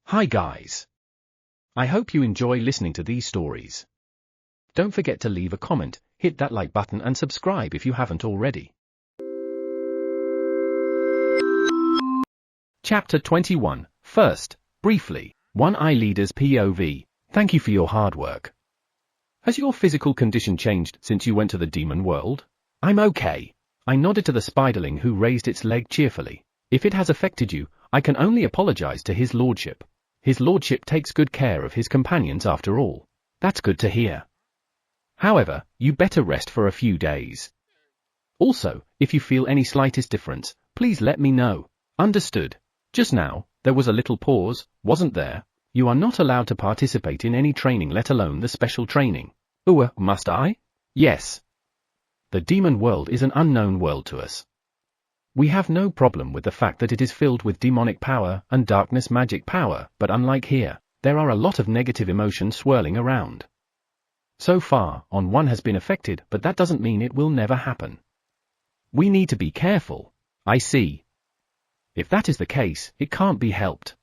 Hi guys. I hope you enjoy listening to these stories. Don't forget to leave a comment, hit that like button and subscribe if you haven't already. Chapter 21. First, briefly, One Eye Leader's POV. Thank you for your hard work. Has your physical condition changed since you went to the demon world? I'm okay. I nodded to the spiderling who raised its leg cheerfully. If it has affected you, I can only apologize to his lordship. His lordship takes good care of his companions after all. That's good to hear. However, you better rest for a few days. Also, if you feel any slightest difference, please let me know. Understood. Just now, there was a little pause, wasn't there? You are not allowed to participate in any training, let alone the special training. Must I? Yes. The demon world is an unknown world to us. We have no problem with the fact that it is filled with demonic power and darkness magic power, but unlike here, there are a lot of negative emotions swirling around. So far, one has been affected, but that doesn't mean it will never happen. We need to be careful. I see. If that is the case, it can't be helped.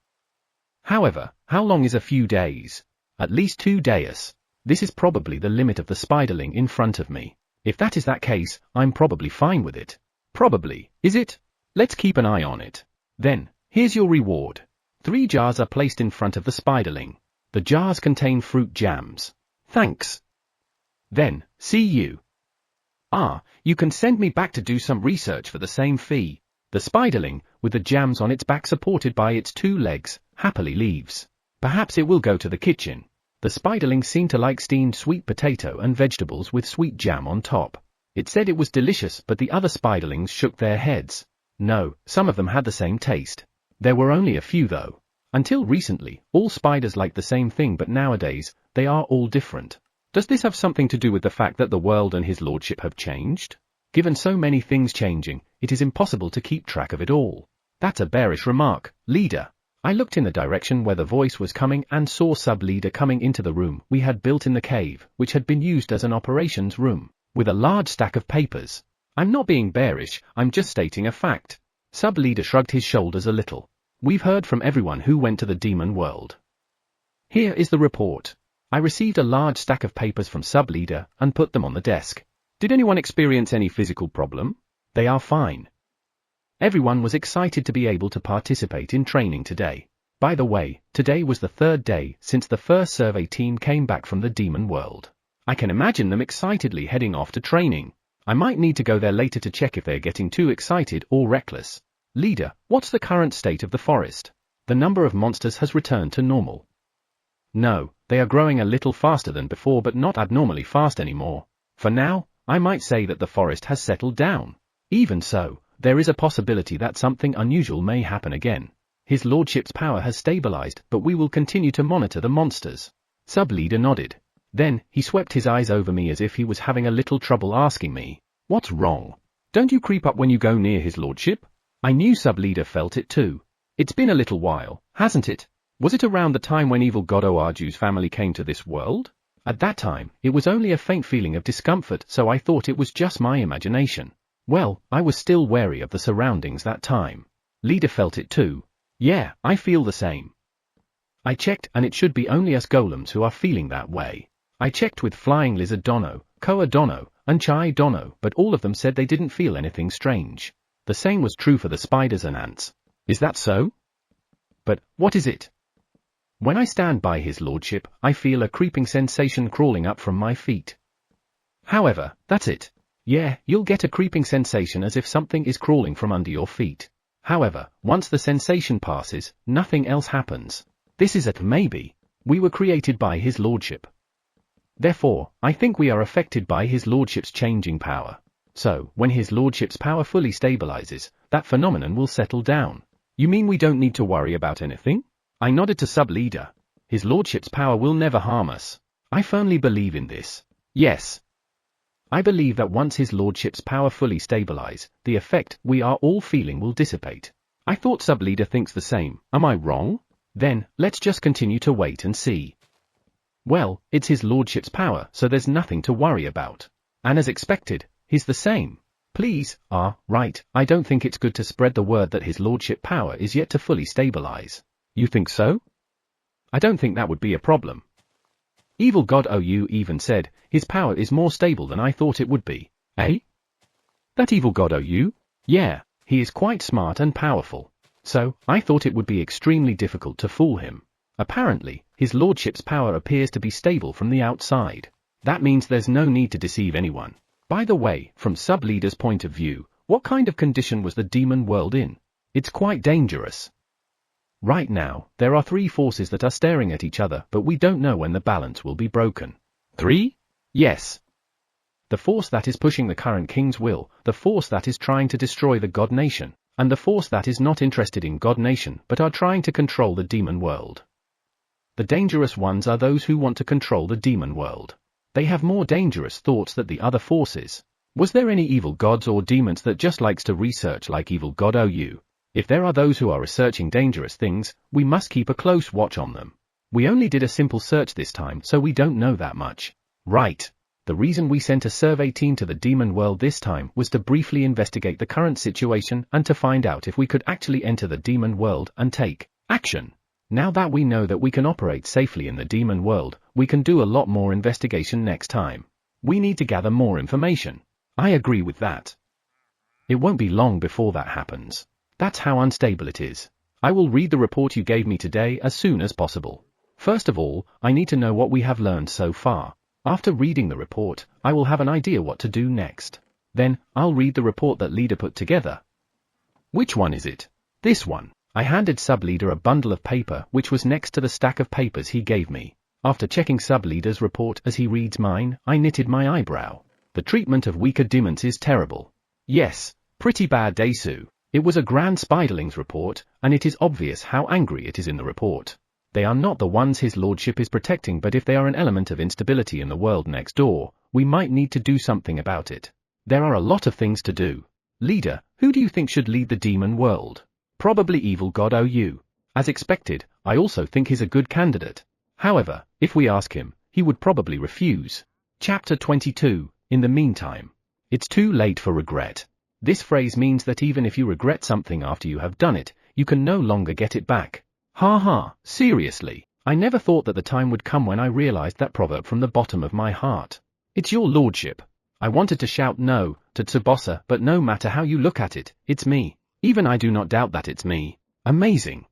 However, how long is a few days? At least 2 days. This is probably the limit of the spiderling in front of me. If that is that case, I'm probably fine with it. Probably, is it? Let's keep an eye on it. Then, here's your reward. 3 jars are placed in front of the spiderling. The jars contain fruit jams. Thanks. Then, see you. You can send me back to do some research for the same fee. The spiderling, with the jams on its back supported by its 2 legs, happily leaves. Perhaps it will go to the kitchen. The spiderling seemed to like steamed sweet potato and vegetables with sweet jam on top. It said it was delicious, but the other spiderlings shook their heads. No, some of them had the same taste. There were only a few though. Until recently, all spiders liked the same thing, but nowadays, they are all different. Does this have something to do with the fact that the world and his lordship have changed? Given so many things changing, it is impossible to keep track of it all. That's a bearish remark, leader. I looked in the direction where the voice was coming and saw sub-leader coming into the room we had built in the cave, which had been used as an operations room, with a large stack of papers. I'm not being bearish, I'm just stating a fact. Sub-leader shrugged his shoulders a little. We've heard from everyone who went to the demon world. Here is the report. I received a large stack of papers from sub-leader and put them on the desk. Did anyone experience any physical problem? They are fine. Everyone was excited to be able to participate in training today. By the way, today was the 3rd day since the first survey team came back from the demon world. I can imagine them excitedly heading off to training. I might need to go there later to check if they're getting too excited or reckless. Leader, what's the current state of the forest? The number of monsters has returned to normal. No, they are growing a little faster than before, but not abnormally fast anymore. For now, I might say that the forest has settled down. Even so, there is a possibility that something unusual may happen again. His lordship's power has stabilized, but we will continue to monitor the monsters. Sub-leader nodded. Then, he swept his eyes over me as if he was having a little trouble asking me, "What's wrong? Don't you creep up when you go near his lordship?" I knew sub-leader felt it too. It's been a little while, hasn't it? Was it around the time when evil god Oaju's family came to this world? At that time, it was only a faint feeling of discomfort, so I thought it was just my imagination. Well, I was still wary of the surroundings that time. Leader felt it too. Yeah, I feel the same. I checked, and it should be only us golems who are feeling that way. I checked with Flying Lizard Dono, Koa Dono, and Chai Dono, but all of them said they didn't feel anything strange. The same was true for the spiders and ants. Is that so? But, what is it? When I stand by his lordship, I feel a creeping sensation crawling up from my feet. However, that's it. Yeah, you'll get a creeping sensation as if something is crawling from under your feet. However, once the sensation passes, nothing else happens. This is a maybe. We were created by his lordship. Therefore, I think we are affected by his lordship's changing power. So, when his lordship's power fully stabilizes, that phenomenon will settle down. You mean we don't need to worry about anything? I nodded to sub-leader. His lordship's power will never harm us. I firmly believe in this. Yes. I believe that once his lordship's power fully stabilize, the effect we are all feeling will dissipate. I thought sub-leader thinks the same. Am I wrong? Then, let's just continue to wait and see. Well, it's his lordship's power, so there's nothing to worry about. And as expected, he's the same. Please, right, I don't think it's good to spread the word that his lordship power is yet to fully stabilize. You think so? I don't think that would be a problem. Evil God Ou even said, his power is more stable than I thought it would be. Eh? That evil God Ou? Yeah, he is quite smart and powerful. So, I thought it would be extremely difficult to fool him. Apparently, his lordship's power appears to be stable from the outside. That means there's no need to deceive anyone. By the way, from sub-leader's point of view, what kind of condition was the demon world in? It's quite dangerous. Right now, there are 3 forces that are staring at each other, but we don't know when the balance will be broken. 3? Yes. The force that is pushing the current king's will, the force that is trying to destroy the God Nation, and the force that is not interested in God Nation but are trying to control the demon world. The dangerous ones are those who want to control the demon world. They have more dangerous thoughts than the other forces. Was there any evil gods or demons that just likes to research like evil God Ou? If there are those who are researching dangerous things, we must keep a close watch on them. We only did a simple search this time, so we don't know that much. Right. The reason we sent a survey team to the demon world this time was to briefly investigate the current situation and to find out if we could actually enter the demon world and take action. Now that we know that we can operate safely in the demon world, we can do a lot more investigation next time. We need to gather more information. I agree with that. It won't be long before that happens. That's how unstable it is. I will read the report you gave me today as soon as possible. First of all, I need to know what we have learned so far. After reading the report, I will have an idea what to do next. Then, I'll read the report that leader put together. Which one is it? This one. I handed sub-leader a bundle of paper which was next to the stack of papers he gave me. After checking sub-leader's report as he reads mine, I knitted my eyebrow. The treatment of weaker demons is terrible. Yes, pretty bad Desu. It was a Grand Spiderling's report, and it is obvious how angry it is in the report. They are not the ones his lordship is protecting, but if they are an element of instability in the world next door, we might need to do something about it. There are a lot of things to do. Leader, who do you think should lead the demon world? Probably evil God Ou. As expected, I also think he's a good candidate. However, if we ask him, he would probably refuse. Chapter 22. In the meantime. It's too late for regret. This phrase means that even if you regret something after you have done it, you can no longer get it back. Ha ha, seriously. I never thought that the time would come when I realized that proverb from the bottom of my heart. It's your lordship. I wanted to shout no to Tsubasa, but no matter how you look at it, it's me. Even I do not doubt that it's me. Amazing.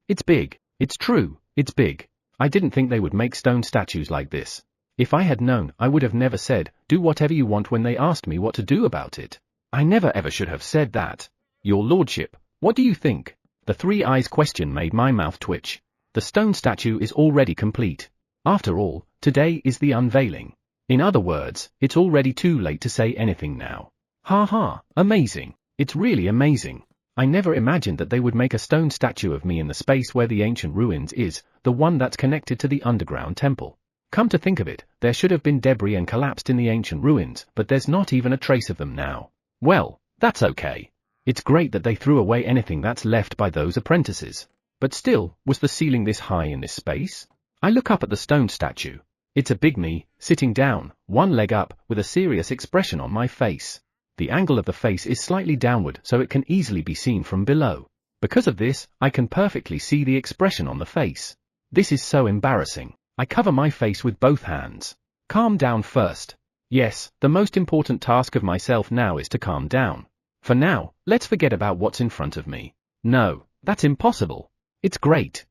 It's big. It's true. It's big. I didn't think they would make stone statues like this. If I had known, I would have never said, do whatever you want when they asked me what to do about it. I never ever should have said that. Your lordship, what do you think? The 3 eyes question made my mouth twitch. The stone statue is already complete. After all, today is the unveiling. In other words, it's already too late to say anything now. Ha ha, amazing. It's really amazing. I never imagined that they would make a stone statue of me in the space where the ancient ruins is, the one that's connected to the underground temple. Come to think of it, there should have been debris and collapsed in the ancient ruins, but there's not even a trace of them now. Well, that's okay. It's great that they threw away anything that's left by those apprentices. But still, was the ceiling this high in this space? I look up at the stone statue. It's a big me, sitting down, one leg up, with a serious expression on my face. The angle of the face is slightly downward so it can easily be seen from below. Because of this, I can perfectly see the expression on the face. This is so embarrassing. I cover my face with both hands. Calm down first. Yes, the most important task of myself now is to calm down. For now, let's forget about what's in front of me. No, that's impossible. It's great.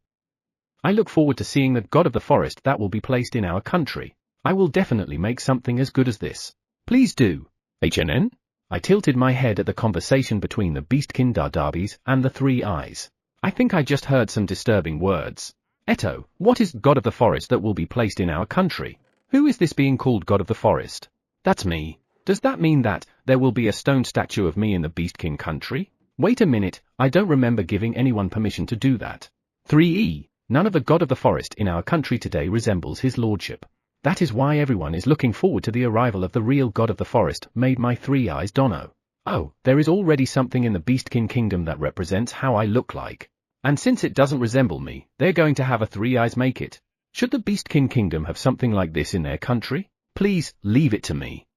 I look forward to seeing the god of the forest that will be placed in our country. I will definitely make something as good as this. Please do. HNN? I tilted my head at the conversation between the Beastkin Dardabis and the 3 eyes. I think I just heard some disturbing words. Eto, what is god of the forest that will be placed in our country? Who is this being called god of the forest? That's me. Does that mean that there will be a stone statue of me in the Beastkin country? Wait a minute, I don't remember giving anyone permission to do that. 3E, none of the god of the forest in our country today resembles his lordship. That is why everyone is looking forward to the arrival of the real god of the forest, made my 3 eyes Dono. Oh, there is already something in the Beastkin kingdom that represents how I look like. And since it doesn't resemble me, they're going to have a 3 eyes make it. Should the Beastkin kingdom have something like this in their country? Please, leave it to me.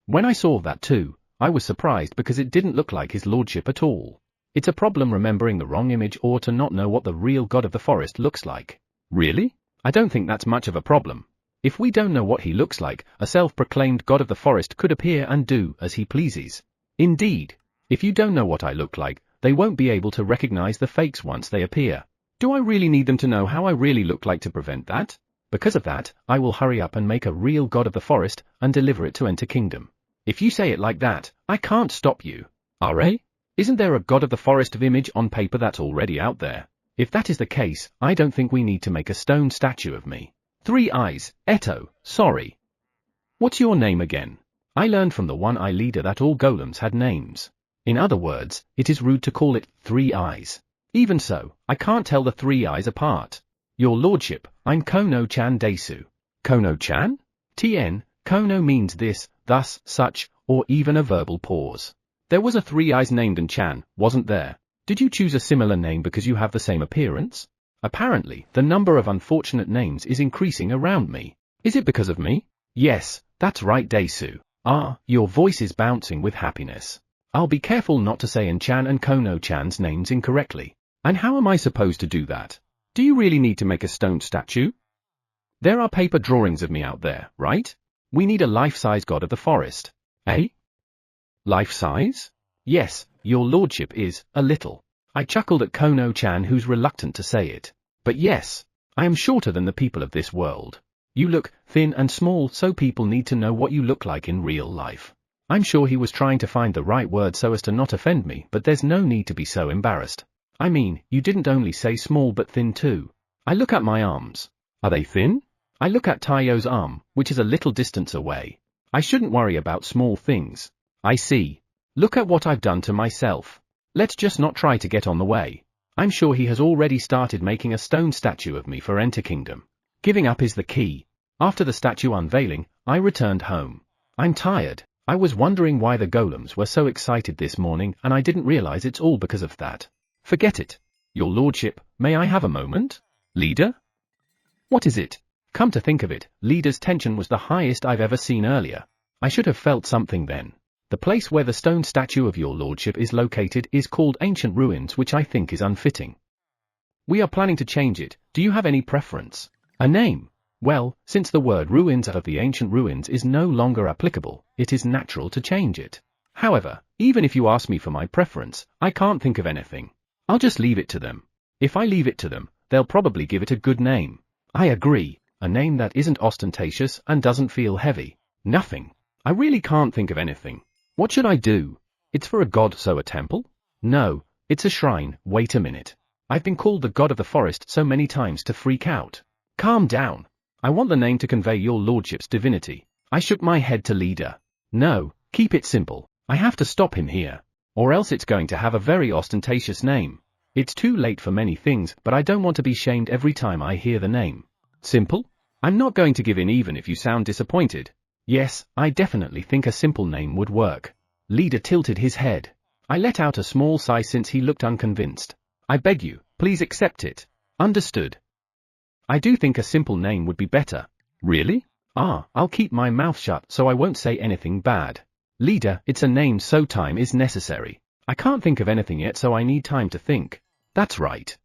When I saw that too, I was surprised because it didn't look like his lordship at all. It's a problem remembering the wrong image or to not know what the real god of the forest looks like. Really? I don't think that's much of a problem. If we don't know what he looks like, a self-proclaimed god of the forest could appear and do as he pleases. Indeed, if you don't know what I look like, they won't be able to recognize the fakes once they appear. Do I really need them to know how I really look like to prevent that? Because of that, I will hurry up and make a real god of the forest and deliver it to Enter Kingdom. If you say it like that, I can't stop you. RA? Isn't there a god of the forest image on paper that's already out there? If that is the case, I don't think we need to make a stone statue of me. 3 eyes, Eto, sorry. What's your name again? I learned from the one-eye leader that all golems had names. In other words, it is rude to call it 3 eyes. Even so, I can't tell the 3 eyes apart. Your lordship, I'm Kono-chan Desu. Kono-chan? TN, Kono means this, thus, such, or even a verbal pause. There was a 3 eyes named and Chan, wasn't there? Did you choose a similar name because you have the same appearance? Apparently, the number of unfortunate names is increasing around me. Is it because of me? Yes, that's right Desu. Ah, your voice is bouncing with happiness. I'll be careful not to say Chan and Kono-chan's names incorrectly. And how am I supposed to do that? Do you really need to make a stone statue? There are paper drawings of me out there, right? We need a life-size god of the forest. Eh? Life-size? Yes, your lordship is, a little. I chuckled at Kono-chan who's reluctant to say it. But yes, I am shorter than the people of this world. You look thin and small so people need to know what you look like in real life. I'm sure he was trying to find the right word so as to not offend me, but there's no need to be so embarrassed. I mean, you didn't only say small but thin too. I look at my arms. Are they thin? I look at Taiyo's arm, which is a little distance away. I shouldn't worry about small things. I see. Look at what I've done to myself. Let's just not try to get on the way. I'm sure he has already started making a stone statue of me for Enter Kingdom. Giving up is the key. After the statue unveiling, I returned home. I'm tired. I was wondering why the golems were so excited this morning and I didn't realize it's all because of that. Forget it. Your lordship, may I have a moment? Leader? What is it? Come to think of it, leader's tension was the highest I've ever seen earlier. I should have felt something then. The place where the stone statue of your lordship is located is called Ancient Ruins, which I think is unfitting. We are planning to change it. Do you have any preference? A name? Well, since the word ruins of the ancient ruins is no longer applicable, it is natural to change it. However, even if you ask me for my preference, I can't think of anything. I'll just leave it to them. If I leave it to them, they'll probably give it a good name. I agree. A name that isn't ostentatious and doesn't feel heavy. Nothing. I really can't think of anything. What should I do? It's for a god, so a temple? No, it's a shrine. Wait a minute. I've been called the god of the forest so many times to freak out. Calm down. I want the name to convey your lordship's divinity. I shook my head to leader. No, keep it simple. I have to stop him here. Or else it's going to have a very ostentatious name. It's too late for many things, but I don't want to be shamed every time I hear the name. Simple? I'm not going to give in even if you sound disappointed. Yes, I definitely think a simple name would work. Leader tilted his head. I let out a small sigh since he looked unconvinced. I beg you, please accept it. Understood. I do think a simple name would be better. Really? Ah, I'll keep my mouth shut so I won't say anything bad. Leader, it's a name so time is necessary. I can't think of anything yet so I need time to think. That's right.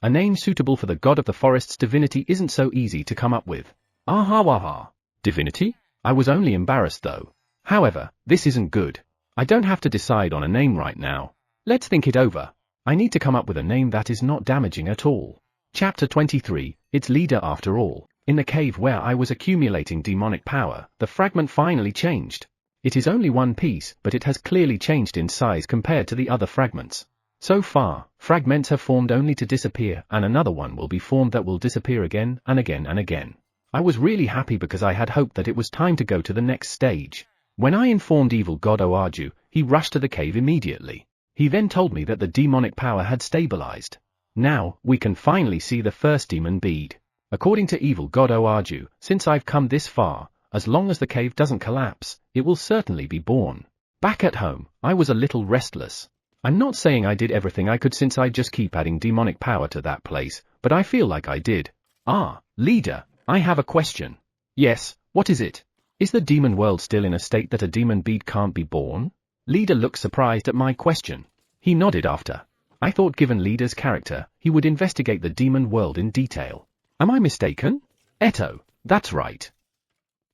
A name suitable for the god of the forest's divinity isn't so easy to come up with. Aha. Divinity? I was only embarrassed though. However, this isn't good. I don't have to decide on a name right now. Let's think it over. I need to come up with a name that is not damaging at all. Chapter 23, It's Leader after all. In the cave where I was accumulating demonic power, the fragment finally changed. It is only one piece, but it has clearly changed in size compared to the other fragments. So far, fragments have formed only to disappear, and another one will be formed that will disappear again and again and again. I was really happy because I had hoped that it was time to go to the next stage. When I informed Evil God Oaju, he rushed to the cave immediately. He then told me that the demonic power had stabilized. Now, we can finally see the first demon bead. According to Evil God Oaju, since I've come this far, as long as the cave doesn't collapse, it will certainly be born. Back at home, I was a little restless. I'm not saying I did everything I could since I just keep adding demonic power to that place, but I feel like I did. Ah, leader, I have a question. Yes, what is it? Is the demon world still in a state that a demon bead can't be born? Leader looked surprised at my question. He nodded after. I thought given Leader's character, he would investigate the demon world in detail. Am I mistaken? Eto, that's right.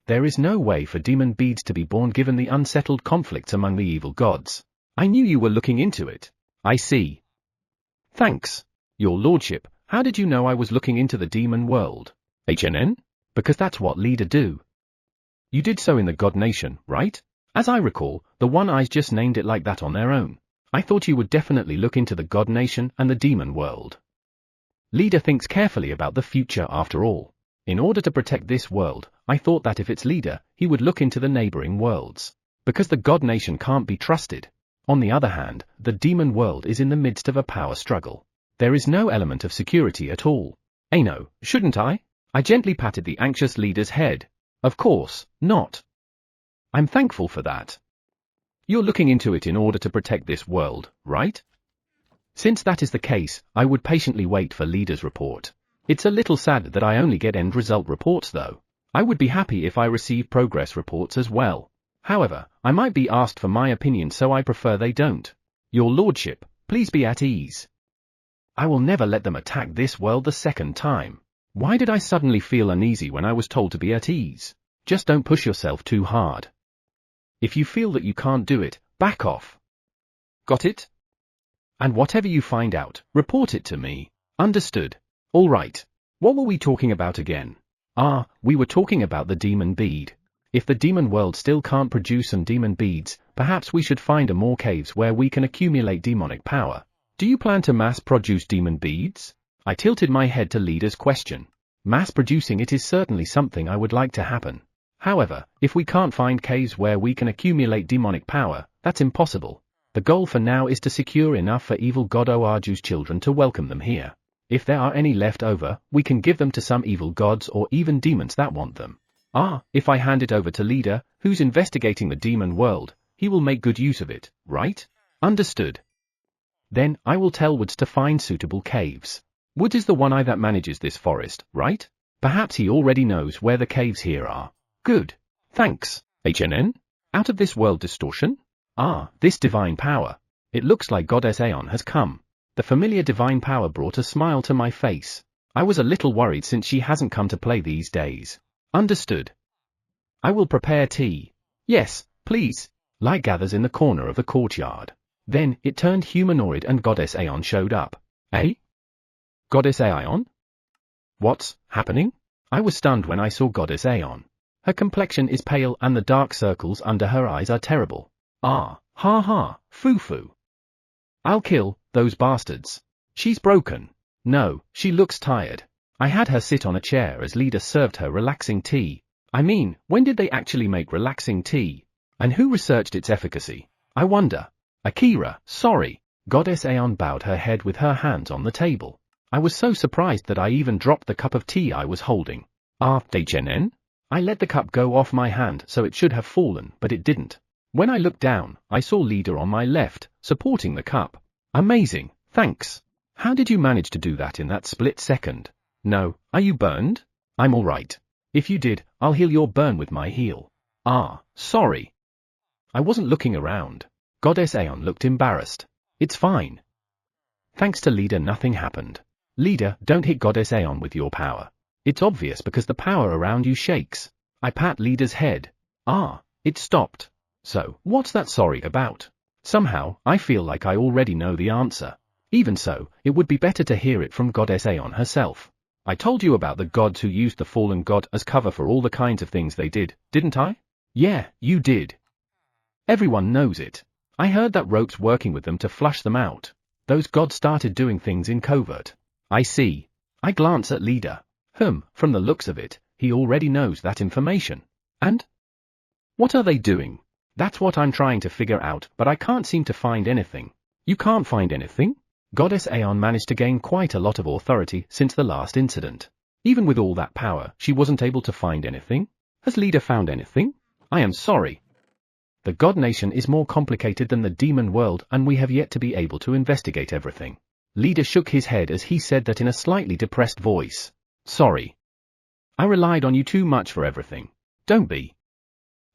There is no way for demon beads to be born given the unsettled conflicts among the evil gods. I knew you were looking into it. I see. Thanks. Your lordship, how did you know I was looking into the demon world? HNN? Because that's what leader do. You did so in the God Nation, right? As I recall, the One Eyes just named it like that on their own. I thought you would definitely look into the God Nation and the demon world. Leader thinks carefully about the future after all. In order to protect this world, I thought that if it's leader, he would look into the neighboring worlds. Because the God Nation can't be trusted. On the other hand, the demon world is in the midst of a power struggle. There is no element of security at all. No, shouldn't I? I gently patted the anxious leader's head. Of course, not. I'm thankful for that. You're looking into it in order to protect this world, right? Since that is the case, I would patiently wait for leader's report. It's a little sad that I only get end result reports though. I would be happy if I receive progress reports as well. However, I might be asked for my opinion, so I prefer they don't. Your lordship, please be at ease. I will never let them attack this world the second time. Why did I suddenly feel uneasy when I was told to be at ease? Just don't push yourself too hard. If you feel that you can't do it, back off. Got it? And whatever you find out, report it to me. Understood. All right. What were we talking about again? We were talking about the demon bead. If the demon world still can't produce some demon beads, perhaps we should find more caves where we can accumulate demonic power. Do you plan to mass-produce demon beads? I tilted my head to leader's question. Mass-producing it is certainly something I would like to happen. However, if we can't find caves where we can accumulate demonic power, that's impossible. The goal for now is to secure enough for evil god Oaju's children to welcome them here. If there are any left over, we can give them to some evil gods or even demons that want them. If I hand it over to leader, who's investigating the demon world, he will make good use of it, right? Understood. Then, I will tell Woods to find suitable caves. Woods is the one eye that manages this forest, right? Perhaps he already knows where the caves here are. Good. Thanks. HNN? Out of this world distortion? This divine power. It looks like Goddess Aeon has come. The familiar divine power brought a smile to my face. I was a little worried since she hasn't come to play these days. Understood. I will prepare tea. Yes, please. Light gathers in the corner of the courtyard. Then, it turned humanoid and Goddess Aeon showed up. Goddess Aeon? What's happening? I was stunned when I saw Goddess Aeon. Her complexion is pale and the dark circles under her eyes are terrible. Foo-foo. I'll kill those bastards. She's broken. No, she looks tired. I had her sit on a chair as leader served her relaxing tea. I mean, when did they actually make relaxing tea? And who researched its efficacy? I wonder. Akira, sorry. Goddess Aeon bowed her head with her hands on the table. I was so surprised that I even dropped the cup of tea I was holding. HNN? I let the cup go off my hand so it should have fallen, but it didn't. When I looked down, I saw leader on my left, supporting the cup. Amazing, thanks. How did you manage to do that in that split second? No, are you burned? I'm alright. If you did, I'll heal your burn with my heal. Sorry. I wasn't looking around. Goddess Aeon looked embarrassed. It's fine. Thanks to leader, nothing happened. Leader, don't hit Goddess Aeon with your power. It's obvious because the power around you shakes. I pat leader's head. It stopped. So, what's that sorry about? Somehow, I feel like I already know the answer. Even so, it would be better to hear it from Goddess Aeon herself. I told you about the gods who used the fallen god as cover for all the kinds of things they did, didn't I? Yeah, you did. Everyone knows it. I heard that Rope's working with them to flush them out. Those gods started doing things in covert. I see. I glance at leader. From the looks of it, he already knows that information. And? What are they doing? That's what I'm trying to figure out, but I can't seem to find anything. You can't find anything? Goddess Aeon managed to gain quite a lot of authority since the last incident. Even with all that power, she wasn't able to find anything? Has leader found anything? I am sorry. The God Nation is more complicated than the demon world and we have yet to be able to investigate everything. Leader shook his head as he said that in a slightly depressed voice. Sorry. I relied on you too much for everything. Don't be.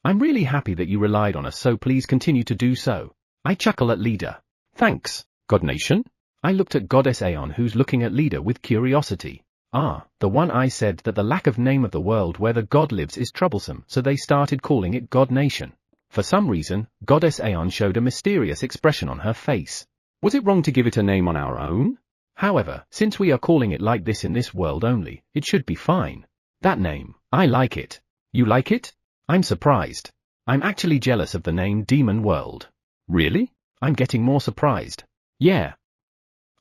I'm really happy that you relied on us, so please continue to do so. I chuckle at leader. Thanks, God Nation. I looked at Goddess Aeon, who's looking at leader with curiosity. Ah, the one I said that the lack of name of the world where the god lives is troublesome, so they started calling it God Nation. For some reason, Goddess Aeon showed a mysterious expression on her face. Was it wrong to give it a name on our own? However, since we are calling it like this in this world only, it should be fine. That name, I like it. You like it? I'm surprised. I'm actually jealous of the name Demon World. Really? I'm getting more surprised. Yeah.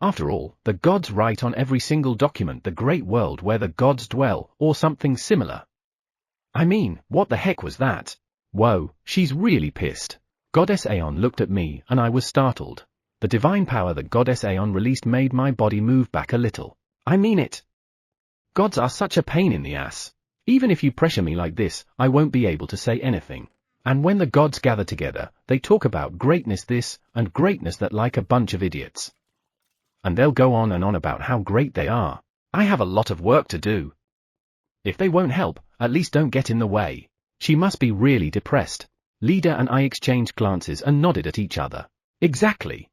After all, the gods write on every single document the great world where the gods dwell, or something similar. I mean, what the heck was that? Whoa, she's really pissed. Goddess Aeon looked at me and I was startled. The divine power that Goddess Aeon released made my body move back a little. I mean it. Gods are such a pain in the ass. Even if you pressure me like this, I won't be able to say anything. And when the gods gather together, they talk about greatness this and greatness that like a bunch of idiots. And they'll go on and on about how great they are. I have a lot of work to do. If they won't help, at least don't get in the way. She must be really depressed. Leader and I exchanged glances and nodded at each other. Exactly.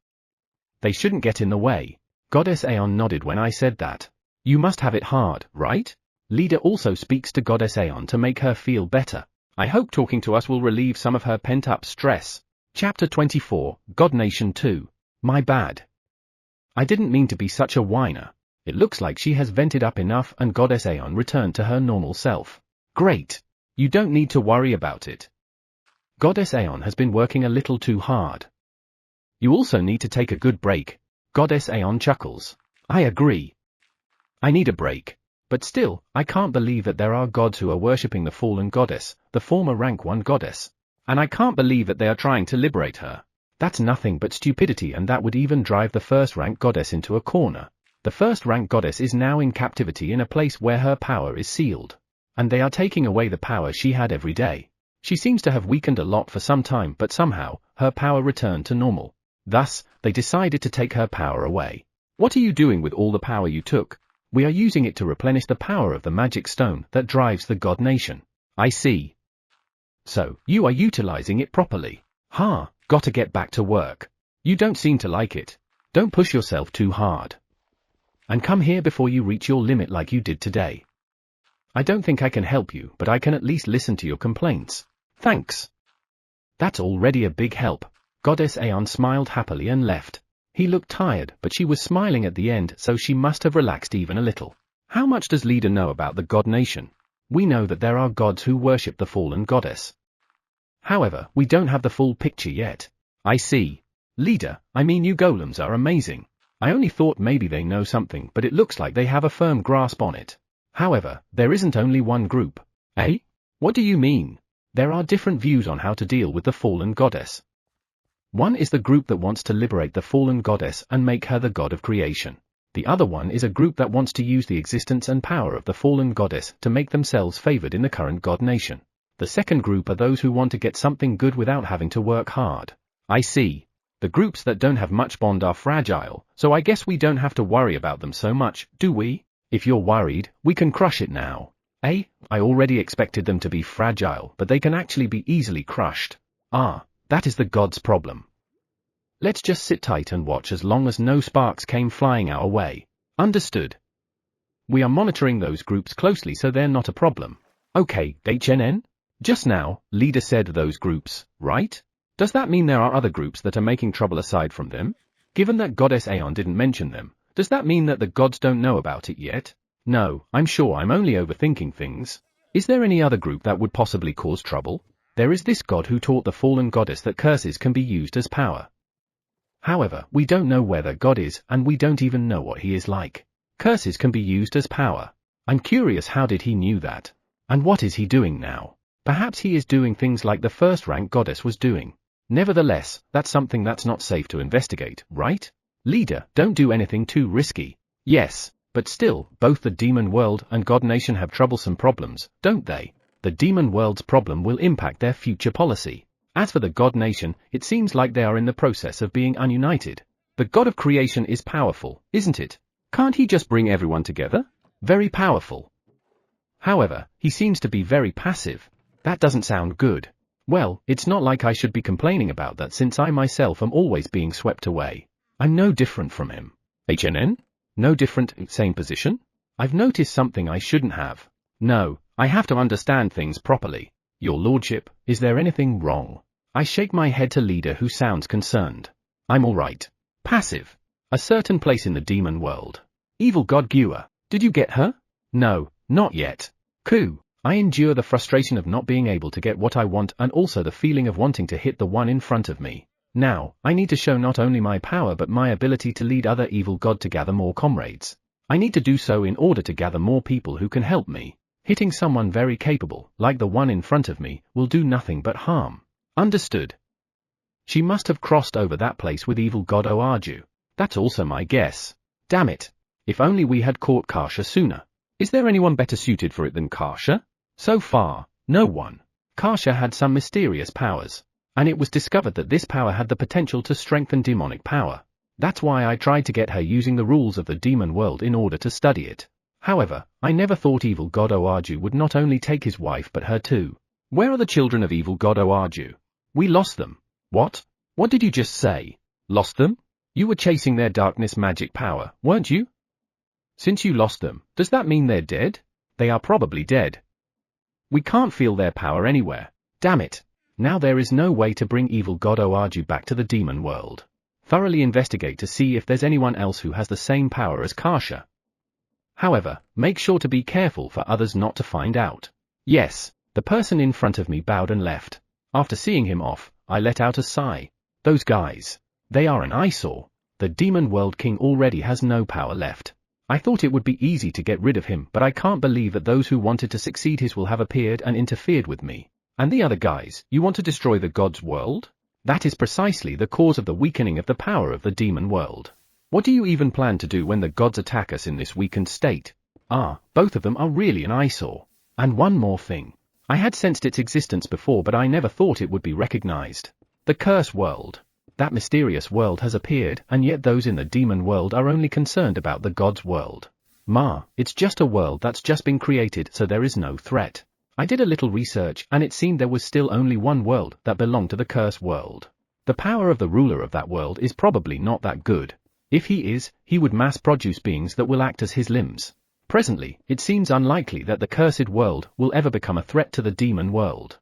They shouldn't get in the way. Goddess Aeon nodded when I said that. You must have it hard, right? Leader also speaks to Goddess Aeon to make her feel better. I hope talking to us will relieve some of her pent-up stress. Chapter 24, God Nation 2. My bad. I didn't mean to be such a whiner. It looks like she has vented up enough and Goddess Aeon returned to her normal self. Great. You don't need to worry about it. Goddess Aeon has been working a little too hard. You also need to take a good break. Goddess Aeon chuckles. I agree. I need a break. But still, I can't believe that there are gods who are worshipping the fallen goddess, the former rank 1 goddess. And I can't believe that they are trying to liberate her. That's nothing but stupidity, and that would even drive the first rank goddess into a corner. The first rank goddess is now in captivity in a place where her power is sealed. And they are taking away the power she had every day. She seems to have weakened a lot for some time, but somehow, her power returned to normal. Thus, they decided to take her power away. What are you doing with all the power you took? We are using it to replenish the power of the magic stone that drives the God Nation. I see. So, you are utilizing it properly. Gotta get back to work. You don't seem to like it. Don't push yourself too hard. And come here before you reach your limit like you did today. I don't think I can help you, but I can at least listen to your complaints. Thanks. That's already a big help. Goddess Aeon smiled happily and left. He looked tired, but she was smiling at the end, so she must have relaxed even a little. How much does Leader know about the God Nation? We know that there are gods who worship the fallen goddess. However, we don't have the full picture yet. I see. Leader, I mean you golems are amazing. I only thought maybe they know something, but it looks like they have a firm grasp on it. However, there isn't only one group. Eh? What do you mean? There are different views on how to deal with the fallen goddess. One is the group that wants to liberate the fallen goddess and make her the god of creation. The other one is a group that wants to use the existence and power of the fallen goddess to make themselves favored in the current god nation. The second group are those who want to get something good without having to work hard. I see. The groups that don't have much bond are fragile, so I guess we don't have to worry about them so much, do we? If you're worried, we can crush it now. Eh? I already expected them to be fragile, but they can actually be easily crushed. That is the god's problem. Let's just sit tight and watch as long as no sparks came flying our way. Understood. We are monitoring those groups closely so they're not a problem. Okay, HNN? Just now, Leader said those groups, right? Does that mean there are other groups that are making trouble aside from them? Given that Goddess Aeon didn't mention them, does that mean that the gods don't know about it yet? No, I'm sure I'm only overthinking things. Is there any other group that would possibly cause trouble? There is this god who taught the fallen goddess that curses can be used as power. However, we don't know where the god is, and we don't even know what he is like. Curses can be used as power. I'm curious, how did he knew that? And what is he doing now? Perhaps he is doing things like the first rank goddess was doing. Nevertheless, that's something that's not safe to investigate, right? Leader, don't do anything too risky. Yes, but still, both the demon world and God Nation have troublesome problems, don't they? The demon world's problem will impact their future policy. As for the God Nation, it seems like they are in the process of being ununited. The god of creation is powerful, isn't it? Can't he just bring everyone together? Very powerful. However, he seems to be very passive. That doesn't sound good. Well, it's not like I should be complaining about that since I myself am always being swept away. I'm no different from him. HNN? No different, same position? I've noticed something I shouldn't have. No, I have to understand things properly. Your lordship, is there anything wrong? I shake my head to leader who sounds concerned. I'm alright. Passive. A certain place in the demon world. Evil god Gua, did you get her? No, not yet. Ku, I endure the frustration of not being able to get what I want and also the feeling of wanting to hit the one in front of me. Now, I need to show not only my power but my ability to lead other evil god to gather more comrades. I need to do so in order to gather more people who can help me. Hitting someone very capable, like the one in front of me, will do nothing but harm. Understood. She must have crossed over that place with evil god Oaju. That's also my guess. Damn it. If only we had caught Kasha sooner. Is there anyone better suited for it than Kasha? So far, no one. Kasha had some mysterious powers, and it was discovered that this power had the potential to strengthen demonic power. That's why I tried to get her using the rules of the demon world in order to study it. However, I never thought evil god Oaju would not only take his wife but her too. Where are the children of evil god Oaju? We lost them. What? What did you just say? Lost them? You were chasing their darkness magic power, weren't you? Since you lost them, does that mean they're dead? They are probably dead. We can't feel their power anywhere. Damn it. Now there is no way to bring evil god Oaju back to the demon world. Thoroughly investigate to see if there's anyone else who has the same power as Kasha. However, make sure to be careful for others not to find out. Yes, the person in front of me bowed and left. After seeing him off, I let out a sigh. Those guys. They are an eyesore. The demon world king already has no power left. I thought it would be easy to get rid of him, but I can't believe that those who wanted to succeed his will have appeared and interfered with me. And the other guys, you want to destroy the god's world? That is precisely the cause of the weakening of the power of the demon world. What do you even plan to do when the gods attack us in this weakened state? Both of them are really an eyesore. And one more thing. I had sensed its existence before, but I never thought it would be recognized. The curse world. That mysterious world has appeared, and yet those in the demon world are only concerned about the god's world. It's just a world that's just been created, so there is no threat. I did a little research, and it seemed there was still only one world that belonged to the curse world. The power of the ruler of that world is probably not that good. If he is, he would mass-produce beings that will act as his limbs. Presently, it seems unlikely that the cursed world will ever become a threat to the demon world.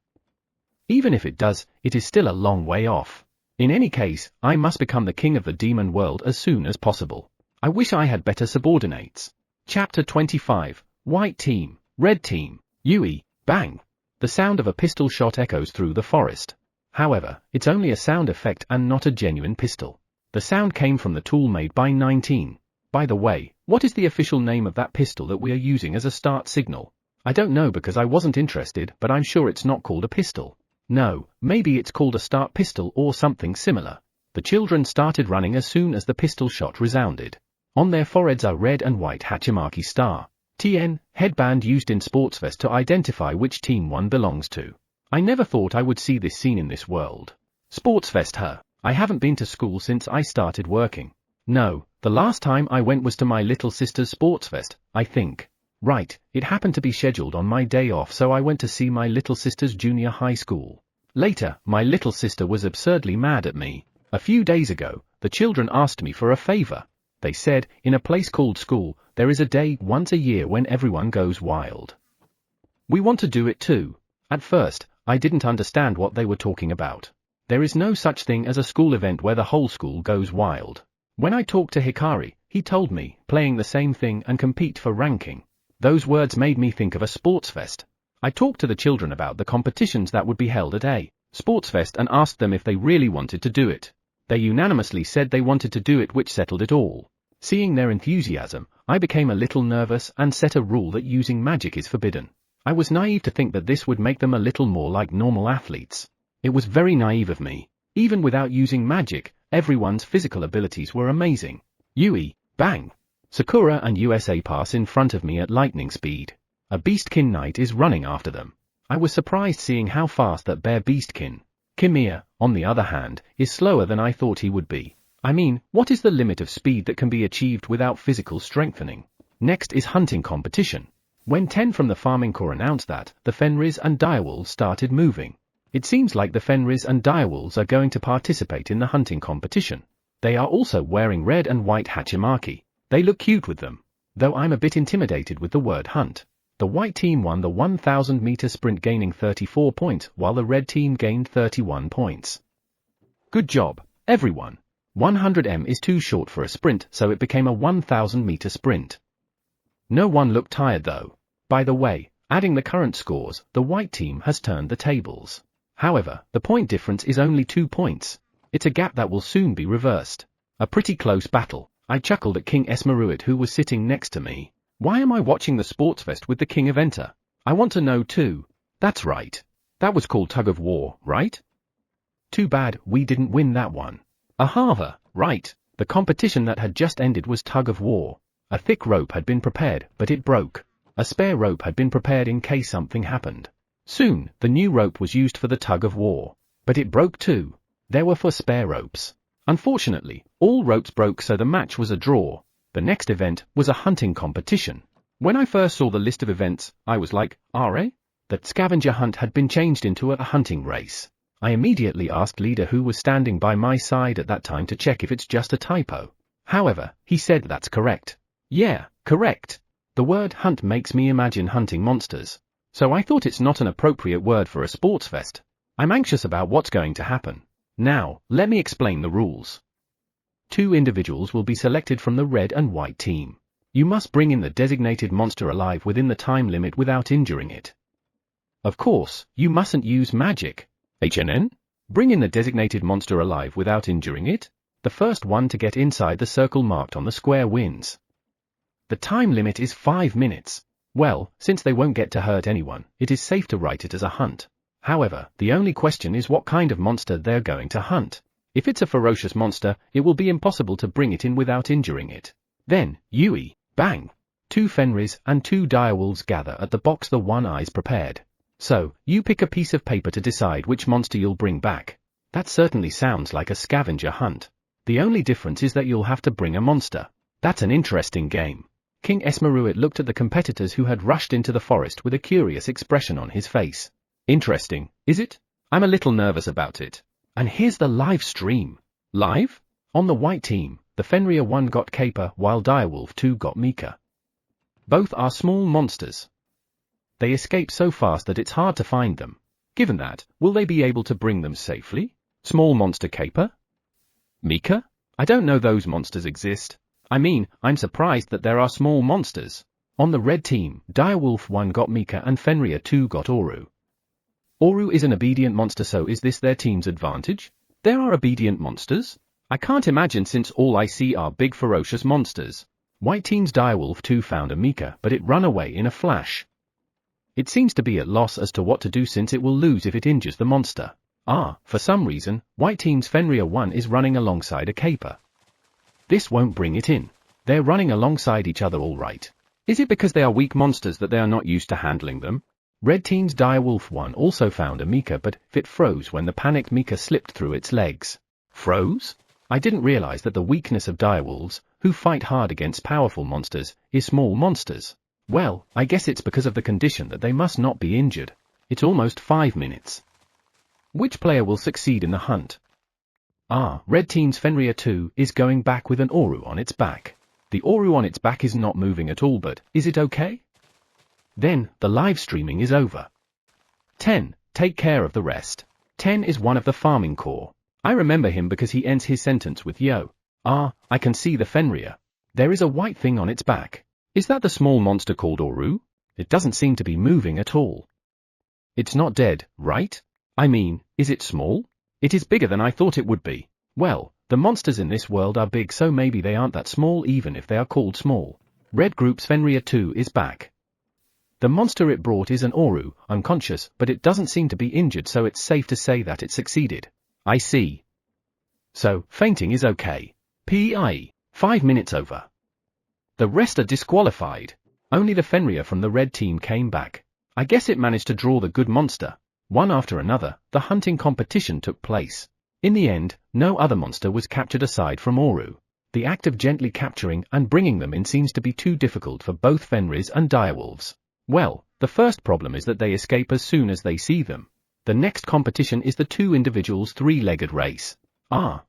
Even if it does, it is still a long way off. In any case, I must become the king of the demon world as soon as possible. I wish I had better subordinates. Chapter 25, White Team, Red Team, Yui, bang! The sound of a pistol shot echoes through the forest. However, it's only a sound effect and not a genuine pistol. The sound came from the tool made by 19. By the way, what is the official name of that pistol that we are using as a start signal? I don't know because I wasn't interested, but I'm sure it's not called a pistol. No, maybe it's called a start pistol or something similar. The children started running as soon as the pistol shot resounded. On their foreheads are red and white Hachimaki star. TN, headband used in Sportsfest to identify which team one belongs to. I never thought I would see this scene in this world. Sportsfest I haven't been to school since I started working. No, the last time I went was to my little sister's Sportsfest, I think. Right, it happened to be scheduled on my day off, so I went to see my little sister's junior high school. Later, my little sister was absurdly mad at me. A few days ago, the children asked me for a favor. They said, in a place called school, there is a day once a year when everyone goes wild. We want to do it too. At first, I didn't understand what they were talking about. There is no such thing as a school event where the whole school goes wild. When I talked to Hikari, he told me, playing the same thing and compete for ranking. Those words made me think of a sportsfest. I talked to the children about the competitions that would be held at a sportsfest and asked them if they really wanted to do it. They unanimously said they wanted to do it, which settled it all. Seeing their enthusiasm, I became a little nervous and set a rule that using magic is forbidden. I was naive to think that this would make them a little more like normal athletes. It was very naive of me. Even without using magic, everyone's physical abilities were amazing. Yui, bang! Sakura and USA pass in front of me at lightning speed. A Beastkin Knight is running after them. I was surprised seeing how fast that bear Beastkin. Kimiya, on the other hand, is slower than I thought he would be. I mean, what is the limit of speed that can be achieved without physical strengthening? Next is hunting competition. When 10 from the Farming Corps announced that, the Fenris and Direwolves started moving. It seems like the Fenris and Direwolves are going to participate in the hunting competition. They are also wearing red and white Hachimaki. They look cute with them. though I'm a bit intimidated with the word hunt. The white team won the 1,000-meter sprint, gaining 34 points, while the red team gained 31 points. Good job, everyone. 100 m is too short for a sprint, so it became a 1,000-meter sprint. No one looked tired though. By the way, adding the current scores, the white team has turned the tables. However, the point difference is only 2 points. It's a gap that will soon be reversed. A pretty close battle. I chuckled at King Esmeruit, who was sitting next to me. Why am I watching the sports fest with the King of Enter? I want to know too. That's right. That was called Tug of War, right? Too bad we didn't win that one. Ahava, right. The competition that had just ended was Tug of War. A thick rope had been prepared, but it broke. A spare rope had been prepared in case something happened. Soon, the new rope was used for the Tug of War. But it broke too. There were 4 spare ropes. Unfortunately, all ropes broke, so the match was a draw. The next event was a hunting competition. When I first saw the list of events, I was like, that scavenger hunt had been changed into a hunting race. I immediately asked Leader, who was standing by my side at that time, to check if it's just a typo. However, he said that's correct. Yeah, correct. The word hunt makes me imagine hunting monsters. So I thought it's not an appropriate word for a sports fest. I'm anxious about what's going to happen. Now, let me explain the rules. 2 individuals will be selected from the red and white team. You must bring in the designated monster alive within the time limit without injuring it. Of course, you mustn't use magic. Bring in the designated monster alive without injuring it. The first one to get inside the circle marked on the square wins. The time limit is 5 minutes. Well, since they won't get to hurt anyone, it is safe to write it as a hunt. However, the only question is what kind of monster they're going to hunt. If it's a ferocious monster, it will be impossible to bring it in without injuring it. Then, Yui, bang! 2 Fenris and 2 direwolves gather at the box the one eye's prepared. So, you pick a piece of paper to decide which monster you'll bring back. That certainly sounds like a scavenger hunt. The only difference is that you'll have to bring a monster. That's an interesting game. King Esmeruit looked at the competitors who had rushed into the forest with a curious expression on his face. Interesting, is it? I'm a little nervous about it. And here's the live stream. Live? On the white team, the Fenrir 1 got Caper while Direwolf 2 got Mika. Both are small monsters. They escape so fast that it's hard to find them. Given that, will they be able to bring them safely? Small monster Caper? Mika? I don't know those monsters exist. I mean, I'm surprised that there are small monsters. On the red team, Direwolf 1 got Mika and Fenrir 2 got Oru. Oru is an obedient monster, so is this their team's advantage? There are obedient monsters? I can't imagine, since all I see are big ferocious monsters. White team's Direwolf 2 found a Mika, but it ran away in a flash. It seems to be at loss as to what to do, since it will lose if it injures the monster. For some reason, white team's Fenrir 1 is running alongside a Caper. This won't bring it in. They're running alongside each other all right. Is it because they are weak monsters that they are not used to handling them? Red team's Direwolf 1 also found a Mika, but it froze when the panicked Mika slipped through its legs. Froze? I didn't realize that the weakness of direwolves, who fight hard against powerful monsters, is small monsters. Well, I guess it's because of the condition that they must not be injured. It's almost 5 minutes. Which player will succeed in the hunt? Red team's Fenrir 2 is going back with an Oru on its back. The Oru on its back is not moving at all, but is it okay? Then, the live streaming is over. 10. Take care of the rest. 10 is one of the farming corps. I remember him because he ends his sentence with yo. I can see the Fenrir. There is a white thing on its back. Is that the small monster called Oru? It doesn't seem to be moving at all. It's not dead, right? I mean, is it small? It is bigger than I thought it would be. Well, the monsters in this world are big, so maybe they aren't that small even if they are called small. Red group's Fenrir 2 is back. The monster it brought is an Oru, unconscious, but it doesn't seem to be injured, so it's safe to say that it succeeded. I see. So, fainting is okay. PIE. 5 minutes over. The rest are disqualified. Only the Fenrir from the red team came back. I guess it managed to draw the good monster. One after another, the hunting competition took place. In the end, no other monster was captured aside from Oru. The act of gently capturing and bringing them in seems to be too difficult for both Fenris and direwolves. Well, the first problem is that they escape as soon as they see them. The next competition is the 2 individuals 3-legged race.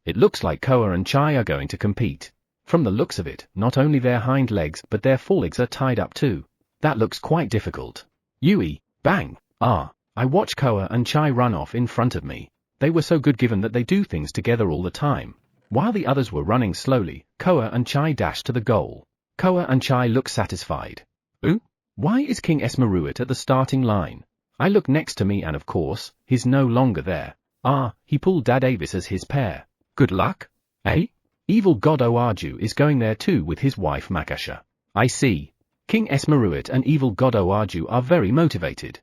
It looks like Koa and Chai are going to compete. From the looks of it, not only their hind legs but their forelegs are tied up too. That looks quite difficult. Yui, bang, I watched Koa and Chai run off in front of me. They were so good given that they do things together all the time. While the others were running slowly, Koa and Chai dashed to the goal. Koa and Chai look satisfied. Ooh, why is King Esmeruit at the starting line? I look next to me and of course, he's no longer there. He pulled Dad Avis as his pair. Good luck? Eh? Evil God Oaju is going there too with his wife Makasha. I see. King Esmeruit and Evil God Oaju are very motivated.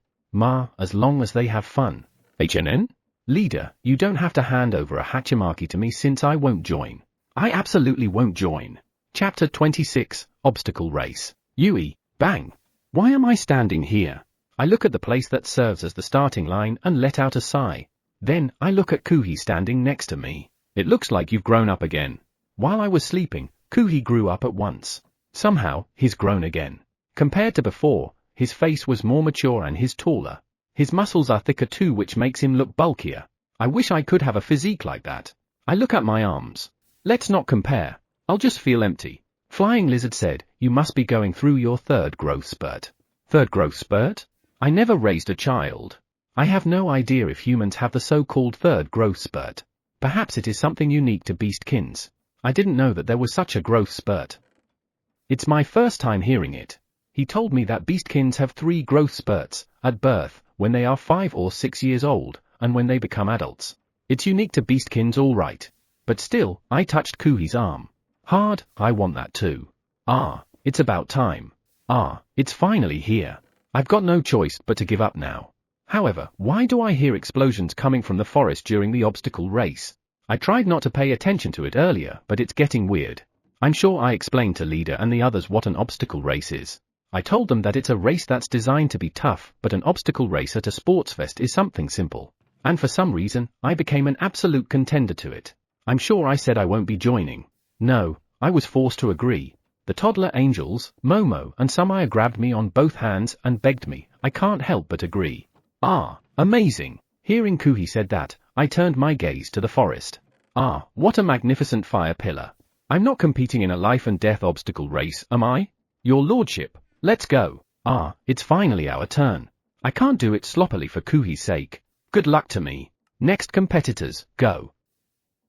As long as they have fun. HNN? Leader, you don't have to hand over a Hachimaki to me since I won't join. I absolutely won't join. Chapter 26, Obstacle Race. Yui, bang. Why am I standing here? I look at the place that serves as the starting line and let out a sigh. Then, I look at Kuhi standing next to me. It looks like you've grown up again. While I was sleeping, Kuhi grew up at once. Somehow, he's grown again. Compared to before, his face was more mature and he's taller. His muscles are thicker too, which makes him look bulkier. I wish I could have a physique like that. I look at my arms. Let's not compare. I'll just feel empty. Flying Lizard said, you must be going through your third growth spurt. Third growth spurt? I never raised a child. I have no idea if humans have the so-called third growth spurt. Perhaps it is something unique to beastkins. I didn't know that there was such a growth spurt. It's my first time hearing it. He told me that beastkins have 3 growth spurts, at birth, when they are 5 or 6 years old, and when they become adults. It's unique to beastkins all right. But still, I touched Kuhi's arm. Hard, I want that too. It's about time. It's finally here. I've got no choice but to give up now. However, why do I hear explosions coming from the forest during the obstacle race? I tried not to pay attention to it earlier, but it's getting weird. I'm sure I explained to Leader and the others what an obstacle race is. I told them that it's a race that's designed to be tough, but an obstacle race at a sports fest is something simple. And for some reason, I became an absolute contender to it. I'm sure I said I won't be joining. No, I was forced to agree. The toddler angels, Momo and Samaya grabbed me on both hands and begged me. I can't help but agree. Amazing. Hearing Kuhi said that, I turned my gaze to the forest. What a magnificent fire pillar. I'm not competing in a life and death obstacle race, am I? Your lordship, let's go. It's finally our turn. I can't do it sloppily for Kuhi's sake. Good luck to me. Next competitors, go.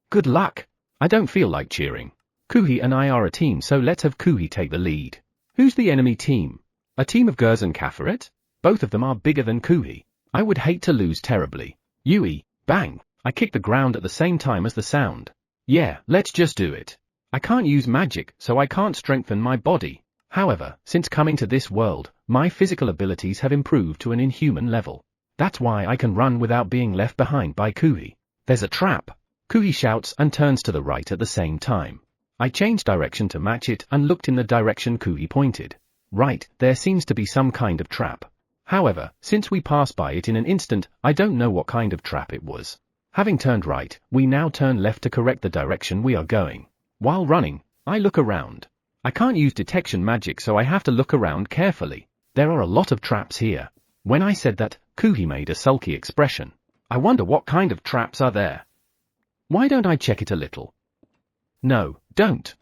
Good luck. I don't feel like cheering. Kuhi and I are a team, so let's have Kuhi take the lead. Who's the enemy team? A team of Gers and Kafferet? Both of them are bigger than Kuhi. I would hate to lose terribly. Yui, bang. I kicked the ground at the same time as the sound. Yeah, let's just do it. I can't use magic, so I can't strengthen my body. However, since coming to this world, my physical abilities have improved to an inhuman level. That's why I can run without being left behind by Kuhi. There's a trap. Kuhi shouts and turns to the right at the same time. I changed direction to match it and looked in the direction Kuhi pointed. Right, there seems to be some kind of trap. However, since we passed by it in an instant, I don't know what kind of trap it was. Having turned right, we now turn left to correct the direction we are going. While running, I look around. I can't use detection magic, so I have to look around carefully. There are a lot of traps here. When I said that, Kuhi made a sulky expression. I wonder what kind of traps are there. Why don't I check it a little? No, don't.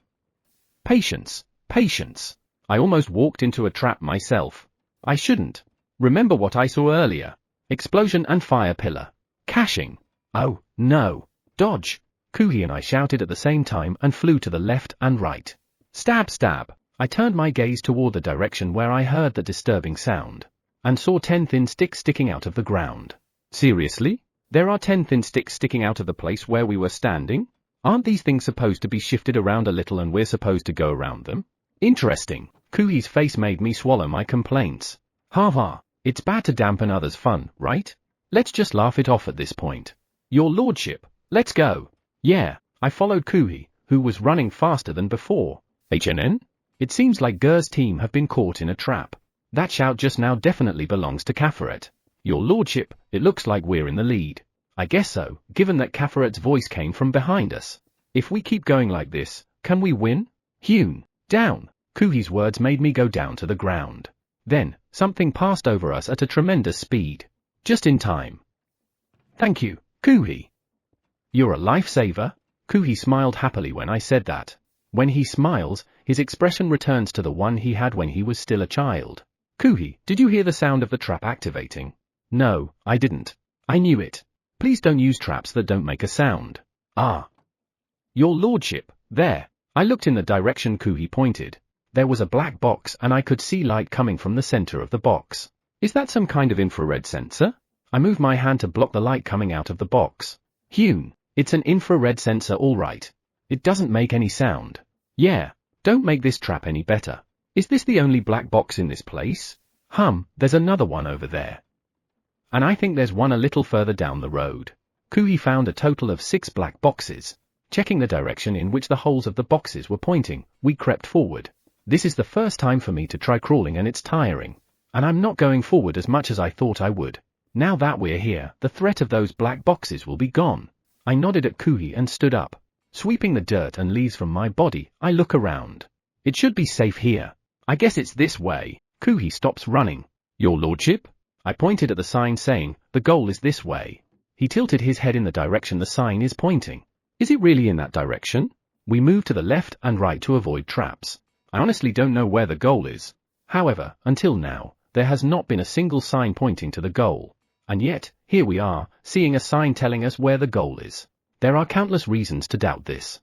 Patience, patience. I almost walked into a trap myself. I shouldn't. Remember what I saw earlier. Explosion and fire pillar. Caching. Oh, no. Dodge. Kuhi and I shouted at the same time and flew to the left and right. Stab, stab. I turned my gaze toward the direction where I heard the disturbing sound. And saw 10 thin sticks sticking out of the ground. Seriously? There are 10 thin sticks sticking out of the place where we were standing? Aren't these things supposed to be shifted around a little and we're supposed to go around them? Interesting. Kuhi's face made me swallow my complaints. Ha. It's bad to dampen others' fun, right? Let's just laugh it off at this point. Your lordship, let's go. Yeah, I followed Kuhi, who was running faster than before. HNN? It seems like Ger's team have been caught in a trap. That shout just now definitely belongs to Kafferet. Your lordship, it looks like we're in the lead. I guess so, given that Kafferet's voice came from behind us. If we keep going like this, can we win? Hewn, down. Kuhi's words made me go down to the ground. Then, something passed over us at a tremendous speed. Just in time. Thank you, Kuhi. You're a lifesaver? Kuhi smiled happily when I said that. When he smiles, his expression returns to the one he had when he was still a child. Kuhi, did you hear the sound of the trap activating? No, I didn't. I knew it. Please don't use traps that don't make a sound. Ah. Your lordship, there. I looked in the direction Kuhi pointed. There was a black box and I could see light coming from the center of the box. Is that some kind of infrared sensor? I moved my hand to block the light coming out of the box. Hyun, it's an infrared sensor all right. It doesn't make any sound. Yeah, don't make this trap any better. Is this the only black box in this place? There's another one over there. And I think there's one a little further down the road. Kuhi found a total of 6 black boxes. Checking the direction in which the holes of the boxes were pointing, we crept forward. This is the first time for me to try crawling and it's tiring. And I'm not going forward as much as I thought I would. Now that we're here, the threat of those black boxes will be gone. I nodded at Kuhi and stood up. Sweeping the dirt and leaves from my body, I look around. It should be safe here. I guess it's this way. Kuhi stops running. Your lordship? I pointed at the sign saying, the goal is this way. He tilted his head in the direction the sign is pointing. Is it really in that direction? We move to the left and right to avoid traps. I honestly don't know where the goal is. However, until now, there has not been a single sign pointing to the goal. And yet, here we are, seeing a sign telling us where the goal is. There are countless reasons to doubt this.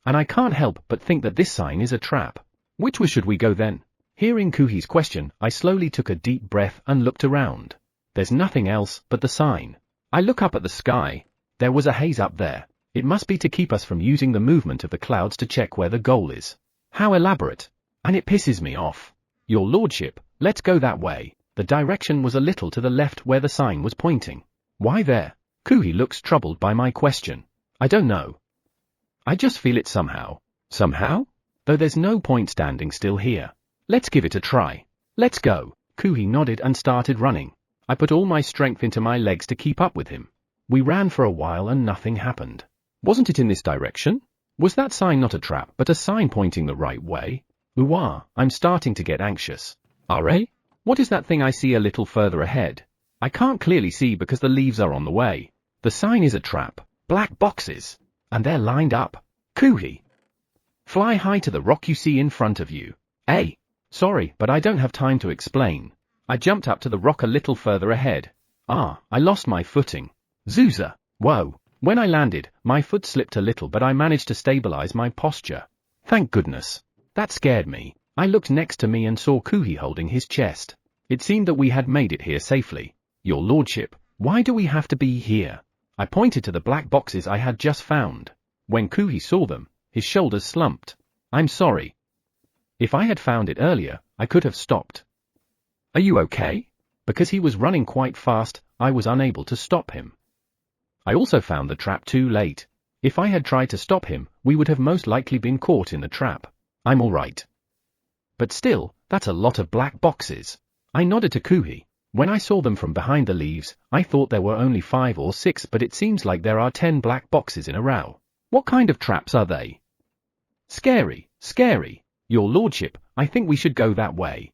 And I can't help but think that this sign is a trap. Which way should we go then? Hearing Kuhi's question, I slowly took a deep breath and looked around. There's nothing else but the sign. I look up at the sky. There was a haze up there. It must be to keep us from using the movement of the clouds to check where the goal is. How elaborate. And it pisses me off. Your lordship, let's go that way. The direction was a little to the left where the sign was pointing. Why there? Kuhi looks troubled by my question. I don't know. I just feel it somehow. Somehow? Though there's no point standing still here. Let's give it a try. Let's go. Kuhi nodded and started running. I put all my strength into my legs to keep up with him. We ran for a while and nothing happened. Wasn't it in this direction? Was that sign not a trap but a sign pointing the right way? I'm starting to get anxious. Are? What is that thing I see a little further ahead? I can't clearly see because the leaves are on the way. The sign is a trap. Black boxes. And they're lined up. Kuhi. Fly high to the rock you see in front of you. Sorry, but I don't have time to explain. I jumped up to the rock a little further ahead. I lost my footing. Zuza. Whoa. When I landed, my foot slipped a little but I managed to stabilize my posture. Thank goodness. That scared me. I looked next to me and saw Kuhi holding his chest. It seemed that we had made it here safely. Your lordship, why do we have to be here? I pointed to the black boxes I had just found. When Kuhi saw them, his shoulders slumped. I'm sorry. If I had found it earlier, I could have stopped. Are you okay? Because he was running quite fast, I was unable to stop him. I also found the trap too late. If I had tried to stop him, we would have most likely been caught in the trap. I'm all right. But still, that's a lot of black boxes. I nodded to Kuhi. When I saw them from behind the leaves, I thought there were only 5 or 6, but it seems like there are 10 black boxes in a row. What kind of traps are they? Scary, scary. Your lordship, I think we should go that way.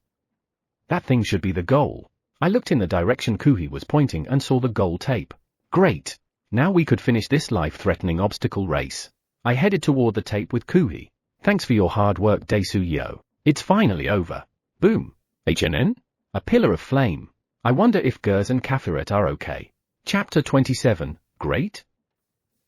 That thing should be the goal. I looked in the direction Kuhi was pointing and saw the goal tape. Great. Now we could finish this life-threatening obstacle race. I headed toward the tape with Kuhi. Thanks for your hard work, Daisuyo. It's finally over. Boom. HNN? A pillar of flame. I wonder if Gers and Kafiret are okay. Chapter 27. Great?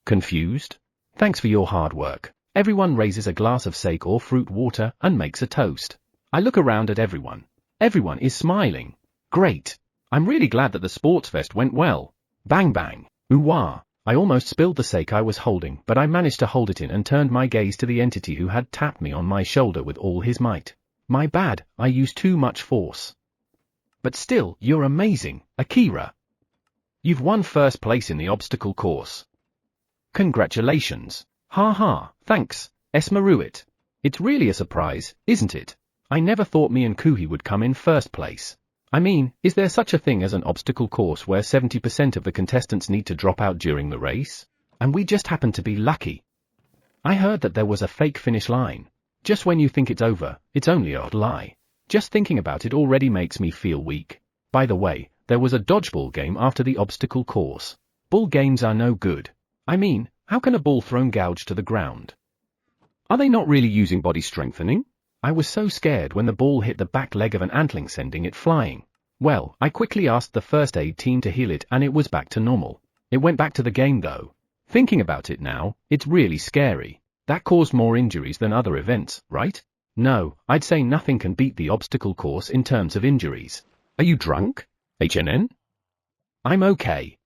Confused? Thanks for your hard work. Everyone raises a glass of sake or fruit water and makes a toast. I look around at everyone. Everyone is smiling. Great. I'm really glad that the sports fest went well. Bang bang. Ooh-wah. I almost spilled the sake I was holding, but I managed to hold it in and turned my gaze to the entity who had tapped me on my shoulder with all his might. My bad, I used too much force. But still, you're amazing, Akira. You've won first place in the obstacle course. Congratulations. Thanks, Esmeruit. It's really a surprise, isn't it? I never thought me and Kuhi would come in first place. I mean, is there such a thing as an obstacle course where 70% of the contestants need to drop out during the race? And we just happen to be lucky. I heard that there was a fake finish line. Just when you think it's over, it's only a lie. Just thinking about it already makes me feel weak. By the way, there was a dodgeball game after the obstacle course. Ball games are no good. I mean, how can a ball thrown gouge to the ground? Are they not really using body strengthening? I was so scared when the ball hit the back leg of an antling, sending it flying. Well, I quickly asked the first aid team to heal it and it was back to normal. It went back to the game though. Thinking about it now, it's really scary. That caused more injuries than other events, right? No, I'd say nothing can beat the obstacle course in terms of injuries. Are you drunk? HNN? I'm okay.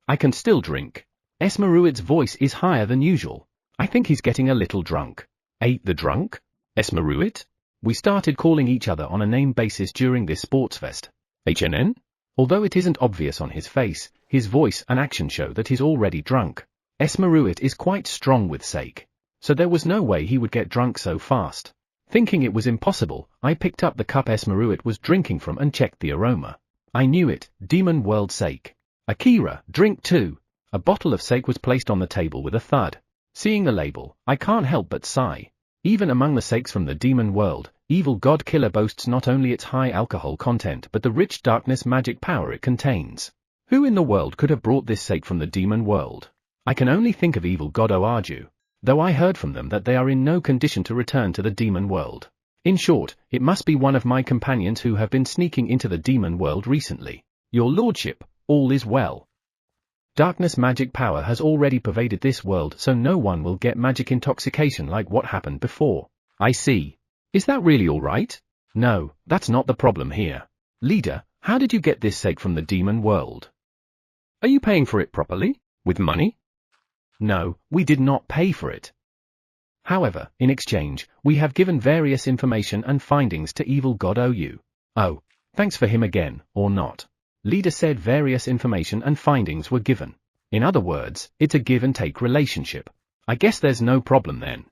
I can still drink. Esmeruit's voice is higher than usual. I think he's getting a little drunk. The drunk? Esmeruit? We started calling each other on a name basis during this sports fest. HNN? Although it isn't obvious on his face, his voice and action show that he's already drunk. Esmeruit is quite strong with sake. So there was no way he would get drunk so fast. Thinking it was impossible, I picked up the cup Esmeruit was drinking from and checked the aroma. I knew it, Demon World sake. Akira, drink too. A bottle of sake was placed on the table with a thud. Seeing the label, I can't help but sigh. Even among the sakes from the Demon World, Evil God Killer boasts not only its high alcohol content but the rich darkness magic power it contains. Who in the world could have brought this sake from the Demon World? I can only think of Evil God Oaju, though I heard from them that they are in no condition to return to the Demon World. In short, it must be one of my companions who have been sneaking into the Demon World recently. Your lordship, all is well. Darkness magic power has already pervaded this world, so no one will get magic intoxication like what happened before. I see. Is that really all right? No, that's not the problem here. Leader, how did you get this sake from the Demon World? Are you paying for it properly? With money? No, we did not pay for it. However, in exchange, we have given various information and findings to Evil God Ou. Oh, thanks for him again, or not. Leader said various information and findings were given. In other words, it's a give and take relationship. I guess there's no problem then.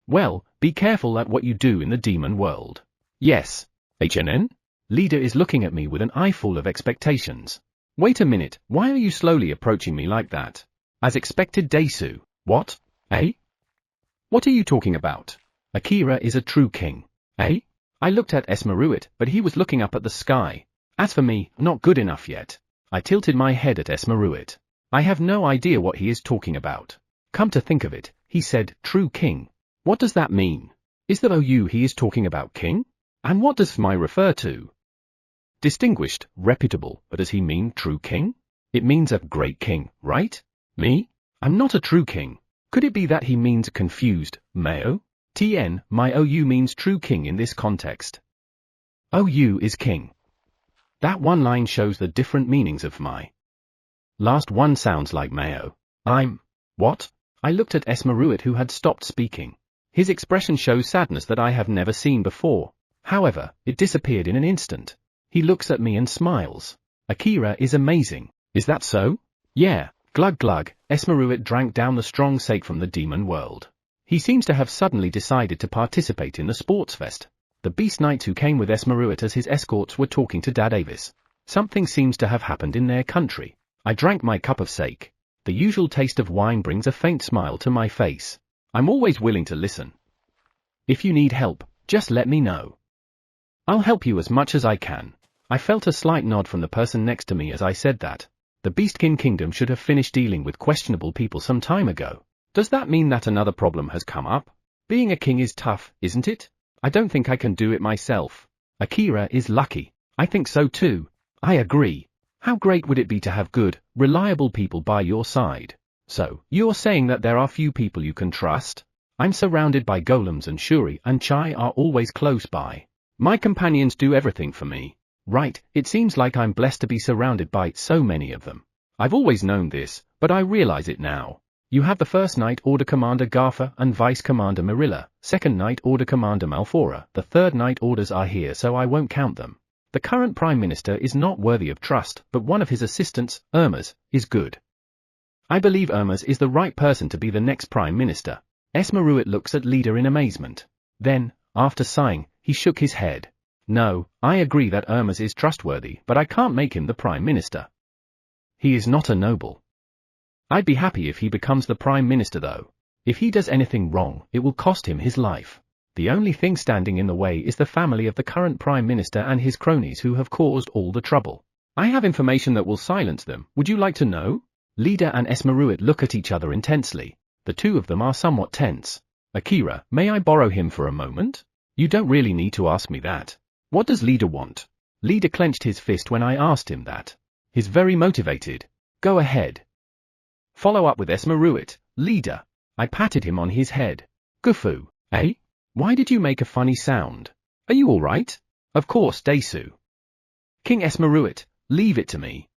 Well, be careful at what you do in the Demon World. Yes. HNN? Leader is looking at me with an eye full of expectations. Wait a minute, why are you slowly approaching me like that? As expected, Daisu. What? What are you talking about? Akira is a true king. I looked at Esmeruit, but he was looking up at the sky. As for me, not good enough yet. I tilted my head at Esmeruit. I have no idea what he is talking about. Come to think of it, he said, true king. What does that mean? Is that OU he is talking about king? And what does FMI refer to? Distinguished, reputable, but does he mean true king? It means a great king, right? Me? I'm not a true king. Could it be that he means confused, Mayo? My OU means true king in this context. OU is king. That one line shows the different meanings of my. Last one sounds like Mayo. What? I looked at Esmeruit who had stopped speaking. His expression shows sadness that I have never seen before. However, it disappeared in an instant. He looks at me and smiles. Akira is amazing. Is that so? Yeah, glug glug, Esmeruit drank down the strong sake from the Demon World. He seems to have suddenly decided to participate in the sports fest. The Beast Knights who came with Esmeruit as his escorts were talking to Dad Avis. Something seems to have happened in their country. I drank my cup of sake. The usual taste of wine brings a faint smile to my face. I'm always willing to listen. If you need help, just let me know. I'll help you as much as I can. I felt a slight nod from the person next to me as I said that. The Beastkin Kingdom should have finished dealing with questionable people some time ago. Does that mean that another problem has come up? Being a king is tough, isn't it? I don't think I can do it myself. Akira is lucky. I think so too. I agree. How great would it be to have good, reliable people by your side? So, you're saying that there are few people you can trust? I'm surrounded by golems and Shuri and Chai are always close by. My companions do everything for me. Right, it seems like I'm blessed to be surrounded by so many of them. I've always known this, but I realize it now. You have the First Knight Order Commander Garfa and Vice Commander Marilla, Second Knight Order Commander Malfora, the Third Knight Orders are here so I won't count them. The current Prime Minister is not worthy of trust, but one of his assistants, Irmas, is good. I believe Irmas is the right person to be the next Prime Minister. Esmeruit looks at Leader in amazement. Then, after sighing, he shook his head. No, I agree that Irmas is trustworthy, but I can't make him the Prime Minister. He is not a noble. I'd be happy if he becomes the Prime Minister though. If he does anything wrong, it will cost him his life. The only thing standing in the way is the family of the current Prime Minister and his cronies who have caused all the trouble. I have information that will silence them, would you like to know? Leader and Esmeruit look at each other intensely. The two of them are somewhat tense. Akira, may I borrow him for a moment? You don't really need to ask me that. What does leader want? Leader clenched his fist when I asked him that. He's very motivated. Go ahead. Follow up with Esmeruit, leader. I patted him on his head. Gufu, eh? Why did you make a funny sound? Are you alright? Of course, Desu. King Esmeruit, leave it to me.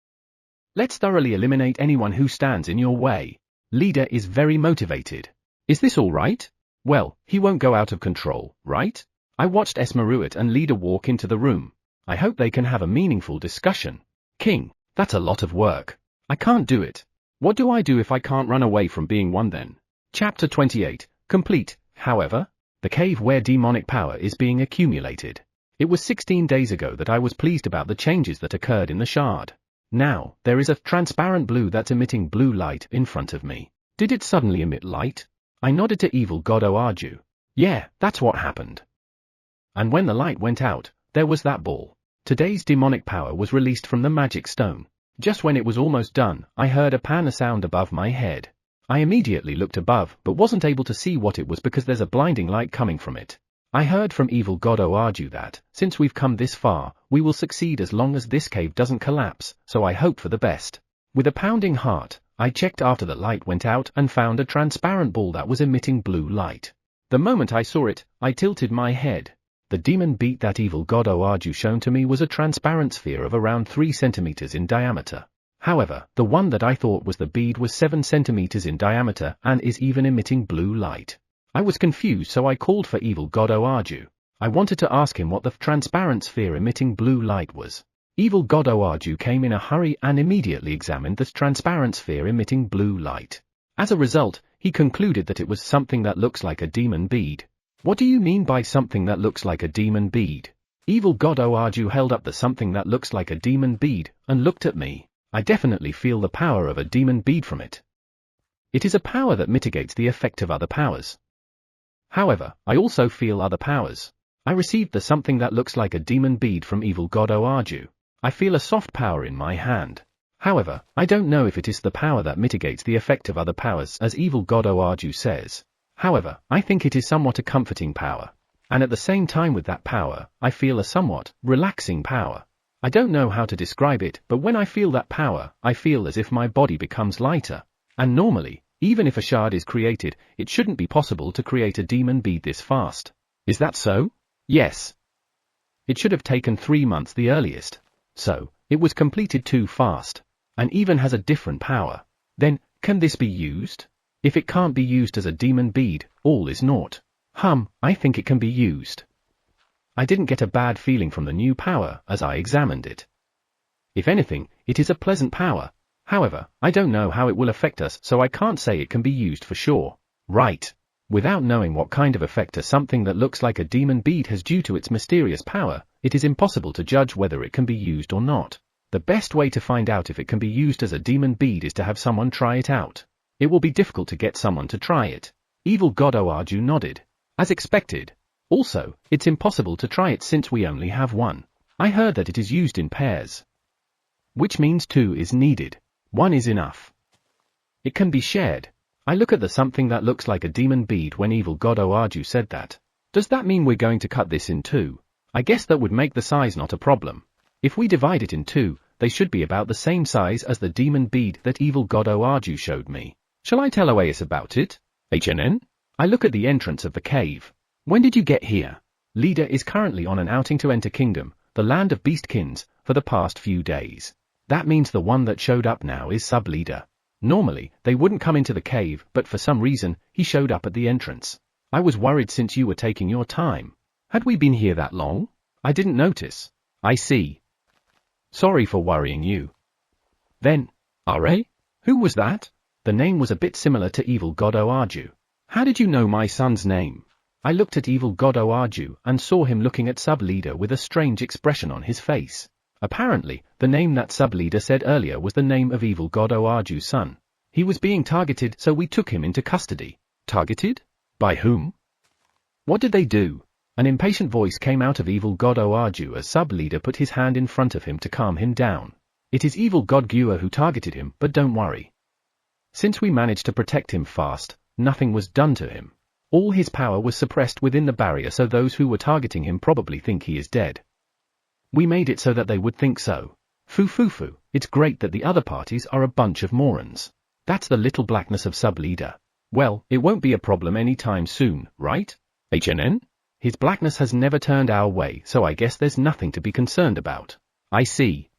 Let's thoroughly eliminate anyone who stands in your way. Leader is very motivated. Is this alright? Well, he won't go out of control, right? I watched Esmeruit and leader walk into the room. I hope they can have a meaningful discussion. King, that's a lot of work. I can't do it. What do I do if I can't run away from being one then? Chapter 28, complete, however. The cave where demonic power is being accumulated. It was 16 days ago that I was pleased about the changes that occurred in the shard. Now, there is a transparent blue that's emitting blue light in front of me. Did it suddenly emit light? I nodded to evil god Oaju. Yeah, that's what happened. And when the light went out, there was that ball. Today's demonic power was released from the magic stone. Just when it was almost done, I heard a pan sound above my head. I immediately looked above, but wasn't able to see what it was because there's a blinding light coming from it. I heard from evil god Oaju that, since we've come this far, we will succeed as long as this cave doesn't collapse, so I hope for the best. With a pounding heart, I checked after the light went out and found a transparent ball that was emitting blue light. The moment I saw it, I tilted my head. The demon bead that evil god Oaju shown to me was a transparent sphere of around 3 centimeters in diameter. However, the one that I thought was the bead was 7 centimeters in diameter and is even emitting blue light. I was confused, so I called for evil god Oaju. I wanted to ask him what the transparent sphere emitting blue light was. Evil god Oaju came in a hurry and immediately examined the transparent sphere emitting blue light. As a result, he concluded that it was something that looks like a demon bead. What do you mean by something that looks like a demon bead? Evil god Oaju held up the something that looks like a demon bead and looked at me. I definitely feel the power of a demon bead from it. It is a power that mitigates the effect of other powers. However, I also feel other powers. I received the something that looks like a demon bead from evil god Oaju. I feel a soft power in my hand. However, I don't know if it is the power that mitigates the effect of other powers as evil god Oaju says. However, I think it is somewhat a comforting power. And at the same time with that power, I feel a somewhat relaxing power. I don't know how to describe it, but when I feel that power, I feel as if my body becomes lighter. And normally, even if a shard is created, it shouldn't be possible to create a demon bead this fast. Is that so? Yes. It should have taken 3 months the earliest. So, it was completed too fast. And even has a different power. Then, can this be used? If it can't be used as a demon bead, all is naught. I think it can be used. I didn't get a bad feeling from the new power as I examined it. If anything, it is a pleasant power. However, I don't know how it will affect us, so I can't say it can be used for sure. Right. Without knowing what kind of effect a something that looks like a demon bead has due to its mysterious power, it is impossible to judge whether it can be used or not. The best way to find out if it can be used as a demon bead is to have someone try it out. It will be difficult to get someone to try it. Evil god Oaju nodded. As expected. Also, it's impossible to try it since we only have one. I heard that it is used in pairs. Which means 2 is needed. 1 is enough. It can be shared. I look at the something that looks like a demon bead when evil god Oaju said that. Does that mean we're going to cut this in 2? I guess that would make the size not a problem. If we divide it in 2, they should be about the same size as the demon bead that evil god Oaju showed me. Shall I tell Oasis about it? HNN? I look at the entrance of the cave. When did you get here? Leader is currently on an outing to enter Kingdom, the land of beastkins, for the past few days. That means the one that showed up now is sub-leader. Normally, they wouldn't come into the cave, but for some reason, he showed up at the entrance. I was worried since you were taking your time. Had we been here that long? I didn't notice. I see. Sorry for worrying you. Then, RA? Who was that? The name was a bit similar to evil god Oaju. How did you know my son's name? I looked at evil god Oaju and saw him looking at sub-leader with a strange expression on his face. Apparently, the name that sub-leader said earlier was the name of evil god Oaju's son. He was being targeted, so we took him into custody. Targeted? By whom? What did they do? An impatient voice came out of evil god Oaju as sub-leader put his hand in front of him to calm him down. It is evil god Gua who targeted him, but don't worry. Since we managed to protect him fast, nothing was done to him. All his power was suppressed within the barrier, so those who were targeting him probably think he is dead. We made it so that they would think so. Foo, it's great that the other parties are a bunch of morons. That's the little blackness of sub-leader. Well, it won't be a problem anytime soon, right? HNN? His blackness has never turned our way, so I guess there's nothing to be concerned about. I see.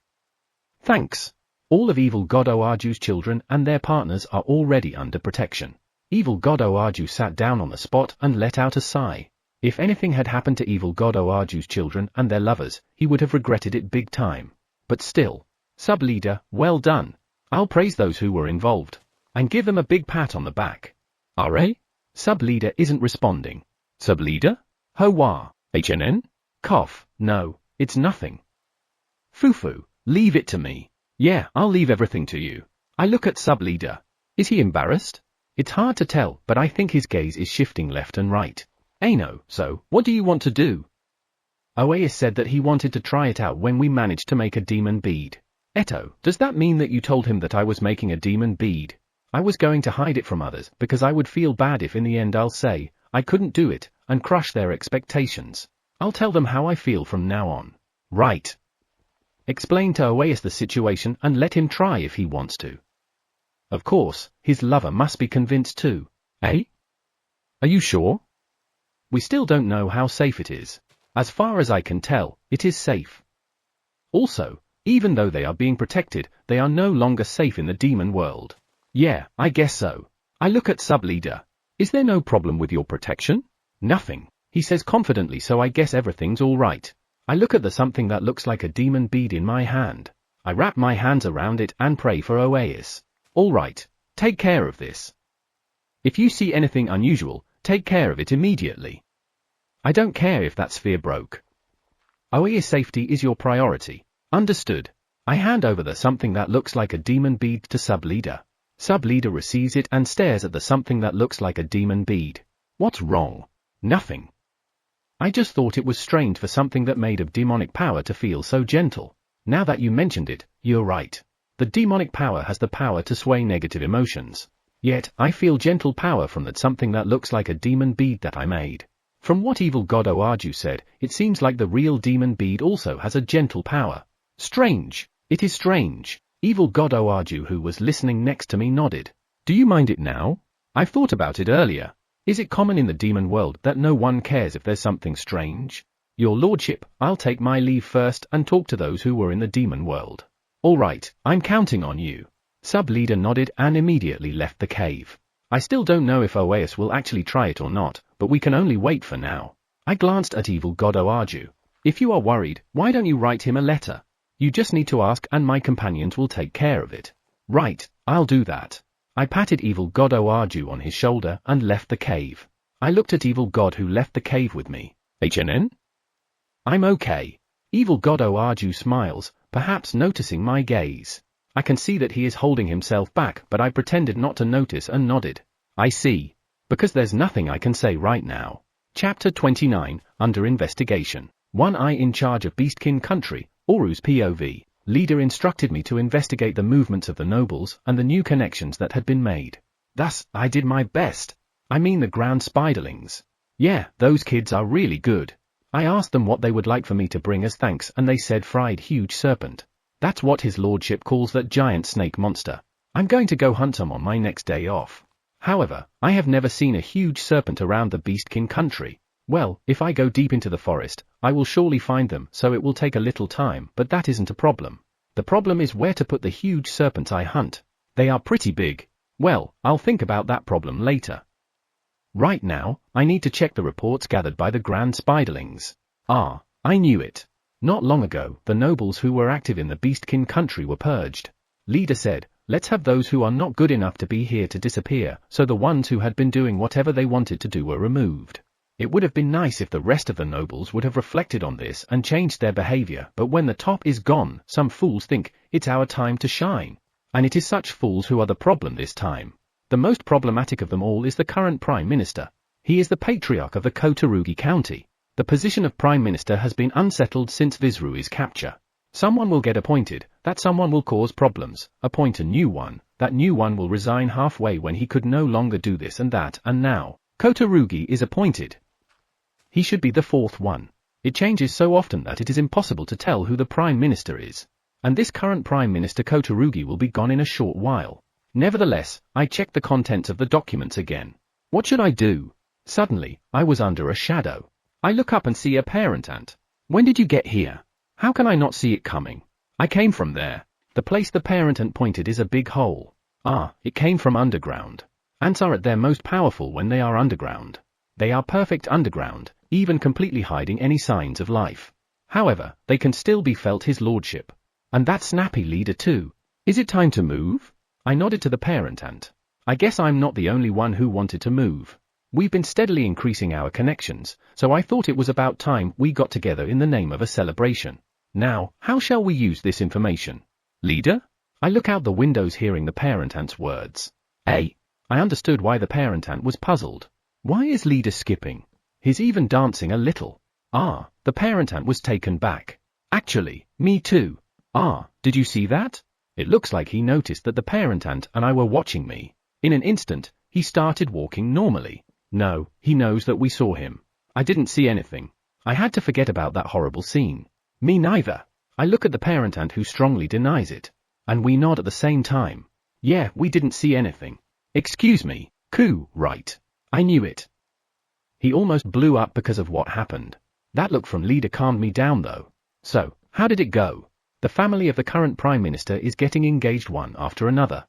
Thanks. All of Evil God Oaju's children and their partners are already under protection. Evil God Oaju sat down on the spot and let out a sigh. If anything had happened to Evil God Oaju's children and their lovers, he would have regretted it big time. But still, sub-leader, well done. I'll praise those who were involved. And give them a big pat on the back. RA? Sub-leader isn't responding. Sub-leader? Ho-wah. HNN? Cough. No, it's nothing. Fufu, leave it to me. Yeah, I'll leave everything to you. I look at sub-leader. Is he embarrassed? It's hard to tell, but I think his gaze is shifting left and right. Ano, so, what do you want to do? Oasis said that he wanted to try it out when we managed to make a demon bead. Eto, does that mean that you told him that I was making a demon bead? I was going to hide it from others because I would feel bad if in the end I'll say, I couldn't do it, and crush their expectations. I'll tell them how I feel from now on. Right. Explain to Oasis the situation and let him try if he wants to. Of course, his lover must be convinced too. Eh? Are you sure? We still don't know how safe it is. As far as I can tell, it is safe. Also, even though they are being protected, they are no longer safe in the demon world. Yeah, I guess so. I look at sub-leader. Is there no problem with your protection? Nothing, he says confidently, so I guess everything's all right. I look at the something that looks like a demon bead in my hand. I wrap my hands around it and pray for Oasis. All right, take care of this. If you see anything unusual, take care of it immediately. I don't care if that sphere broke. Oasis safety is your priority. Understood. I hand over the something that looks like a demon bead to sub-leader. Sub-leader receives it and stares at the something that looks like a demon bead. What's wrong? Nothing. I just thought it was strange for something that made of demonic power to feel so gentle. Now that you mentioned it, you're right. The demonic power has the power to sway negative emotions. Yet, I feel gentle power from that something that looks like a demon bead that I made. From what Evil God Oaju said, it seems like the real demon bead also has a gentle power. Strange. It is strange. Evil God Oaju, who was listening next to me, nodded. Do you mind it now? I've thought about it earlier. Is it common in the demon world that no one cares if there's something strange? Your lordship, I'll take my leave first and talk to those who were in the demon world. All right, I'm counting on you. Sub-leader nodded and immediately left the cave. I still don't know if Oasis will actually try it or not, but we can only wait for now. I glanced at Evil God Oaju. If you are worried, why don't you write him a letter? You just need to ask and my companions will take care of it. Right, I'll do that. I patted Evil God Oaju on his shoulder and left the cave. I looked at Evil God, who left the cave with me. HNN? I'm okay. Evil God Oaju smiles, perhaps noticing my gaze. I can see that he is holding himself back, but I pretended not to notice and nodded. I see. Because there's nothing I can say right now. Chapter 29, Under Investigation. One eye in charge of Beastkin Country, Oru's POV. Leader instructed me to investigate the movements of the nobles and the new connections that had been made. Thus, I did my best. I mean the ground spiderlings. Yeah, those kids are really good. I asked them what they would like for me to bring as thanks and they said fried huge serpent. That's what his lordship calls that giant snake monster. I'm going to go hunt them on my next day off. However, I have never seen a huge serpent around the Beastkin Country. Well, if I go deep into the forest, I will surely find them, so it will take a little time, but that isn't a problem. The problem is where to put the huge serpents I hunt. They are pretty big. Well, I'll think about that problem later. Right now, I need to check the reports gathered by the Grand Spiderlings. Ah, I knew it. Not long ago, the nobles who were active in the Beastkin Country were purged. Leader said, let's have those who are not good enough to be here to disappear, so the ones who had been doing whatever they wanted to do were removed. It would have been nice if the rest of the nobles would have reflected on this and changed their behavior, but when the top is gone, some fools think it's our time to shine. And it is such fools who are the problem this time. The most problematic of them all is the current Prime Minister. He is the patriarch of the Kotorugi County. The position of Prime Minister has been unsettled since Vizrui's capture. Someone will get appointed, that someone will cause problems, appoint a new one, that new one will resign halfway when he could no longer do this and that, and now, Kotorugi is appointed. He should be the fourth one. It changes so often that it is impossible to tell who the Prime Minister is. And this current Prime Minister Kotorugi will be gone in a short while. Nevertheless, I checked the contents of the documents again. What should I do? Suddenly, I was under a shadow. I look up and see a parent ant. When did you get here? How can I not see it coming? I came from there. The place the parent ant pointed is a big hole. Ah, it came from underground. Ants are at their most powerful when they are underground. They are perfect underground, even completely hiding any signs of life. However, they can still be felt his lordship. And that snappy leader too. Is it time to move? I nodded to the parent ant. I guess I'm not the only one who wanted to move. We've been steadily increasing our connections, so I thought it was about time we got together in the name of a celebration. Now, how shall we use this information? Leader? I look out the windows hearing the parent ant's words. I understood why the parent ant was puzzled. Why is leader skipping? He's even dancing a little. Ah, the parent ant was taken back. Actually, me too. Ah, did you see that? It looks like he noticed that the parent ant and I were watching me. In an instant, he started walking normally. No, he knows that we saw him. I didn't see anything. I had to forget about that horrible scene. Me neither. I look at the parent ant who strongly denies it. And we nod at the same time. Yeah, we didn't see anything. Excuse me, right. I knew it. He almost blew up because of what happened. That look from leader calmed me down though. So, how did it go? The family of the current Prime Minister is getting engaged one after another.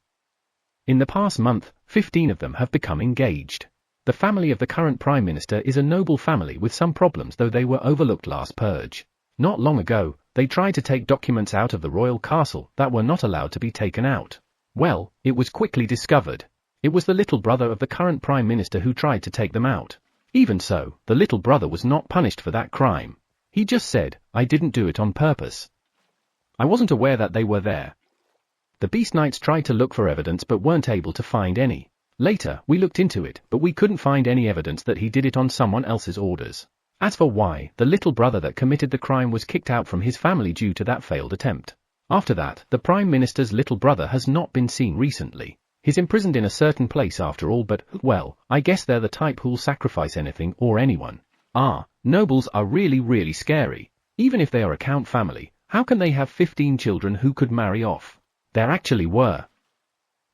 In the past month, 15 of them have become engaged. The family of the current Prime Minister is a noble family with some problems though they were overlooked last purge. Not long ago, they tried to take documents out of the royal castle that were not allowed to be taken out. Well, it was quickly discovered. It was the little brother of the current Prime Minister who tried to take them out. Even so, the little brother was not punished for that crime. He just said, I didn't do it on purpose. I wasn't aware that they were there. The Beast Knights tried to look for evidence but weren't able to find any. Later, we looked into it, but we couldn't find any evidence that he did it on someone else's orders. As for why the little brother that committed the crime was kicked out from his family due to that failed attempt. After that, the Prime Minister's little brother has not been seen recently. He's imprisoned in a certain place after all, but, well, I guess they're the type who'll sacrifice anything or anyone. Ah, nobles are really scary. Even if they are a count family, how can they have 15 children who could marry off? There actually were.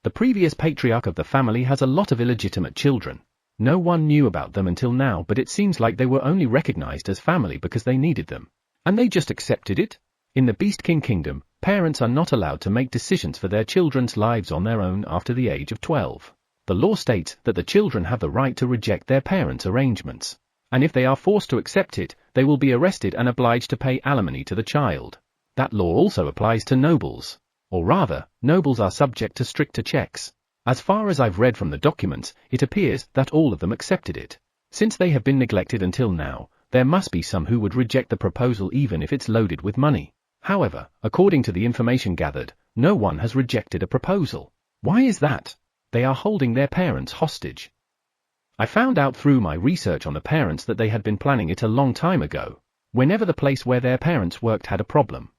The previous patriarch of the family has a lot of illegitimate children. No one knew about them until now, but it seems like they were only recognized as family because they needed them. And they just accepted it? In the Beast King Kingdom, parents are not allowed to make decisions for their children's lives on their own after the age of 12. The law states that the children have the right to reject their parents' arrangements. And if they are forced to accept it, they will be arrested and obliged to pay alimony to the child. That law also applies to nobles. Or rather, nobles are subject to stricter checks. As far as I've read from the documents, it appears that all of them accepted it. Since they have been neglected until now, there must be some who would reject the proposal even if it's loaded with money. However, according to the information gathered, no one has rejected a proposal. Why is that? They are holding their parents hostage. I found out through my research on the parents that they had been planning it a long time ago. Whenever the place where their parents worked had a problem,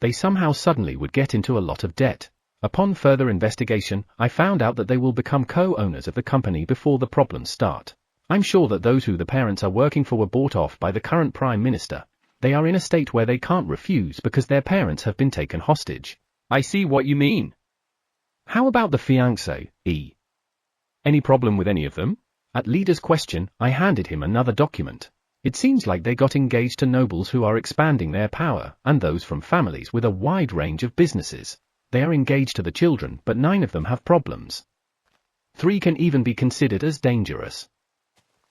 they somehow suddenly would get into a lot of debt. Upon further investigation, I found out that they will become co-owners of the company before the problems start. I'm sure that those who the parents are working for were bought off by the current Prime Minister. They are in a state where they can't refuse because their parents have been taken hostage. I see what you mean. How about the fiancé, Any problem with any of them? At leader's question, I handed him another document. It seems like they got engaged to nobles who are expanding their power, and those from families with a wide range of businesses. They are engaged to the children, but 9 of them have problems. 3 can even be considered as dangerous.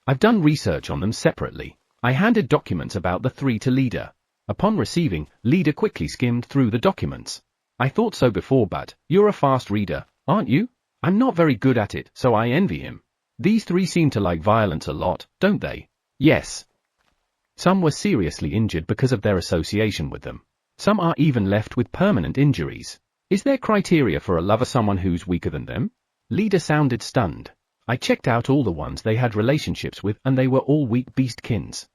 I've done research on them separately. I handed documents about the 3 to leader. Upon receiving, leader quickly skimmed through the documents. I thought so before, but you're a fast reader, aren't you? I'm not very good at it, so I envy him. These 3 seem to like violence a lot, don't they? Yes. Some were seriously injured because of their association with them. Some are even left with permanent injuries. Is there criteria for a lover someone who's weaker than them? Leader sounded stunned. I checked out all the ones they had relationships with and they were all weak beastkins.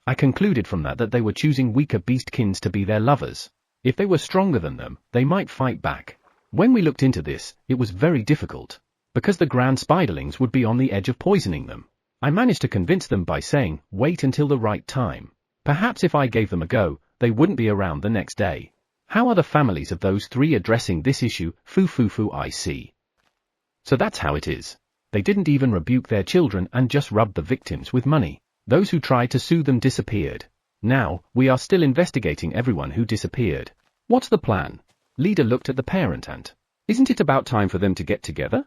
I concluded from that they were choosing weaker beastkins to be their lovers. If they were stronger than them, they might fight back. When we looked into this, it was very difficult. because the grand spiderlings would be on the edge of poisoning them. I managed to convince them by saying, wait until the right time. Perhaps if I gave them a go, they wouldn't be around the next day. How are the families of those three addressing this issue? I see. So that's how it is. They didn't even rebuke their children and just rubbed the victims with money. Those who tried to sue them disappeared. Now, we are still investigating everyone who disappeared. What's the plan? Leader looked at the parent ant. Isn't it about time for them to get together?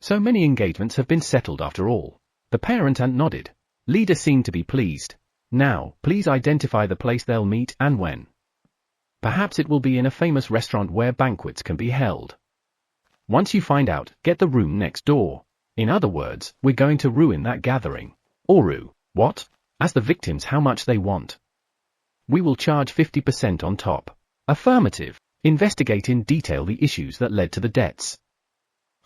So many engagements have been settled after all. The parent ant nodded. Leader seemed to be pleased. Now, please identify the place they'll meet and when. Perhaps it will be in a famous restaurant where banquets can be held. Once you find out, get the room next door. In other words, we're going to ruin that gathering. Oru, what? Ask the victims how much they want. We will charge 50% on top. Affirmative. Investigate in detail the issues that led to the debts.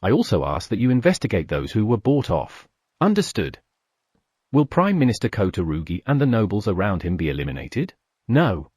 I also ask that you investigate those who were bought off. Understood. Will Prime Minister Kotorugi and the nobles around him be eliminated? No.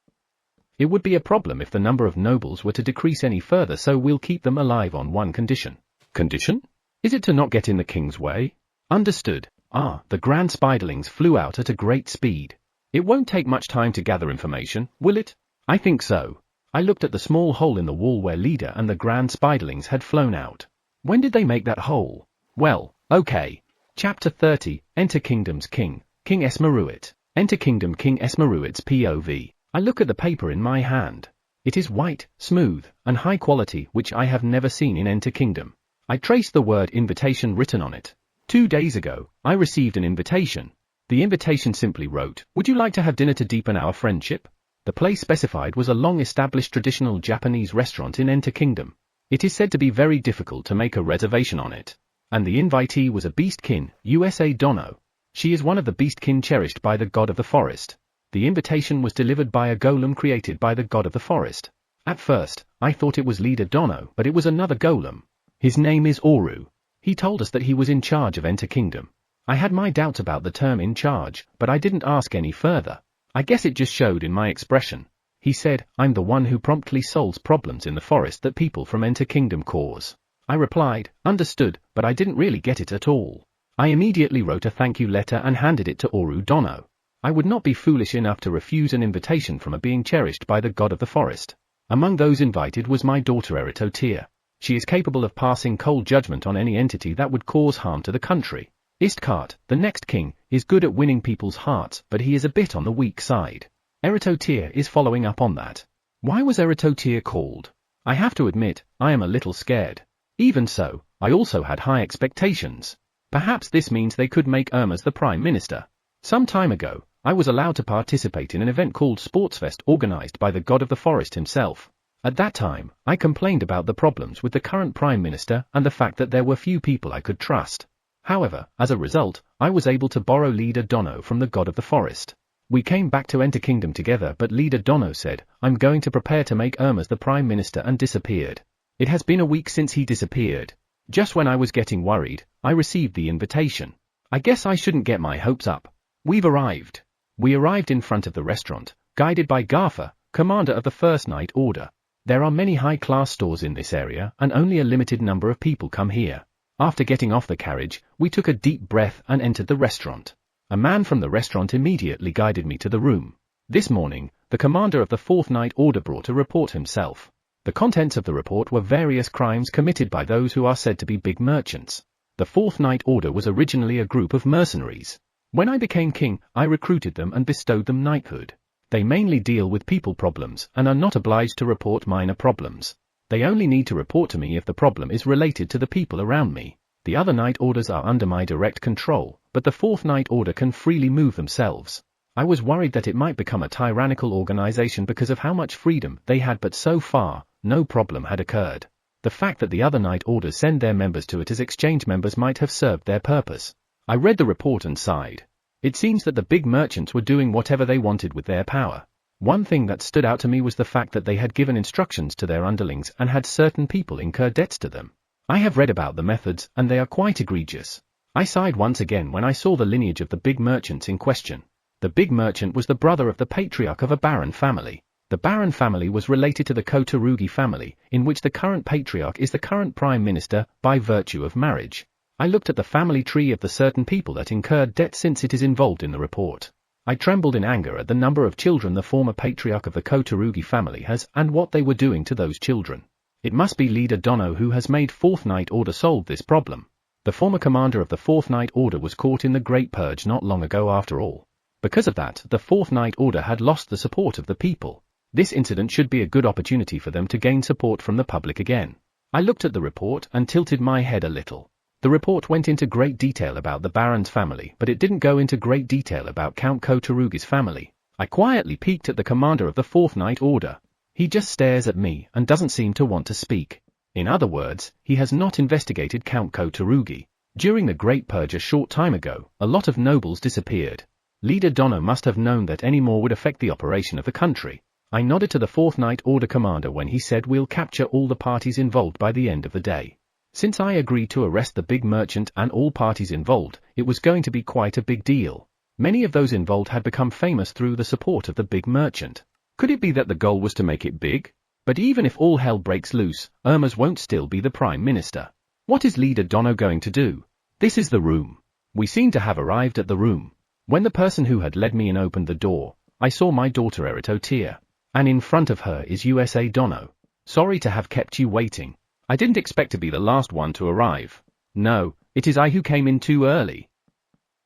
It would be a problem if the number of nobles were to decrease any further, so we'll keep them alive on one condition. Condition? Is it to not get in the king's way? Understood. The grand spiderlings flew out at a great speed. It won't take much time to gather information, will it? I think so. I looked at the small hole in the wall where Leader and the grand spiderlings had flown out. When did they make that hole? Well, okay. Chapter 30, Enter Kingdom's King, King Esmeruit. Enter Kingdom King Esmeruit's POV. I look at the paper in my hand. It is white, smooth, and high quality, which I have never seen in Enter Kingdom. I trace the word invitation written on it. 2 days ago, I received an invitation. The invitation simply wrote, would you like to have dinner to deepen our friendship? The place specified was a long-established traditional Japanese restaurant in Enter Kingdom. It is said to be very difficult to make a reservation on it. And the invitee was a beastkin, USA Dono. She is one of the beastkin cherished by the god of the forest. The invitation was delivered by a golem created by the god of the forest. At first, I thought it was Leader Dono, but it was another golem. His name is Oru. He told us that he was in charge of Enter Kingdom. I had my doubts about the term in charge, but I didn't ask any further. I guess it just showed in my expression. He said, I'm the one who promptly solves problems in the forest that people from Enter Kingdom cause. I replied, understood, but I didn't really get it at all. I immediately wrote a thank you letter and handed it to Oru Dono. I would not be foolish enough to refuse an invitation from a being cherished by the god of the forest. Among those invited was my daughter Eritotia. She is capable of passing cold judgment on any entity that would cause harm to the country. Istkart, the next king, is good at winning people's hearts, but he is a bit on the weak side. Eritotia is following up on that. Why was Eritotia called? I have to admit, I am a little scared. Even so, I also had high expectations. Perhaps this means they could make Irma's the Prime Minister. Some time ago, I was allowed to participate in an event called Sportsfest organized by the god of the forest himself. At that time, I complained about the problems with the current Prime Minister and the fact that there were few people I could trust. However, as a result, I was able to borrow Leader Dono from the god of the forest. We came back to Enter Kingdom together, but Leader Dono said, I'm going to prepare to make Irma's the Prime Minister, and disappeared. It has been a week since he disappeared. Just when I was getting worried, I received the invitation. I guess I shouldn't get my hopes up. We've arrived. We arrived in front of the restaurant, guided by Garfa, commander of the First Night Order. There are many high-class stores in this area, and only a limited number of people come here. After getting off the carriage, we took a deep breath and entered the restaurant. A man from the restaurant immediately guided me to the room. This morning, the commander of the Fourth Night Order brought a report himself. The contents of the report were various crimes committed by those who are said to be big merchants. The Fourth Night Order was originally a group of mercenaries. When I became king, I recruited them and bestowed them knighthood. They mainly deal with people problems and are not obliged to report minor problems. They only need to report to me if the problem is related to the people around me. The other Night Orders are under my direct control, but the Fourth Night Order can freely move themselves. I was worried that it might become a tyrannical organization because of how much freedom they had, but so far, no problem had occurred. The fact that the other Night Orders send their members to it as exchange members might have served their purpose. I read the report and sighed. It seems that the big merchants were doing whatever they wanted with their power. One thing that stood out to me was the fact that they had given instructions to their underlings and had certain people incur debts to them. I have read about the methods, and they are quite egregious. I sighed once again when I saw the lineage of the big merchants in question. The big merchant was the brother of the patriarch of a baron family. The Baron family was related to the Kotorugi family, in which the current patriarch is the current prime minister by virtue of marriage. I looked at the family tree of the certain people that incurred debt since it is involved in the report. I trembled in anger at the number of children the former patriarch of the Kotorugi family has and what they were doing to those children. It must be Leader Dono who has made Fourth Night Order solve this problem. The former commander of the Fourth Night Order was caught in the Great Purge not long ago after all. Because of that, the Fourth Night Order had lost the support of the people. This incident should be a good opportunity for them to gain support from the public again. I looked at the report and tilted my head a little. The report went into great detail about the Baron's family, but it didn't go into great detail about Count Kotorugi's family. I quietly peeked at the commander of the Fourth Night Order. He just stares at me and doesn't seem to want to speak. In other words, he has not investigated Count Kotorugi. During the Great Purge a short time ago, a lot of nobles disappeared. Leader Dono must have known that any more would affect the operation of the country. I nodded to the Fourth Night Order commander when he said we'll capture all the parties involved by the end of the day. Since I agreed to arrest the big merchant and all parties involved, it was going to be quite a big deal. Many of those involved had become famous through the support of the big merchant. Could it be that the goal was to make it big? But even if all hell breaks loose, Irma's won't still be the prime minister. What is Leader Dono going to do? This is the room. We seem to have arrived at the room. When the person who had led me in opened the door, I saw my daughter Eritotia. And in front of her is USA Dono. Sorry to have kept you waiting. I didn't expect to be the last one to arrive. No, it is I who came in too early.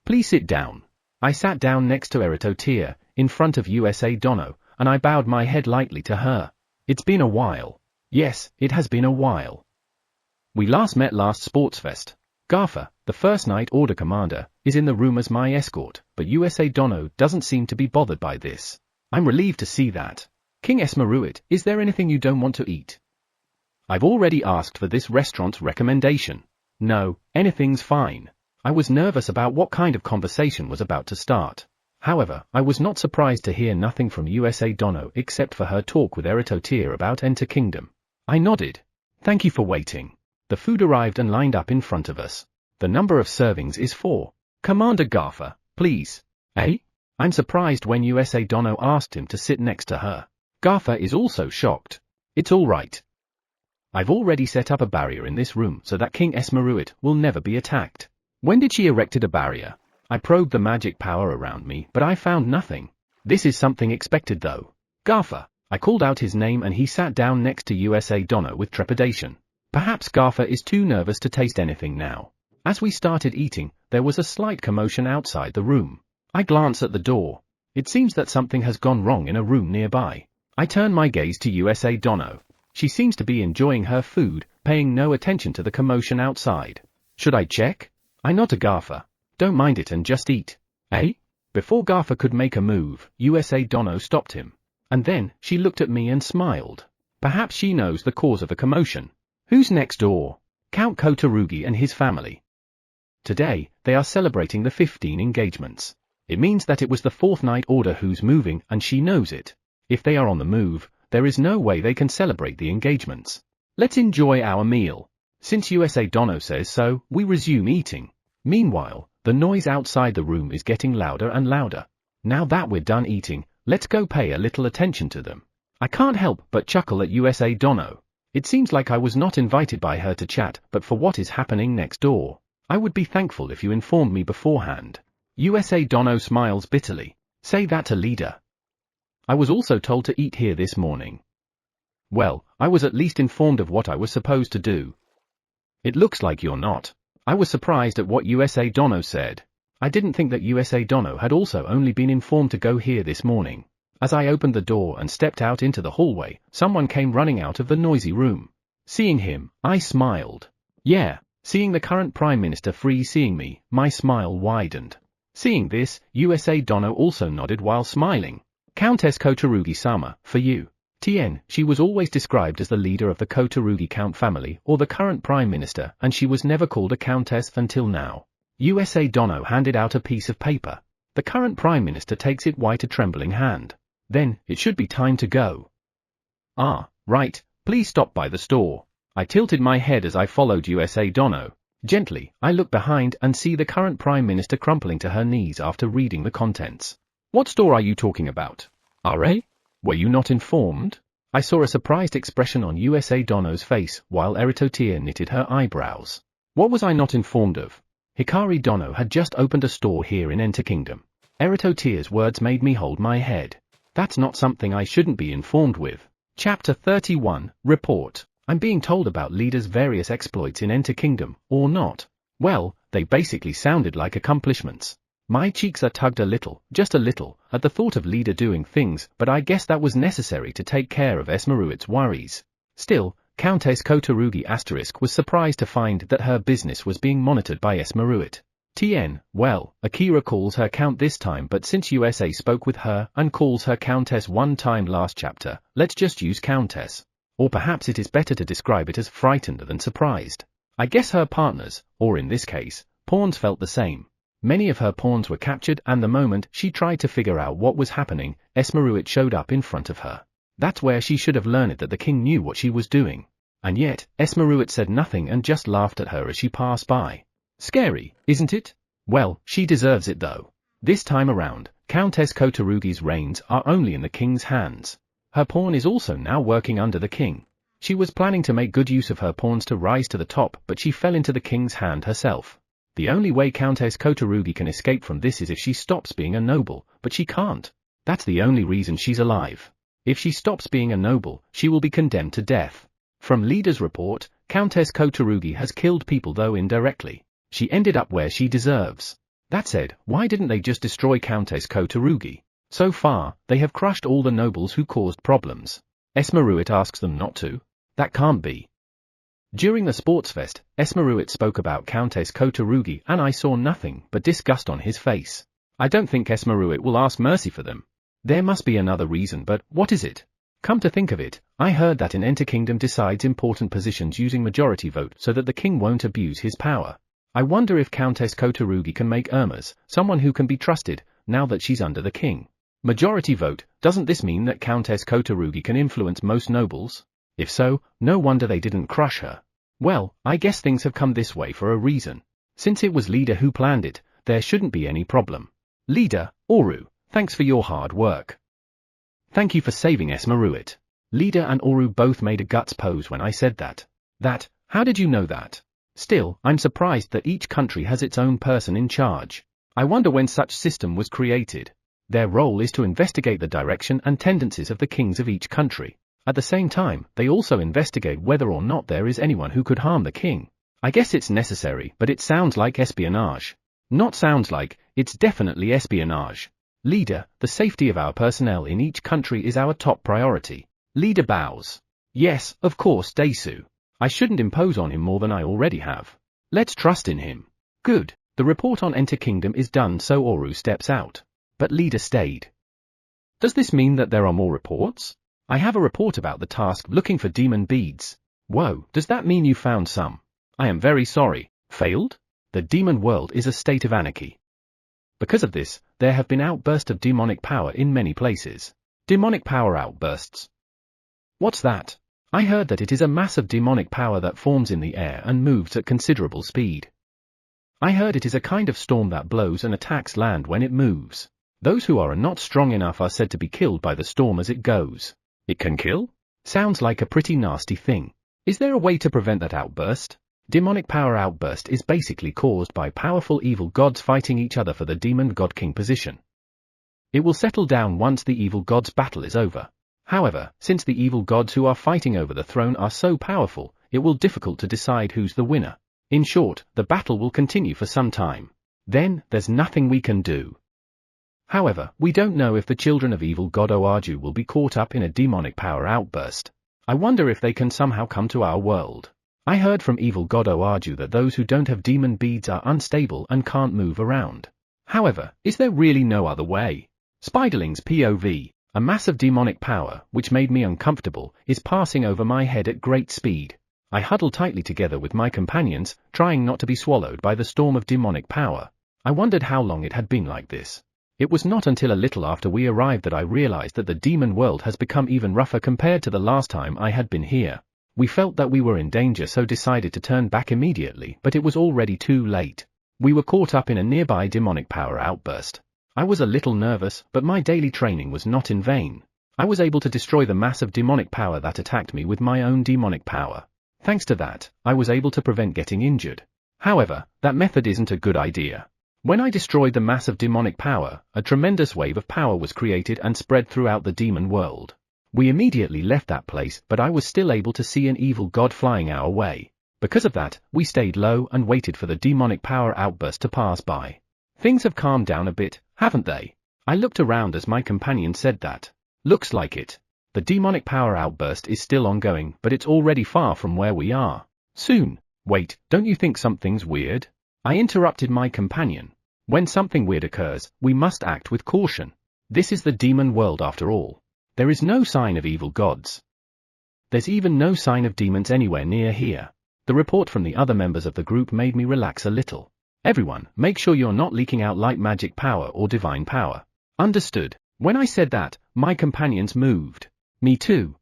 Please sit down. I sat down next to Eritotia, in front of USA Dono, and I bowed my head lightly to her. It's been a while. Yes, it has been a while. We last met last Sportsfest. Garfa, the First Night Order commander, is in the room as my escort, but USA Dono doesn't seem to be bothered by this. I'm relieved to see that. King Esmeruit, is there anything you don't want to eat? I've already asked for this restaurant's recommendation. No, anything's fine. I was nervous about what kind of conversation was about to start. However, I was not surprised to hear nothing from USA Dono except for her talk with Eritotia about Enter Kingdom. I nodded. Thank you for waiting. The food arrived and lined up in front of us. The number of servings is 4. Commander Garfa, please. Eh? I'm surprised when USA Dono asked him to sit next to her. Garfa is also shocked. It's all right. I've already set up a barrier in this room so that King Esmeruit will never be attacked. When did she erected a barrier? I probed the magic power around me, but I found nothing. This is something expected though. Garfa. I called out his name and he sat down next to USA Dono with trepidation. Perhaps Garfa is too nervous to taste anything now. As we started eating, there was a slight commotion outside the room. I glanced at the door. It seems that something has gone wrong in a room nearby. I turn my gaze to USA Dono. She seems to be enjoying her food, paying no attention to the commotion outside. Should I check? I nod to Garfa. Don't mind it and just eat. Eh? Before Garfa could make a move, USA Dono stopped him. And then, she looked at me and smiled. Perhaps she knows the cause of the commotion. Who's next door? Count Kotorugi and his family. Today, they are celebrating the 15 engagements. It means that it was the Fourth Night Order who's moving and she knows it. If they are on the move, there is no way they can celebrate the engagements. Let's enjoy our meal. Since USA Dono says so, we resume eating. Meanwhile, the noise outside the room is getting louder and louder. Now that we're done eating, let's go pay a little attention to them. I can't help but chuckle at USA Dono. It seems like I was not invited by her to chat, but for what is happening next door. I would be thankful if you informed me beforehand. USA Dono smiles bitterly. Say that to leader. I was also told to eat here this morning. Well, I was at least informed of what I was supposed to do. It looks like you're not. I was surprised at what USA Dono said. I didn't think that USA Dono had also only been informed to go here this morning. As I opened the door and stepped out into the hallway, someone came running out of the noisy room. Seeing him, I smiled. Yeah, seeing the current Prime Minister seeing me, my smile widened. Seeing this, USA Dono also nodded while smiling. Countess Kotorugi-sama, for you. Tien, she was always described as the leader of the Kotorugi Count family or the current Prime Minister, and she was never called a countess until now. USA Dono handed out a piece of paper. The current Prime Minister takes it with a trembling hand. Then, it should be time to go. Ah, right, please stop by the store. I tilted my head as I followed USA Dono. Gently, I look behind and see the current Prime Minister crumpling to her knees after reading the contents. What store are you talking about? RA? Were you not informed? I saw a surprised expression on USA Dono's face, while Eritotia knitted her eyebrows. What was I not informed of? Hikari Dono had just opened a store here in Enter Kingdom. Eritotia's words made me hold my head. That's not something I shouldn't be informed with. Chapter 31, Report. I'm being told about leaders' various exploits in Enter Kingdom, or not. Well, they basically sounded like accomplishments. My cheeks are tugged a little, just a little, at the thought of leader doing things, but I guess that was necessary to take care of Esmeruit's worries. Still, Countess Kotorugi * was surprised to find that her business was being monitored by Esmeruit. Well, Akira calls her Count this time, but since USA spoke with her and calls her Countess one time last chapter, let's just use Countess. Or perhaps it is better to describe it as frightened than surprised. I guess her partners, or in this case, pawns felt the same. Many of her pawns were captured, and the moment she tried to figure out what was happening, Esmeruit showed up in front of her. That's where she should have learned that the king knew what she was doing. And yet, Esmeruit said nothing and just laughed at her as she passed by. Scary, isn't it? Well, she deserves it though. This time around, Countess Kotorugi's reins are only in the king's hands. Her pawn is also now working under the king. She was planning to make good use of her pawns to rise to the top, but she fell into the king's hand herself. The only way Countess Kotorugi can escape from this is if she stops being a noble, but she can't. That's the only reason she's alive. If she stops being a noble, she will be condemned to death. From leader's report, Countess Kotorugi has killed people, though indirectly. She ended up where she deserves. That said, why didn't they just destroy Countess Kotorugi? So far, they have crushed all the nobles who caused problems. Esmeruit asks them not to. That can't be. During the sports fest, Esmeruit spoke about Countess Kotorugi and I saw nothing but disgust on his face. I don't think Esmeruit will ask mercy for them. There must be another reason, but what is it? Come to think of it, I heard that an Enter Kingdom decides important positions using majority vote so that the king won't abuse his power. I wonder if Countess Kotorugi can make Irma's someone who can be trusted, now that she's under the king. Majority vote, doesn't this mean that Countess Kotorugi can influence most nobles? If so, no wonder they didn't crush her. Well, I guess things have come this way for a reason. Since it was leader who planned it, there shouldn't be any problem. Leader, Oru, thanks for your hard work. Thank you for saving Esmeruit. Leader and Oru both made a guts pose when I said that. How did you know that? Still, I'm surprised that each country has its own person in charge. I wonder when such system was created. Their role is to investigate the direction and tendencies of the kings of each country. At the same time, they also investigate whether or not there is anyone who could harm the king. I guess it's necessary, but it sounds like espionage. Not sounds like, it's definitely espionage. Leader, the safety of our personnel in each country is our top priority. Leader bows. Yes, of course, Daisu. I shouldn't impose on him more than I already have. Let's trust in him. Good. The report on Enter Kingdom is done, so Oru steps out. But leader stayed. Does this mean that there are more reports? I have a report about the task looking for demon beads. Whoa, does that mean you found some? I am very sorry. Failed? The demon world is a state of anarchy. Because of this, there have been outbursts of demonic power in many places. Demonic power outbursts. What's that? I heard that it is a mass of demonic power that forms in the air and moves at considerable speed. I heard it is a kind of storm that blows and attacks land when it moves. Those who are not strong enough are said to be killed by the storm as it goes. It can kill? Sounds like a pretty nasty thing. Is there a way to prevent that outburst? Demonic power outburst is basically caused by powerful evil gods fighting each other for the demon god king position. It will settle down once the evil gods' battle is over. However, since the evil gods who are fighting over the throne are so powerful, it will be difficult to decide who's the winner. In short, the battle will continue for some time. Then, there's nothing we can do. However, we don't know if the children of evil god Oaju will be caught up in a demonic power outburst. I wonder if they can somehow come to our world. I heard from evil god Oaju that those who don't have demon beads are unstable and can't move around. However, is there really no other way? Spiderling's POV, a massive demonic power, which made me uncomfortable, is passing over my head at great speed. I huddle tightly together with my companions, trying not to be swallowed by the storm of demonic power. I wondered how long it had been like this. It was not until a little after we arrived that I realized that the demon world has become even rougher compared to the last time I had been here. We felt that we were in danger, so decided to turn back immediately, but it was already too late. We were caught up in a nearby demonic power outburst. I was a little nervous, but my daily training was not in vain. I was able to destroy the massive demonic power that attacked me with my own demonic power. Thanks to that, I was able to prevent getting injured. However, that method isn't a good idea. When I destroyed the massive demonic power, a tremendous wave of power was created and spread throughout the demon world. We immediately left that place, but I was still able to see an evil god flying our way. Because of that, we stayed low and waited for the demonic power outburst to pass by. Things have calmed down a bit, haven't they? I looked around as my companion said that. Looks like it. The demonic power outburst is still ongoing, but it's already far from where we are. Soon. Wait, don't you think something's weird? I interrupted my companion. When something weird occurs, we must act with caution. This is the demon world after all. There is no sign of evil gods. There's even no sign of demons anywhere near here. The report from the other members of the group made me relax a little. Everyone, make sure you're not leaking out light magic power or divine power. Understood. When I said that, my companions moved. Me too.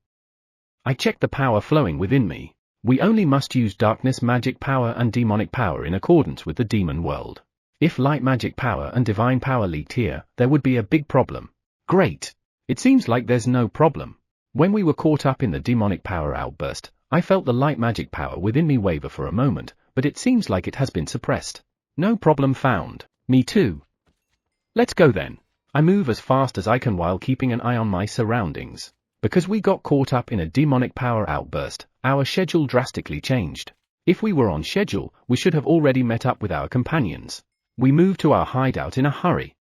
I checked the power flowing within me. We only must use darkness magic power and demonic power in accordance with the demon world. If light magic power and divine power leaked here, there would be a big problem. Great. It seems like there's no problem. When we were caught up in the demonic power outburst, I felt the light magic power within me waver for a moment, but it seems like it has been suppressed. No problem found. Me too. Let's go then. I move as fast as I can while keeping an eye on my surroundings. Because we got caught up in a demonic power outburst, our schedule drastically changed. If we were on schedule, we should have already met up with our companions. We moved to our hideout in a hurry.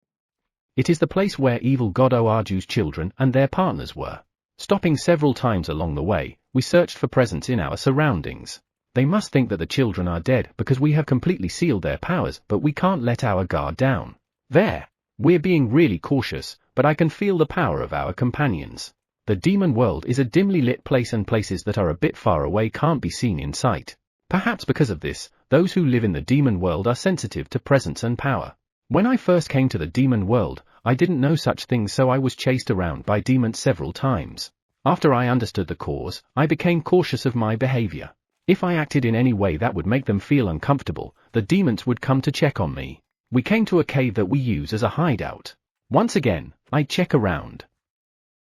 It is the place where evil god Oaju's children and their partners were. Stopping several times along the way, we searched for presence in our surroundings. They must think that the children are dead because we have completely sealed their powers, but we can't let our guard down. There. We're being really cautious, but I can feel the power of our companions. The demon world is a dimly lit place and places that are a bit far away can't be seen in sight. Perhaps because of this, those who live in the demon world are sensitive to presence and power. When I first came to the demon world, I didn't know such things, so I was chased around by demons several times. After I understood the cause, I became cautious of my behavior. If I acted in any way that would make them feel uncomfortable, the demons would come to check on me. We came to a cave that we use as a hideout. Once again, I check around.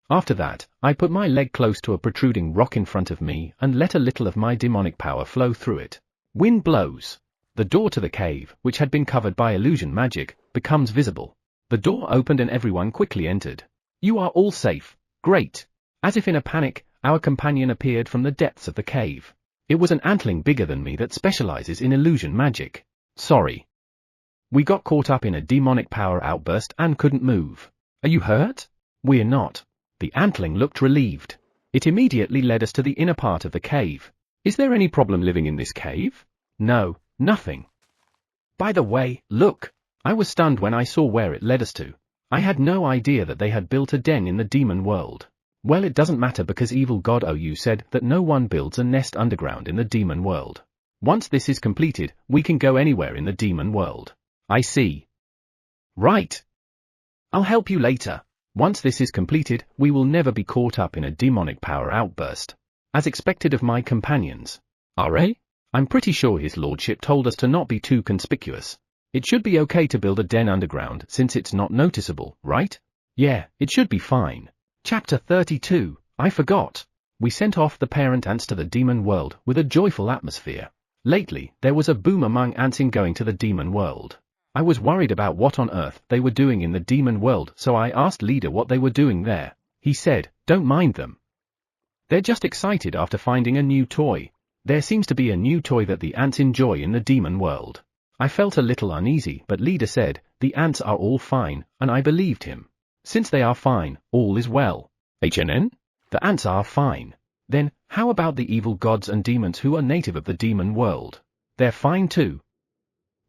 After that, I put my leg close to a protruding rock in front of me and let a little of my demonic power flow through it. Wind blows. The door to the cave, which had been covered by illusion magic, becomes visible. The door opened and everyone quickly entered. You are all safe. Great. As if in a panic, our companion appeared from the depths of the cave. It was an antling bigger than me that specializes in illusion magic. Sorry. We got caught up in a demonic power outburst and couldn't move. Are you hurt? We're not. The antling looked relieved. It immediately led us to the inner part of the cave. Is there any problem living in this cave? No, nothing. By the way, look. I was stunned when I saw where it led us to. I had no idea that they had built a den in the demon world. Well, it doesn't matter because evil god Ou said that no one builds a nest underground in the demon world. Once this is completed, we can go anywhere in the demon world. I see. Right. I'll help you later. Once this is completed, we will never be caught up in a demonic power outburst. As expected of my companions. RA? I'm pretty sure his lordship told us to not be too conspicuous. It should be okay to build a den underground since it's not noticeable, right? Yeah, it should be fine. Chapter 32, I forgot. We sent off the parent ants to the demon world with a joyful atmosphere. Lately, there was a boom among ants in going to the demon world. I was worried about what on earth they were doing in the demon world, so I asked Leader what they were doing there. He said, don't mind them. They're just excited after finding a new toy. There seems to be a new toy that the ants enjoy in the demon world. I felt a little uneasy, but Leader said, the ants are all fine, and I believed him. Since they are fine, all is well. HNN? The ants are fine. Then, how about the evil gods and demons who are native of the demon world? They're fine too.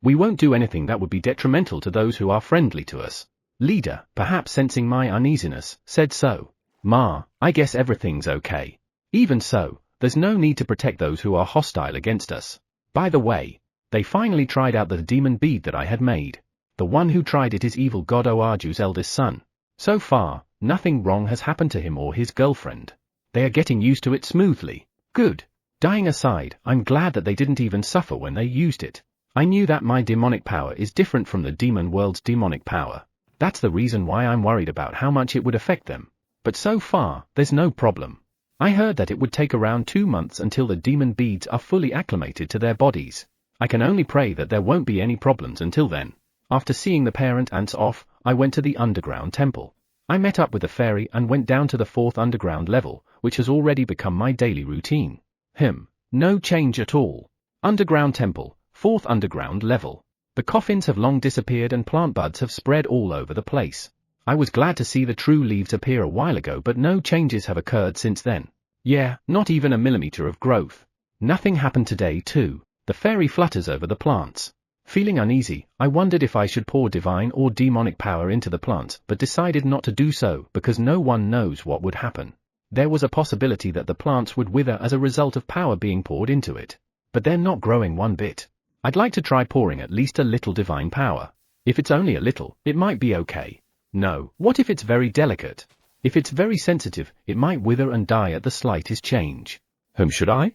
We won't do anything that would be detrimental to those who are friendly to us. Leader, perhaps sensing my uneasiness, said so. Ma, I guess everything's okay. Even so, there's no need to protect those who are hostile against us. By the way, they finally tried out the demon bead that I had made. The one who tried it is evil god Oaju's eldest son. So far, nothing wrong has happened to him or his girlfriend. They are getting used to it smoothly. Good. Dying aside, I'm glad that they didn't even suffer when they used it. I knew that my demonic power is different from the demon world's demonic power. That's the reason why I'm worried about how much it would affect them. but so far, there's no problem. I heard that it would take around 2 months until the demon beads are fully acclimated to their bodies. I can only pray that there won't be any problems until then. After seeing the parent ants off, I went to the underground temple. I met up with the fairy and went down to the 4th underground level, which has already become my daily routine. No change at all. Underground temple, 4th underground level. The coffins have long disappeared and plant buds have spread all over the place. I was glad to see the true leaves appear a while ago, but no changes have occurred since then. Yeah, not even a millimeter of growth. Nothing happened today too. The fairy flutters over the plants. Feeling uneasy, I wondered if I should pour divine or demonic power into the plants, but decided not to do so because no one knows what would happen. There was a possibility that the plants would wither as a result of power being poured into it. But they're not growing one bit. I'd like to try pouring at least a little divine power. If it's only a little, it might be okay. No, what if it's very delicate? If it's very sensitive, it might wither and die at the slightest change. Should I?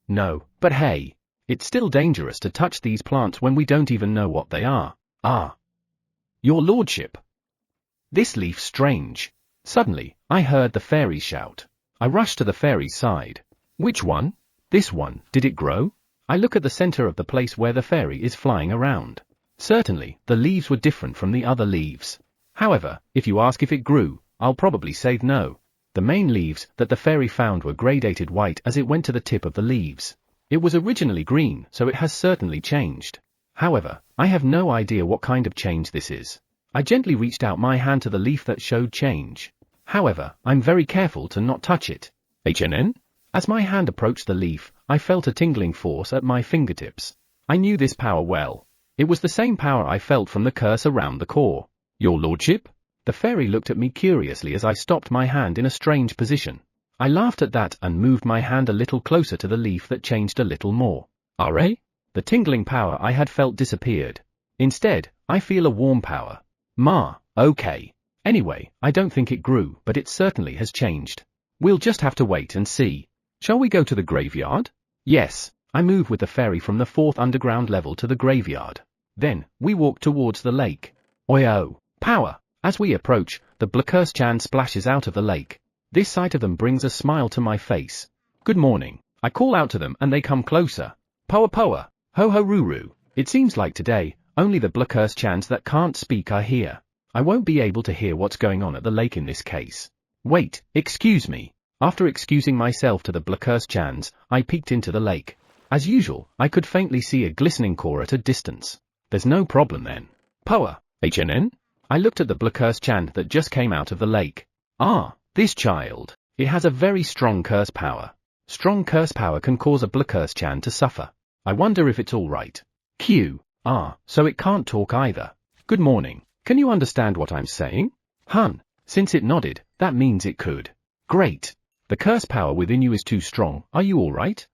No, but hey. It's still dangerous to touch these plants when we don't even know what they are. Your lordship. This leaf's strange. Suddenly, I heard the fairy shout. I rushed to the fairy's side. Which one? This one. Did it grow? I look at the center of the place where the fairy is flying around. Certainly, the leaves were different from the other leaves. However, if you ask if it grew, I'll probably say no. The main leaves that the fairy found were gradated white as it went to the tip of the leaves. It was originally green, so it has certainly changed. However, I have no idea what kind of change this is. I gently reached out my hand to the leaf that showed change. However, I'm very careful to not touch it. As my hand approached the leaf, I felt a tingling force at my fingertips. I knew this power well. It was the same power I felt from the curse around the core. Your lordship? The fairy looked at me curiously as I stopped my hand in a strange position. I laughed at that and moved my hand a little closer to the leaf that changed a little more. The tingling power I had felt disappeared. Instead, I feel a warm power. Okay. Anyway, I don't think it grew, but it certainly has changed. We'll just have to wait and see. Shall we go to the graveyard? Yes. I moved with the fairy from the 4th underground level to the graveyard. Then, we walked towards the lake. Power! As we approach, the Blackurse-chan splashes out of the lake. This sight of them brings a smile to my face. Good morning. I call out to them and they come closer. Poa poa, ho ho ruru. It seems like today, only the Blackurse-chans that can't speak are here. I won't be able to hear what's going on at the lake in this case. Wait, excuse me. After excusing myself to the Blackurse-chans, I peeked into the lake. As usual, I could faintly see a glistening core at a distance. There's no problem then. Poa, I looked at the Blackurse-chan that just came out of the lake. This child. It has a very strong curse power. Strong curse power can cause a Blackurse-chan to suffer. I wonder if it's alright. So it can't talk either. Good morning. Can you understand what I'm saying? Since it nodded, that means it could. Great. The curse power within you is too strong. Are you alright?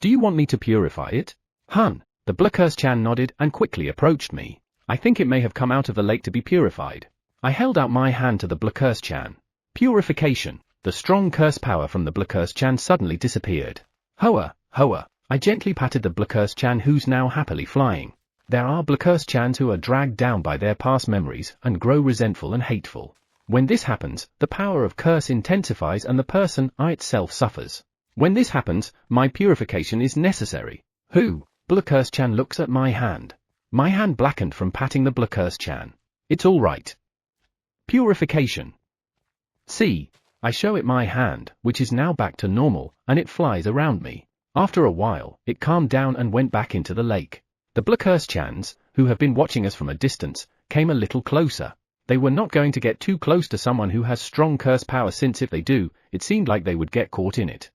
Do you want me to purify it? The Blackurse-chan nodded and quickly approached me. I think it may have come out of the lake to be purified. I held out my hand to the Blackurse-chan. Purification. The strong curse power from the Blackurse-chan suddenly disappeared. Hoa. I gently patted the Blackurse-chan who's now happily flying. There are Blackurse-chans who are dragged down by their past memories and grow resentful and hateful. When this happens, the power of curse intensifies and the person itself suffers. When this happens, my purification is necessary. Blackurse-chan looks at my hand. My hand blackened from patting the Blackurse-chan. It's alright. Purification. See. I show it my hand, which is now back to normal, and it flies around me. After a while, it calmed down and went back into the lake. The Blackurse-chans, who have been watching us from a distance, came a little closer. They were not going to get too close to someone who has strong curse power, since if they do, it seemed like they would get caught in it.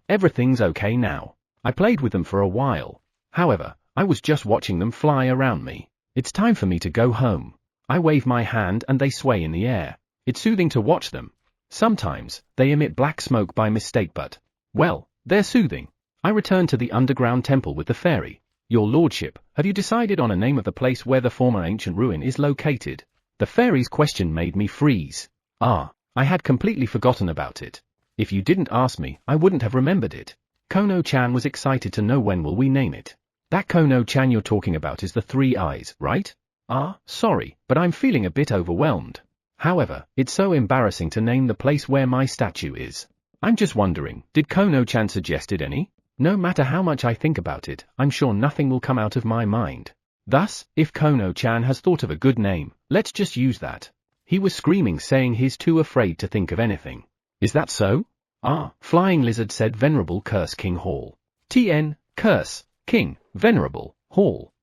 Everything's okay now. I played with them for a while. However, I was just watching them fly around me. It's time for me to go home. I wave my hand and they sway in the air. It's soothing to watch them. Sometimes, they emit black smoke by mistake, but, well, they're soothing. I return to the underground temple with the fairy. Your lordship, have you decided on a name of the place where the former ancient ruin is located? The fairy's question made me freeze. I had completely forgotten about it. If you didn't ask me, I wouldn't have remembered it. Kono-chan was excited to know when will we name it. That Kono-chan you're talking about is the 3 eyes, right? Sorry, but I'm feeling a bit overwhelmed. However, it's so embarrassing to name the place where my statue is. I'm just wondering, did Kono-chan suggested any? No matter how much I think about it, I'm sure nothing will come out of my mind. Thus, if Kono-chan has thought of a good name, let's just use that. He was screaming, saying he's too afraid to think of anything. Is that so? Ah, Flying Lizard said Venerable Curse King Hall. TN, Curse, King, Venerable, Hall.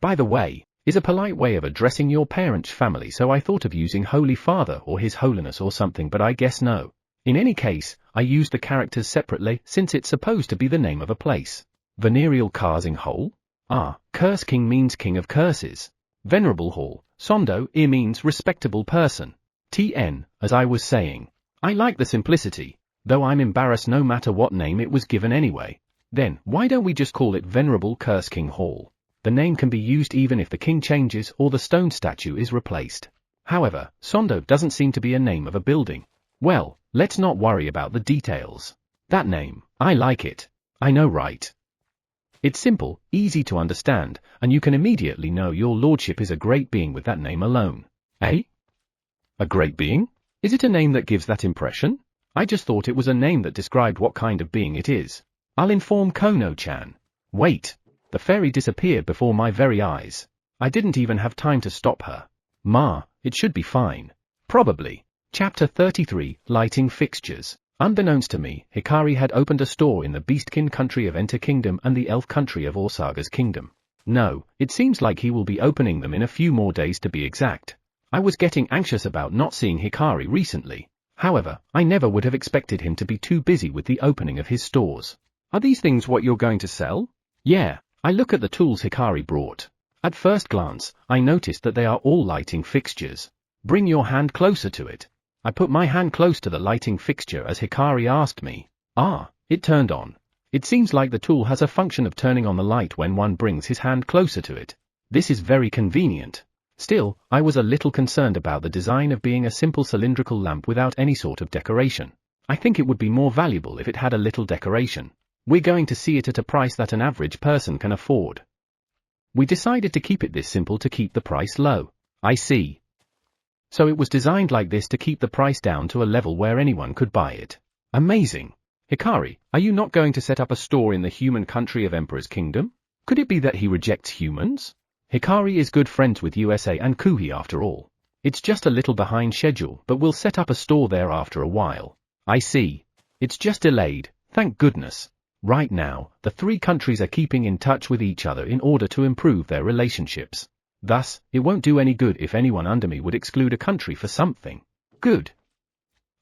By the way, is a polite way of addressing your parents' family, so I thought of using Holy Father or His Holiness or something, but I guess no. In any case, I used the characters separately since it's supposed to be the name of a place. Venereal Karsing Hole? Ah, Curse King means King of Curses. Venerable Hall, Sondo, means respectable person. TN, as I was saying. I like the simplicity, though I'm embarrassed no matter what name it was given anyway. Then, why don't we just call it Venerable Curse King Hall? The name can be used even if the king changes or the stone statue is replaced. However, Sondo doesn't seem to be a name of a building. Well, let's not worry about the details. That name, I like it. I know, right? It's simple, easy to understand, and you can immediately know your lordship is a great being with that name alone. Eh? A great being? Is it a name that gives that impression? I just thought it was a name that described what kind of being it is. I'll inform Kono-chan. Wait. The fairy disappeared before my very eyes. I didn't even have time to stop her. Ma, it should be fine. Probably. Chapter 33, Lighting Fixtures. Unbeknownst to me, Hikari had opened a store in the Beastkin country of Enter Kingdom and the Elf country of Orsaga's Kingdom. No, it seems like he will be opening them in a few more days to be exact. I was getting anxious about not seeing Hikari recently. However, I never would have expected him to be too busy with the opening of his stores. Are these things what you're going to sell? Yeah, I look at the tools Hikari brought. At first glance, I noticed that they are all lighting fixtures. Bring your hand closer to it. I put my hand close to the lighting fixture as Hikari asked me. Ah, it turned on. It seems like the tool has a function of turning on the light when one brings his hand closer to it. This is very convenient. Still, I was a little concerned about the design of being a simple cylindrical lamp without any sort of decoration. I think it would be more valuable if it had a little decoration. We're going to see it at a price that an average person can afford. We decided to keep it this simple to keep the price low. I see. So it was designed like this to keep the price down to a level where anyone could buy it. Amazing. Hikari, are you not going to set up a store in the human country of Emperor's Kingdom? Could it be that he rejects humans? Hikari is good friends with USA and Kuhi after all. It's just a little behind schedule, but we'll set up a store there after a while. I see. It's just delayed, thank goodness. Right now, the three countries are keeping in touch with each other in order to improve their relationships. Thus, it won't do any good if anyone under me would exclude a country for something. Good.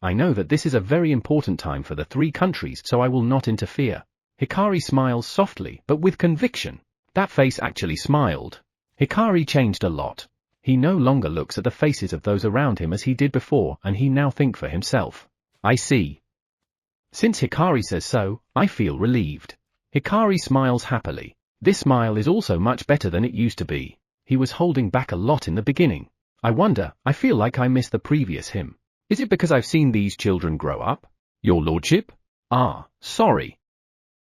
I know that this is a very important time for the three countries, so I will not interfere. Hikari smiles softly, but with conviction. That face actually smiled. Hikari changed a lot. He no longer looks at the faces of those around him as he did before, and he now thinks for himself. I see. Since Hikari says so, I feel relieved. Hikari smiles happily. This smile is also much better than it used to be. He was holding back a lot in the beginning. I wonder, I feel like I missed the previous him. Is it because I've seen these children grow up? Your lordship? Ah, sorry.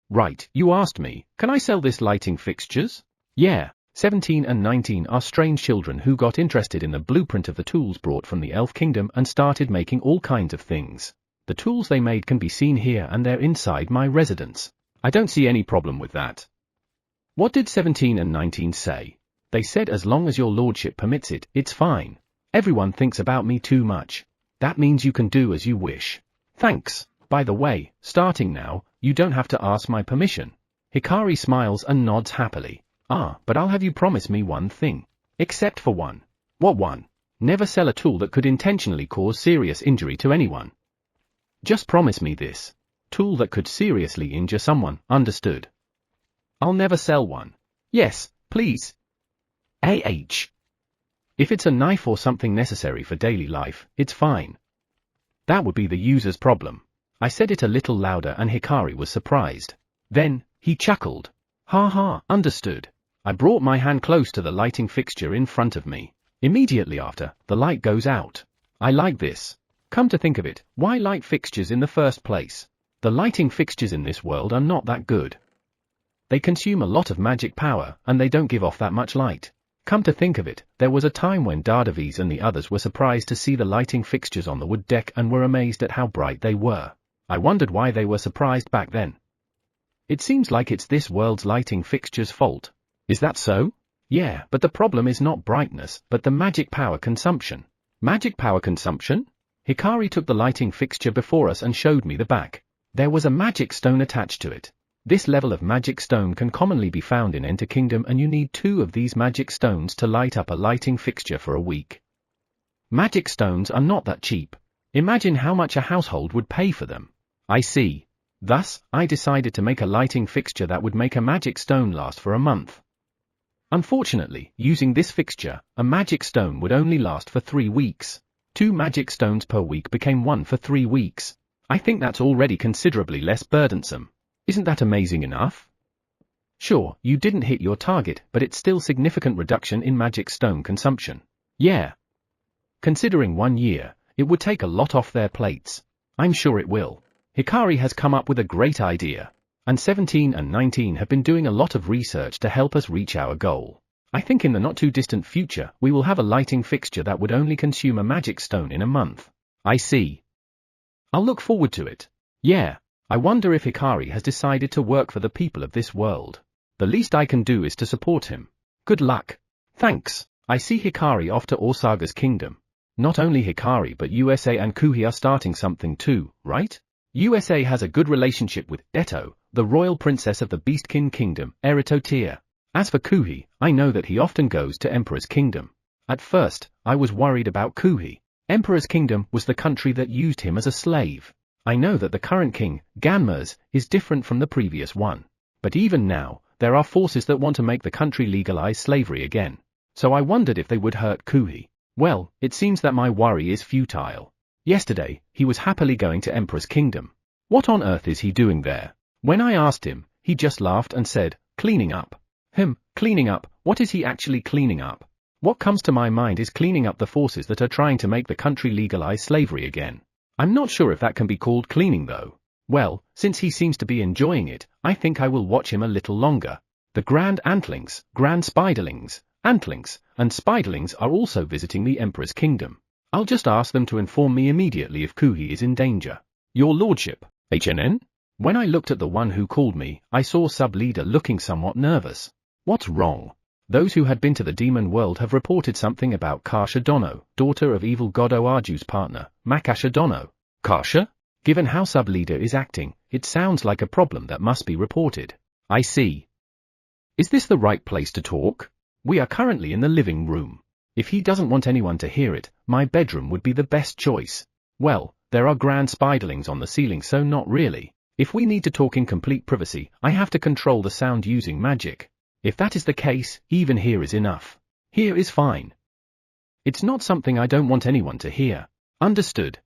Right, you asked me, can I sell this lighting fixtures? Yeah, 17 and 19 are strange children who got interested in the blueprint of the tools brought from the Elf Kingdom and started making all kinds of things. The tools they made can be seen here and they're inside my residence. I don't see any problem with that. What did 17 and 19 say? They said as long as your lordship permits it, it's fine. Everyone thinks about me too much. That means you can do as you wish. Thanks. By the way, starting now, you don't have to ask my permission. Hikari smiles and nods happily. Ah, but I'll have you promise me one thing. Except for one. What one? Never sell a tool that could intentionally cause serious injury to anyone. Just promise me this. Tool that could seriously injure someone, understood? I'll never sell one. Yes, please. If it's a knife or something necessary for daily life, it's fine. That would be the user's problem. I said it a little louder and Hikari was surprised. Then, he chuckled. Ha ha, understood. I brought my hand close to the lighting fixture in front of me. Immediately after, the light goes out. I like this. Come to think of it, why light fixtures in the first place? The lighting fixtures in this world are not that good. They consume a lot of magic power, and they don't give off that much light. Come to think of it, there was a time when Database and the others were surprised to see the lighting fixtures on the wood deck and were amazed at how bright they were. I wondered why they were surprised back then. It seems like it's this world's lighting fixture's fault. Is that so? Yeah, but the problem is not brightness, but the magic power consumption. Magic power consumption? Hikari took the lighting fixture before us and showed me the back. There was a magic stone attached to it. This level of magic stone can commonly be found in Enter Kingdom, and you need 2 of these magic stones to light up a lighting fixture for a week. Magic stones are not that cheap. Imagine how much a household would pay for them. I see. Thus, I decided to make a lighting fixture that would make a magic stone last for a month. Unfortunately, using this fixture, a magic stone would only last for 3 weeks. 2 magic stones per week became 1 for 3 weeks. I think that's already considerably less burdensome. Isn't that amazing enough? Sure, you didn't hit your target, but it's still significant reduction in magic stone consumption. Yeah. Considering 1 year, it would take a lot off their plates. I'm sure it will. Hikari has come up with a great idea. And 17 and 19 have been doing a lot of research to help us reach our goal. I think in the not too distant future, we will have a lighting fixture that would only consume a magic stone in a month. I see. I'll look forward to it. Yeah. I wonder if Hikari has decided to work for the people of this world. The least I can do is to support him. Good luck. Thanks. I see Hikari off to Osaga's kingdom. Not only Hikari but USA and Kuhi are starting something too, right? USA has a good relationship with Eto, the royal princess of the Beastkin Kingdom, Eritotia. As for Kuhi, I know that he often goes to Emperor's Kingdom. At first, I was worried about Kuhi. Emperor's Kingdom was the country that used him as a slave. I know that the current king, Ganmers, is different from the previous one. But even now, there are forces that want to make the country legalize slavery again. So I wondered if they would hurt Kuhi. Well, it seems that my worry is futile. Yesterday, he was happily going to Emperor's Kingdom. What on earth is he doing there? When I asked him, he just laughed and said, cleaning up. Cleaning up, what is he actually cleaning up? What comes to my mind is cleaning up the forces that are trying to make the country legalize slavery again. I'm not sure if that can be called cleaning though. Well, since he seems to be enjoying it, I think I will watch him a little longer. The Grand Antlings, Grand Spiderlings, Antlings, and Spiderlings are also visiting the Emperor's Kingdom. I'll just ask them to inform me immediately if Kuhi is in danger. Your Lordship, HNN? When I looked at the one who called me, I saw sub-leader looking somewhat nervous. What's wrong? Those who had been to the demon world have reported something about Kasha Dono, daughter of evil god Oaju's partner, Makasha Dono. Kasha? Given how sub-leader is acting, it sounds like a problem that must be reported. I see. Is this the right place to talk? We are currently in the living room. If he doesn't want anyone to hear it, my bedroom would be the best choice. Well, there are grand spiderlings on the ceiling, so not really. If we need to talk in complete privacy, I have to control the sound using magic. If that is the case, even here is enough. Here is fine. It's not something I don't want anyone to hear. Understood.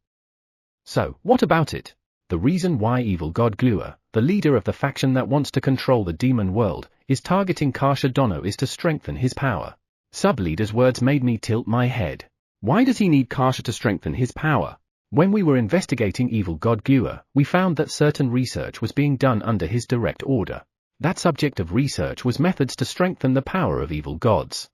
So, what about it? The reason why evil god Glua, the leader of the faction that wants to control the demon world, is targeting Kasha Dono is to strengthen his power. Sub-leader's words made me tilt my head. Why does he need Kasha to strengthen his power? When we were investigating evil god Glua, we found that certain research was being done under his direct order. That subject of research was methods to strengthen the power of evil gods.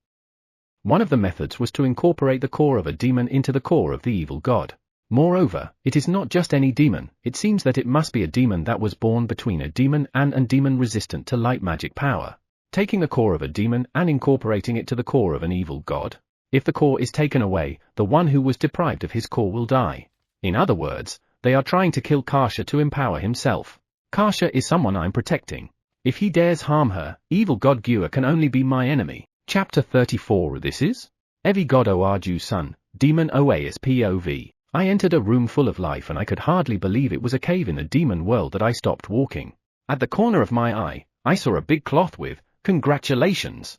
One of the methods was to incorporate the core of a demon into the core of the evil god. Moreover, it is not just any demon, it seems that it must be a demon that was born between a demon and a demon resistant to light magic power. Taking the core of a demon and incorporating it to the core of an evil god. If the core is taken away, the one who was deprived of his core will die. In other words, they are trying to kill Kasha to empower himself. Kasha is someone I'm protecting. If he dares harm her, evil god Glua can only be my enemy. Chapter 34. This is Evi God Oaju's son, Demon Oas POV. I entered a room full of life and I could hardly believe it was a cave in the demon world that I stopped walking. At the corner of my eye, I saw a big cloth with, "Congratulations!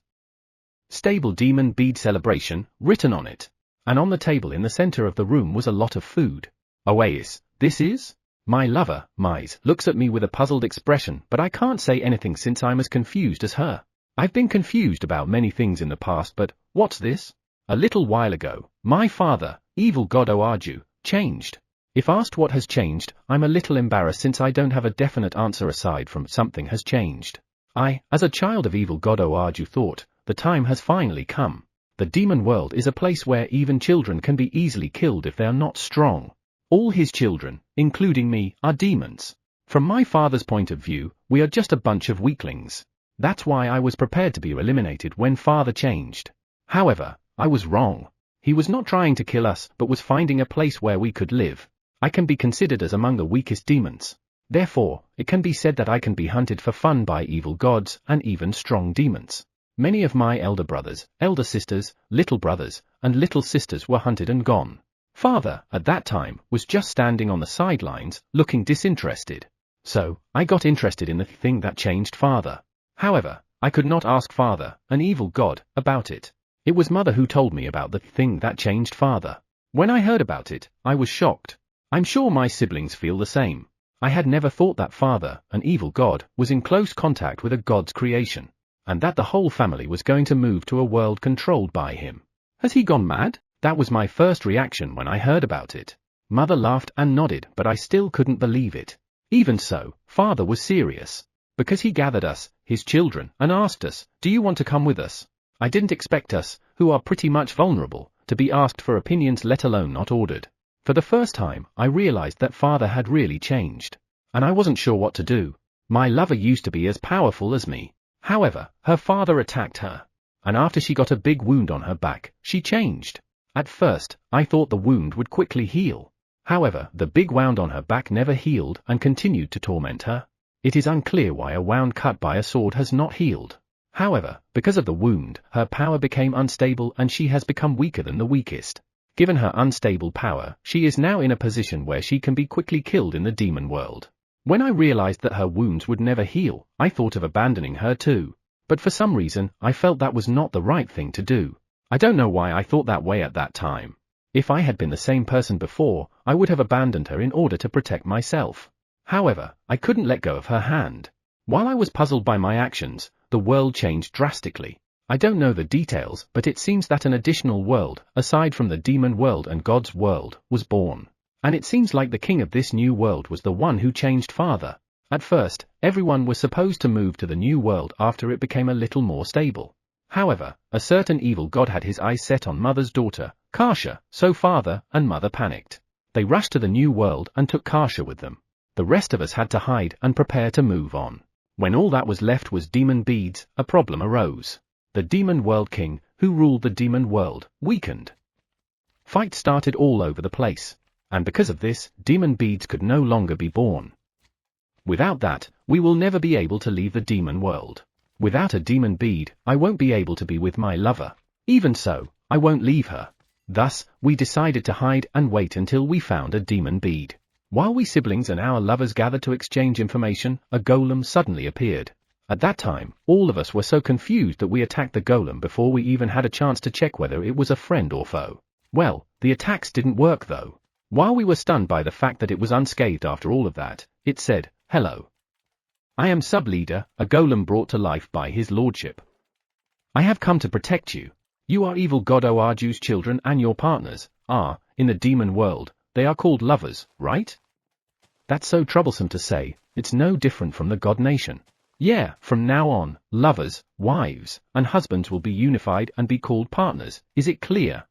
Stable Demon Bead Celebration," written on it. And on the table in the center of the room was a lot of food. Oas, this is? My lover, Mise, looks at me with a puzzled expression, but I can't say anything since I'm as confused as her. I've been confused about many things in the past, but what's this? A little while ago, my father, evil god Oaju, changed. If asked what has changed, I'm a little embarrassed since I don't have a definite answer aside from something has changed. I, as a child of evil god Oaju, thought the time has finally come. The demon world is a place where even children can be easily killed if they are not strong. All his children, including me, are demons. From my father's point of view, we are just a bunch of weaklings. That's why I was prepared to be eliminated when father changed. However, I was wrong. He was not trying to kill us but was finding a place where we could live. I can be considered as among the weakest demons. Therefore, it can be said that I can be hunted for fun by evil gods and even strong demons. Many of my elder brothers, elder sisters, little brothers, and little sisters were hunted and gone. Father, at that time, was just standing on the sidelines, looking disinterested. So, I got interested in the thing that changed father. However, I could not ask father, an evil god, about it. It was mother who told me about the thing that changed father. When I heard about it, I was shocked. I'm sure my siblings feel the same. I had never thought that father, an evil god, was in close contact with a god's creation, and that the whole family was going to move to a world controlled by him. Has he gone mad? That was my first reaction when I heard about it. Mother laughed and nodded, but I still couldn't believe it. Even so, father was serious. Because he gathered us, his children, and asked us, "Do you want to come with us?" I didn't expect us, who are pretty much vulnerable, to be asked for opinions, let alone not ordered. For the first time, I realized that father had really changed. And I wasn't sure what to do. My lover used to be as powerful as me. However, her father attacked her. And after she got a big wound on her back, she changed. At first, I thought the wound would quickly heal. However, the big wound on her back never healed and continued to torment her. It is unclear why a wound cut by a sword has not healed. However, because of the wound, her power became unstable and she has become weaker than the weakest. Given her unstable power, she is now in a position where she can be quickly killed in the demon world. When I realized that her wounds would never heal, I thought of abandoning her too. But for some reason, I felt that was not the right thing to do. I don't know why I thought that way at that time. If I had been the same person before, I would have abandoned her in order to protect myself. However, I couldn't let go of her hand. While I was puzzled by my actions, the world changed drastically. I don't know the details, but it seems that an additional world, aside from the demon world and God's world, was born. And it seems like the king of this new world was the one who changed father. At first, everyone was supposed to move to the new world after it became a little more stable. However, a certain evil god had his eyes set on mother's daughter, Kasha, so father and mother panicked. They rushed to the new world and took Kasha with them. The rest of us had to hide and prepare to move on. When all that was left was demon beads, a problem arose. The demon world king, who ruled the demon world, weakened. Fights started all over the place. And because of this, demon beads could no longer be born. Without that, we will never be able to leave the demon world. Without a demon bead, I won't be able to be with my lover. Even so, I won't leave her. Thus, we decided to hide and wait until we found a demon bead. While we siblings and our lovers gathered to exchange information, a golem suddenly appeared. At that time, all of us were so confused that we attacked the golem before we even had a chance to check whether it was a friend or foe. Well, the attacks didn't work though. While we were stunned by the fact that it was unscathed after all of that, it said, "Hello. I am Sub-Leader, a golem brought to life by his lordship. I have come to protect you. You are evil god Oarju's children and your partners are, in the demon world, they are called lovers, right?" That's so troublesome to say, it's no different from the god nation. Yeah, from now on, lovers, wives, and husbands will be unified and be called partners, is it clear?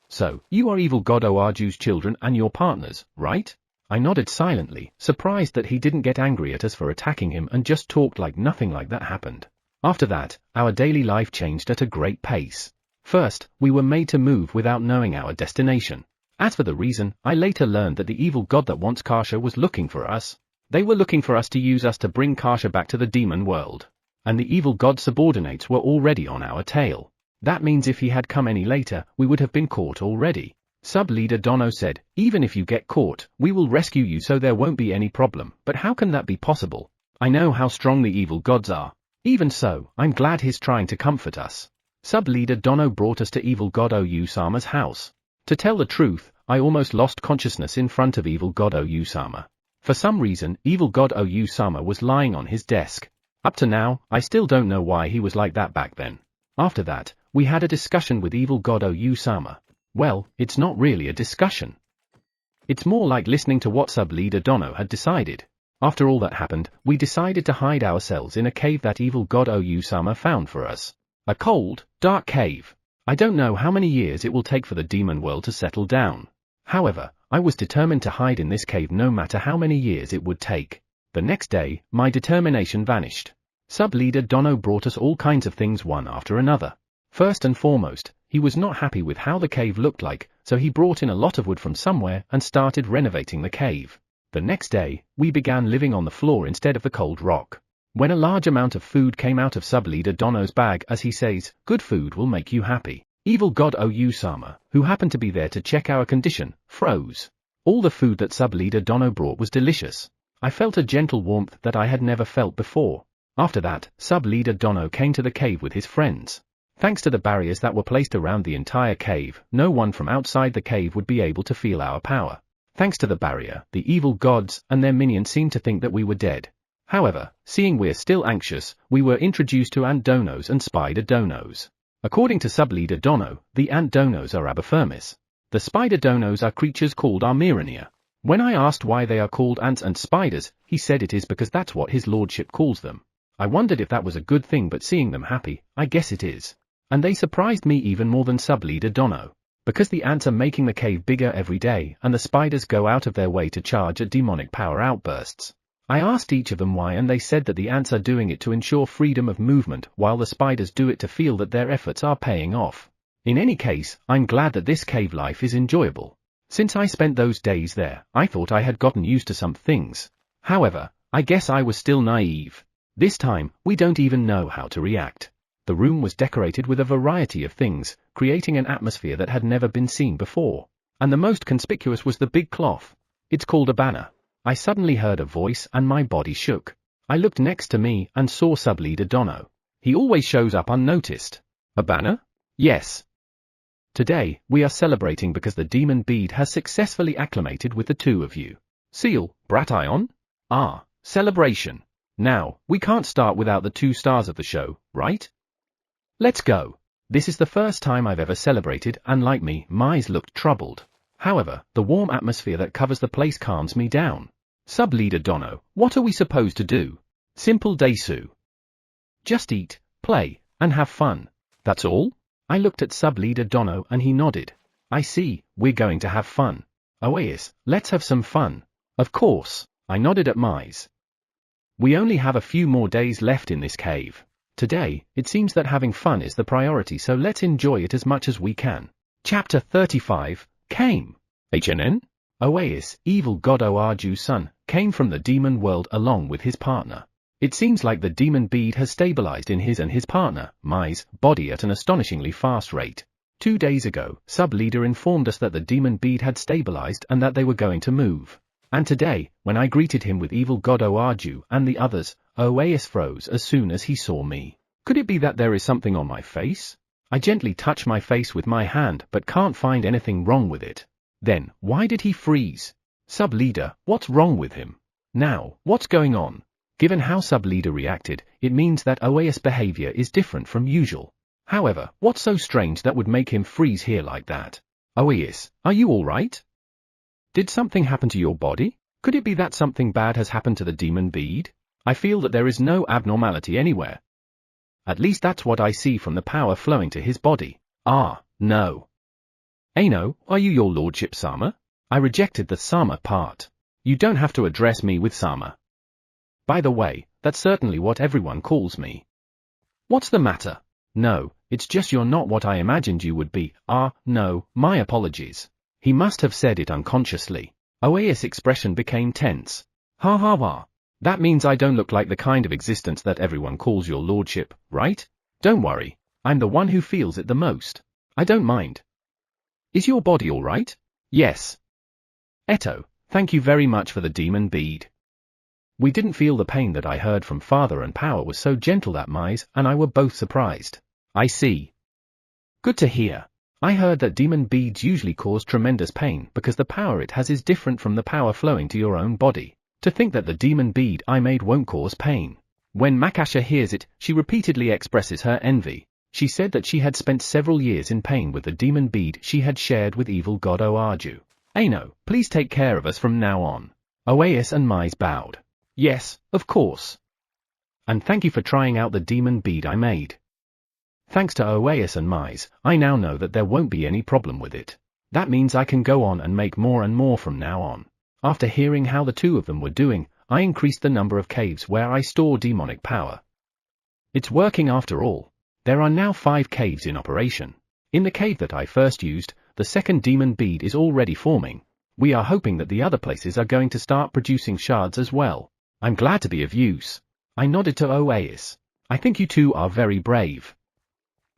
So, you are evil god Oarju's children and your partners, right? I nodded silently, surprised that he didn't get angry at us for attacking him and just talked like nothing like that happened. After that, our daily life changed at a great pace. First, we were made to move without knowing our destination. As for the reason, I later learned that the evil god that wants Kasha was looking for us. They were looking for us to use us to bring Kasha back to the demon world. And the evil god's subordinates were already on our tail. That means if he had come any later, we would have been caught already. Sub-Leader Dono said, "Even if you get caught, we will rescue you so there won't be any problem, but how can that be possible? I know how strong the evil gods are. Even so, I'm glad he's trying to comfort us." Sub-Leader Dono brought us to evil god Oyu-sama's house. To tell the truth, I almost lost consciousness in front of evil god Oyu-sama. For some reason, evil god Oyu-sama was lying on his desk. Up to now, I still don't know why he was like that back then. After that, we had a discussion with evil god Oyu-sama. Well, it's not really a discussion. It's more like listening to what Sub-Leader Dono had decided. After all that happened, we decided to hide ourselves in a cave that evil god Oyu-sama found for us. A cold, dark cave. I don't know how many years it will take for the demon world to settle down. However, I was determined to hide in this cave no matter how many years it would take. The next day, my determination vanished. Sub-leader Dono brought us all kinds of things one after another. First and foremost, he was not happy with how the cave looked like, so he brought in a lot of wood from somewhere and started renovating the cave. The next day, we began living on the floor instead of the cold rock. When a large amount of food came out of Sub-leader Dono's bag, as he says, good food will make you happy. Evil God Oyu-sama, who happened to be there to check our condition, froze. All the food that Sub-leader Dono brought was delicious. I felt a gentle warmth that I had never felt before. After that, Sub-leader Dono came to the cave with his friends. Thanks to the barriers that were placed around the entire cave, no one from outside the cave would be able to feel our power. Thanks to the barrier, the evil gods and their minions seemed to think that we were dead. However, seeing we're still anxious, we were introduced to ant donos and spider donos. According to Sub-leader Dono, the ant donos are abifermis. The spider donos are creatures called Armirania. When I asked why they are called ants and spiders, he said it is because that's what his lordship calls them. I wondered if that was a good thing, but seeing them happy, I guess it is. And they surprised me even more than Sub-leader Dono. Because the ants are making the cave bigger every day and the spiders go out of their way to charge at demonic power outbursts. I asked each of them why, and they said that the ants are doing it to ensure freedom of movement while the spiders do it to feel that their efforts are paying off. In any case, I'm glad that this cave life is enjoyable. Since I spent those days there, I thought I had gotten used to some things. However, I guess I was still naive. This time, we don't even know how to react. The room was decorated with a variety of things, creating an atmosphere that had never been seen before. And the most conspicuous was the big cloth. It's called a banner. I suddenly heard a voice and my body shook. I looked next to me and saw Sub-leader Dono. He always shows up unnoticed. A banner? Yes. Today, we are celebrating because the demon bead has successfully acclimated with the two of you. Seal, Bration? Ah, celebration. Now, we can't start without the 2 stars of the show, right? Let's go. This is the first time I've ever celebrated, and like me, my eyes looked troubled. However, the warm atmosphere that covers the place calms me down. Sub-leader Dono, what are we supposed to do? Simple Desu. Just eat, play, and have fun. That's all? I looked at Sub-leader Dono and he nodded. I see, we're going to have fun. Oh yes, let's have some fun. Of course, I nodded at Mise. We only have a few more days left in this cave. Today, it seems that having fun is the priority, so let's enjoy it as much as we can. Chapter 35, Came. HNN? Oasis, evil god Oarju's son, came from the demon world along with his partner. It seems like the demon bead has stabilized in his and his partner, Mai's, body at an astonishingly fast rate. 2 days ago, Sub-leader informed us that the demon bead had stabilized and that they were going to move. And today, when I greeted him with evil god Oarju and the others, Oasis froze as soon as he saw me. Could it be that there is something on my face? I gently touch my face with my hand but can't find anything wrong with it. Then, why did he freeze? Sub-leader, what's wrong with him? Now, what's going on? Given how Sub-leader reacted, it means that Oasis' behavior is different from usual. However, what's so strange that would make him freeze here like that? Oasis, are you alright? Did something happen to your body? Could it be that something bad has happened to the demon bead? I feel that there is no abnormality anywhere. At least that's what I see from the power flowing to his body. Ah, no. Ano, are you your lordship Sama? I rejected the Sama part. You don't have to address me with Sama. By the way, that's certainly what everyone calls me. What's the matter? No, it's just you're not what I imagined you would be. Ah, no, my apologies. He must have said it unconsciously. Oasis' expression became tense. Ha ha ha. That means I don't look like the kind of existence that everyone calls your lordship, right? Don't worry, I'm the one who feels it the most. I don't mind. Is your body alright? Yes. Eto, thank you very much for the demon bead. We didn't feel the pain that I heard from Father, and power was so gentle that Mise and I were both surprised. I see. Good to hear. I heard that demon beads usually cause tremendous pain because the power it has is different from the power flowing to your own body. To think that the demon bead I made won't cause pain. When Makasha hears it, she repeatedly expresses her envy. She said that she had spent several years in pain with the demon bead she had shared with evil god Oarju. Ano, please take care of us from now on. Oasis and Mise bowed. Yes, of course. And thank you for trying out the demon bead I made. Thanks to Oas and Mise, I now know that there won't be any problem with it. That means I can go on and make more and more from now on. After hearing how the two of them were doing, I increased the number of caves where I store demonic power. It's working after all. There are now 5 caves in operation. In the cave that I first used, the second demon bead is already forming. We are hoping that the other places are going to start producing shards as well. I'm glad to be of use. I nodded to Oas. I think you two are very brave.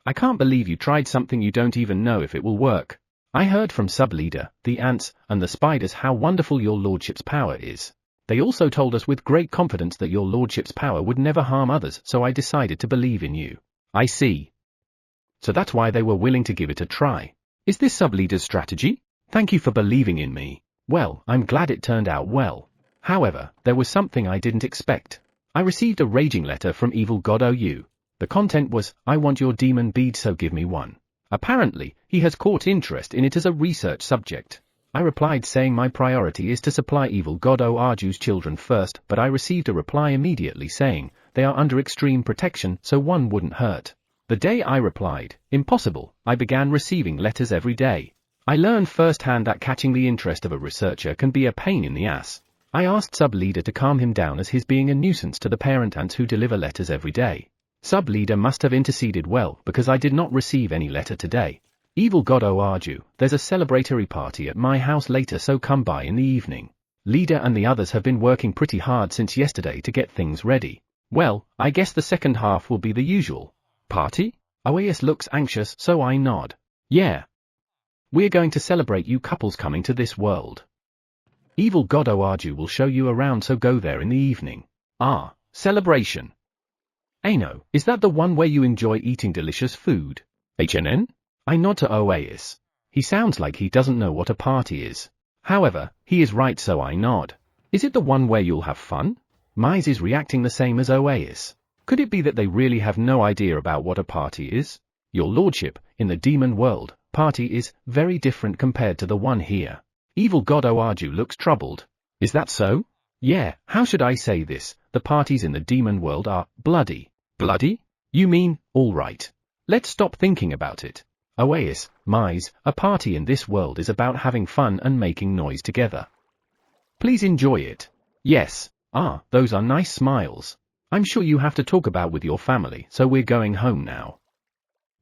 I can't believe you tried something you don't even know if it will work. I heard from sub-leader, the ants, and the spiders how wonderful your lordship's power is. They also told us with great confidence that your lordship's power would never harm others, so I decided to believe in you. I see. So that's why they were willing to give it a try. Is this sub-leader's strategy? Thank you for believing in me. Well, I'm glad it turned out well. However, there was something I didn't expect. I received a raging letter from Evil God OU. The content was, I want your demon bead, so give me one. Apparently, he has caught interest in it as a research subject. I replied saying my priority is to supply Evil God OU's children first, but I received a reply immediately saying, they are under extreme protection so one wouldn't hurt. The day I replied, impossible, I began receiving letters every day. I learned firsthand that catching the interest of a researcher can be a pain in the ass. I asked sub-leader to calm him down as he's being a nuisance to the parent ants who deliver letters every day. Sub-leader must have interceded well because I did not receive any letter today. Evil God OU, there's a celebratory party at my house later, so come by in the evening. Leader and the others have been working pretty hard since yesterday to get things ready. Well, I guess the second half will be the usual. Party? Oas looks anxious, so I nod. Yeah. We're going to celebrate you couples coming to this world. Evil God OU will show you around, so go there in the evening. Ah, celebration. Ano, is that the one where you enjoy eating delicious food? HNN? I nod to Oas. He sounds like he doesn't know what a party is. However, he is right, so I nod. Is it the one where you'll have fun? Mise is reacting the same as Oas. Could it be that they really have no idea about what a party is? Your lordship, in the demon world, party is very different compared to the one here. Evil God OU looks troubled. Is that so? Yeah, how should I say this? The parties in the demon world are bloody. Bloody? You mean, alright. Let's stop thinking about it. Oas, Mise, a party in this world is about having fun and making noise together. Please enjoy it. Yes. Ah, those are nice smiles. I'm sure you have to talk about with your family, so we're going home now.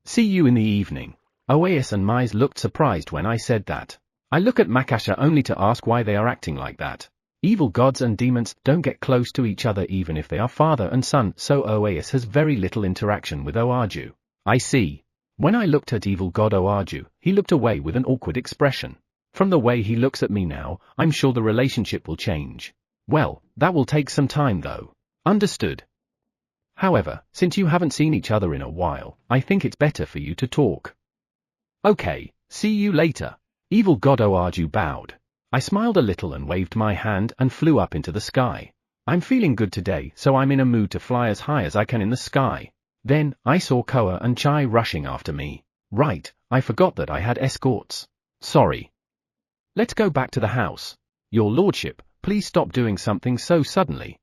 See you in the evening. Oas and Mise looked surprised when I said that. I look at Makasha only to ask why they are acting like that. Evil gods and demons don't get close to each other even if they are father and son, so Oas has very little interaction with OU. I see. When I looked at Evil God OU, he looked away with an awkward expression. From the way he looks at me now, I'm sure the relationship will change. Well, that will take some time though. Understood. However, since you haven't seen each other in a while, I think it's better for you to talk. Okay, see you later. Evil God OU bowed. I smiled a little and waved my hand and flew up into the sky. I'm feeling good today, so I'm in a mood to fly as high as I can in the sky. Then, I saw Koa and Chai rushing after me. Right, I forgot that I had escorts. Sorry. Let's go back to the house. Your lordship, please stop doing something so suddenly.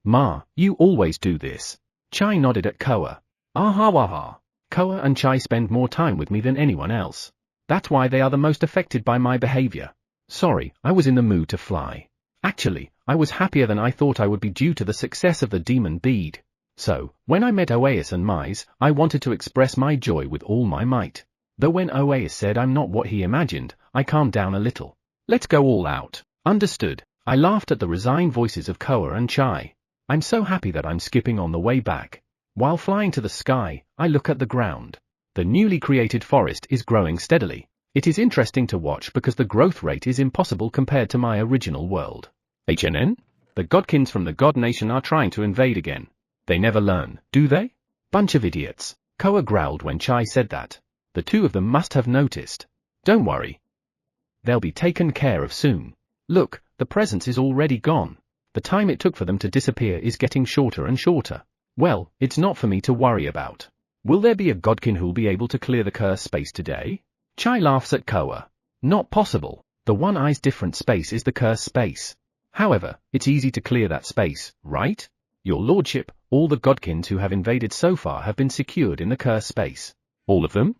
Ma, you always do this. Chai nodded at Koa. Aha. Koa and Chai spend more time with me than anyone else. That's why they are the most affected by my behavior. Sorry, I was in the mood to fly. Actually, I was happier than I thought I would be due to the success of the demon bead. So, when I met Oas and Mise, I wanted to express my joy with all my might. Though when Oas said I'm not what he imagined, I calmed down a little. Let's go all out. Understood. I laughed at the resigned voices of Koa and Chai. I'm so happy that I'm skipping on the way back. While flying to the sky, I look at the ground. The newly created forest is growing steadily. It is interesting to watch because the growth rate is impossible compared to my original world. HNN? The Godkins from the God Nation are trying to invade again. They never learn, do they? Bunch of idiots. Koa growled when Chai said that. The two of them must have noticed. Don't worry. They'll be taken care of soon. Look, the presence is already gone. The time it took for them to disappear is getting shorter and shorter. Well, it's not for me to worry about. Will there be a Godkin who'll be able to clear the curse space today? Chai laughs at Koa. Not possible. The one-eye's different space is the curse space. However, it's easy to clear that space, right? Your lordship, All the godkins who have invaded so far have been secured in the curse space. All of them?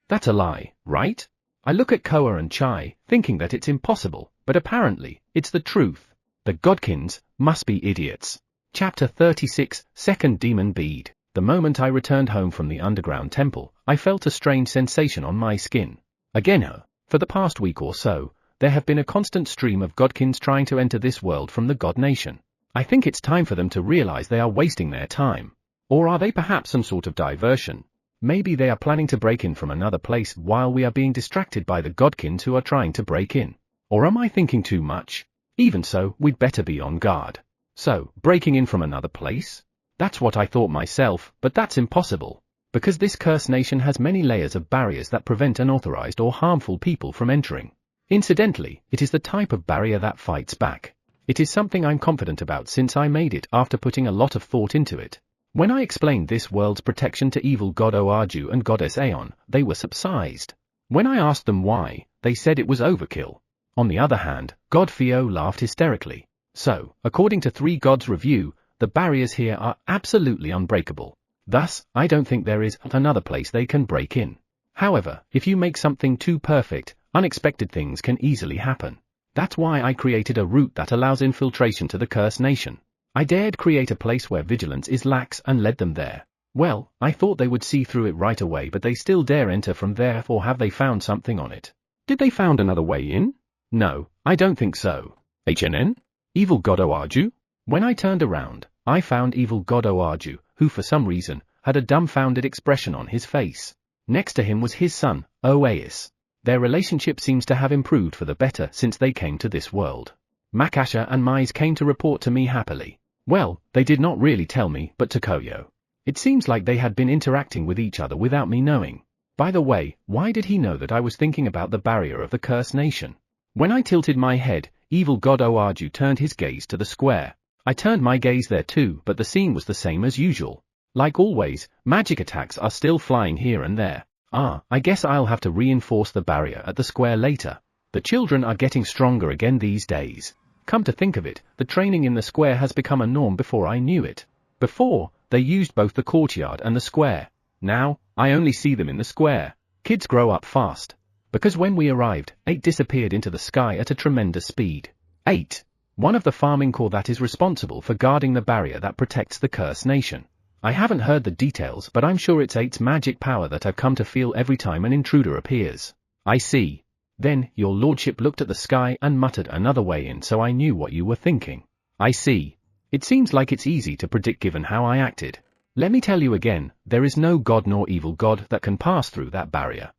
That's a lie, right? I look at Koa and Chai, thinking that it's impossible, but apparently, it's the truth. The godkins must be idiots. Chapter 36, Second Demon Bead. The moment I returned home from the underground temple, I felt a strange sensation on my skin. Again, for the past week or so, there have been a constant stream of godkins trying to enter this world from the god nation. I think it's time for them to realize they are wasting their time. Or are they perhaps some sort of diversion? Maybe they are planning to break in from another place while we are being distracted by the godkins who are trying to break in. Or am I thinking too much? Even so, we'd better be on guard. So, breaking in from another place? That's what I thought myself, but that's impossible. Because this cursed nation has many layers of barriers that prevent unauthorized or harmful people from entering. Incidentally, it is the type of barrier that fights back. It is something I'm confident about since I made it after putting a lot of thought into it. When I explained this world's protection to evil god Oaju and goddess Aeon, they were surprised. When I asked them why, they said it was overkill. On the other hand, God Theo laughed hysterically. So, according to 3 Gods Review, the barriers here are absolutely unbreakable. Thus, I don't think there is another place they can break in. However, if you make something too perfect, unexpected things can easily happen. That's why I created a route that allows infiltration to the cursed nation. I dared create a place where vigilance is lax and led them there. Well, I thought they would see through it right away, but they still dare enter from there, or have they found something on it? Did they found another way in? No, I don't think so. HNN? Evil God Oaju? When I turned around, I found evil God Oaju, who for some reason, had a dumbfounded expression on his face. Next to him was his son, Oasis. Their relationship seems to have improved for the better since they came to this world. Makasha and Mais came to report to me happily. Well, they did not really tell me, but to Koyo. It seems like they had been interacting with each other without me knowing. By the way, why did he know that I was thinking about the barrier of the cursed nation? When I tilted my head, evil god Oaju turned his gaze to the square. I turned my gaze there too, but the scene was the same as usual. Like always, magic attacks are still flying here and there. I guess I'll have to reinforce the barrier at the square later. The children are getting stronger again these days. Come to think of it, the training in the square has become a norm before I knew it. Before, they used both the courtyard and the square. Now, I only see them in the square. Kids grow up fast. Because when we arrived, 8 disappeared into the sky at a tremendous speed. 8. One of the farming corps that is responsible for guarding the barrier that protects the cursed nation. I haven't heard the details, but I'm sure it's 8's magic power that I've come to feel every time an intruder appears. I see. Then, your lordship looked at the sky and muttered another way in, so I knew what you were thinking. I see. It seems like it's easy to predict given how I acted. Let me tell you again, there is no god nor evil god that can pass through that barrier.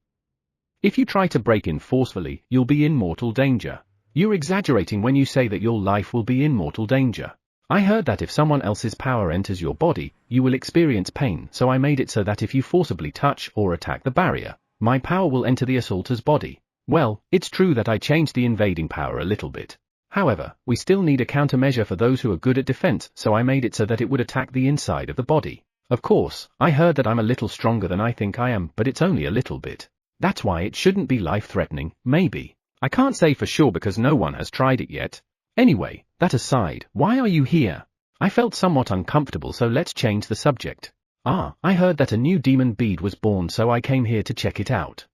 If you try to break in forcefully, you'll be in mortal danger. You're exaggerating when you say that your life will be in mortal danger. I heard that if someone else's power enters your body, you will experience pain, so I made it so that if you forcibly touch or attack the barrier, my power will enter the assaulter's body. Well, it's true that I changed the invading power a little bit. However, we still need a countermeasure for those who are good at defense, so I made it so that it would attack the inside of the body. Of course, I heard that I'm a little stronger than I think I am, but it's only a little bit. That's why it shouldn't be life-threatening, maybe. I can't say for sure because no one has tried it yet. Anyway, that aside, why are you here? I felt somewhat uncomfortable, so let's change the subject. I heard that a new demon bead was born, so I came here to check it out.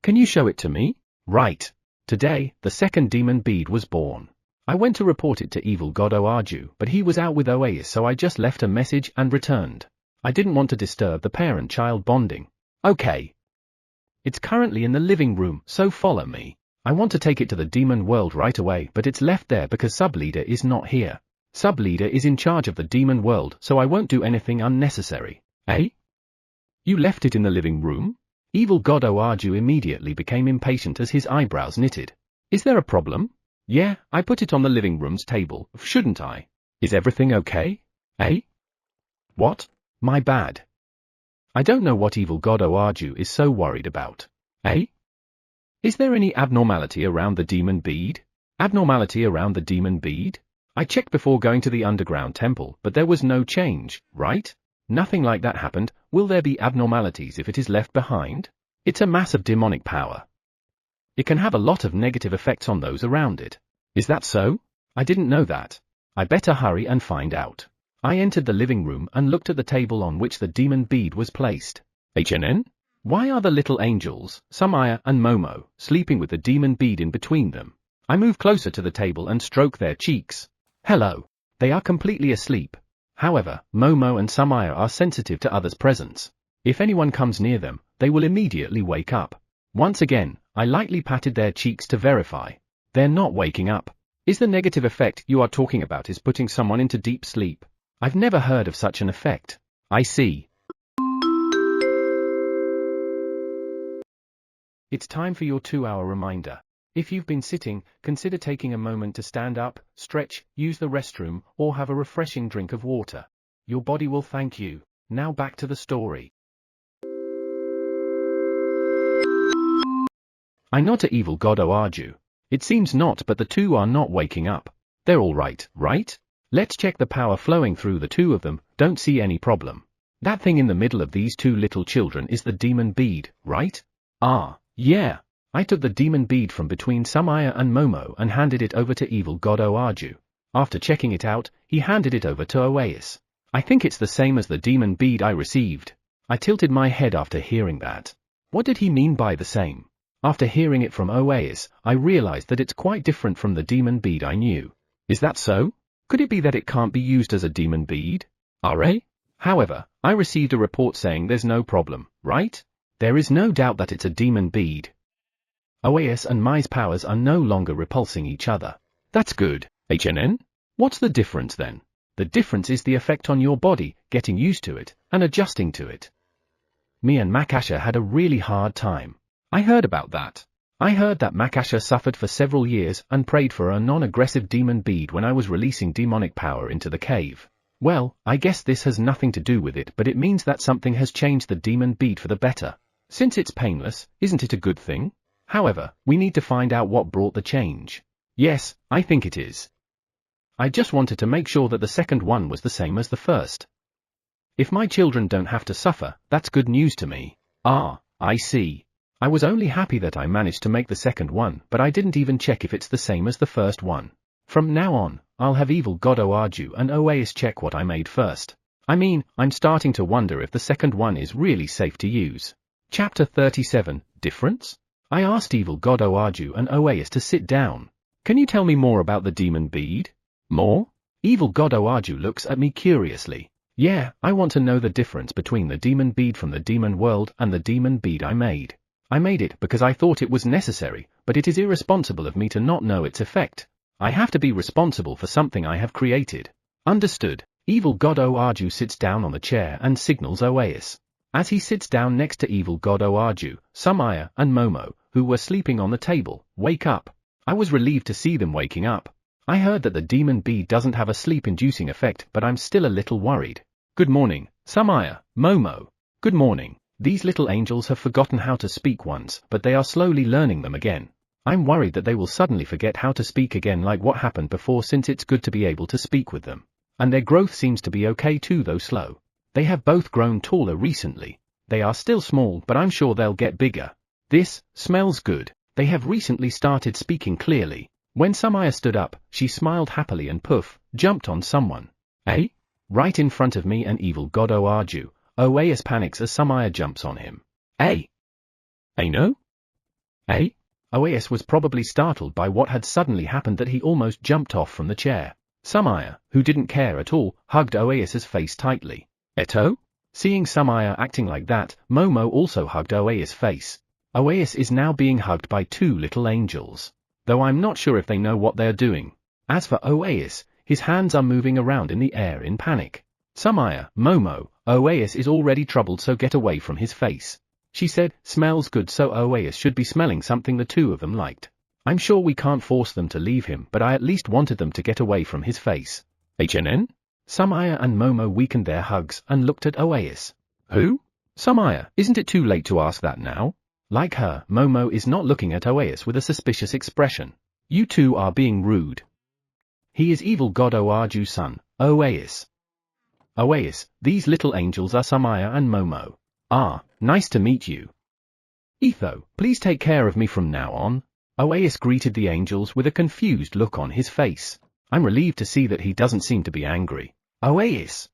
Can you show it to me? Right. Today, the second demon bead was born. I went to report it to evil god Oaju, but he was out with Oasis, so I just left a message and returned. I didn't want to disturb the parent-child bonding. Okay. It's currently in the living room, so follow me. I want to take it to the demon world right away, but it's left there because sub-leader is not here. Sub-leader is in charge of the demon world, so I won't do anything unnecessary. Eh? You left it in the living room? Evil god Oaju immediately became impatient as his eyebrows knitted. Is there a problem? Yeah, I put it on the living room's table, shouldn't I? Is everything okay? Eh? What? My bad. I don't know what evil god Oaju is so worried about. Eh? Is there any abnormality around the demon bead? Abnormality around the demon bead? I checked before going to the underground temple, but there was no change, right? Nothing like that happened. Will there be abnormalities if it is left behind? It's a massive demonic power. It can have a lot of negative effects on those around it. Is that so? I didn't know that. I better hurry and find out. I entered the living room and looked at the table on which the demon bead was placed. HNN? Why are the little angels, Samaya and Momo, sleeping with the demon bead in between them? I move closer to the table and stroke their cheeks. Hello. They are completely asleep. However, Momo and Samaya are sensitive to others' presence. If anyone comes near them, they will immediately wake up. Once again, I lightly patted their cheeks to verify. They're not waking up. Is the negative effect you are talking about is putting someone into deep sleep? I've never heard of such an effect. I see. It's time for your 2-hour reminder. If you've been sitting, consider taking a moment to stand up, stretch, use the restroom, or have a refreshing drink of water. Your body will thank you. Now back to the story. I nod to evil god Oaju. It seems not, but the two are not waking up. They're all right, right? Let's check the power flowing through the two of them. Don't see any problem. That thing in the middle of these two little children is the demon bead, right? Ah, yeah. I took the demon bead from between Samaya and Momo and handed it over to evil god Oaju. After checking it out, he handed it over to Oasis. I think it's the same as the demon bead I received. I tilted my head after hearing that. What did he mean by the same? After hearing it from Oasis, I realized that it's quite different from the demon bead I knew. Is that so? Could it be that it can't be used as a demon bead? RA? However, I received a report saying there's no problem, right? There is no doubt that it's a demon bead. Oasis and Mai's powers are no longer repulsing each other. That's good. HNN? What's the difference then? The difference is the effect on your body, getting used to it, and adjusting to it. Me and Makasha had a really hard time. I heard about that. I heard that Makasha suffered for several years and prayed for a non-aggressive demon bead when I was releasing demonic power into the cave. Well, I guess this has nothing to do with it, but it means that something has changed the demon bead for the better. Since it's painless, isn't it a good thing? However, we need to find out what brought the change. Yes, I think it is. I just wanted to make sure that the second one was the same as the first. If my children don't have to suffer, that's good news to me. Ah, I see. I was only happy that I managed to make the second one, but I didn't even check if it's the same as the first one. From now on, I'll have evil god Oaju and Oasis check what I made first. I mean, I'm starting to wonder if the second one is really safe to use. Chapter 37, Difference? I asked evil god Oaju and Oasis to sit down. Can you tell me more about the demon bead? More? Evil god Oaju looks at me curiously. Yeah, I want to know the difference between the demon bead from the demon world and the demon bead I made. I made it because I thought it was necessary, but it is irresponsible of me to not know its effect. I have to be responsible for something I have created. Understood. Evil god Oaju sits down on the chair and signals Oasis. As he sits down next to evil god Oaju, Samaya and Momo, who were sleeping on the table, wake up. I was relieved to see them waking up. I heard that the demon bead doesn't have a sleep-inducing effect, but I'm still a little worried. Good morning, Samaya, Momo. Good morning. These little angels have forgotten how to speak once, but they are slowly learning them again. I'm worried that they will suddenly forget how to speak again like what happened before, since it's good to be able to speak with them. And their growth seems to be okay too, though slow. They have both grown taller recently. They are still small, but I'm sure they'll get bigger. This smells good. They have recently started speaking clearly. When Samaya stood up, she smiled happily and poof, jumped on someone. Eh? Right in front of me and evil god Oaju. Oasis panics as Samaya jumps on him. Eh? No? Eh? Oasis was probably startled by what had suddenly happened that he almost jumped off from the chair. Samaya, who didn't care at all, hugged Oasis's face tightly. Eto? Seeing Samaya acting like that, Momo also hugged Oasis's face. Oasis is now being hugged by two little angels. Though I'm not sure if they know what they're doing. As for Oasis, his hands are moving around in the air in panic. Samaya, Momo, Oasis is already troubled, so get away from his face. She said, smells good, so Oasis should be smelling something the two of them liked. I'm sure we can't force them to leave him, but I at least wanted them to get away from his face. HNN? Samaya and Momo weakened their hugs and looked at Oasis. Who? Samaya, isn't it too late to ask that now? Like her, Momo is not looking at Oasis with a suspicious expression. You two are being rude. He is evil god Oaju's son, Oasis. Oasis, these little angels are Samaya and Momo. Ah, nice to meet you. Etho, please take care of me from now on. Oasis greeted the angels with a confused look on his face. I'm relieved to see that he doesn't seem to be angry. Oasis.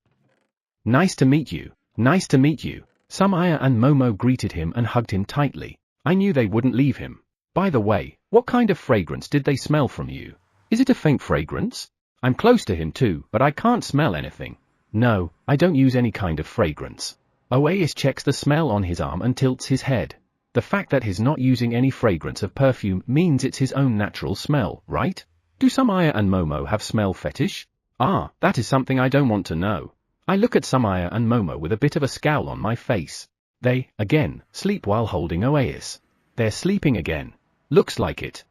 Nice to meet you. Nice to meet you. Samaya and Momo greeted him and hugged him tightly. I knew they wouldn't leave him. By the way, what kind of fragrance did they smell from you? Is it a faint fragrance? I'm close to him too, but I can't smell anything. No, I don't use any kind of fragrance. Oasis checks the smell on his arm and tilts his head. The fact that he's not using any fragrance of perfume means it's his own natural smell, right? Do Samaya and Momo have smell fetish? Ah, that is something I don't want to know. I look at Samaya and Momo with a bit of a scowl on my face. They, again, sleep while holding Oasis. They're sleeping again. Looks like it.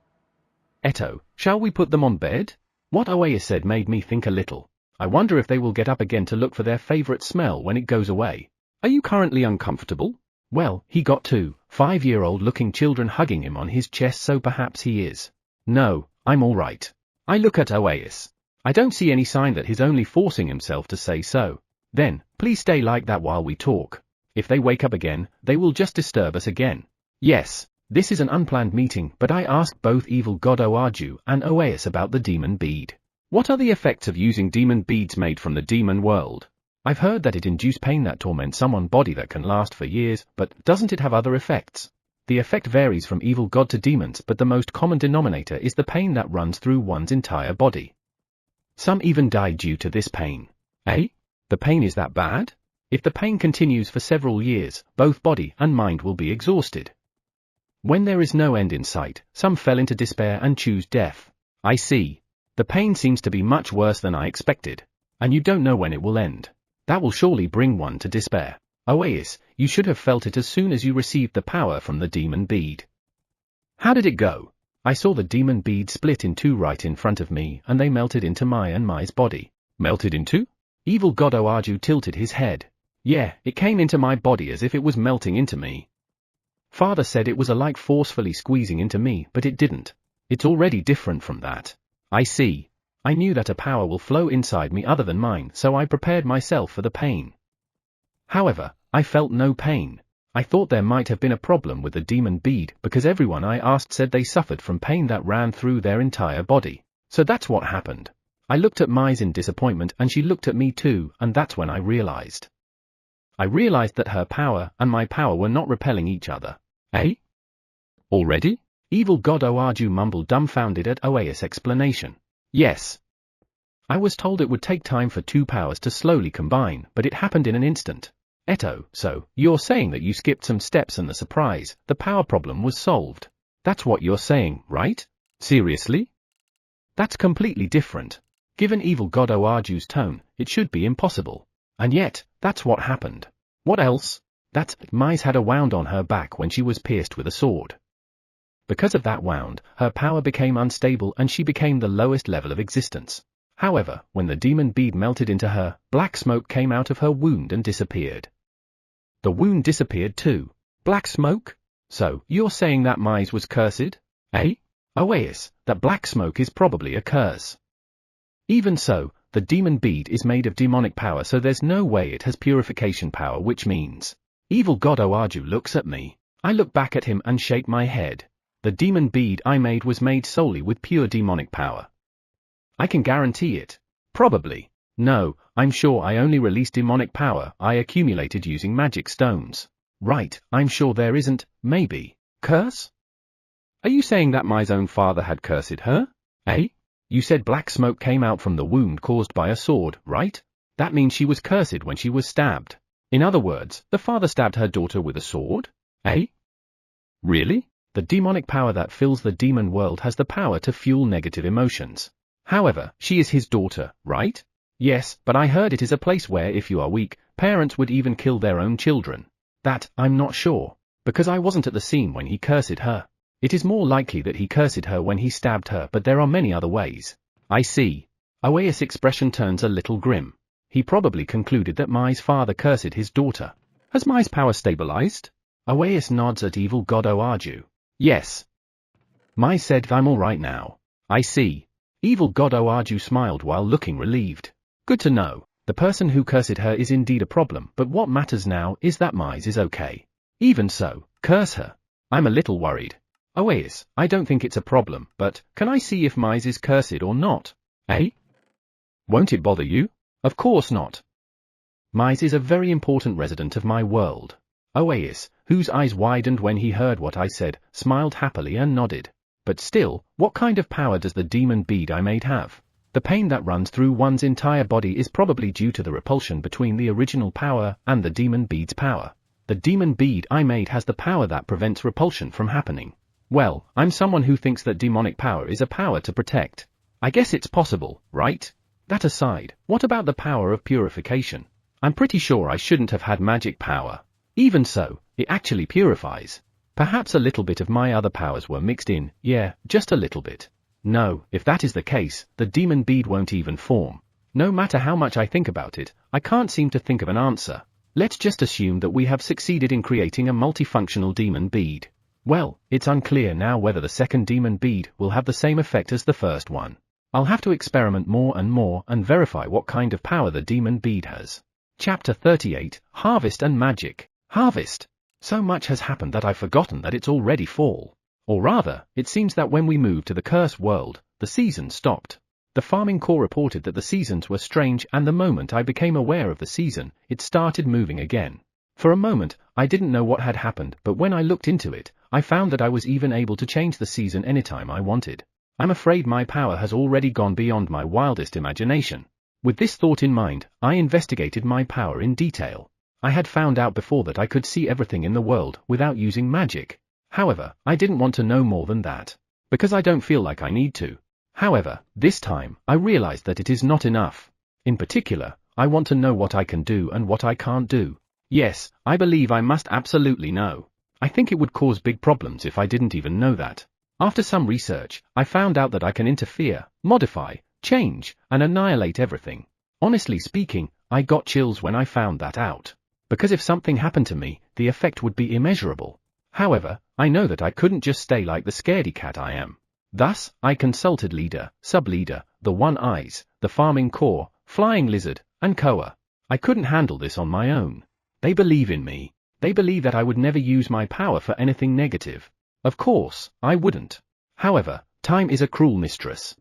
Eto, shall we put them on bed? What Oasis said made me think a little. I wonder if they will get up again to look for their favorite smell when it goes away. Are you currently uncomfortable? Well, he got 2 5-year-old looking children hugging him on his chest, so perhaps he is. No, I'm alright. I look at Oasis. I don't see any sign that he's only forcing himself to say so. Then, please stay like that while we talk. If they wake up again, they will just disturb us again. Yes, this is an unplanned meeting, but I asked both Evil God Oaju and Oasis about the demon bead. What are the effects of using demon beads made from the demon world? I've heard that it induces pain that torments someone's body that can last for years, but doesn't it have other effects? The effect varies from evil god to demons, but the most common denominator is the pain that runs through one's entire body. Some even die due to this pain. Eh? The pain is that bad? If the pain continues for several years, both body and mind will be exhausted. When there is no end in sight, some fell into despair and choose death. I see. The pain seems to be much worse than I expected. And you don't know when it will end. That will surely bring one to despair. Oasis, you should have felt it as soon as you received the power from the demon bead. How did it go? I saw the demon bead split in 2 right in front of me, and they melted into my and Mai's body. Melted into? Evil God Oaju tilted his head. Yeah, it came into my body as if it was melting into me. Father said it was like forcefully squeezing into me, but it didn't. It's already different from that. I see. I knew that a power will flow inside me other than mine, so I prepared myself for the pain. However, I felt no pain. I thought there might have been a problem with the demon bead because everyone I asked said they suffered from pain that ran through their entire body. So that's what happened. I looked at Mai in disappointment and she looked at me too, and that's when I realized. that her power and my power were not repelling each other. Eh? Already? Evil God Oaju mumbled, dumbfounded at Oasis' explanation. Yes. I was told it would take time for 2 powers to slowly combine, but it happened in an instant. Eto, so, you're saying that you skipped some steps and the power problem was solved. That's what you're saying, right? Seriously? That's completely different. Given Evil God Oaju's tone, it should be impossible. And yet, that's what happened. What else? That Mai's had a wound on her back when she was pierced with a sword. Because of that wound, her power became unstable and she became the lowest level of existence. However, when the demon bead melted into her, black smoke came out of her wound and disappeared. The wound disappeared too. Black smoke? So, you're saying that Mai's was cursed? Eh? Oasis, that black smoke is probably a curse. Even so, the demon bead is made of demonic power, so there's no way it has purification power, which means... Evil God Oaju looks at me. I look back at him and shake my head. The demon bead I made was made solely with pure demonic power. I can guarantee it. Probably. No, I'm sure I only released demonic power I accumulated using magic stones. Right, I'm sure there isn't, maybe, curse? Are you saying that Mai's own father had cursed her? Eh? You said black smoke came out from the wound caused by a sword, right? That means she was cursed when she was stabbed. In other words, the father stabbed her daughter with a sword? Eh? Really? The demonic power that fills the demon world has the power to fuel negative emotions. However, she is his daughter, right? Yes, but I heard it is a place where if you are weak, parents would even kill their own children. That, I'm not sure. Because I wasn't at the scene when he cursed her. It is more likely that he cursed her when he stabbed her, but there are many other ways. I see. Oasis' expression turns a little grim. He probably concluded that Mai's father cursed his daughter. Has Mai's power stabilized? Oasis nods at Evil God Oaju. Yes. Mai said, I'm alright now. I see. Evil God Oaju smiled while looking relieved. Good to know. The person who cursed her is indeed a problem, but what matters now is that Mai's is okay. Even so, curse her. I'm a little worried. Oasis, I don't think it's a problem, but can I see if Mai's is cursed or not? Eh? Won't it bother you? Of course not. Mise is a very important resident of my world. Oasis, whose eyes widened when he heard what I said, smiled happily and nodded. But still, what kind of power does the demon bead I made have? The pain that runs through one's entire body is probably due to the repulsion between the original power and the demon bead's power. The demon bead I made has the power that prevents repulsion from happening. Well, I'm someone who thinks that demonic power is a power to protect. I guess it's possible, right? That aside, what about the power of purification? I'm pretty sure I shouldn't have had magic power. Even so, it actually purifies. Perhaps a little bit of my other powers were mixed in, yeah, just a little bit. No, if that is the case, the demon bead won't even form. No matter how much I think about it, I can't seem to think of an answer. Let's just assume that we have succeeded in creating a multifunctional demon bead. Well, it's unclear now whether the second demon bead will have the same effect as the first one. I'll have to experiment more and verify what kind of power the demon bead has. Chapter 38, Harvest and Magic. Harvest. So much has happened that I've forgotten that it's already fall. Or rather, it seems that when we moved to the Curse World, the season stopped. The farming corps reported that the seasons were strange, and the moment I became aware of the season, it started moving again. For a moment, I didn't know what had happened, but when I looked into it, I found that I was even able to change the season anytime I wanted. I'm afraid my power has already gone beyond my wildest imagination. With this thought in mind, I investigated my power in detail. I had found out before that I could see everything in the world without using magic. However, I didn't want to know more than that, because I don't feel like I need to. However, this time, I realized that it is not enough. In particular, I want to know what I can do and what I can't do. Yes, I believe I must absolutely know. I think it would cause big problems if I didn't even know that. After some research, I found out that I can interfere, modify, change, and annihilate everything. Honestly speaking, I got chills when I found that out. Because if something happened to me, the effect would be immeasurable. However, I know that I couldn't just stay like the scaredy cat I am. Thus, I consulted leader, sub-leader, the One Eyes, the farming corps, flying lizard, and Koa. I couldn't handle this on my own. They believe in me. They believe that I would never use my power for anything negative. Of course, I wouldn't. However, time is a cruel mistress.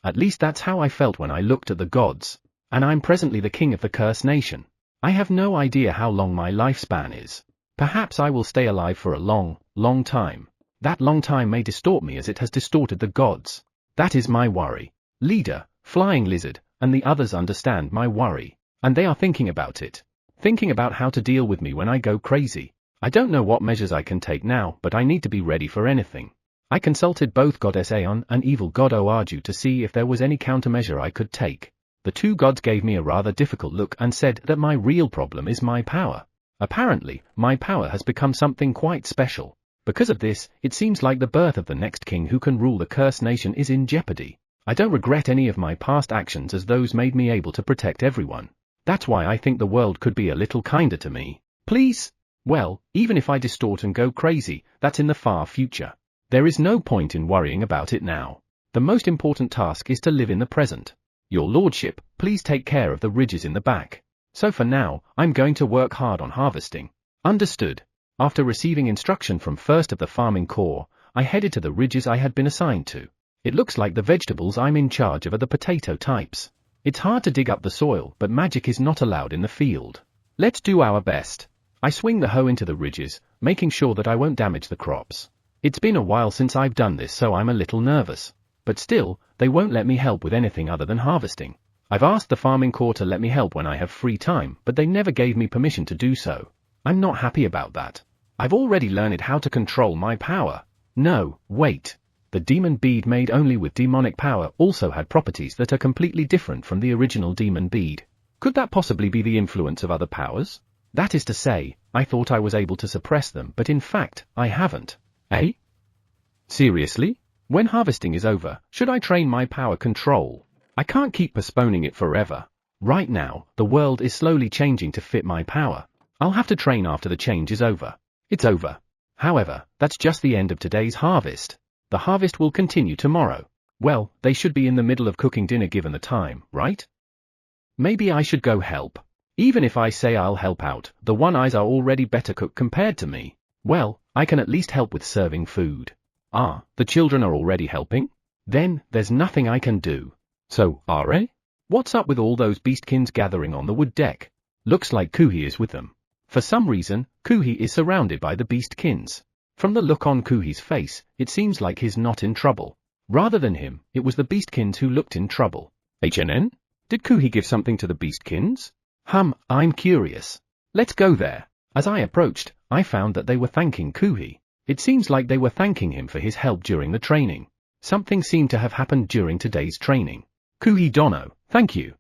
At least that's how I felt when I looked at the gods. And I'm presently the king of the Cursed Nation. I have no idea how long my lifespan is. Perhaps I will stay alive for a long, long time. That long time may distort me as it has distorted the gods. That is my worry. Leader, flying lizard, and the others understand my worry. And they are thinking about it. Thinking about how to deal with me when I go crazy. I don't know what measures I can take now, but I need to be ready for anything. I consulted both Goddess Aeon and Evil God Oaju to see if there was any countermeasure I could take. The two gods gave me a rather difficult look and said that my real problem is my power. Apparently, my power has become something quite special. Because of this, it seems like the birth of the next king who can rule the Cursed Nation is in jeopardy. I don't regret any of my past actions, as those made me able to protect everyone. That's why I think the world could be a little kinder to me. Please? Well, even if I distort and go crazy, that's in the far future. There is no point in worrying about it now. The most important task is to live in the present. Your lordship, please take care of the ridges in the back. So for now, I'm going to work hard on harvesting. Understood. After receiving instruction from first of the farming corps, I headed to the ridges I had been assigned to. It looks like the vegetables I'm in charge of are the potato types. It's hard to dig up the soil, but magic is not allowed in the field. Let's do our best. I swing the hoe into the ridges, making sure that I won't damage the crops. It's been a while since I've done this, so I'm a little nervous. But still, they won't let me help with anything other than harvesting. I've asked the farming corps to let me help when I have free time, but they never gave me permission to do so. I'm not happy about that. I've already learned how to control my power. No, wait. The demon bead made only with demonic power also had properties that are completely different from the original demon bead. Could that possibly be the influence of other powers? That is to say, I thought I was able to suppress them, but in fact, I haven't. Eh? Seriously? When harvesting is over, should I train my power control? I can't keep postponing it forever. Right now, the world is slowly changing to fit my power. I'll have to train after the change is over. It's over. However, that's just the end of today's harvest. The harvest will continue tomorrow. Well, they should be in the middle of cooking dinner given the time, right? Maybe I should go help. Even if I say I'll help out, the One Eyes are already better cooked compared to me. Well, I can at least help with serving food. Ah, the children are already helping? Then, there's nothing I can do. So, are they? What's up with all those beastkins gathering on the wood deck? Looks like Kuhi is with them. For some reason, Kuhi is surrounded by the beastkins. From the look on Kuhi's face, it seems like he's not in trouble. Rather than him, it was the beastkins who looked in trouble. HNN? Did Kuhi give something to the beastkins? I'm curious. Let's go there. As I approached, I found that they were thanking Kuhi. It seems like they were thanking him for his help during the training. Something seemed to have happened during today's training. Kuhi Dono, thank you.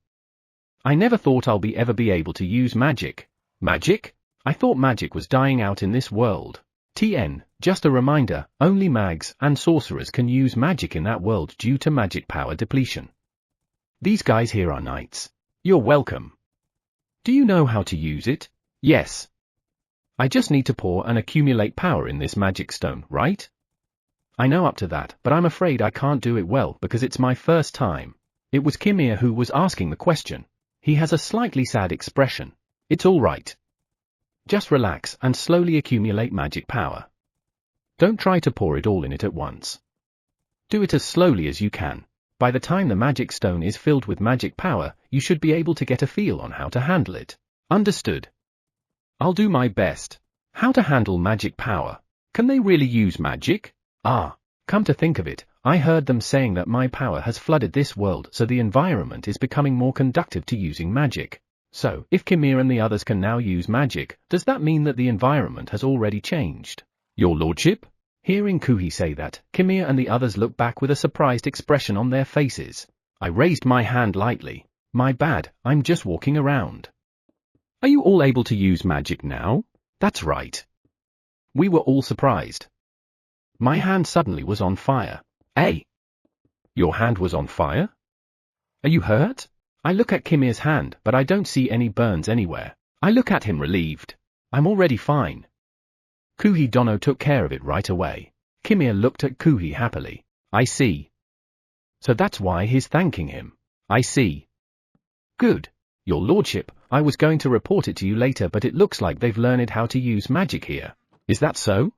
I never thought I'll ever be able to use magic. Magic? I thought magic was dying out in this world. TN, just a reminder, only mags and sorcerers can use magic in that world due to magic power depletion. These guys here are knights. You're welcome. Do you know how to use it? Yes. I just need to pour and accumulate power in this magic stone, right? I know up to that, but I'm afraid I can't do it well because it's my first time. It was Kihon who was asking the question. He has a slightly sad expression. It's all right. Just relax and slowly accumulate magic power. Don't try to pour it all in it at once. Do it as slowly as you can. By the time the magic stone is filled with magic power, you should be able to get a feel on how to handle it. Understood? I'll do my best. How to handle magic power? Can they really use magic? Come to think of it, I heard them saying that my power has flooded this world so the environment is becoming more conducive to using magic. So, if Kihon and the others can now use magic, does that mean that the environment has already changed? Your lordship? Hearing Kuhi say that, Kihon and the others looked back with a surprised expression on their faces. I raised my hand lightly. My bad, I'm just walking around. Are you all able to use magic now? That's right. We were all surprised. My hand suddenly was on fire. Hey! Your hand was on fire? Are you hurt? I look at Kihon's hand, but I don't see any burns anywhere. I look at him relieved. I'm already fine. Kuhi Dono took care of it right away. Kihon looked at Kuhi happily. I see. So that's why he's thanking him. I see. Good. Your lordship, I was going to report it to you later but it looks like they've learned how to use magic here. Is that so?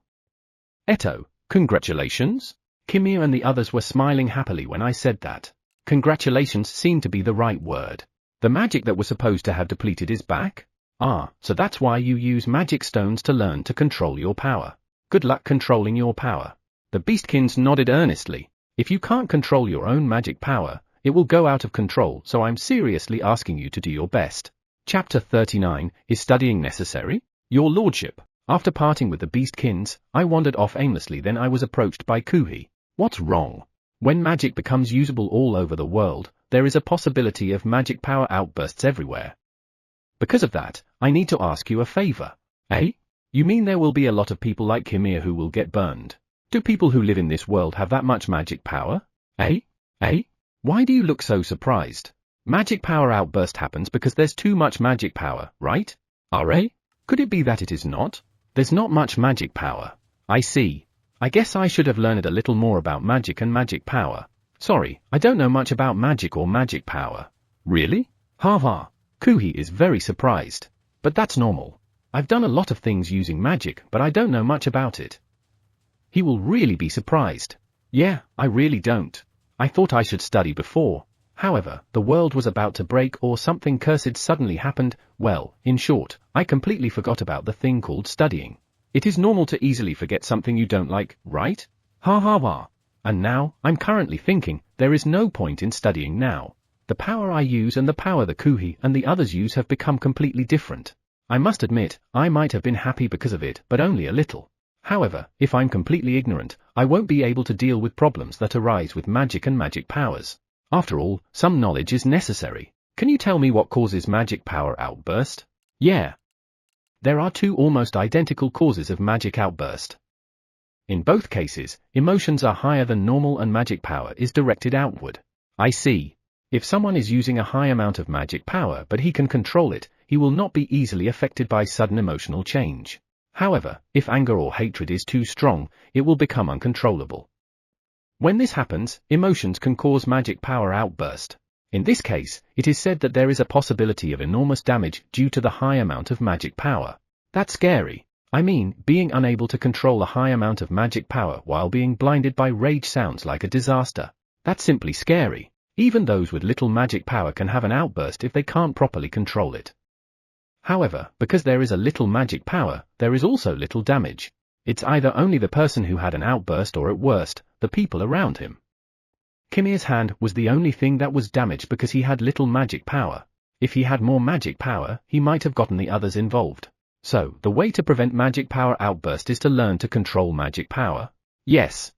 Eto, congratulations? Kihon and the others were smiling happily when I said that. Congratulations seemed to be the right word. The magic that was supposed to have depleted is back? So that's why you use magic stones to learn to control your power. Good luck controlling your power. The beastkins nodded earnestly. If you can't control your own magic power, it will go out of control, so I'm seriously asking you to do your best. Chapter 39, Is Studying Necessary? Your lordship. After parting with the beastkins, I wandered off aimlessly then I was approached by Kuhi. What's wrong? When magic becomes usable all over the world, there is a possibility of magic power outbursts everywhere. Because of that, I need to ask you a favor. You mean there will be a lot of people like Kihon who will get burned? Do people who live in this world have that much magic power? Why do you look so surprised? Magic power outburst happens because there's too much magic power, right? Could it be that it is not? There's not much magic power. I see. I guess I should have learned a little more about magic and magic power. Sorry, I don't know much about magic or magic power. Really? Ha. Kuhi is very surprised. But that's normal. I've done a lot of things using magic, but I don't know much about it. He will really be surprised. Yeah, I really don't. I thought I should study before. However, the world was about to break or something cursed suddenly happened. Well, in short, I completely forgot about the thing called studying. It is normal to easily forget something you don't like, right? Ha. And now, I'm currently thinking, there is no point in studying now. The power I use and the power the Kuhi and the others use have become completely different. I must admit, I might have been happy because of it, but only a little. However, if I'm completely ignorant, I won't be able to deal with problems that arise with magic and magic powers. After all, some knowledge is necessary. Can you tell me what causes magic power outburst? Yeah. There are two almost identical causes of magic outburst. In both cases, emotions are higher than normal and magic power is directed outward. I see. If someone is using a high amount of magic power but he can control it, he will not be easily affected by sudden emotional change. However, if anger or hatred is too strong, it will become uncontrollable. When this happens, emotions can cause magic power outburst. In this case, it is said that there is a possibility of enormous damage due to the high amount of magic power. That's scary. I mean, being unable to control a high amount of magic power while being blinded by rage sounds like a disaster. That's simply scary. Even those with little magic power can have an outburst if they can't properly control it. However, because there is a little magic power, there is also little damage. It's either only the person who had an outburst or at worst, the people around him. Kimir's hand was the only thing that was damaged because he had little magic power. If he had more magic power, he might have gotten the others involved. So, the way to prevent magic power outburst is to learn to control magic power. Yes.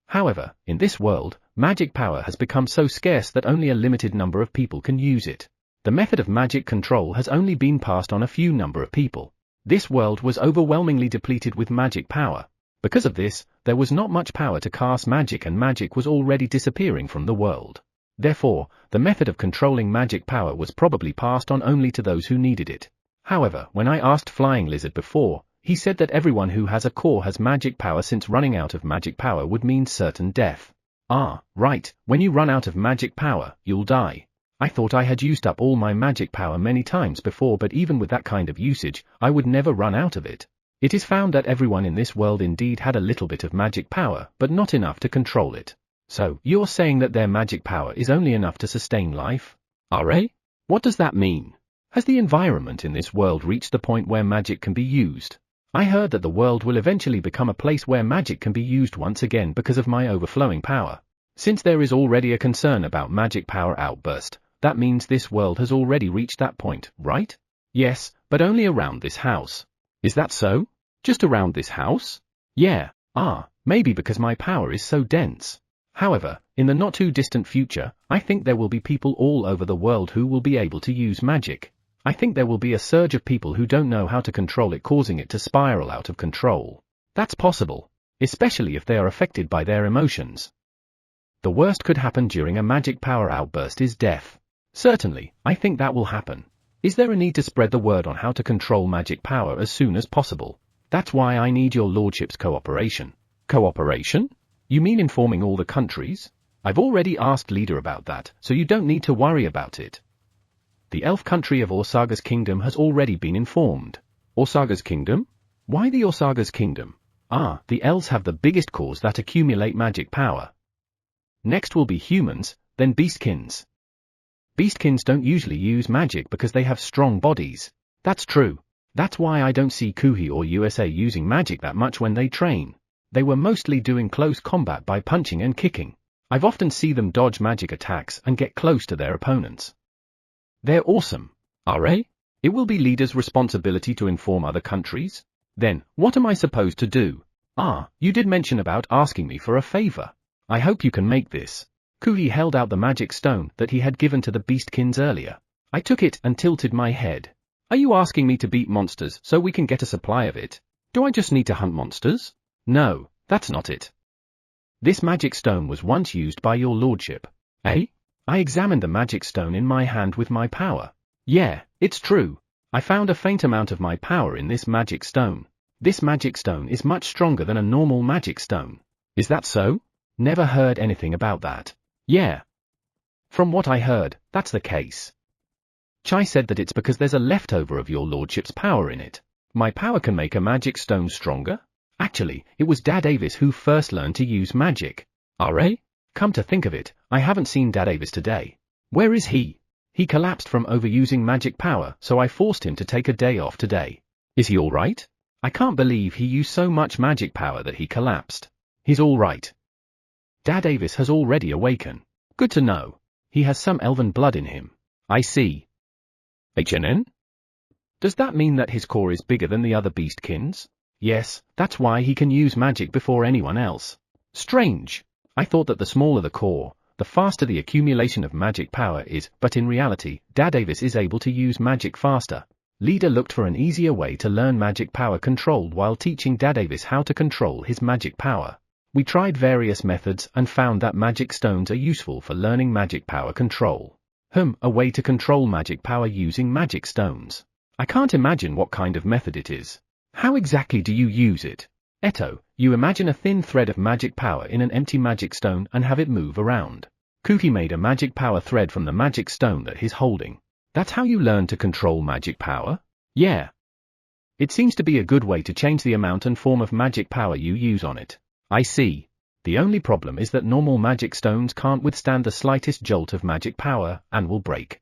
However, in this world, magic power has become so scarce that only a limited number of people can use it. The method of magic control has only been passed on a few number of people. This world was overwhelmingly depleted with magic power. Because of this, there was not much power to cast magic and magic was already disappearing from the world. Therefore, the method of controlling magic power was probably passed on only to those who needed it. However, when I asked Flying Lizard before, he said that everyone who has a core has magic power since running out of magic power would mean certain death. Ah, right, when you run out of magic power, you'll die. I thought I had used up all my magic power many times before, but even with that kind of usage, I would never run out of it. It is found that everyone in this world indeed had a little bit of magic power, but not enough to control it. So, you're saying that their magic power is only enough to sustain life? Are? What does that mean? Has the environment in this world reached the point where magic can be used? I heard that the world will eventually become a place where magic can be used once again because of my overflowing power. Since there is already a concern about magic power outburst, that means this world has already reached that point, right? Yes, but only around this house. Is that so? Just around this house? Yeah, maybe because my power is so dense. However, in the not too distant future, I think there will be people all over the world who will be able to use magic. I think there will be a surge of people who don't know how to control it, causing it to spiral out of control. That's possible, especially if they are affected by their emotions. The worst could happen during a magic power outburst is death. Certainly, I think that will happen. Is there a need to spread the word on how to control magic power as soon as possible? That's why I need your lordship's cooperation. Cooperation? You mean informing all the countries? I've already asked leader about that, so you don't need to worry about it. The elf country of Osaga's kingdom has already been informed. Osaga's kingdom? Why the Osaga's kingdom? The elves have the biggest cores that accumulate magic power. Next will be humans, then beastkins. Beastkins don't usually use magic because they have strong bodies. That's true. That's why I don't see Kuhi or USA using magic that much when they train. They were mostly doing close combat by punching and kicking. I've often seen them dodge magic attacks and get close to their opponents. They're awesome. It will be leader's responsibility to inform other countries? Then, what am I supposed to do? You did mention about asking me for a favor. I hope you can make this. Kuhi held out the magic stone that he had given to the beastkins earlier. I took it and tilted my head. Are you asking me to beat monsters so we can get a supply of it? Do I just need to hunt monsters? No, that's not it. This magic stone was once used by your lordship. I examined the magic stone in my hand with my power. Yeah, it's true. I found a faint amount of my power in this magic stone. This magic stone is much stronger than a normal magic stone. Is that so? Never heard anything about that. Yeah. From what I heard, that's the case. Chai said that it's because there's a leftover of your lordship's power in it. My power can make a magic stone stronger? Actually, it was Dad Avis who first learned to use magic. Come to think of it, I haven't seen Dad Avis today. Where is he? He collapsed from overusing magic power, so I forced him to take a day off today. Is he alright? I can't believe he used so much magic power that he collapsed. He's alright. Dad Avis has already awakened. Good to know. He has some elven blood in him. I see. HNN? Does that mean that his core is bigger than the other beastkins? Yes, that's why he can use magic before anyone else. Strange. I thought that the smaller the core, the faster the accumulation of magic power is, but in reality, Dad Avis is able to use magic faster. Leader looked for an easier way to learn magic power controlled while teaching Dad Avis how to control his magic power. We tried various methods and found that magic stones are useful for learning magic power control. A way to control magic power using magic stones. I can't imagine what kind of method it is. How exactly do you use it? Eto, you imagine a thin thread of magic power in an empty magic stone and have it move around. Kuki made a magic power thread from the magic stone that he's holding. That's how you learn to control magic power? Yeah. It seems to be a good way to change the amount and form of magic power you use on it. I see. The only problem is that normal magic stones can't withstand the slightest jolt of magic power, and will break.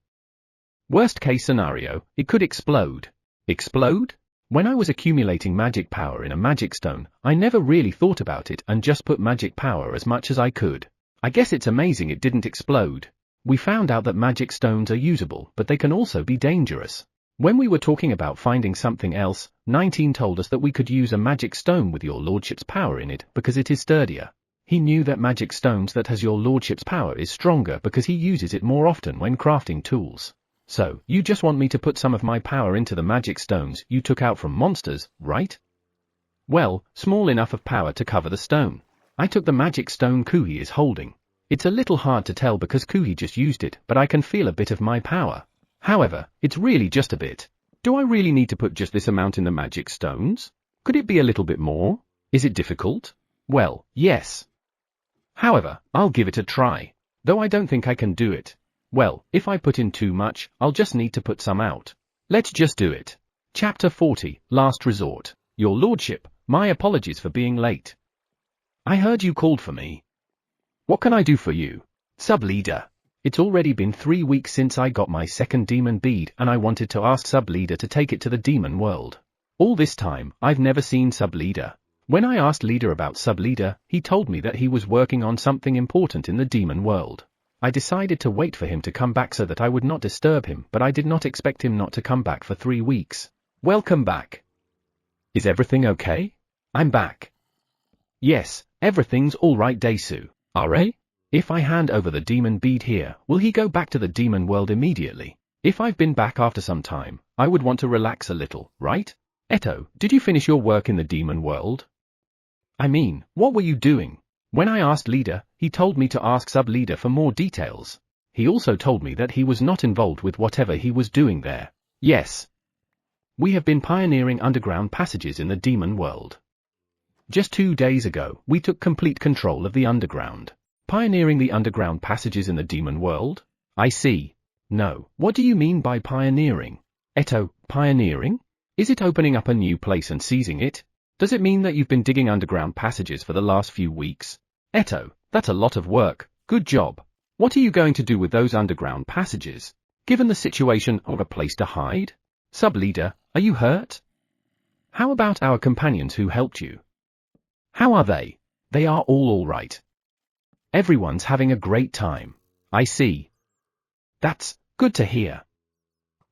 Worst case scenario, it could explode. Explode? When I was accumulating magic power in a magic stone, I never really thought about it and just put magic power as much as I could. I guess it's amazing it didn't explode. We found out that magic stones are usable, but they can also be dangerous. When we were talking about finding something else, 19 told us that we could use a magic stone with your lordship's power in it because it is sturdier. He knew that magic stones that has your lordship's power is stronger because he uses it more often when crafting tools. So, you just want me to put some of my power into the magic stones you took out from monsters, right? Well, small enough of power to cover the stone. I took the magic stone Kuhi is holding. It's a little hard to tell because Kuhi just used it, but I can feel a bit of my power. However, it's really just a bit. Do I really need to put just this amount in the magic stones? Could it be a little bit more? Is it difficult? Well, yes. However, I'll give it a try. Though I don't think I can do it. Well, if I put in too much, I'll just need to put some out. Let's just do it. Chapter 40, Last Resort. Your Lordship, my apologies for being late. I heard you called for me. What can I do for you? Sub-Leader. It's already been 3 weeks since I got my second demon bead and I wanted to ask Sub-Leader to take it to the demon world. All this time, I've never seen Sub-Leader. When I asked Leader about Sub-Leader, he told me that he was working on something important in the demon world. I decided to wait for him to come back so that I would not disturb him, but I did not expect him not to come back for 3 weeks. Welcome back. Is everything okay? I'm back. Yes, everything's alright Desu. Are? If I hand over the demon bead here, will he go back to the demon world immediately? If I've been back after some time, I would want to relax a little, right? Eto, did you finish your work in the demon world? I mean, what were you doing? When I asked Leader, he told me to ask Sub-Leader for more details. He also told me that he was not involved with whatever he was doing there. Yes. We have been pioneering underground passages in the demon world. Just 2 days ago, we took complete control of the underground. Pioneering the underground passages in the demon world? I see. No, what do you mean by pioneering? Eto, pioneering? Is it opening up a new place and seizing it? Does it mean that you've been digging underground passages for the last few weeks? Eto, that's a lot of work. Good job. What are you going to do with those underground passages? Given the situation, or a place to hide? Sub-Leader, are you hurt? How about our companions who helped you? How are they? They are all right. Everyone's having a great time. I see. That's good to hear.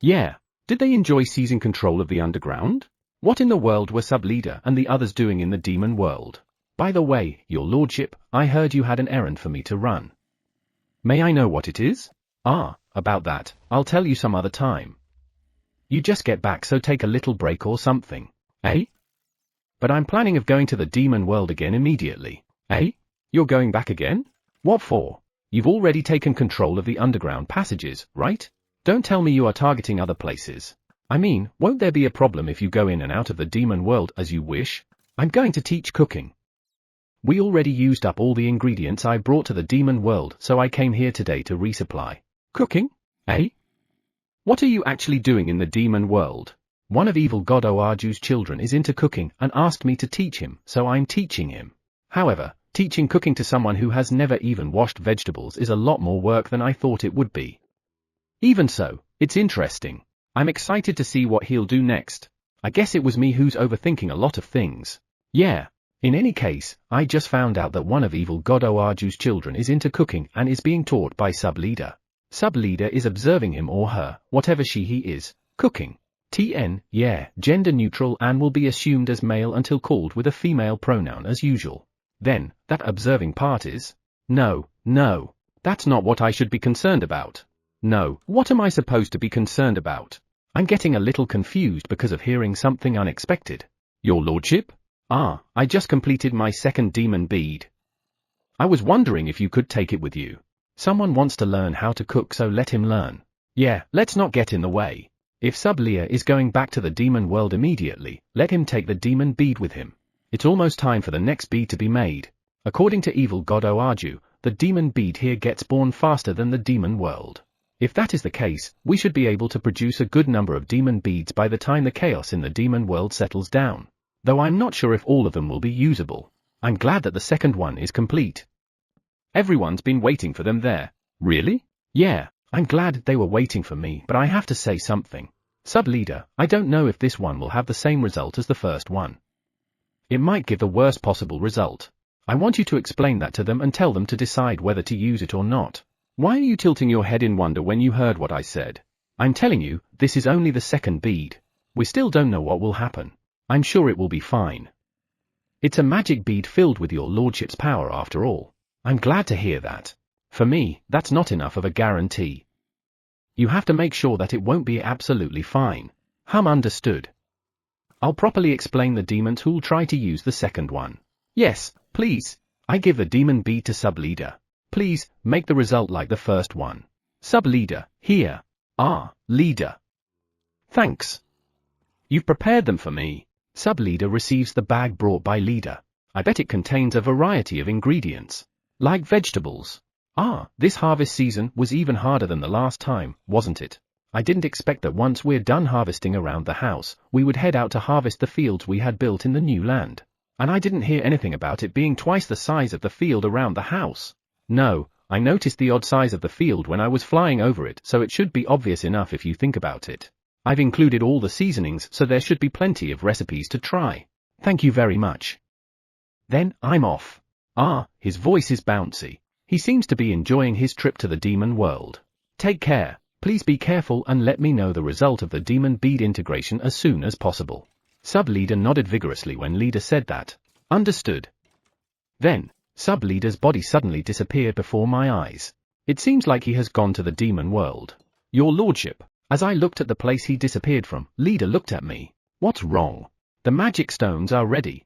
Yeah, did they enjoy seizing control of the underground? What in the world were Sub-Leader and the others doing in the demon world? By the way, your lordship, I heard you had an errand for me to run. May I know what it is? About that, I'll tell you some other time. You just get back, so take a little break or something. But I'm planning of going to the demon world again immediately. You're going back again? What for? You've already taken control of the underground passages, right? Don't tell me you are targeting other places. I mean, won't there be a problem if you go in and out of the demon world as you wish? I'm going to teach cooking. We already used up all the ingredients I brought to the demon world, so I came here today to resupply. Cooking? What are you actually doing in the demon world? One of evil god Oaju's children is into cooking and asked me to teach him, so I'm teaching him. However, teaching cooking to someone who has never even washed vegetables is a lot more work than I thought it would be. Even so, it's interesting. I'm excited to see what he'll do next. I guess it was me who's overthinking a lot of things. Yeah. In any case, I just found out that one of evil god Oaju's children is into cooking and is being taught by Sub-Leader. Sub-Leader is observing him or her, whatever he is, cooking. Yeah, gender neutral and will be assumed as male until called with a female pronoun as usual. Then, that observing part is? No, that's not what I should be concerned about. No, what am I supposed to be concerned about? I'm getting a little confused because of hearing something unexpected. Your lordship? I just completed my second demon bead. I was wondering if you could take it with you. Someone wants to learn how to cook, so let him learn. Yeah, let's not get in the way. If Sub-Leader is going back to the demon world immediately, let him take the demon bead with him. It's almost time for the next bead to be made. According to evil god Oaju, the demon bead here gets born faster than the demon world. If that is the case, we should be able to produce a good number of demon beads by the time the chaos in the demon world settles down. Though I'm not sure if all of them will be usable. I'm glad that the second one is complete. Everyone's been waiting for them there. Really? Yeah, I'm glad they were waiting for me, but I have to say something. Sub-leader, I don't know if this one will have the same result as the first one. It might give the worst possible result. I want you to explain that to them and tell them to decide whether to use it or not. Why are you tilting your head in wonder when you heard what I said? I'm telling you, this is only the second bead. We still don't know what will happen. I'm sure it will be fine. It's a magic bead filled with your lordship's power after all. I'm glad to hear that. For me, that's not enough of a guarantee. You have to make sure that it won't be absolutely fine. Understood. I'll properly explain the demons who'll try to use the second one. Yes, please. I give the demon bead to sub-leader. Please, make the result like the first one. Sub-leader, here. Leader. Thanks. You've prepared them for me. Sub-leader receives the bag brought by leader. I bet it contains a variety of ingredients. Like vegetables. This harvest season was even harder than the last time, wasn't it? I didn't expect that once we're done harvesting around the house, we would head out to harvest the fields we had built in the new land. And I didn't hear anything about it being twice the size of the field around the house. No, I noticed the odd size of the field when I was flying over it, so it should be obvious enough if you think about it. I've included all the seasonings, so there should be plenty of recipes to try. Thank you very much. Then, I'm off. His voice is bouncy. He seems to be enjoying his trip to the demon world. Take care, please be careful and let me know the result of the demon bead integration as soon as possible. Sub-leader nodded vigorously when leader said that. Understood. Then, sub-leader's body suddenly disappeared before my eyes. It seems like he has gone to the demon world. Your lordship. As I looked at the place he disappeared from, leader looked at me. What's wrong? The magic stones are ready.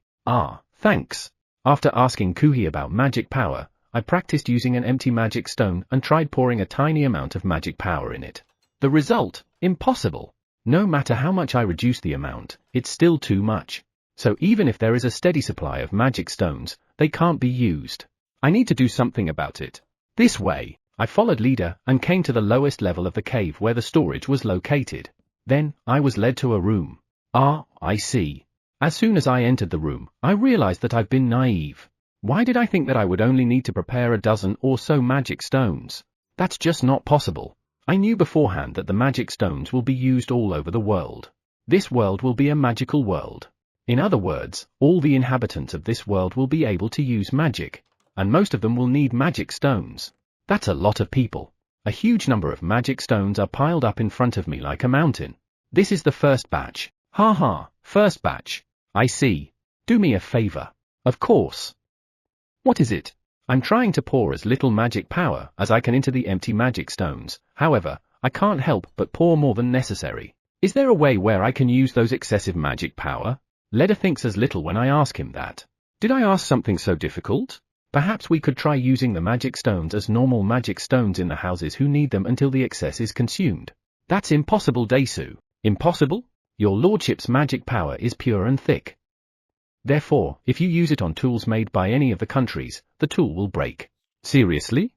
Thanks. After asking Kuhi about magic power, I practiced using an empty magic stone and tried pouring a tiny amount of magic power in it. The result? Impossible. No matter how much I reduce the amount, it's still too much. So even if there is a steady supply of magic stones, they can't be used. I need to do something about it. This way. I followed leader and came to the lowest level of the cave where the storage was located. Then, I was led to a room. I see. As soon as I entered the room, I realized that I've been naive. Why did I think that I would only need to prepare a dozen or so magic stones? That's just not possible. I knew beforehand that the magic stones will be used all over the world. This world will be a magical world. In other words, all the inhabitants of this world will be able to use magic, and most of them will need magic stones. That's a lot of people. A huge number of magic stones are piled up in front of me like a mountain. This is the first batch. First batch. I see. Do me a favor. Of course. What is it? I'm trying to pour as little magic power as I can into the empty magic stones. However, I can't help but pour more than necessary. Is there a way where I can use those excessive magic power? Leader thinks as little when I ask him that. Did I ask something so difficult? Perhaps we could try using the magic stones as normal magic stones in the houses who need them until the excess is consumed. That's impossible, Desu. Impossible? Your lordship's magic power is pure and thick. Therefore, if you use it on tools made by any of the countries, the tool will break. Seriously?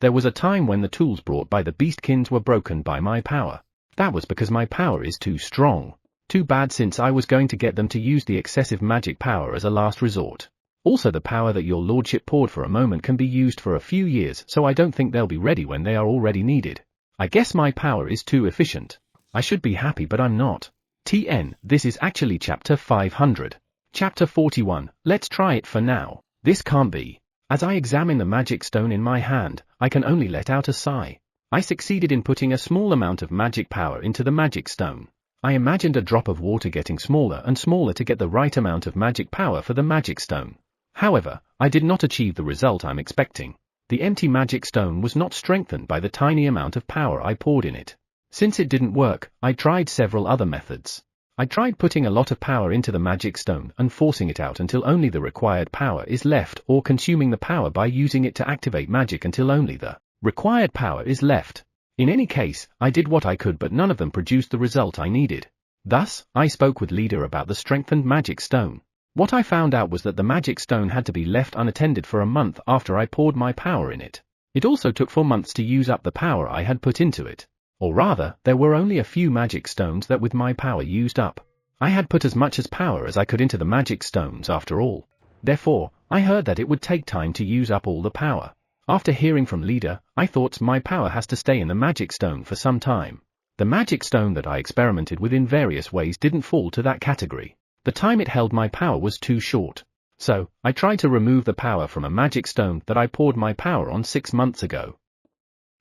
There was a time when the tools brought by the beastkins were broken by my power. That was because my power is too strong. Too bad, since I was going to get them to use the excessive magic power as a last resort. Also, the power that your lordship poured for a moment can be used for a few years, so I don't think they'll be ready when they are already needed. I guess my power is too efficient. I should be happy, but I'm not. This is actually chapter 500. Chapter 41, let's try it for now. This can't be. As I examine the magic stone in my hand, I can only let out a sigh. I succeeded in putting a small amount of magic power into the magic stone. I imagined a drop of water getting smaller and smaller to get the right amount of magic power for the magic stone. However, I did not achieve the result I'm expecting. The empty magic stone was not strengthened by the tiny amount of power I poured in it. Since it didn't work, I tried several other methods. I tried putting a lot of power into the magic stone and forcing it out until only the required power is left, or consuming the power by using it to activate magic until only the required power is left. In any case, I did what I could, but none of them produced the result I needed. Thus, I spoke with leader about the strengthened magic stone. What I found out was that the magic stone had to be left unattended for a month after I poured my power in it. It also took 4 months to use up the power I had put into it. Or rather, there were only a few magic stones that with my power used up. I had put as much as power as I could into the magic stones after all. Therefore, I heard that it would take time to use up all the power. After hearing from leader, I thought my power has to stay in the magic stone for some time. The magic stone that I experimented with in various ways didn't fall to that category. The time it held my power was too short. So, I tried to remove the power from a magic stone that I poured my power on 6 months ago.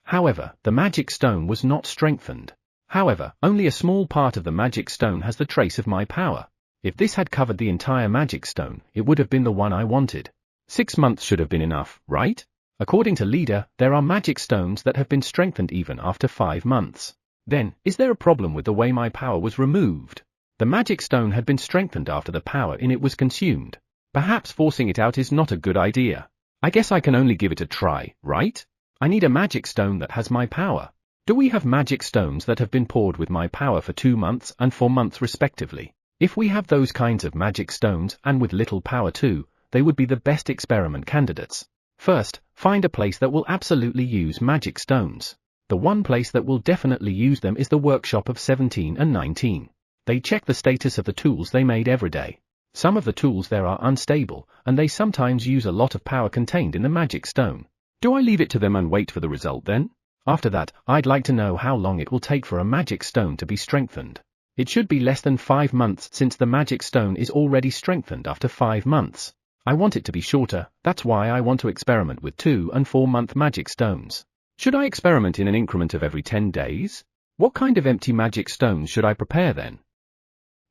However, the magic stone was not strengthened. However, only a small part of the magic stone has the trace of my power. If this had covered the entire magic stone, it would have been the one I wanted. 6 months should have been enough, right? According to leader, there are magic stones that have been strengthened even after 5 months. Then, is there a problem with the way my power was removed? The magic stone had been strengthened after the power in it was consumed. Perhaps forcing it out is not a good idea. I guess I can only give it a try, right? I need a magic stone that has my power. Do we have magic stones that have been poured with my power for 2 months and 4 months respectively? If we have those kinds of magic stones and with little power too, they would be the best experiment candidates. First, find a place that will absolutely use magic stones. The one place that will definitely use them is the workshop of 17 and 19. They check the status of the tools they made every day. Some of the tools there are unstable, and they sometimes use a lot of power contained in the magic stone. Do I leave it to them and wait for the result then? After that, I'd like to know how long it will take for a magic stone to be strengthened. It should be less than 5 months since the magic stone is already strengthened after 5 months. I want it to be shorter, that's why I want to experiment with 2 and 4 month magic stones. Should I experiment in an increment of every 10 days? What kind of empty magic stones should I prepare then?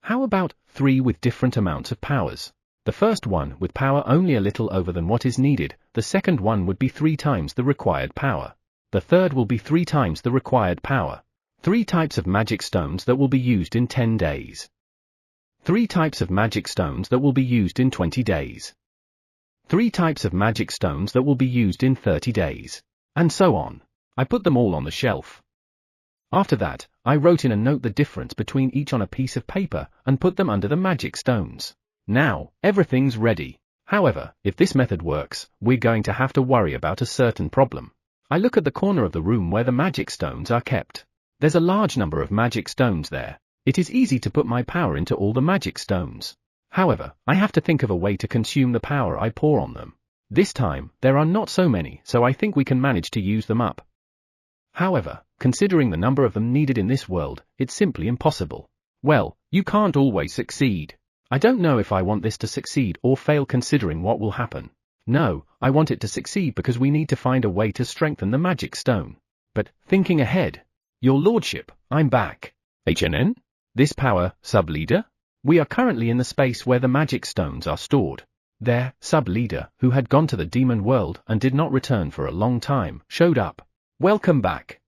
How about 3 with different amounts of powers? The first one with power only a little over than what is needed, the second one would be 3 times the required power. The third will be 3 times the required power. 3 types of magic stones that will be used in 10 days. 3 types of magic stones that will be used in 20 days. 3 types of magic stones that will be used in 30 days. And so on. I put them all on the shelf. After that, I wrote in a note the difference between each on a piece of paper and put them under the magic stones. Now, everything's ready. However, if this method works, we're going to have to worry about a certain problem. I look at the corner of the room where the magic stones are kept. There's a large number of magic stones there. It is easy to put my power into all the magic stones. However, I have to think of a way to consume the power I pour on them. This time, there are not so many, so I think we can manage to use them up. However, considering the number of them needed in this world, it's simply impossible. Well, you can't always succeed. I don't know if I want this to succeed or fail considering what will happen. No, I want it to succeed because we need to find a way to strengthen the magic stone. But, thinking ahead. Your Lordship, I'm back. HNN? This power, sub-leader? We are currently in the space where the magic stones are stored. There, sub-leader, who had gone to the demon world and did not return for a long time, showed up. Welcome back.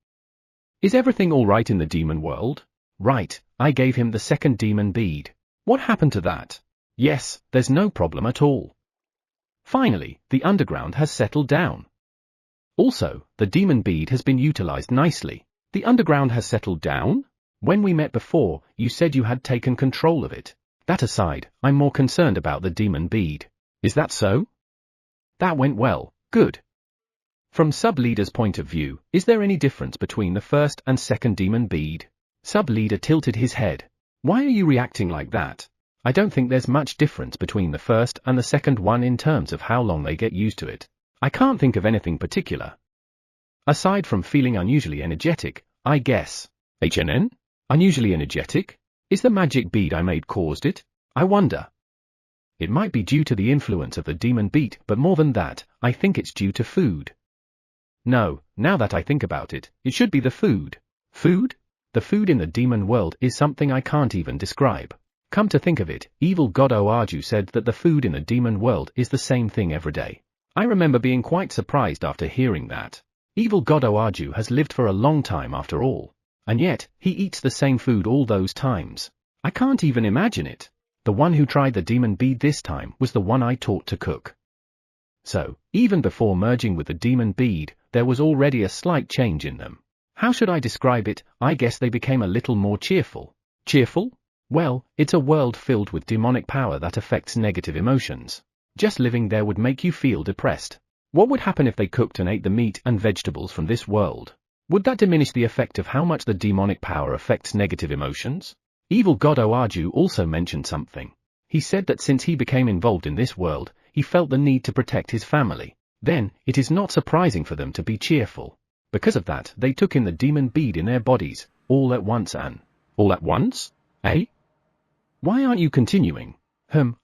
Is everything alright in the demon world? Right, I gave him the second demon bead. What happened to that? Yes, there's no problem at all. Finally, the underground has settled down. Also, the demon bead has been utilized nicely. The underground has settled down? When we met before, you said you had taken control of it. That aside, I'm more concerned about the demon bead. Is that so? That went well, good. From sub-leader's point of view, is there any difference between the first and second demon bead? Sub-leader tilted his head. Why are you reacting like that? I don't think there's much difference between the first and the second one in terms of how long they get used to it. I can't think of anything particular. Aside from feeling unusually energetic, I guess. HNN? Unusually energetic? Is the magic bead I made caused it? I wonder. It might be due to the influence of the demon beat, but more than that, I think it's due to food. No, now that I think about it, it should be the food. Food? The food in the demon world is something I can't even describe. Come to think of it, evil god Oaju said that the food in the demon world is the same thing every day. I remember being quite surprised after hearing that. Evil god Oaju has lived for a long time after all. And yet, he eats the same food all those times. I can't even imagine it. The one who tried the demon bead this time was the one I taught to cook. So, even before merging with the demon bead, there was already a slight change in them. How should I describe it? I guess they became a little more cheerful. Cheerful? Well, it's a world filled with demonic power that affects negative emotions. Just living there would make you feel depressed. What would happen if they cooked and ate the meat and vegetables from this world? Would that diminish the effect of how much the demonic power affects negative emotions? Evil god Oaju also mentioned something. He said that since he became involved in this world, he felt the need to protect his family. Then, it is not surprising for them to be cheerful. Because of that, they took in the demon bead in their bodies, all at once and... All at once? Eh? Why aren't you continuing?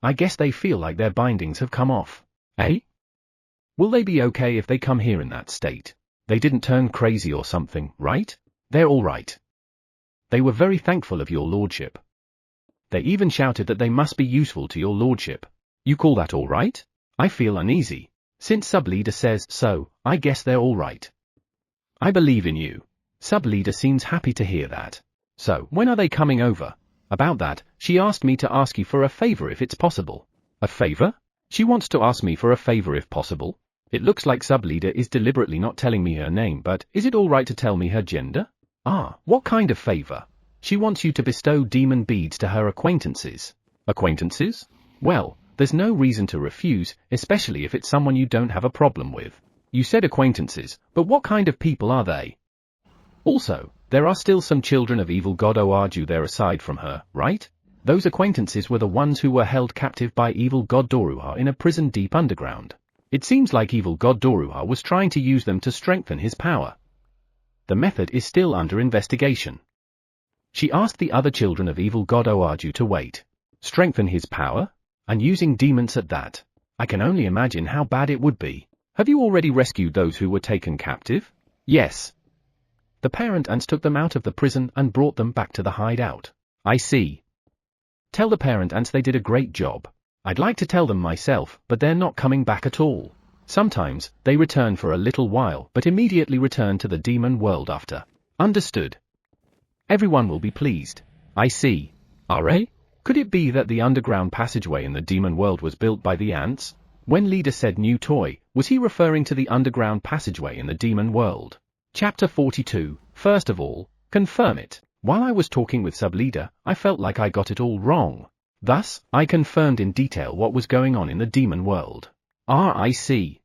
I guess they feel like their bindings have come off. Eh? Will they be okay if they come here in that state? They didn't turn crazy or something, right? They're all right. They were very thankful of your lordship. They even shouted that they must be useful to your lordship. You call that all right? I feel uneasy. Since sub-leader says so, I guess they're all right. I believe in you. Sub-leader seems happy to hear that. So, when are they coming over? About that, she asked me to ask you for a favor if it's possible. A favor? She wants to ask me for a favor if possible? It looks like sub-leader is deliberately not telling me her name, but is it all right to tell me her gender? Ah, what kind of favor? She wants you to bestow demon beads to her acquaintances. Acquaintances? Well, there's no reason to refuse, especially if it's someone you don't have a problem with. You said acquaintances, but what kind of people are they? Also, there are still some children of evil god Oaju there aside from her, right? Those acquaintances were the ones who were held captive by evil god Doruha in a prison deep underground. It seems like evil god Doruha was trying to use them to strengthen his power. The method is still under investigation. She asked the other children of evil god Oaju to wait. Strengthen his power? And using demons at that? I can only imagine how bad it would be. Have you already rescued those who were taken captive? Yes. The parent ants took them out of the prison and brought them back to the hideout. I see. Tell the parent ants they did a great job. I'd like to tell them myself, but they're not coming back at all. Sometimes, they return for a little while but immediately return to the demon world after. Understood. Everyone will be pleased. I see. RA? Could it be that the underground passageway in the demon world was built by the ants? When leader said new toy, was he referring to the underground passageway in the demon world? Chapter 42. First of all, confirm it. While I was talking with sub-leader, I felt like I got it all wrong. Thus, I confirmed in detail what was going on in the demon world. I see.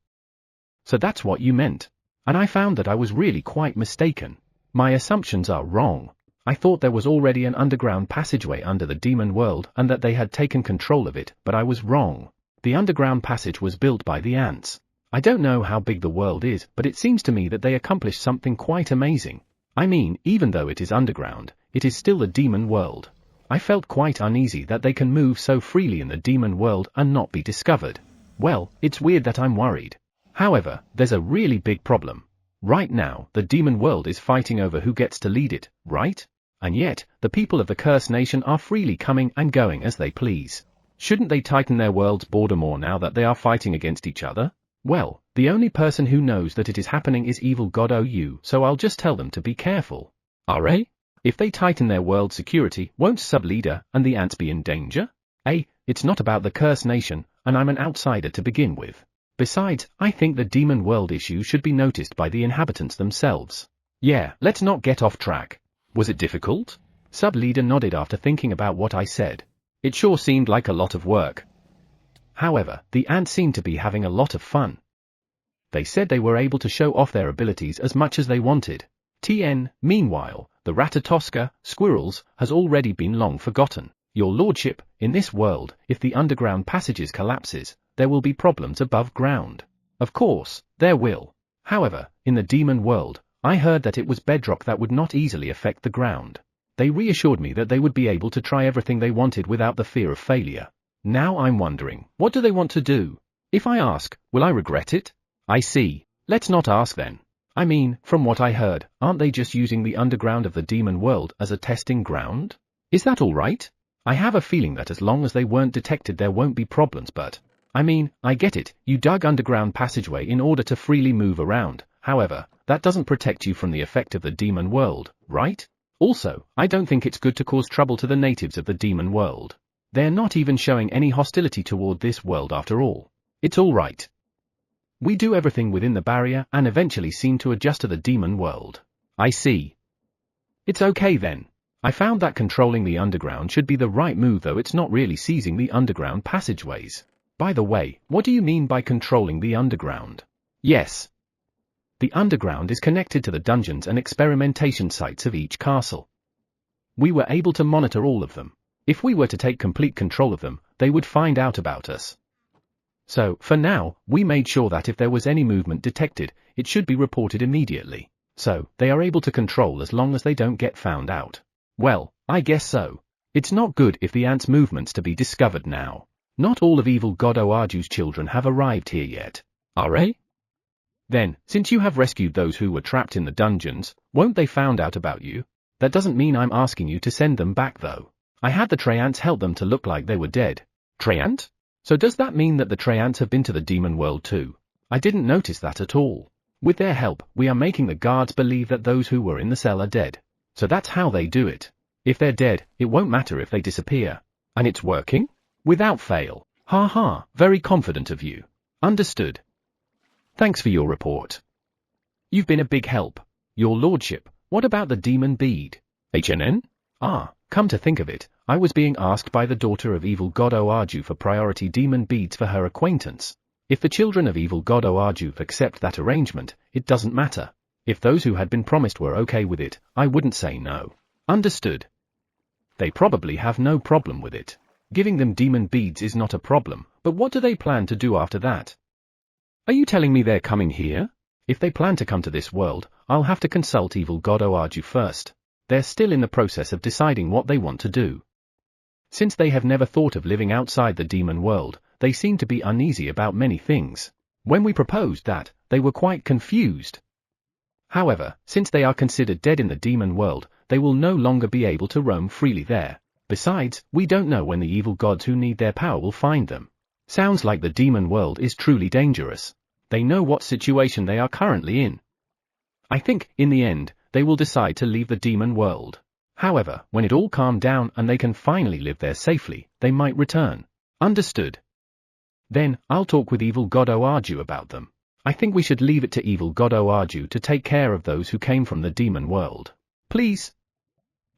So that's what you meant. And I found that I was really quite mistaken. My assumptions are wrong. I thought there was already an underground passageway under the demon world and that they had taken control of it, but I was wrong. The underground passage was built by the ants. I don't know how big the world is, but it seems to me that they accomplished something quite amazing. I mean, even though it is underground, it is still the demon world. I felt quite uneasy that they can move so freely in the demon world and not be discovered. Well, it's weird that I'm worried. However, there's a really big problem. Right now, the demon world is fighting over who gets to lead it, right? And yet, the people of the Cursed Nation are freely coming and going as they please. Shouldn't they tighten their world's border more now that they are fighting against each other? Well, the only person who knows that it is happening is evil god OU, so I'll just tell them to be careful. RA? If they tighten their world security, won't sub-leader and the ants be in danger? It's not about the Cursed Nation, and I'm an outsider to begin with. Besides, I think the demon world issue should be noticed by the inhabitants themselves. Yeah, let's not get off track. Was it difficult? Sub-leader nodded after thinking about what I said. It sure seemed like a lot of work. However, the ants seemed to be having a lot of fun. They said they were able to show off their abilities as much as they wanted. Meanwhile, the Ratatoska, squirrels, has already been long forgotten. Your lordship, in this world, if the underground passages collapses, there will be problems above ground. Of course, there will. However, in the demon world, I heard that it was bedrock that would not easily affect the ground. They reassured me that they would be able to try everything they wanted without the fear of failure. Now I'm wondering, what do they want to do? If I ask, will I regret it? I see. Let's not ask then. I mean, from what I heard, aren't they just using the underground of the demon world as a testing ground? Is that all right? I have a feeling that as long as they weren't detected there won't be problems, but... I mean, I get it, you dug underground passageway in order to freely move around. However, that doesn't protect you from the effect of the demon world, right? Also, I don't think it's good to cause trouble to the natives of the demon world. They're not even showing any hostility toward this world after all. It's all right. We do everything within the barrier and eventually seem to adjust to the demon world. I see. It's okay then. I found that controlling the underground should be the right move, though it's not really seizing the underground passageways. By the way, what do you mean by controlling the underground? Yes. The underground is connected to the dungeons and experimentation sites of each castle. We were able to monitor all of them. If we were to take complete control of them, they would find out about us. So, for now, we made sure that if there was any movement detected, it should be reported immediately. So, they are able to control as long as they don't get found out. Well, I guess so. It's not good if the ants' movements to be discovered now. Not all of Evil God Oaju's children have arrived here yet. Are they? Then, since you have rescued those who were trapped in the dungeons, won't they found out about you? That doesn't mean I'm asking you to send them back though. I had the Treants help them to look like they were dead. Treant? So does that mean that the Treants have been to the demon world too? I didn't notice that at all. With their help, we are making the guards believe that those who were in the cell are dead. So that's how they do it. If they're dead, it won't matter if they disappear. And it's working? Without fail. Ha ha, very confident of you. Understood. Thanks for your report. You've been a big help. Your lordship, what about the demon bead? HNN? Ah, come to think of it, I was being asked by the daughter of Evil God Oaju for priority demon beads for her acquaintance. If the children of Evil God Oaju accept that arrangement, it doesn't matter. If those who had been promised were okay with it, I wouldn't say no. Understood. They probably have no problem with it. Giving them demon beads is not a problem, but what do they plan to do after that? Are you telling me they're coming here? If they plan to come to this world, I'll have to consult Evil God Oaju first. They're still in the process of deciding what they want to do. Since they have never thought of living outside the demon world, they seem to be uneasy about many things. When we proposed that, they were quite confused. However, since they are considered dead in the demon world, they will no longer be able to roam freely there. Besides, we don't know when the evil gods who need their power will find them. Sounds like the demon world is truly dangerous. They know what situation they are currently in. I think, in the end, they will decide to leave the demon world. However, when it all calmed down and they can finally live there safely, they might return. Understood. Then, I'll talk with Evil God Oaju about them. I think we should leave it to Evil God Oaju to take care of those who came from the demon world. Please?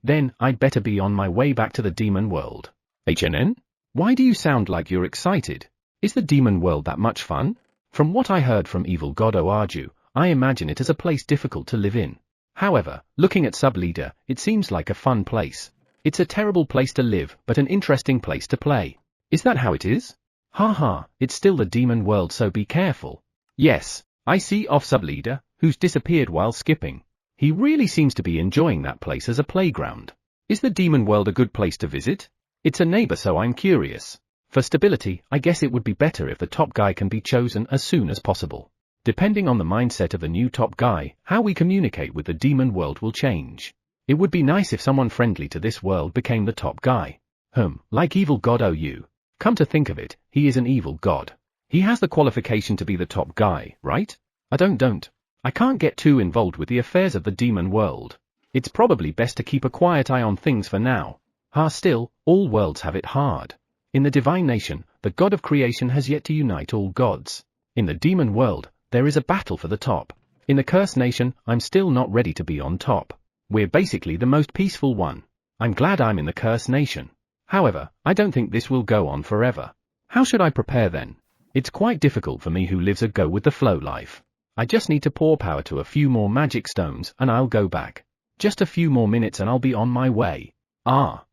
Then, I'd better be on my way back to the demon world. HNN? Why do you sound like you're excited? Is the demon world that much fun? From what I heard from Evil God Oaju, I imagine it as a place difficult to live in. However, looking at Sub-Leader, it seems like a fun place. It's a terrible place to live, but an interesting place to play. Is that how it is? Ha ha, it's still the demon world, so be careful. Yes, I see off Sub-Leader, who's disappeared while skipping. He really seems to be enjoying that place as a playground. Is the demon world a good place to visit? It's a neighbor, so I'm curious. For stability, I guess it would be better if the top guy can be chosen as soon as possible. Depending on the mindset of the new top guy, how we communicate with the demon world will change. It would be nice if someone friendly to this world became the top guy. Like Evil God Ou. Come to think of it, he is an evil god. He has the qualification to be the top guy, right? I don't. I can't get too involved with the affairs of the demon world. It's probably best to keep a quiet eye on things for now. Still, all worlds have it hard. In the divine nation, the god of creation has yet to unite all gods. In the demon world, there is a battle for the top. In the cursed nation, I'm still not ready to be on top. We're basically the most peaceful one. I'm glad I'm in the cursed nation. However, I don't think this will go on forever. How should I prepare then? It's quite difficult for me who lives a go-with-the-flow life. I just need to pour power to a few more magic stones and I'll go back. Just a few more minutes and I'll be on my way.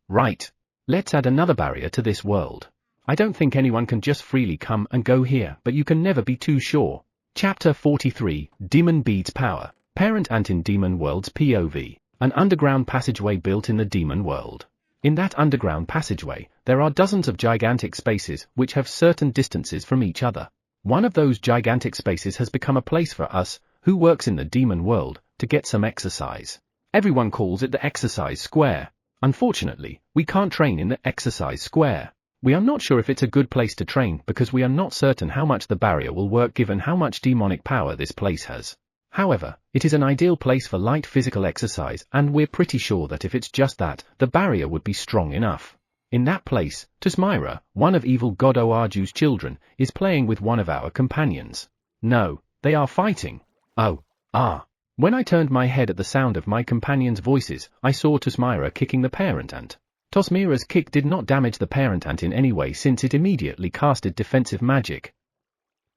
Right. Let's add another barrier to this world. I don't think anyone can just freely come and go here, but you can never be too sure. Chapter 43, Demon Beads Power. Parent Ant in Demon World's POV. An underground passageway built in the demon world. In that underground passageway, there are dozens of gigantic spaces which have certain distances from each other. One of those gigantic spaces has become a place for us, who works in the demon world, to get some exercise. Everyone calls it the exercise square. Unfortunately, we can't train in the exercise square. We are not sure if it's a good place to train because we are not certain how much the barrier will work given how much demonic power this place has. However, it is an ideal place for light physical exercise and we're pretty sure that if it's just that, the barrier would be strong enough. In that place, Tusmira, one of Evil God Oaju's children, is playing with one of our companions. No, they are fighting. When I turned my head at the sound of my companions' voices, I saw Tusmira kicking the parent ant. Tosmira's kick did not damage the parent ant in any way since it immediately casted defensive magic.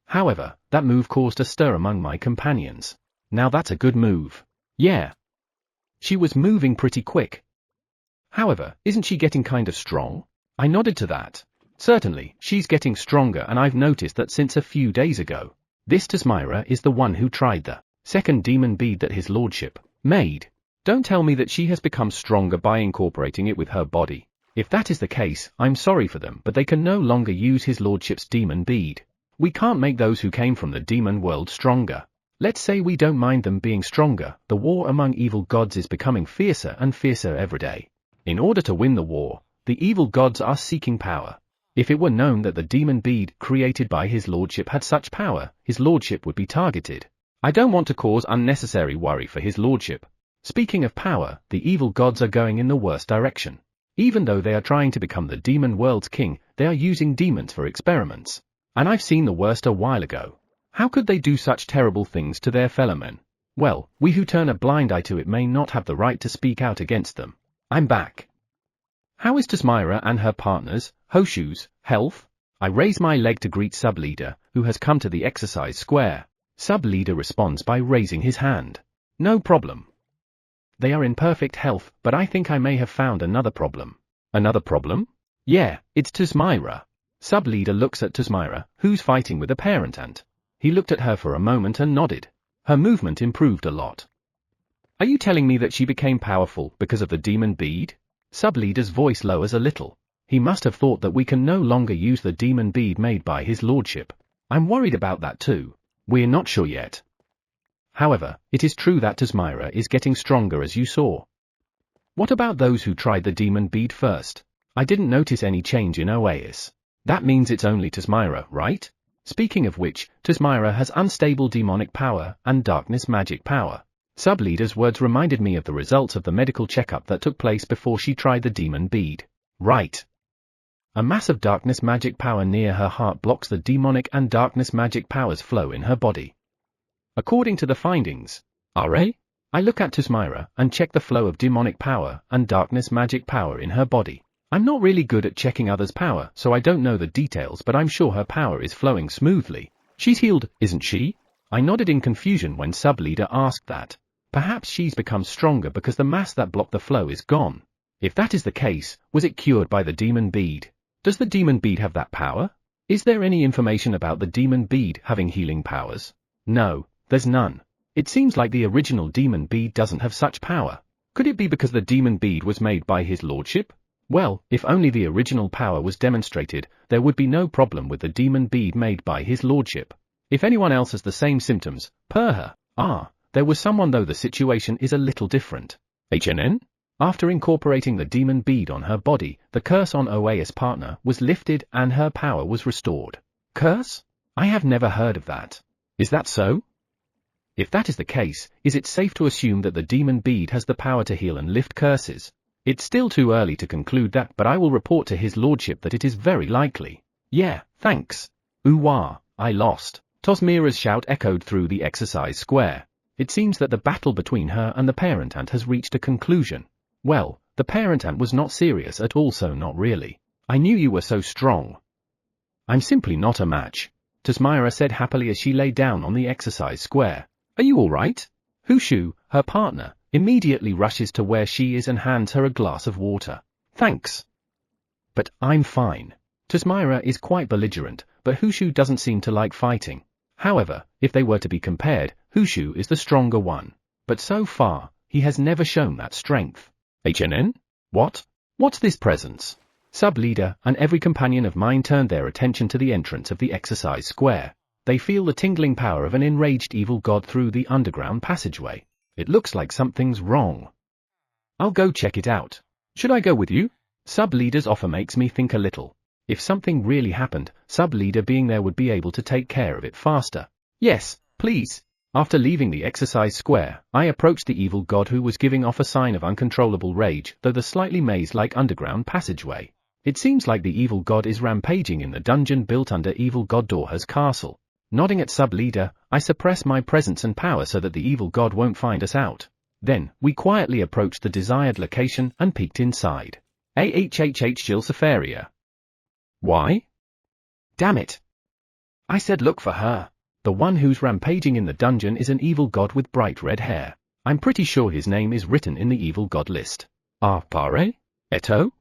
However, that move caused a stir among my companions. Now that's a good move. Yeah. She was moving pretty quick. However, isn't she getting kind of strong? I nodded to that. Certainly, she's getting stronger, and I've noticed that since a few days ago. This Tasmira is the one who tried the second demon bead that his lordship made. Don't tell me that she has become stronger by incorporating it with her body. If that is the case, I'm sorry for them, but they can no longer use his lordship's demon bead. We can't make those who came from the demon world stronger. Let's say we don't mind them being stronger. The war among evil gods is becoming fiercer and fiercer every day. In order to win the war, the evil gods are seeking power. If it were known that the demon bead created by his lordship had such power, his lordship would be targeted. I don't want to cause unnecessary worry for his lordship. Speaking of power, the evil gods are going in the worst direction. Even though they are trying to become the demon world's king, they are using demons for experiments. And I've seen the worst a while ago. How could they do such terrible things to their fellow men? Well, we who turn a blind eye to it may not have the right to speak out against them. I'm back. How is Tasmira and her partners, Hoshu's, health? I raise my leg to greet Sub-Leader, who has come to the exercise square. Sub-Leader responds by raising his hand. No problem. They are in perfect health, but I think I may have found another problem. Another problem? Yeah, it's Tasmira. Sub-Leader looks at Tasmira, who's fighting with a parent ant. He looked at her for a moment and nodded. Her movement improved a lot. Are you telling me that she became powerful because of the demon bead? Sub-Leader's voice lowers a little. He must have thought that we can no longer use the demon bead made by his lordship. I'm worried about that too. We're not sure yet. However, it is true that Tasmira is getting stronger, as you saw. What about those who tried the demon bead first? I didn't notice any change in OAS. That means it's only Tasmira, right? Speaking of which, Tasmira has unstable demonic power and darkness magic power. Sub-Leader's words reminded me of the results of the medical checkup that took place before she tried the demon bead. Right. A mass of darkness magic power near her heart blocks the demonic and darkness magic power's flow in her body. According to the findings, I look at Tasmira and check the flow of demonic power and darkness magic power in her body. I'm not really good at checking others' power, so I don't know the details, but I'm sure her power is flowing smoothly. She's healed, isn't she? I nodded in confusion when Sub-Leader asked that. Perhaps she's become stronger because the mass that blocked the flow is gone. If that is the case, was it cured by the demon bead? Does the demon bead have that power? Is there any information about the demon bead having healing powers? No, there's none. It seems like the original demon bead doesn't have such power. Could it be because the demon bead was made by his lordship? Well, if only the original power was demonstrated, there would be no problem with the demon bead made by his lordship. If anyone else has the same symptoms, per her, there was someone, though the situation is a little different. HNN? After incorporating the demon bead on her body, the curse on OAS partner was lifted and her power was restored. Curse? I have never heard of that. Is that so? If that is the case, is it safe to assume that the demon bead has the power to heal and lift curses? It's still too early to conclude that, but I will report to his lordship that it is very likely. Yeah, thanks. Ooh-wah, I lost. Tasmira's shout echoed through the exercise square. It seems that the battle between her and the parent ant has reached a conclusion. Well, the parent ant was not serious at all, so not really. I knew you were so strong. I'm simply not a match, Tasmira said happily as she lay down on the exercise square. Are you all right? Hoshu, her partner, immediately rushes to where she is and hands her a glass of water. Thanks. But I'm fine. Tasmira is quite belligerent, but Hoshu doesn't seem to like fighting. However, if they were to be compared, Hoshu is the stronger one. But so far, he has never shown that strength. HNN? What? What's this presence? Sub-Leader and every companion of mine turned their attention to the entrance of the exercise square. They feel the tingling power of an enraged evil god through the underground passageway. It looks like something's wrong. I'll go check it out. Should I go with you? Sub-Leader's offer makes me think a little. If something really happened, Sub-Leader being there would be able to take care of it faster. Yes, please. After leaving the exercise square, I approached the evil god who was giving off a sign of uncontrollable rage through the slightly maze-like underground passageway. It seems like the evil god is rampaging in the dungeon built under evil god Dorha's castle. Nodding at Sub-Leader, I suppress my presence and power so that the evil god won't find us out. Then, we quietly approached the desired location and peeked inside. Gilsafaria. Why? Damn it. I said look for her. The one who's rampaging in the dungeon is an evil god with bright red hair. I'm pretty sure his name is written in the evil god list. Pare? Eto?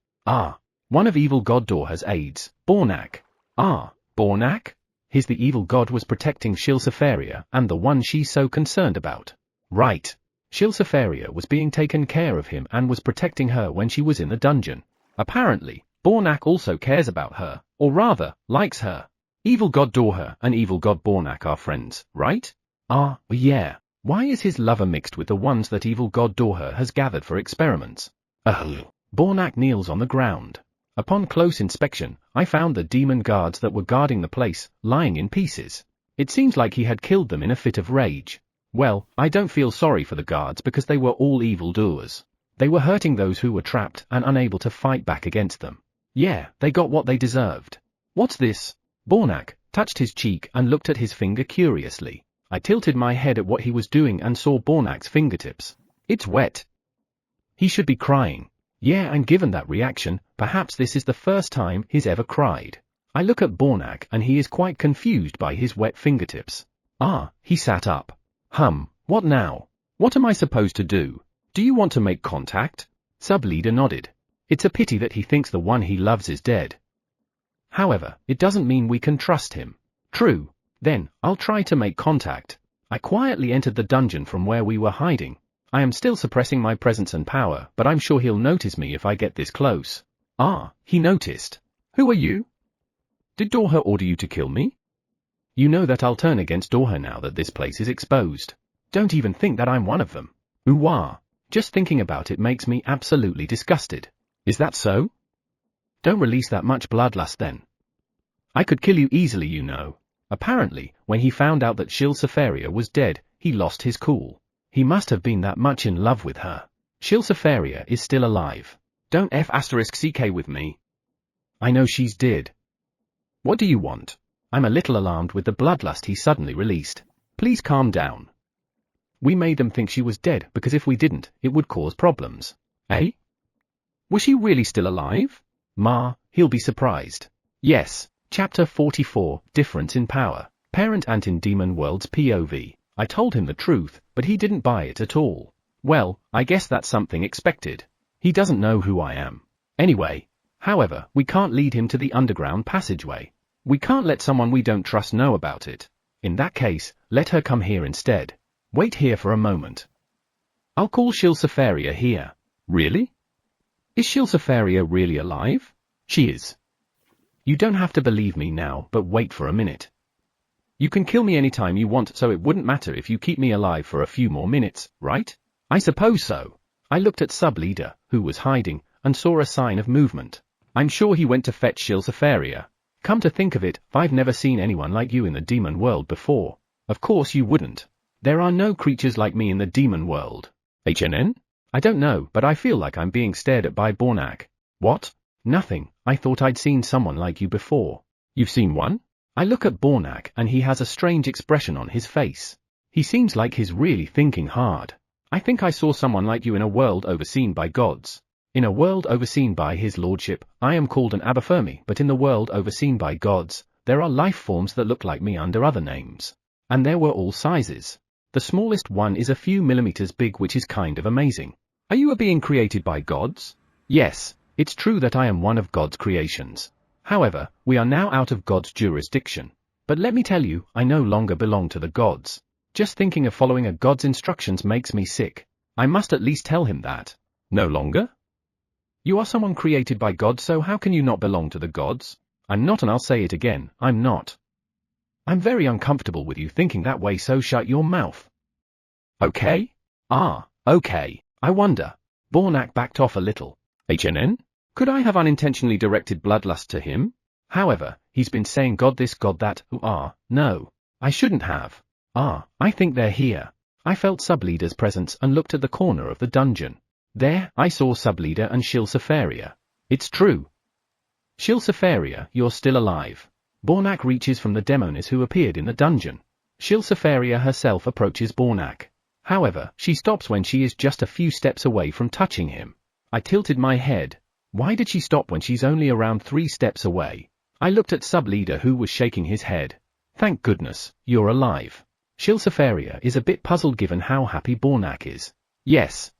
One of evil god Dorha's aides, Bornak. Ah, Bornak? He's the evil god was protecting Shilsafaria and the one she's so concerned about. Right. Shilsafaria was being taken care of him and was protecting her when she was in the dungeon. Apparently, Bornak also cares about her, or rather, likes her. Evil god Dorha and evil god Bornak are friends, right? Ah, yeah. Why is his lover mixed with the ones that evil god Dorha has gathered for experiments? Bornak kneels on the ground. Upon close inspection, I found the demon guards that were guarding the place, lying in pieces. It seems like he had killed them in a fit of rage. Well, I don't feel sorry for the guards because they were all evildoers. They were hurting those who were trapped and unable to fight back against them. Yeah, they got what they deserved. What's this? Bornak touched his cheek and looked at his finger curiously. I tilted my head at what he was doing and saw Bornak's fingertips. It's wet. He should be crying. Yeah, and given that reaction, perhaps this is the first time he's ever cried. I look at Bornak and he is quite confused by his wet fingertips. Ah, he sat up. What now? What am I supposed to do? Do you want to make contact? Sub-leader nodded. It's a pity that he thinks the one he loves is dead. However, it doesn't mean we can trust him. True. Then, I'll try to make contact. I quietly entered the dungeon from where we were hiding. I am still suppressing my presence and power, but I'm sure he'll notice me if I get this close. Ah, he noticed. Who are you? Did Dorha order you to kill me? You know that I'll turn against Dorha now that this place is exposed. Don't even think that I'm one of them. Ooh-wah. Just thinking about it makes me absolutely disgusted. Is that so? Don't release that much bloodlust then. I could kill you easily, you know. Apparently, when he found out that Shilsafaria was dead, he lost his cool. He must have been that much in love with her. Shilsafaria is still alive. Don't F***CK with me. I know she's dead. What do you want? I'm a little alarmed with the bloodlust he suddenly released. Please calm down. We made them think she was dead because if we didn't, it would cause problems. Eh? Was she really still alive? Ma, he'll be surprised. Yes. Chapter 44, Difference in Power. Parent Ant in Demon World's POV. I told him the truth, but he didn't buy it at all. Well, I guess that's something expected. He doesn't know who I am. Anyway. However, we can't lead him to the underground passageway. We can't let someone we don't trust know about it. In that case, let her come here instead. Wait here for a moment. I'll call Shilsafaria here. Really? Is Shilsafaria really alive? She is. You don't have to believe me now, but wait for a minute. You can kill me anytime you want, so it wouldn't matter if you keep me alive for a few more minutes, right? I suppose so. I looked at Sub-Leader, who was hiding, and saw a sign of movement. I'm sure he went to fetch Shilsafaria. Come to think of it, I've never seen anyone like you in the demon world before. Of course you wouldn't. There are no creatures like me in the demon world. HNN? I don't know, but I feel like I'm being stared at by Bornak. What? Nothing, I thought I'd seen someone like you before. You've seen one? I look at Bornak and he has a strange expression on his face. He seems like he's really thinking hard. I think I saw someone like you in a world overseen by gods. In a world overseen by his lordship, I am called an Abafermi, but in the world overseen by gods, there are life forms that look like me under other names. And there were all sizes. The smallest one is a few millimeters big, which is kind of amazing. Are you a being created by gods? Yes. It's true that I am one of God's creations. However, we are now out of God's jurisdiction. But let me tell you, I no longer belong to the gods. Just thinking of following a god's instructions makes me sick. I must at least tell him that. No longer? You are someone created by God, so how can you not belong to the gods? I'm not, and I'll say it again, I'm not. I'm very uncomfortable with you thinking that way, so shut your mouth. Okay? Ah, okay. I wonder. Bornak backed off a little. HNN? Could I have unintentionally directed bloodlust to him? However, he's been saying God this, God that. No. I shouldn't have. I think they're here. I felt Sub-Leader's presence and looked at the corner of the dungeon. There, I saw Sub-Leader and Shilsafaria. It's true. Shilsafaria, you're still alive. Bornak reaches from the demoness who appeared in the dungeon. Shilsafaria herself approaches Bornak. However, she stops when she is just a few steps away from touching him. I tilted my head. Why did she stop when she's only around 3 steps away? I looked at Sub-Leader, who was shaking his head. Thank goodness, you're alive. Shilsafaria is a bit puzzled given how happy Bornak is. Yes.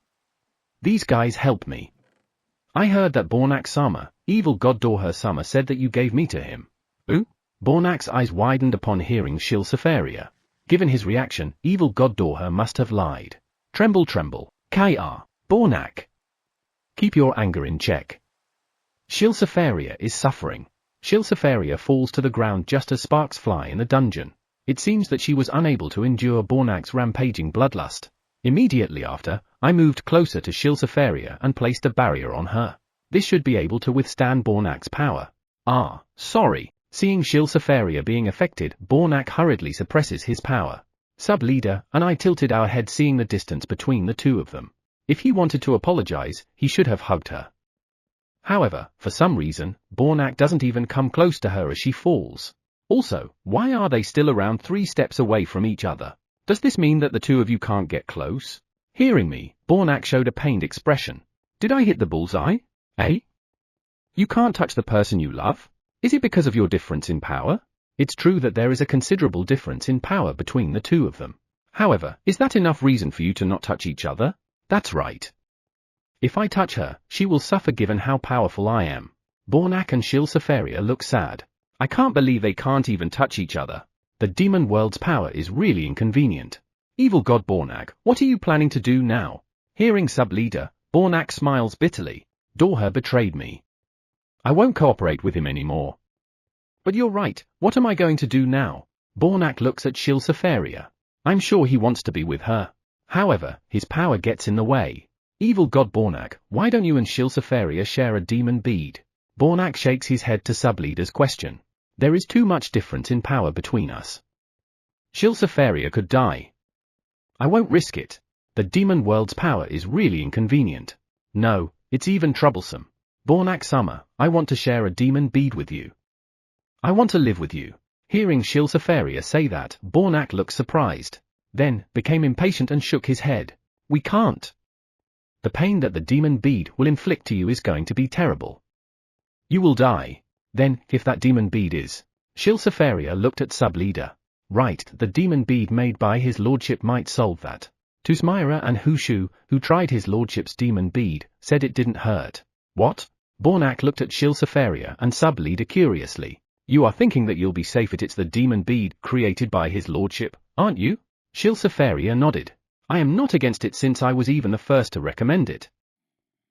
These guys help me. I heard that Bornak-sama, Evil god Doher-sama said that you gave me to him. Ooh? Bornak's eyes widened upon hearing Shilsafaria. Given his reaction, evil god Doher must have lied. Tremble, tremble. Kya, Bornak. Keep your anger in check. Shilsafaria is suffering. Shilsafaria falls to the ground just as sparks fly in the dungeon. It seems that she was unable to endure Bornak's rampaging bloodlust. Immediately after, I moved closer to Shilsafaria and placed a barrier on her. This should be able to withstand Bornak's power. Ah, sorry. Seeing Shilsafaria being affected, Bornak hurriedly suppresses his power. Sub-leader and I tilted our heads seeing the distance between the two of them. If he wanted to apologize, he should have hugged her. However, for some reason, Bornak doesn't even come close to her as she falls. Also, why are they still around 3 steps away from each other? Does this mean that the two of you can't get close? Hearing me, Bornak showed a pained expression. Did I hit the bullseye? Eh? You can't touch the person you love? Is it because of your difference in power? It's true that there is a considerable difference in power between the two of them. However, is that enough reason for you to not touch each other? That's right. If I touch her, she will suffer given how powerful I am. Bornak and Shilsafaria look sad. I can't believe they can't even touch each other. The demon world's power is really inconvenient. Evil god Bornak, what are you planning to do now? Hearing sub-leader, Bornak smiles bitterly. Doher betrayed me. I won't cooperate with him anymore. But you're right, what am I going to do now? Bornak looks at Shilsafaria. I'm sure he wants to be with her. However, his power gets in the way. Evil god Bornak, why don't you and Shilsafaria share a demon bead? Bornak shakes his head to sub-leader's question. There is too much difference in power between us. Shilsafaria could die. I won't risk it. The demon world's power is really inconvenient. No, it's even troublesome. Bornak-sama, I want to share a demon bead with you. I want to live with you. Hearing Shilsafaria say that, Bornak looked surprised. Then, became impatient and shook his head. We can't. The pain that the demon bead will inflict to you is going to be terrible. You will die. Then, if that demon bead is... Shilsafaria looked at sub-leader. Right, the demon bead made by his lordship might solve that. Tusmira and Hushu, who tried his lordship's demon bead, said it didn't hurt. What? Bornak looked at Shilsafaria and sub-leader curiously. You are thinking that you'll be safe if it's the demon bead created by his lordship, aren't you? Shilsafaria nodded. I am not against it since I was even the first to recommend it.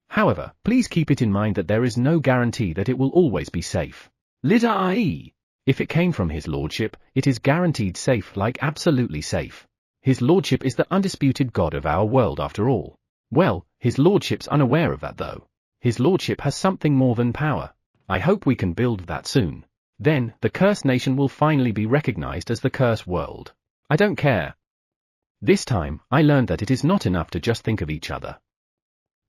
However, please keep it in mind that there is no guarantee that it will always be safe. Lida i.e. If it came from his lordship, it is guaranteed safe, like absolutely safe. His lordship is the undisputed god of our world after all. Well, his lordship's unaware of that though. His lordship has something more than power. I hope we can build that soon. Then, the Curse Nation will finally be recognized as the Curse World. I don't care. This time, I learned that it is not enough to just think of each other.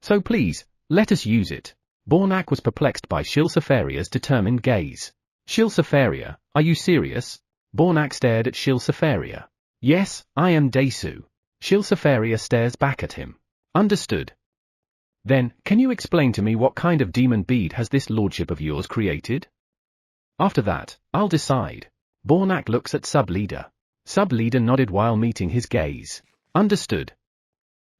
So please, let us use it. Bornak was perplexed by Shilsafaria's determined gaze. Shilsafaria, are you serious? Bornak stared at Shilsafaria. Yes, I am Desu. Shilsafaria stares back at him. Understood. Then, can you explain to me what kind of demon bead has this lordship of yours created? After that, I'll decide. Bornak looks at sub-leader. Sub-leader nodded while meeting his gaze. Understood.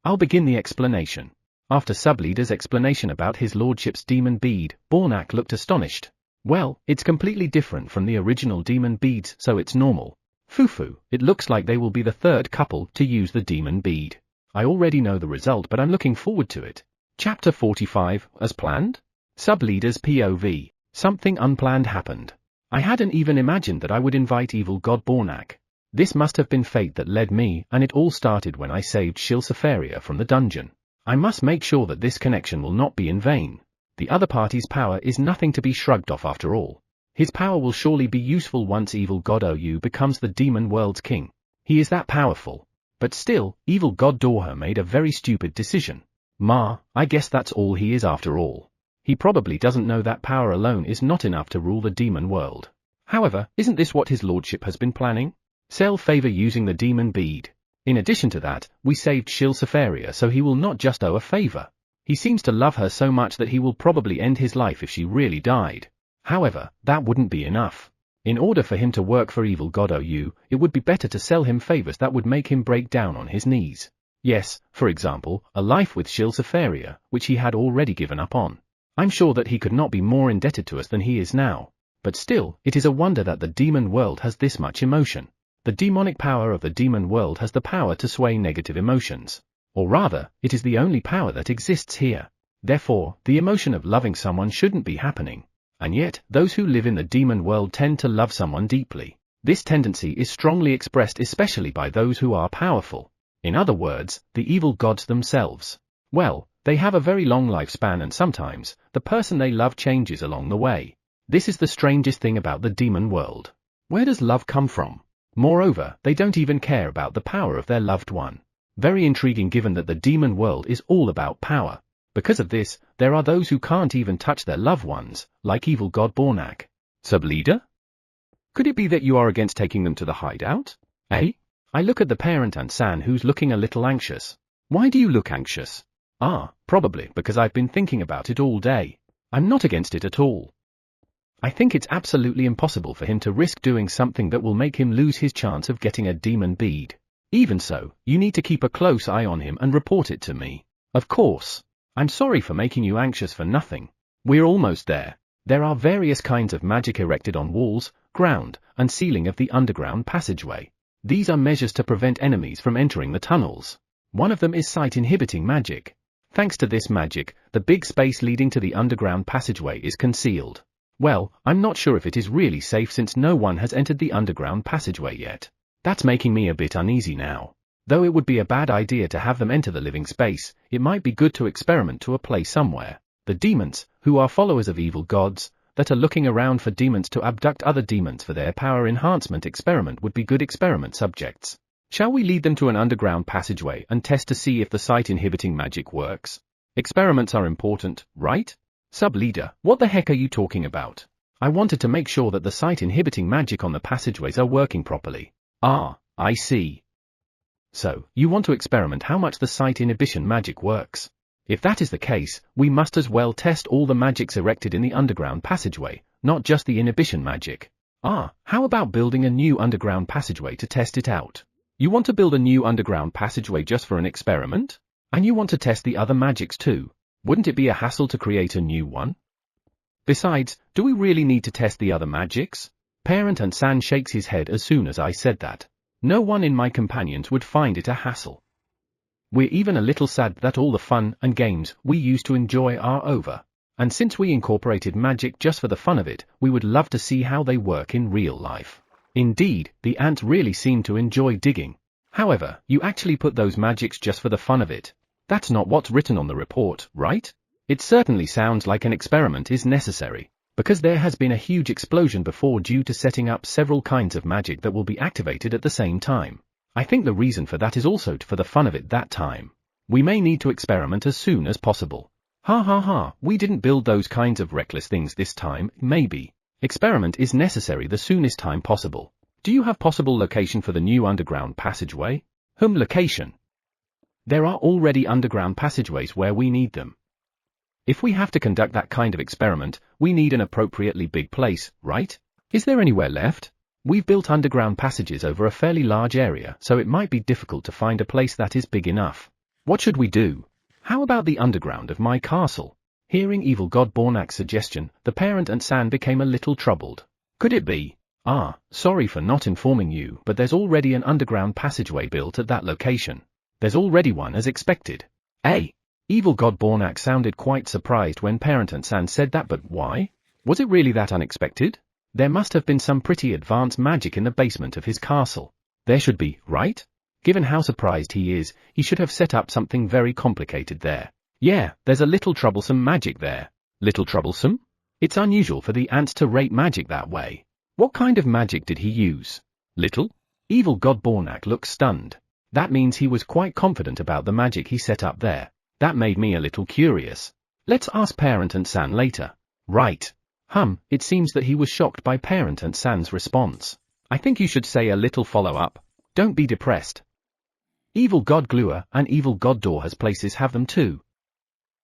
I'll begin the explanation. After sub-leader's explanation about his lordship's demon bead, Bornak looked astonished. Well, it's completely different from the original demon beads, so it's normal. Fufu, it looks like they will be the third couple to use the demon bead. I already know the result, but I'm looking forward to it. Chapter 45, as planned? Sub-leader's POV. Something unplanned happened. I hadn't even imagined that I would invite evil god Bornak. This must have been fate that led me, and it all started when I saved Shilsafaria from the dungeon. I must make sure that this connection will not be in vain. The other party's power is nothing to be shrugged off after all. His power will surely be useful once evil god Ou becomes the demon world's king. He is that powerful. But still, evil god Doher made a very stupid decision. I guess that's all he is after all. He probably doesn't know that power alone is not enough to rule the demon world. However, isn't this what his lordship has been planning? Sell favor using the demon bead. In addition to that, we saved Shilsafaria, so he will not just owe a favor. He seems to love her so much that he will probably end his life if she really died. However, that wouldn't be enough. In order for him to work for evil god Ou, it would be better to sell him favors that would make him break down on his knees. Yes, for example, a life with Shilsafaria, which he had already given up on. I'm sure that he could not be more indebted to us than he is now. But still, it is a wonder that the demon world has this much emotion. The demonic power of the demon world has the power to sway negative emotions. Or rather, it is the only power that exists here. Therefore, the emotion of loving someone shouldn't be happening. And yet, those who live in the demon world tend to love someone deeply. This tendency is strongly expressed especially by those who are powerful. In other words, the evil gods themselves. Well, they have a very long lifespan and sometimes, the person they love changes along the way. This is the strangest thing about the demon world. Where does love come from? Moreover, they don't even care about the power of their loved one. Very intriguing given that the demon world is all about power. Because of this, there are those who can't even touch their loved ones, like evil god Bornak. Sub-leader? Could it be that you are against taking them to the hideout? Eh? I look at the parent and San who's looking a little anxious. Why do you look anxious? Probably because I've been thinking about it all day. I'm not against it at all. I think it's absolutely impossible for him to risk doing something that will make him lose his chance of getting a demon bead. Even so, you need to keep a close eye on him and report it to me. Of course. I'm sorry for making you anxious for nothing. We're almost there. There are various kinds of magic erected on walls, ground, and ceiling of the underground passageway. These are measures to prevent enemies from entering the tunnels. One of them is sight-inhibiting magic. Thanks to this magic, the big space leading to the underground passageway is concealed. Well, I'm not sure if it is really safe since no one has entered the underground passageway yet. That's making me a bit uneasy now. Though it would be a bad idea to have them enter the living space, it might be good to experiment to a place somewhere. The demons, who are followers of evil gods, that are looking around for demons to abduct other demons for their power enhancement experiment would be good experiment subjects. Shall we lead them to an underground passageway and test to see if the sight-inhibiting magic works? Experiments are important, right? Sub-leader, what the heck are you talking about? I wanted to make sure that the sight-inhibiting magic on the passageways are working properly. I see. So, you want to experiment how much the sight inhibition magic works. If that is the case, we must as well test all the magics erected in the underground passageway, not just the inhibition magic. How about building a new underground passageway to test it out? You want to build a new underground passageway just for an experiment? And you want to test the other magics too? Wouldn't it be a hassle to create a new one? Besides, do we really need to test the other magics? Parent and San shakes his head as soon as I said that. No one in my companions would find it a hassle. We're even a little sad that all the fun and games we used to enjoy are over. And since we incorporated magic just for the fun of it, we would love to see how they work in real life. Indeed, the ants really seem to enjoy digging. However, you actually put those magics just for the fun of it. That's not what's written on the report, right? It certainly sounds like an experiment is necessary. Because there has been a huge explosion before due to setting up several kinds of magic that will be activated at the same time. I think the reason for that is also for the fun of it that time. We may need to experiment as soon as possible. We didn't build those kinds of reckless things this time, maybe. Experiment is necessary the soonest time possible. Do you have possible location for the new underground passageway? Location. There are already underground passageways where we need them. If we have to conduct that kind of experiment, we need an appropriately big place, right? Is there anywhere left? We've built underground passages over a fairly large area, so it might be difficult to find a place that is big enough. What should we do? How about the underground of my castle? Hearing evil god Bornak's suggestion, the parent and San became a little troubled. Could it be? Sorry for not informing you, but there's already an underground passageway built at that location. There's already one as expected. Evil god Bornak sounded quite surprised when parent and San said that, but why? Was it really that unexpected? There must have been some pretty advanced magic in the basement of his castle. There should be, right? Given how surprised he is, he should have set up something very complicated there. Yeah, there's a little troublesome magic there. Little troublesome? It's unusual for the ants to rate magic that way. What kind of magic did he use? Little? Evil god Bornak looked stunned. That means he was quite confident about the magic he set up there. That made me a little curious. Let's ask parent and San later. Right. It seems that he was shocked by parent and San's response. I think you should say a little follow-up. Don't be depressed. Evil god Glua and evil god Dorha's places have them too.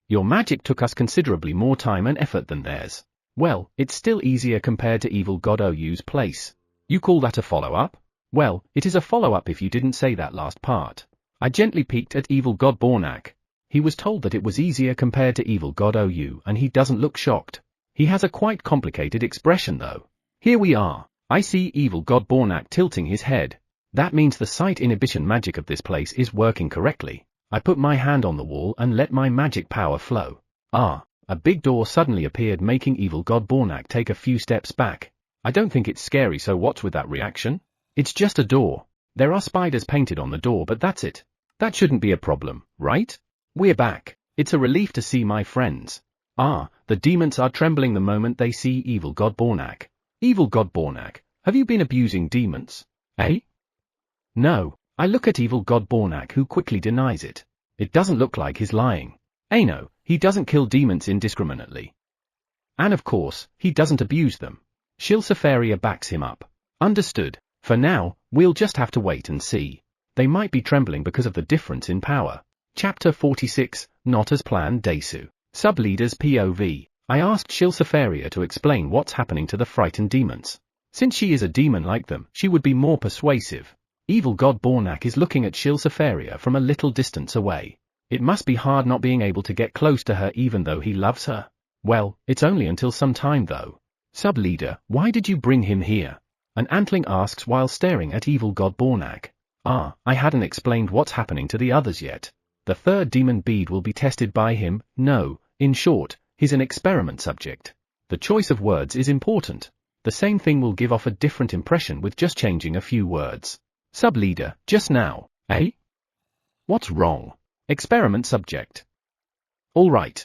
Your magic took us considerably more time and effort than theirs. Well, it's still easier compared to evil god Oyu's place. You call that a follow-up? Well, it is a follow-up if you didn't say that last part. I gently peeked at evil god Bornak. He was told that it was easier compared to Evil God OU, and he doesn't look shocked. He has a quite complicated expression though. Here we are. I see Evil God Bornak tilting his head. That means the sight inhibition magic of this place is working correctly. I put my hand on the wall and let my magic power flow. A big door suddenly appeared, making Evil God Bornak take a few steps back. I don't think it's scary, so what's with that reaction? It's just a door. There are spiders painted on the door, but that's it. That shouldn't be a problem, right? We're back. It's a relief to see my friends. The demons are trembling the moment they see Evil God Bornak. Evil God Bornak, have you been abusing demons? Eh? No. I look at Evil God Bornak, who quickly denies it. It doesn't look like he's lying. No, he doesn't kill demons indiscriminately. And of course, he doesn't abuse them. Shilsafaria backs him up. Understood. For now, we'll just have to wait and see. They might be trembling because of the difference in power. Chapter 46, Not as Planned Desu. Sub-Leader's POV. I asked Shilsafaria to explain what's happening to the frightened demons. Since she is a demon like them, she would be more persuasive. Evil God Bornak is looking at Shilsafaria from a little distance away. It must be hard not being able to get close to her even though he loves her. Well, it's only until some time though. Sub-Leader, why did you bring him here? An antling asks while staring at Evil God Bornak. I hadn't explained what's happening to the others yet. The third demon bead will be tested by him. No, in short, he's an experiment subject. The choice of words is important. The same thing will give off a different impression with just changing a few words. Sub-Leader, just now, eh? What's wrong? Experiment subject. All right.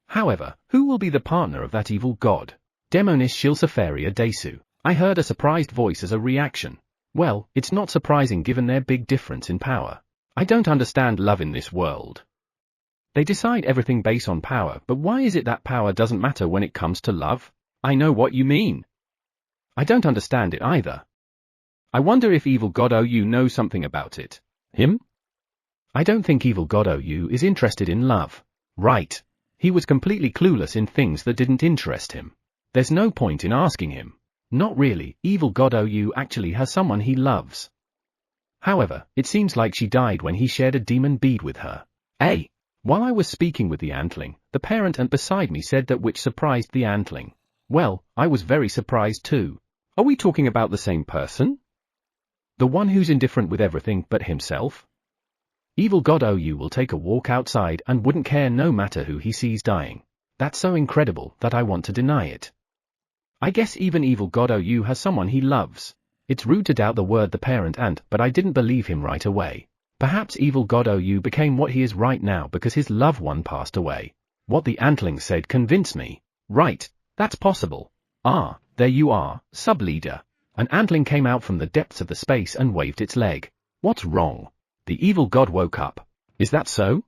However, who will be the partner of that evil god? Demonis Shilsafaria Desu. I heard a surprised voice as a reaction. Well, it's not surprising given their big difference in power. I don't understand love in this world. They decide everything based on power, but why is it that power doesn't matter when it comes to love? I know what you mean. I don't understand it either. I wonder if Evil God OU knows something about it. Him? I don't think Evil God OU is interested in love. Right. He was completely clueless in things that didn't interest him. There's no point in asking him. Not really. Evil God OU actually has someone he loves. However, it seems like she died when he shared a demon bead with her. While I was speaking with the antling, the parent ant beside me said that, which surprised the antling. Well, I was very surprised too. Are we talking about the same person? The one who's indifferent with everything but himself? Evil God OU will take a walk outside and wouldn't care no matter who he sees dying. That's so incredible that I want to deny it. I guess even Evil God OU has someone he loves. It's rude to doubt the word the parent ant, but I didn't believe him right away. Perhaps Evil God OU became what he is right now because his loved one passed away. What the antling said convinced me. Right, that's possible. There you are, Sub-Leader. An antling came out from the depths of the space and waved its leg. What's wrong? The evil god woke up. Is that so?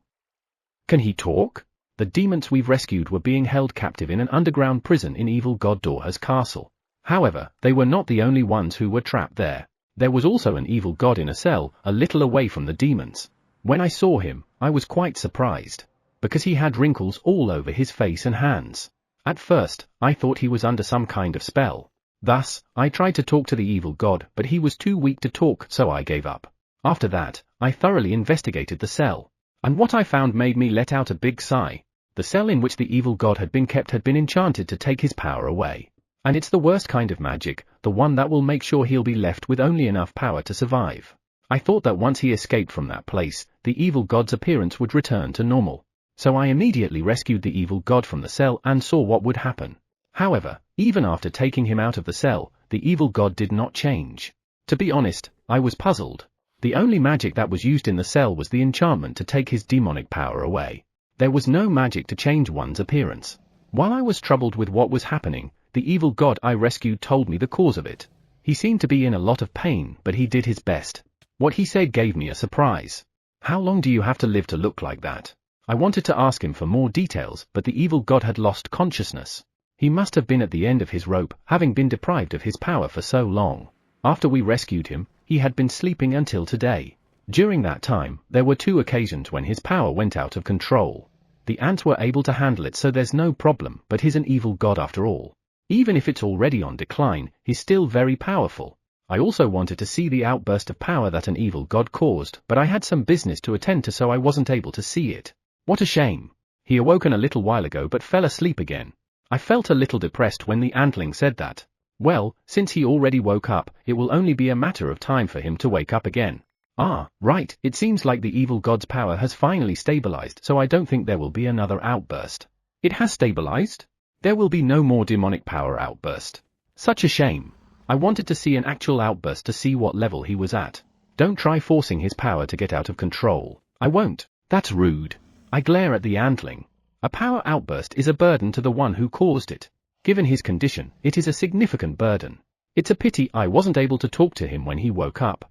Can he talk? The demons we've rescued were being held captive in an underground prison in Evil God Dorha's castle. However, they were not the only ones who were trapped there. There was also an evil god in a cell, a little away from the demons. When I saw him, I was quite surprised. Because he had wrinkles all over his face and hands. At first, I thought he was under some kind of spell. Thus, I tried to talk to the evil god, but he was too weak to talk, so I gave up. After that, I thoroughly investigated the cell. And what I found made me let out a big sigh. The cell in which the evil god had been kept had been enchanted to take his power away. And it's the worst kind of magic, the one that will make sure he'll be left with only enough power to survive. I thought that once he escaped from that place, the evil god's appearance would return to normal. So I immediately rescued the evil god from the cell and saw what would happen. However, even after taking him out of the cell, the evil god did not change. To be honest, I was puzzled. The only magic that was used in the cell was the enchantment to take his demonic power away. There was no magic to change one's appearance. While I was troubled with what was happening, the evil god I rescued told me the cause of it. He seemed to be in a lot of pain, but he did his best. What he said gave me a surprise. How long do you have to live to look like that? I wanted to ask him for more details, but the evil god had lost consciousness. He must have been at the end of his rope, having been deprived of his power for so long. After we rescued him, he had been sleeping until today. During that time, there were 2 occasions when his power went out of control. The ants were able to handle it, so there's no problem, but he's an evil god after all. Even if it's already on decline, he's still very powerful. I also wanted to see the outburst of power that an evil god caused, but I had some business to attend to, so I wasn't able to see it. What a shame. He awoken a little while ago but fell asleep again. I felt a little depressed when the antling said that. Well, since he already woke up, it will only be a matter of time for him to wake up again. Ah, right, it seems like the evil god's power has finally stabilized, so I don't think there will be another outburst. It has stabilized? There will be no more demonic power outburst. Such a shame. I wanted to see an actual outburst to see what level he was at. Don't try forcing his power to get out of control. I won't. That's rude. I glare at the antling. A power outburst is a burden to the one who caused it. Given his condition, it is a significant burden. It's a pity I wasn't able to talk to him when he woke up.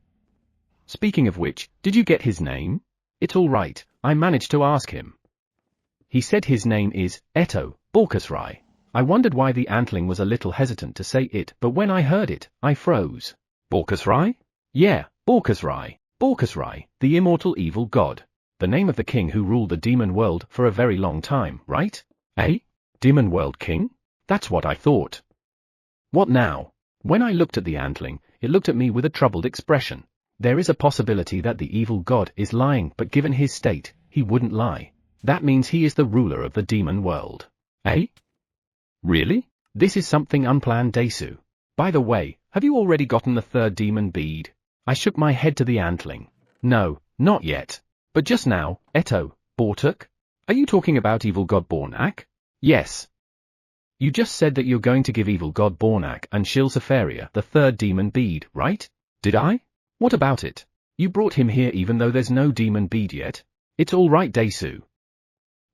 Speaking of which, did you get his name? It's all right, I managed to ask him. He said his name is Otosareta. I wondered why the antling was a little hesitant to say it, but when I heard it, I froze. Otosareta? Yeah, Otosareta, the immortal evil god. The name of the king who ruled the demon world for a very long time, right? Eh? Demon world king? That's what I thought. What now? When I looked at the antling, it looked at me with a troubled expression. There is a possibility that the evil god is lying, but given his state, he wouldn't lie. That means he is the ruler of the demon world. Eh? Really? This is something unplanned, Desu. By the way, have you already gotten the third demon bead? I shook my head to the antling. No, not yet. But just now, Bortuk? Are you talking about evil god Bornak? Yes. You just said that you're going to give evil god Bornak and Shilsafaria the third demon bead, right? Did I? What about it? You brought him here even though there's no demon bead yet? It's all right, Desu.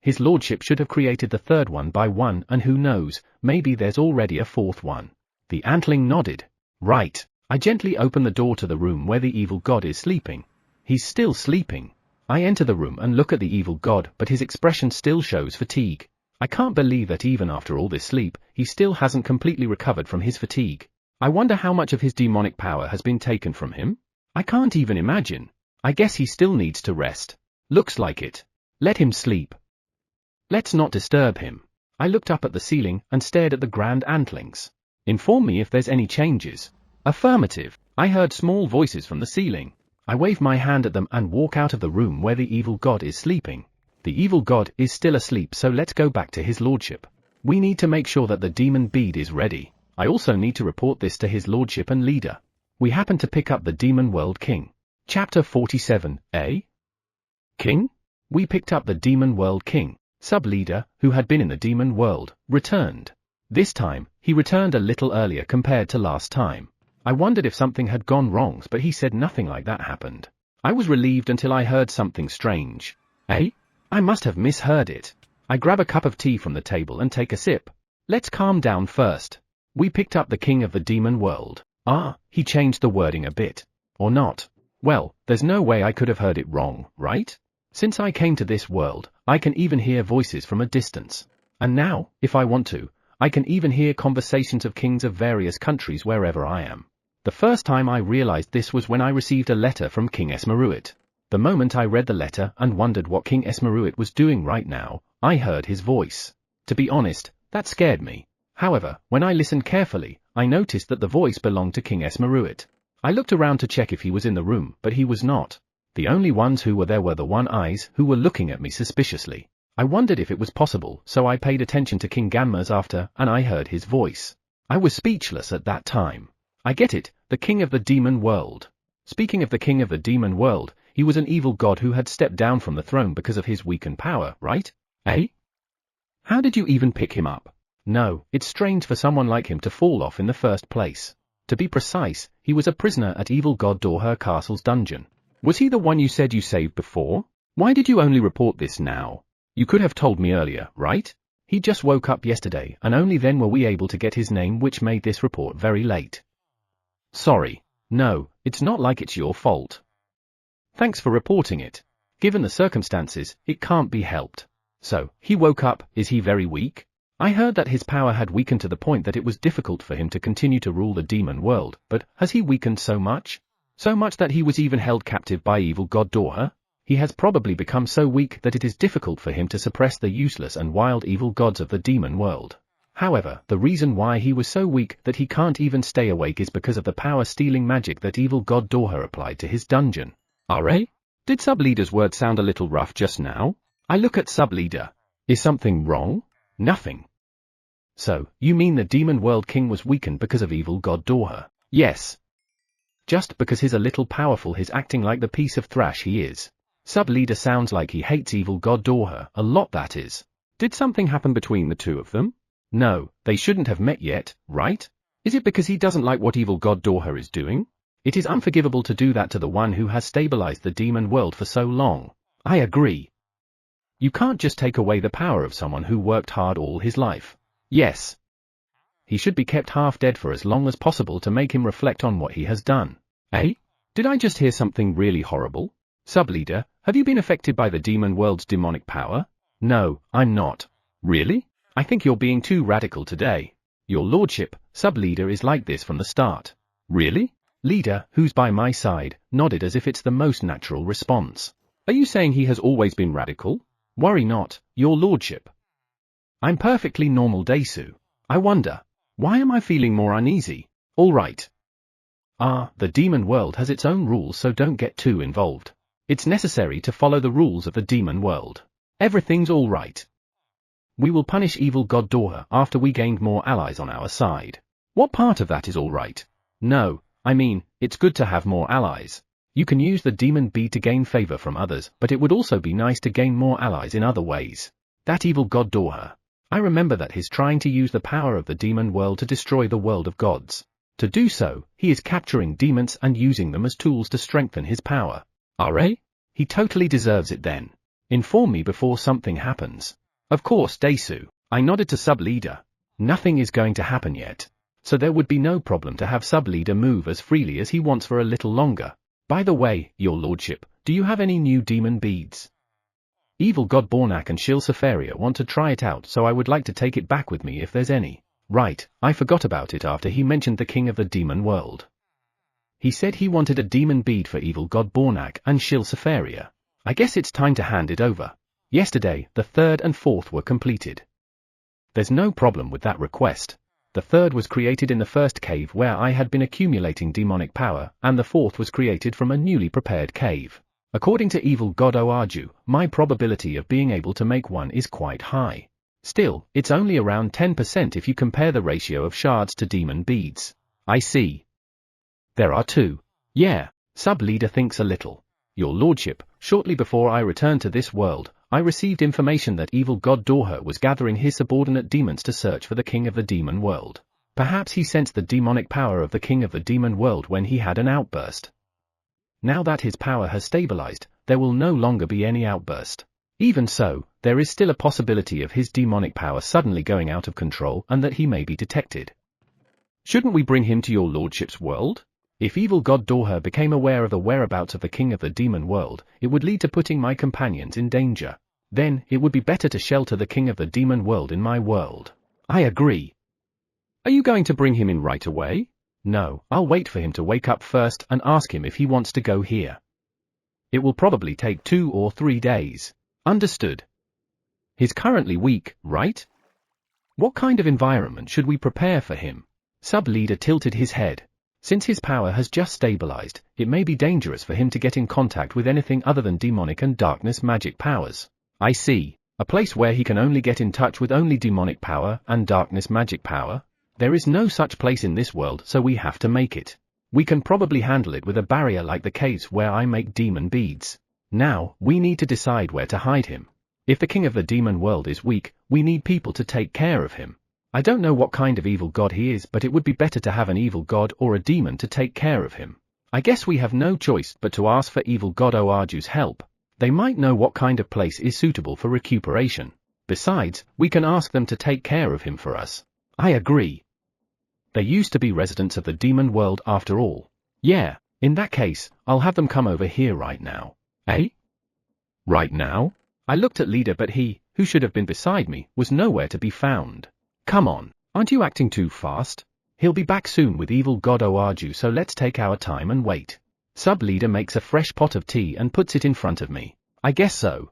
His lordship should have created the third one by one, and who knows, maybe there's already a fourth one. The antling nodded. Right. I gently open the door to the room where the evil god is sleeping. He's still sleeping. I enter the room and look at the evil god, but his expression still shows fatigue. I can't believe that even after all this sleep, he still hasn't completely recovered from his fatigue. I wonder how much of his demonic power has been taken from him? I can't even imagine. I guess he still needs to rest. Looks like it. Let him sleep. Let's not disturb him. I looked up at the ceiling and stared at the grand antlings. Inform me if there's any changes. Affirmative. I heard small voices from the ceiling. I wave my hand at them and walk out of the room where the evil god is sleeping. The evil god is still asleep, so let's go back to his lordship. We need to make sure that the demon bead is ready. I also need to report this to his lordship and leader. We happen to pick up the demon world king. Chapter 47, eh? King? We picked up the demon world king. Sub-leader, who had been in the demon world, returned. This time, he returned a little earlier compared to last time. I wondered if something had gone wrong, but he said nothing like that happened. I was relieved until I heard something strange. Eh? I must have misheard it. I grab a cup of tea from the table and take a sip. Let's calm down first. We picked up the king of the demon world. Ah, he changed the wording a bit. Or not. Well, there's no way I could have heard it wrong, right? Since I came to this world, I can even hear voices from a distance. And now, if I want to, I can even hear conversations of kings of various countries wherever I am. The first time I realized this was when I received a letter from King Esmeruit. The moment I read the letter and wondered what King Esmeruit was doing right now, I heard his voice. To be honest, that scared me. However, when I listened carefully, I noticed that the voice belonged to King Esmeruit. I looked around to check if he was in the room, but he was not. The only ones who were there were the one-eyes who were looking at me suspiciously. I wondered if it was possible, so I paid attention to King Ganma's after, and I heard his voice. I was speechless at that time. I get it, the king of the demon world. Speaking of the king of the demon world, he was an evil god who had stepped down from the throne because of his weakened power, right? Eh? How did you even pick him up? No, it's strange for someone like him to fall off in the first place. To be precise, he was a prisoner at evil god Dorher Castle's dungeon. Was he the one you said you saved before? Why did you only report this now? You could have told me earlier, right? He just woke up yesterday, and only then were we able to get his name, which made this report very late. Sorry. No, it's not like it's your fault. Thanks for reporting it. Given the circumstances, it can't be helped. So, he woke up, is he very weak? I heard that his power had weakened to the point that it was difficult for him to continue to rule the demon world, but has he weakened so much? So much that he was even held captive by evil god Dorher? He has probably become so weak that it is difficult for him to suppress the useless and wild evil gods of the demon world. However, the reason why he was so weak that he can't even stay awake is because of the power-stealing magic that evil god Dorher applied to his dungeon. Did sub-leader's word sound a little rough just now? I look at sub-leader. Is something wrong? Nothing. So, you mean the Demon World King was weakened because of evil god Dorha? Yes. Just because he's a little powerful, he's acting like the piece of thrash he is. Sub-leader sounds like he hates evil god Dorha a lot, that is. Did something happen between the two of them? No, they shouldn't have met yet, right? Is it because he doesn't like what evil god Dorha is doing? It is unforgivable to do that to the one who has stabilized the demon world for so long. I agree. You can't just take away the power of someone who worked hard all his life. Yes. He should be kept half dead for as long as possible to make him reflect on what he has done. Eh? Did I just hear something really horrible? Sub-leader, have you been affected by the demon world's demonic power? No, I'm not. Really? I think you're being too radical today. Your lordship, sub-leader is like this from the start. Really? Leader, who's by my side, nodded as if it's the most natural response. Are you saying he has always been radical? Worry not, your lordship. I'm perfectly normal, Desu. I wonder, why am I feeling more uneasy? All right. The demon world has its own rules, so don't get too involved. It's necessary to follow the rules of the demon world. Everything's all right. We will punish evil god Dorha after we gained more allies on our side. What part of that is all right? No, I mean, it's good to have more allies. You can use the demon bead to gain favor from others, but it would also be nice to gain more allies in other ways. That evil god Dorha. I remember that he's trying to use the power of the demon world to destroy the world of gods. To do so, he is capturing demons and using them as tools to strengthen his power. Are? He totally deserves it then. Inform me before something happens. Of course, Desu. I nodded to sub-leader. Nothing is going to happen yet. So there would be no problem to have sub-leader move as freely as he wants for a little longer. By the way, your lordship, do you have any new demon beads? Evil god Bornak and Shil Safaria want to try it out, so I would like to take it back with me if there's any. Right, I forgot about it after he mentioned the king of the demon world. He said he wanted a demon bead for evil god Bornak and Shil Safaria. I guess it's time to hand it over. Yesterday, the third and fourth were completed. There's no problem with that request. The third was created in the first cave where I had been accumulating demonic power, and the fourth was created from a newly prepared cave. According to evil god Oaju, my probability of being able to make one is quite high. Still, it's only around 10% if you compare the ratio of shards to demon beads. I see. There are two. Yeah, sub-leader thinks a little. Your lordship, shortly before I returned to this world, I received information that evil god Dorha was gathering his subordinate demons to search for the king of the demon world. Perhaps he sensed the demonic power of the king of the demon world when he had an outburst. Now that his power has stabilized, there will no longer be any outburst. Even so, there is still a possibility of his demonic power suddenly going out of control and that he may be detected. Shouldn't we bring him to your lordship's world? If evil god Dorha became aware of the whereabouts of the king of the demon world, it would lead to putting my companions in danger. Then, it would be better to shelter the king of the demon world in my world. I agree. Are you going to bring him in right away? No, I'll wait for him to wake up first and ask him if he wants to go here. It will probably take 2 or 3 days. Understood. He's currently weak, right? What kind of environment should we prepare for him? Sub-leader tilted his head. Since his power has just stabilized, it may be dangerous for him to get in contact with anything other than demonic and darkness magic powers. I see. A place where he can only get in touch with only demonic power and darkness magic power? There is no such place in this world, so we have to make it. We can probably handle it with a barrier like the caves where I make demon beads. Now, we need to decide where to hide him. If the king of the demon world is weak, we need people to take care of him. I don't know what kind of evil god he is, but it would be better to have an evil god or a demon to take care of him. I guess we have no choice but to ask for evil god Oaju's help. They might know what kind of place is suitable for recuperation. Besides, we can ask them to take care of him for us. I agree. They used to be residents of the demon world after all. Yeah, in that case, I'll have them come over here right now. Eh? Right now? I looked at leader, but he, who should have been beside me, was nowhere to be found. Come on, aren't you acting too fast? He'll be back soon with evil god Oaju, so let's take our time and wait. Sub-leader makes a fresh pot of tea and puts it in front of me. I guess so.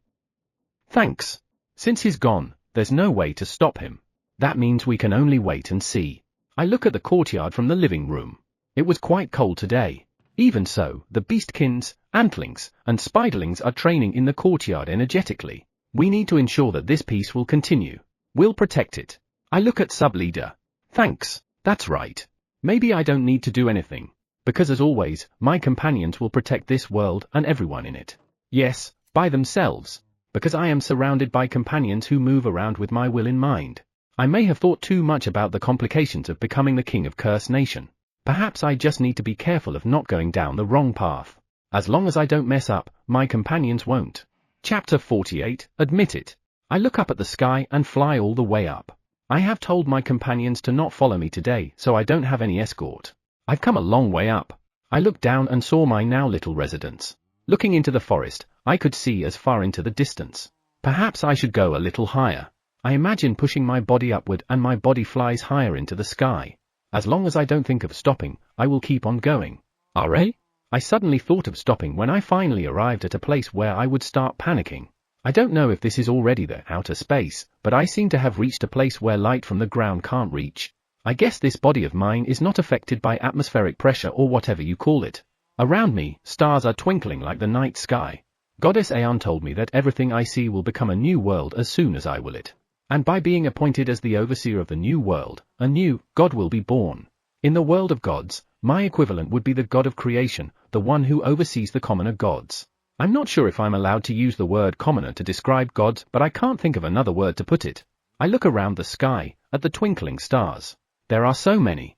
Thanks. Since he's gone, there's no way to stop him. That means we can only wait and see. I look at the courtyard from the living room. It was quite cold today. Even so, the beastkins, antlings, and spiderlings are training in the courtyard energetically. We need to ensure that this peace will continue. We'll protect it. I look at sub-leader. Thanks, that's right. Maybe I don't need to do anything. Because as always, my companions will protect this world and everyone in it. Yes, by themselves. Because I am surrounded by companions who move around with my will in mind. I may have thought too much about the complications of becoming the king of Curse Nation. Perhaps I just need to be careful of not going down the wrong path. As long as I don't mess up, my companions won't. Chapter 48, Admit It. I look up at the sky and fly all the way up. I have told my companions to not follow me today, so I don't have any escort. I've come a long way up. I looked down and saw my now little residence. Looking into the forest, I could see as far into the distance. Perhaps I should go a little higher. I imagine pushing my body upward and my body flies higher into the sky. As long as I don't think of stopping, I will keep on going. Alright? I suddenly thought of stopping when I finally arrived at a place where I would start panicking. I don't know if this is already the outer space, but I seem to have reached a place where light from the ground can't reach. I guess this body of mine is not affected by atmospheric pressure or whatever you call it. Around me, stars are twinkling like the night sky. Goddess Aeon told me that everything I see will become a new world as soon as I will it. And by being appointed as the overseer of the new world, a new God will be born. In the world of gods, my equivalent would be the god of creation, the one who oversees the commoner gods. I'm not sure if I'm allowed to use the word commoner to describe gods, but I can't think of another word to put it. I look around the sky, at the twinkling stars. There are so many.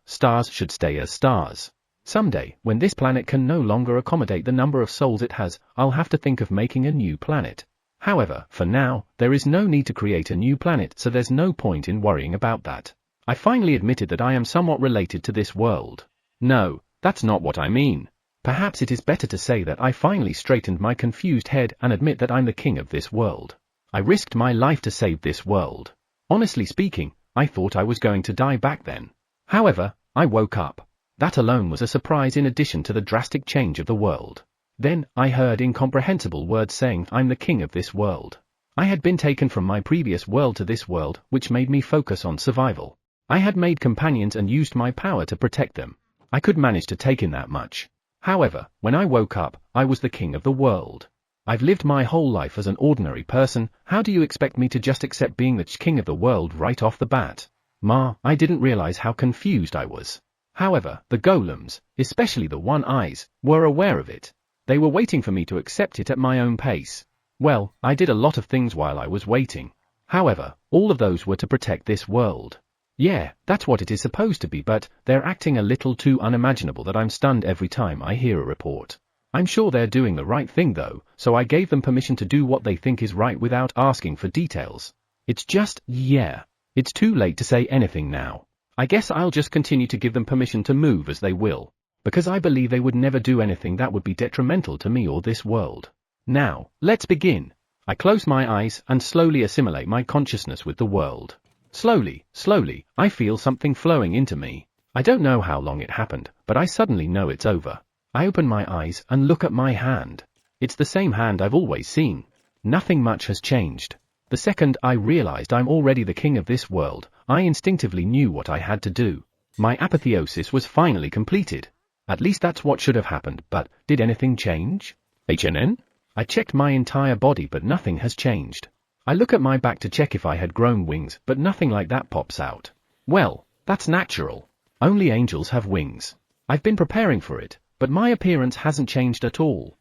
Stars should stay as stars. Someday, when this planet can no longer accommodate the number of souls it has, I'll have to think of making a new planet. However, for now, there is no need to create a new planet, so there's no point in worrying about that. I finally admitted that I am somewhat related to this world. No, that's not what I mean. Perhaps it is better to say that I finally straightened my confused head and admit that I'm the king of this world. I risked my life to save this world. Honestly speaking, I thought I was going to die back then. However, I woke up. That alone was a surprise in addition to the drastic change of the world. Then, I heard incomprehensible words saying I'm the king of this world. I had been taken from my previous world to this world, which made me focus on survival. I had made companions and used my power to protect them. I could manage to take in that much. However, when I woke up, I was the king of the world. I've lived my whole life as an ordinary person. How do you expect me to just accept being the king of the world right off the bat? I didn't realize how confused I was. However, the golems, especially the one-eyes, were aware of it. They were waiting for me to accept it at my own pace. Well, I did a lot of things while I was waiting. However, all of those were to protect this world. Yeah, that's what it is supposed to be, but they're acting a little too unimaginable that I'm stunned every time I hear a report. I'm sure they're doing the right thing though, so I gave them permission to do what they think is right without asking for details. It's just, it's too late to say anything now. I guess I'll just continue to give them permission to move as they will. Because I believe they would never do anything that would be detrimental to me or this world. Now, let's begin. I close my eyes and slowly assimilate my consciousness with the world. Slowly, I feel something flowing into me. I don't know how long it happened, but I suddenly know it's over. I open my eyes and look at my hand. It's the same hand I've always seen. Nothing much has changed. The second I realized I'm already the king of this world, I instinctively knew what I had to do. My apotheosis was finally completed. At least that's what should have happened, but did anything change? I checked my entire body but nothing has changed. I look at my back to check if I had grown wings, but nothing like that pops out. Well, that's natural. Only angels have wings. I've been preparing for it, but my appearance hasn't changed at all.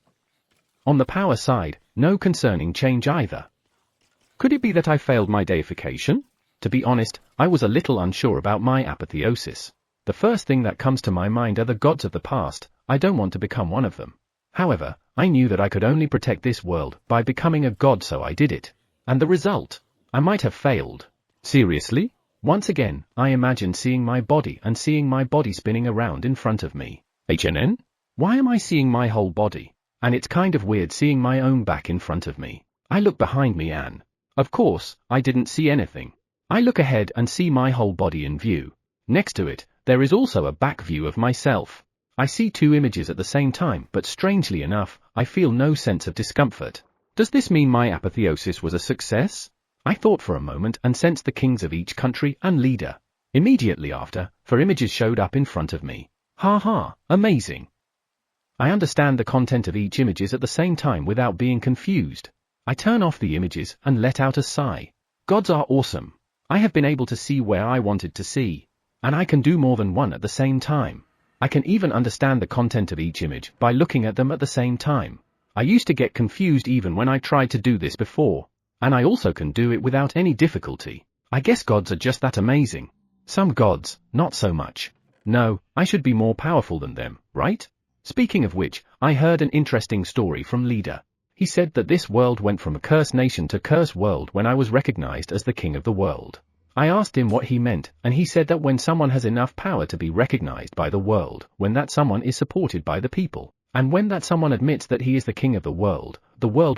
On the power side, no concerning change either. Could it be that I failed my deification? To be honest, I was a little unsure about my apotheosis. The first thing that comes to my mind are the gods of the past. I don't want to become one of them. However, I knew that I could only protect this world by becoming a god, so I did it. And the result? I might have failed. Seriously? Once again, I imagine seeing my body and seeing my body spinning around in front of me. Why am I seeing my whole body? And it's kind of weird seeing my own back in front of me. I look behind me and, of course, I didn't see anything. I look ahead and see my whole body in view. Next to it, there is also a back view of myself. I see two images at the same time, but strangely enough, I feel no sense of discomfort. Does this mean my apotheosis was a success? I thought for a moment and sensed the kings of each country and leader. Immediately after, 4 images showed up in front of me. Amazing. I understand the content of each images at the same time without being confused. I turn off the images and let out a sigh. Gods are awesome. I have been able to see where I wanted to see. And I can do more than one at the same time. I can even understand the content of each image by looking at them at the same time. I used to get confused even when I tried to do this before. And I also can do it without any difficulty. I guess gods are just that amazing. Some gods, not so much. No, I should be more powerful than them, right? Speaking of which, I heard an interesting story from Leader. He said that this world went from a cursed nation to cursed world when I was recognized as the king of the world. I asked him what he meant, and he said that when someone has enough power to be recognized by the world, when that someone is supported by the people, and when that someone admits that he is the king of the world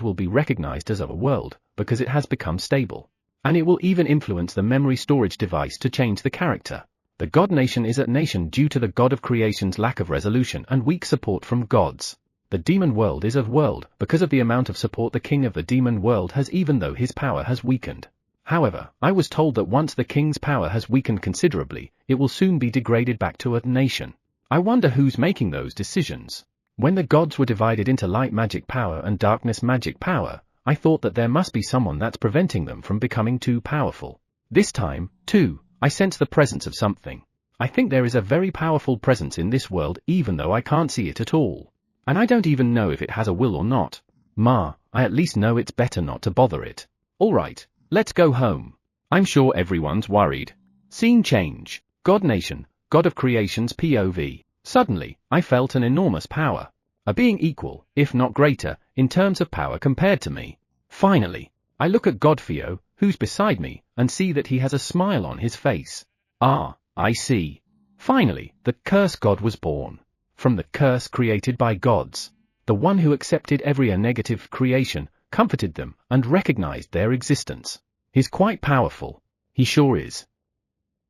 will be recognized as a world, because it has become stable. And it will even influence the memory storage device to change the character. The God Nation is a nation due to the God of Creation's lack of resolution and weak support from gods. The demon world is a world because of the amount of support the king of the demon world has, even though his power has weakened. However, I was told that once the king's power has weakened considerably, it will soon be degraded back to a nation. I wonder who's making those decisions. When the gods were divided into light magic power and darkness magic power, I thought that there must be someone that's preventing them from becoming too powerful. This time, too, I sense the presence of something. I think there is a very powerful presence in this world even though I can't see it at all. And I don't even know if it has a will or not. I at least know it's better not to bother it. Alright, let's go home. I'm sure everyone's worried. Scene change. God Nation, God of Creation's POV. Suddenly, I felt an enormous power. A being equal, if not greater, in terms of power compared to me. Finally, I look at Godfio, who's beside me, and see that he has a smile on his face. Ah, I see. Finally, the curse god was born. From the curse created by gods. The one who accepted every negative creation, comforted them, and recognized their existence. He's quite powerful. He sure is.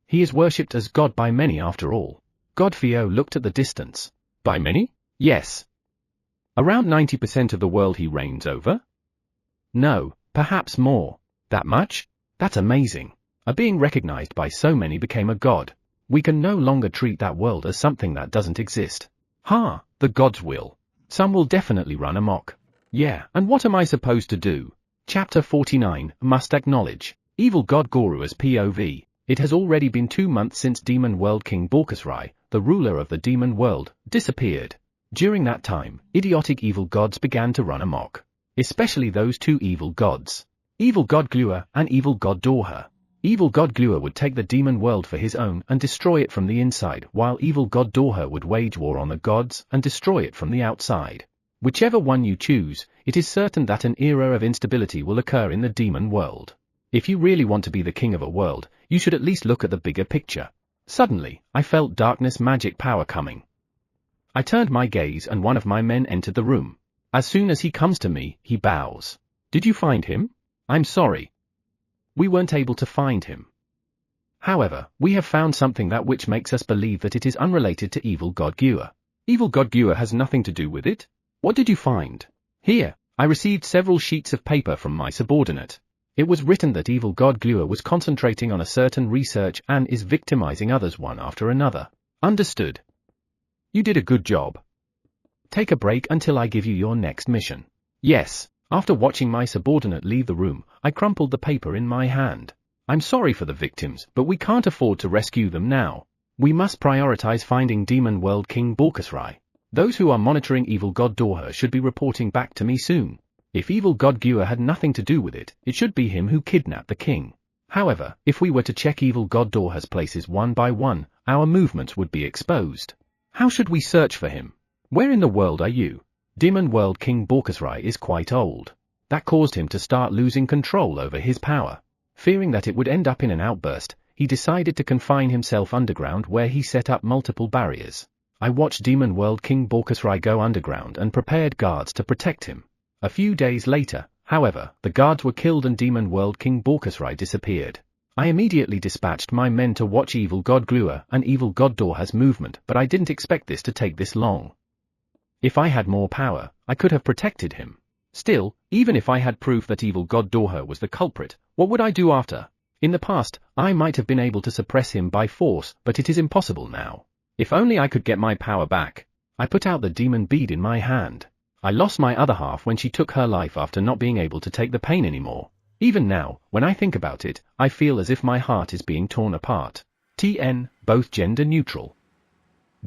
He is worshipped as God by many after all. Godfio looked at the distance. By many? Yes. Around 90% of the world he reigns over? No, perhaps more. That much? That's amazing. A being recognized by so many became a god. We can no longer treat that world as something that doesn't exist. The gods will. Some will definitely run amok. Yeah, and what am I supposed to do? Chapter 49, Must Acknowledge. Evil God Guru as POV. It has already been 2 months since Demon World King Borkusrai, the ruler of the demon world, disappeared. During that time, idiotic evil gods began to run amok. Especially those two evil gods. Evil God Glua and Evil God Dorha. Evil God Glua would take the demon world for his own and destroy it from the inside, while Evil God Dorha would wage war on the gods and destroy it from the outside. Whichever one you choose, it is certain that an era of instability will occur in the demon world. If you really want to be the king of a world, you should at least look at the bigger picture. Suddenly, I felt darkness magic power coming. I turned my gaze and one of my men entered the room. As soon as he comes to me, he bows. Did you find him? I'm sorry. We weren't able to find him. However, we have found something that which makes us believe that it is unrelated to Evil God Gua. Evil God Gua has nothing to do with it? What did you find? Here, I received several sheets of paper from my subordinate. It was written that Evil God Glua was concentrating on a certain research and is victimizing others one after another. Understood. You did a good job. Take a break until I give you your next mission. Yes. After watching my subordinate leave the room, I crumpled the paper in my hand. I'm sorry for the victims, but we can't afford to rescue them now. We must prioritize finding Demon World King Borkusrai. Those who are monitoring Evil God Dorha should be reporting back to me soon. If Evil God Gua had nothing to do with it, it should be him who kidnapped the king. However, if we were to check Evil God Dorha's places one by one, our movements would be exposed. How should we search for him? Where in the world are you? Demon World King Borkusrai is quite old. That caused him to start losing control over his power. Fearing that it would end up in an outburst, he decided to confine himself underground where he set up multiple barriers. I watched Demon World King Borkusrai go underground and prepared guards to protect him. A few days later, however, the guards were killed and Demon World King Borkusrai disappeared. I immediately dispatched my men to watch Evil God Glua and Evil God Dorha's movement, but I didn't expect this to take this long. If I had more power, I could have protected him. Still, even if I had proof that Evil God Dorha was the culprit, what would I do after? In the past, I might have been able to suppress him by force, but it is impossible now. If only I could get my power back. I put out the demon bead in my hand. I lost my other half when she took her life after not being able to take the pain anymore. Even now, when I think about it, I feel as if my heart is being torn apart. TN, both gender neutral.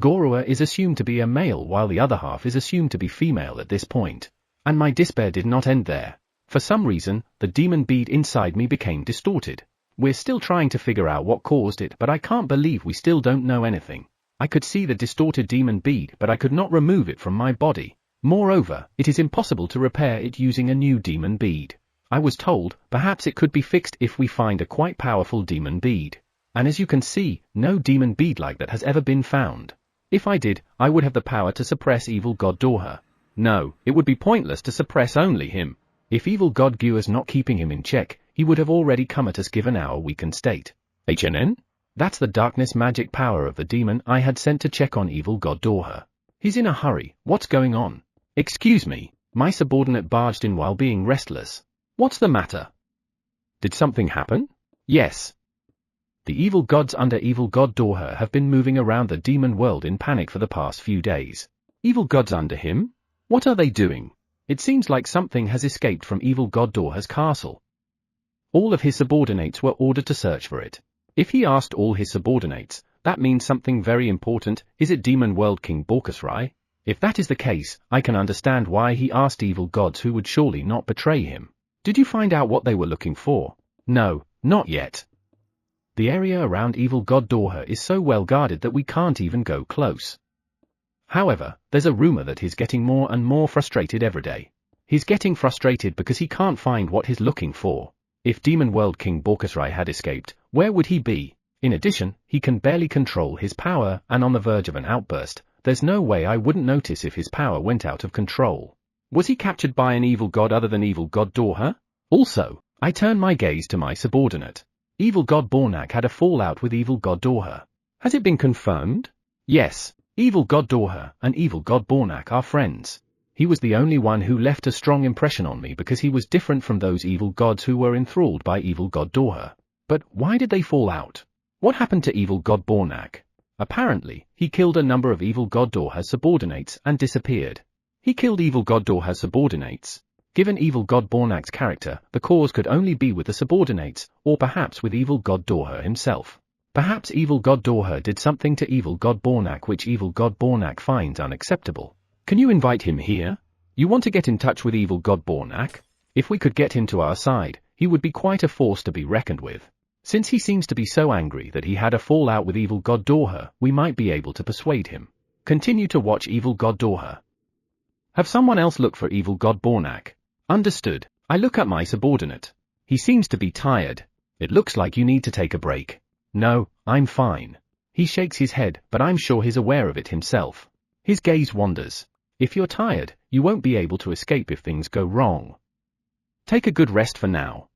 Gorua is assumed to be a male while the other half is assumed to be female at this point. And my despair did not end there. For some reason, the demon bead inside me became distorted. We're still trying to figure out what caused it, but I can't believe we still don't know anything. I could see the distorted demon bead, but I could not remove it from my body. Moreover, it is impossible to repair it using a new demon bead. I was told, perhaps it could be fixed if we find a quite powerful demon bead. And as you can see, no demon bead like that has ever been found. If I did, I would have the power to suppress evil god Dorha. No, it would be pointless to suppress only him. If evil god Gu is not keeping him in check, he would have already come at us given our weakened state. HNN? That's the darkness magic power of the demon I had sent to check on evil god Dorha. He's in a hurry. What's going on? Excuse me, my subordinate barged in while being restless. What's the matter? Did something happen? Yes. The evil gods under evil god Dorha have been moving around the demon world in panic for the past few days. Evil gods under him? What are they doing? It seems like something has escaped from evil god Dorha's castle. All of his subordinates were ordered to search for it. If he asked all his subordinates, that means something very important. Is it Demon World King Borkusrai? If that is the case, I can understand why he asked evil gods who would surely not betray him. Did you find out what they were looking for? No, not yet. The area around evil god Dorha is so well guarded that we can't even go close. However, there's a rumor that he's getting more and more frustrated every day. He's getting frustrated because he can't find what he's looking for. If Demon World King Borkusrai had escaped, where would he be? In addition, he can barely control his power and on the verge of an outburst. There's no way I wouldn't notice if his power went out of control. Was he captured by an evil god other than evil god Dorha? Also, I turn my gaze to my subordinate. Evil god Bornak had a fallout with evil god Dorha. Has it been confirmed? Yes, evil god Dorha and evil god Bornak are friends. He was the only one who left a strong impression on me because he was different from those evil gods who were enthralled by evil god Dorha. But why did they fall out? What happened to evil god Bornak? Apparently, he killed a number of evil god Dorha's subordinates and disappeared. He killed evil god Dorha's subordinates. Given evil god Bornak's character, the cause could only be with the subordinates, or perhaps with evil god Dorha himself. Perhaps evil god Dorha did something to evil god Bornak which evil god Bornak finds unacceptable. Can you invite him here? You want to get in touch with evil god Bornak? If we could get him to our side, he would be quite a force to be reckoned with. Since he seems to be so angry that he had a fallout with evil god Dorha, we might be able to persuade him. Continue to watch evil god Dorha. Have someone else look for evil god Bornak. Understood. I look at my subordinate. He seems to be tired. It looks like you need to take a break. No, I'm fine. He shakes his head, but I'm sure he's aware of it himself. His gaze wanders. If you're tired, you won't be able to escape if things go wrong. Take a good rest for now.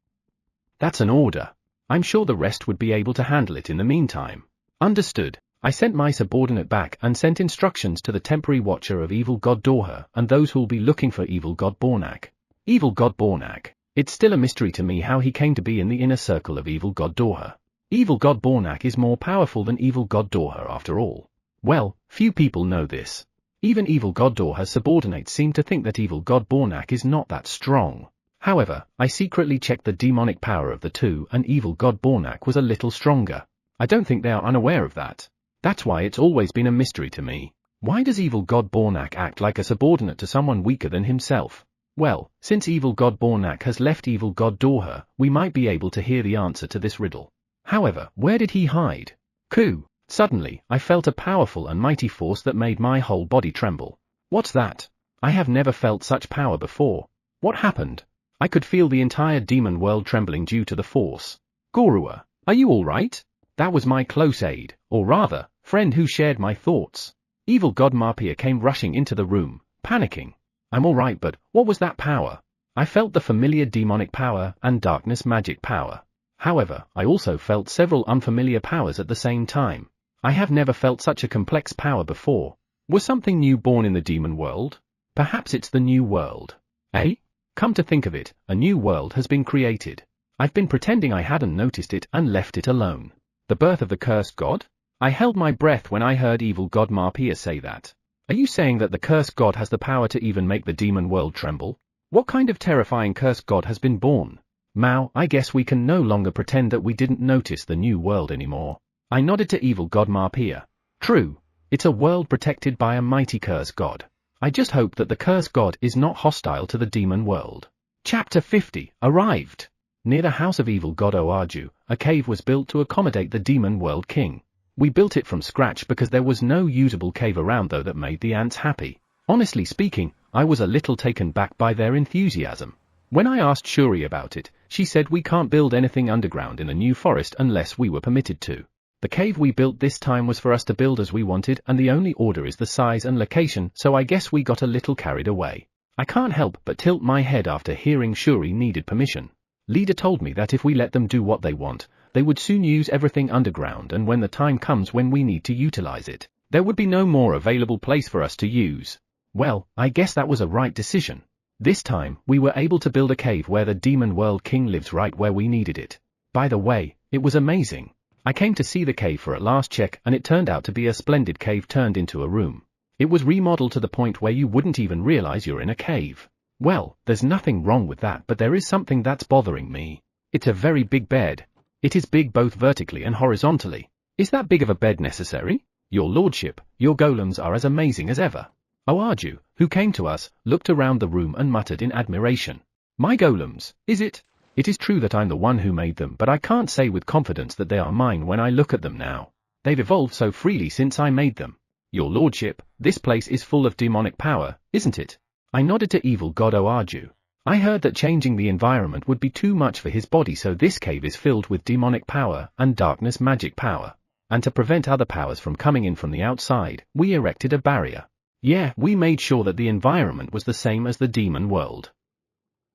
That's an order. I'm sure the rest would be able to handle it in the meantime. Understood. I sent my subordinate back and sent instructions to the temporary watcher of evil god Dorha and those who'll be looking for evil god Bornak. Evil god Bornak. It's still a mystery to me how he came to be in the inner circle of evil god Dorha. Evil god Bornak is more powerful than evil god Dorha after all. Well, few people know this. Even evil god Dorha's subordinates seem to think that evil god Bornak is not that strong. However, I secretly checked the demonic power of the two and evil god Bornak was a little stronger. I don't think they are unaware of that. That's why it's always been a mystery to me. Why does evil god Bornak act like a subordinate to someone weaker than himself? Well, since evil god Bornak has left evil god Dorha, we might be able to hear the answer to this riddle. However, where did he hide? Ku. Suddenly, I felt a powerful and mighty force that made my whole body tremble. What's that? I have never felt such power before. What happened? I could feel the entire demon world trembling due to the force. Gorua, are you alright? That was my close aide, or rather, friend who shared my thoughts. Evil god Marpia came rushing into the room, panicking. I'm alright, but what was that power? I felt the familiar demonic power and darkness magic power. However, I also felt several unfamiliar powers at the same time. I have never felt such a complex power before. Was something new born in the demon world? Perhaps it's the new world. Eh? Come to think of it, a new world has been created. I've been pretending I hadn't noticed it and left it alone. The birth of the cursed god? I held my breath when I heard evil god Marpia say that. Are you saying that the cursed god has the power to even make the demon world tremble? What kind of terrifying cursed god has been born? Mao, I guess we can no longer pretend that we didn't notice the new world anymore. I nodded to evil god Marpia. True. It's a world protected by a mighty curse god. I just hope that the curse god is not hostile to the demon world. Chapter 50, Arrived. Near the house of evil god Oaju, a cave was built to accommodate the demon world king. We built it from scratch because there was no usable cave around though that made the ants happy. Honestly speaking, I was a little taken back by their enthusiasm. When I asked Shuri about it, she said we can't build anything underground in the new forest unless we were permitted to. The cave we built this time was for us to build as we wanted, and the only order is the size and location, so I guess we got a little carried away. I can't help but tilt my head after hearing Shuri needed permission. Leader told me that if we let them do what they want, they would soon use everything underground, and when the time comes when we need to utilize it, there would be no more available place for us to use. Well, I guess that was a right decision. This time, we were able to build a cave where the demon world king lives right where we needed it. By the way, it was amazing. I came to see the cave for a last check, and it turned out to be a splendid cave turned into a room. It was remodeled to the point where you wouldn't even realize you're in a cave. Well, there's nothing wrong with that, but there is something that's bothering me. It's a very big bed. It is big both vertically and horizontally. Is that big of a bed necessary? Your lordship, your golems are as amazing as ever. Oaju, who came to us, looked around the room and muttered in admiration. My golems, is it? It is true that I'm the one who made them, but I can't say with confidence that they are mine when I look at them now. They've evolved so freely since I made them. Your lordship, this place is full of demonic power, isn't it? I nodded to evil god Oaju. I heard that changing the environment would be too much for his body, so this cave is filled with demonic power and darkness magic power. And to prevent other powers from coming in from the outside, we erected a barrier. Yeah, we made sure that the environment was the same as the demon world.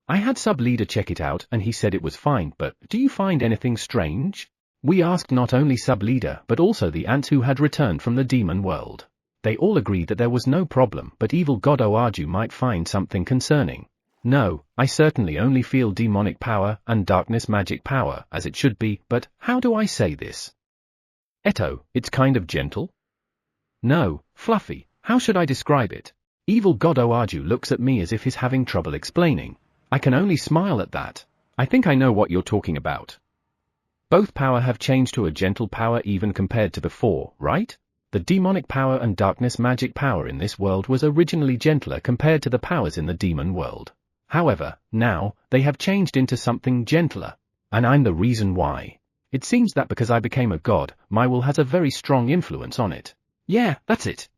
I had sub-leader check it out and he said it was fine, but do you find anything strange? We asked not only sub-leader but also the ants who had returned from the demon world. They all agreed that there was no problem, but evil god Oaju might find something concerning. No, I certainly only feel demonic power and darkness magic power as it should be, but how do I say this? Eto, it's kind of gentle? No, fluffy, how should I describe it? Evil god Oaju looks at me as if he's having trouble explaining. I can only smile at that. I think I know what you're talking about. Both power have changed to a gentle power even compared to before, right? The demonic power and darkness magic power in this world was originally gentler compared to the powers in the demon world. However, now, they have changed into something gentler. And I'm the reason why. It seems that because I became a god, my will has a very strong influence on it. Yeah, that's it.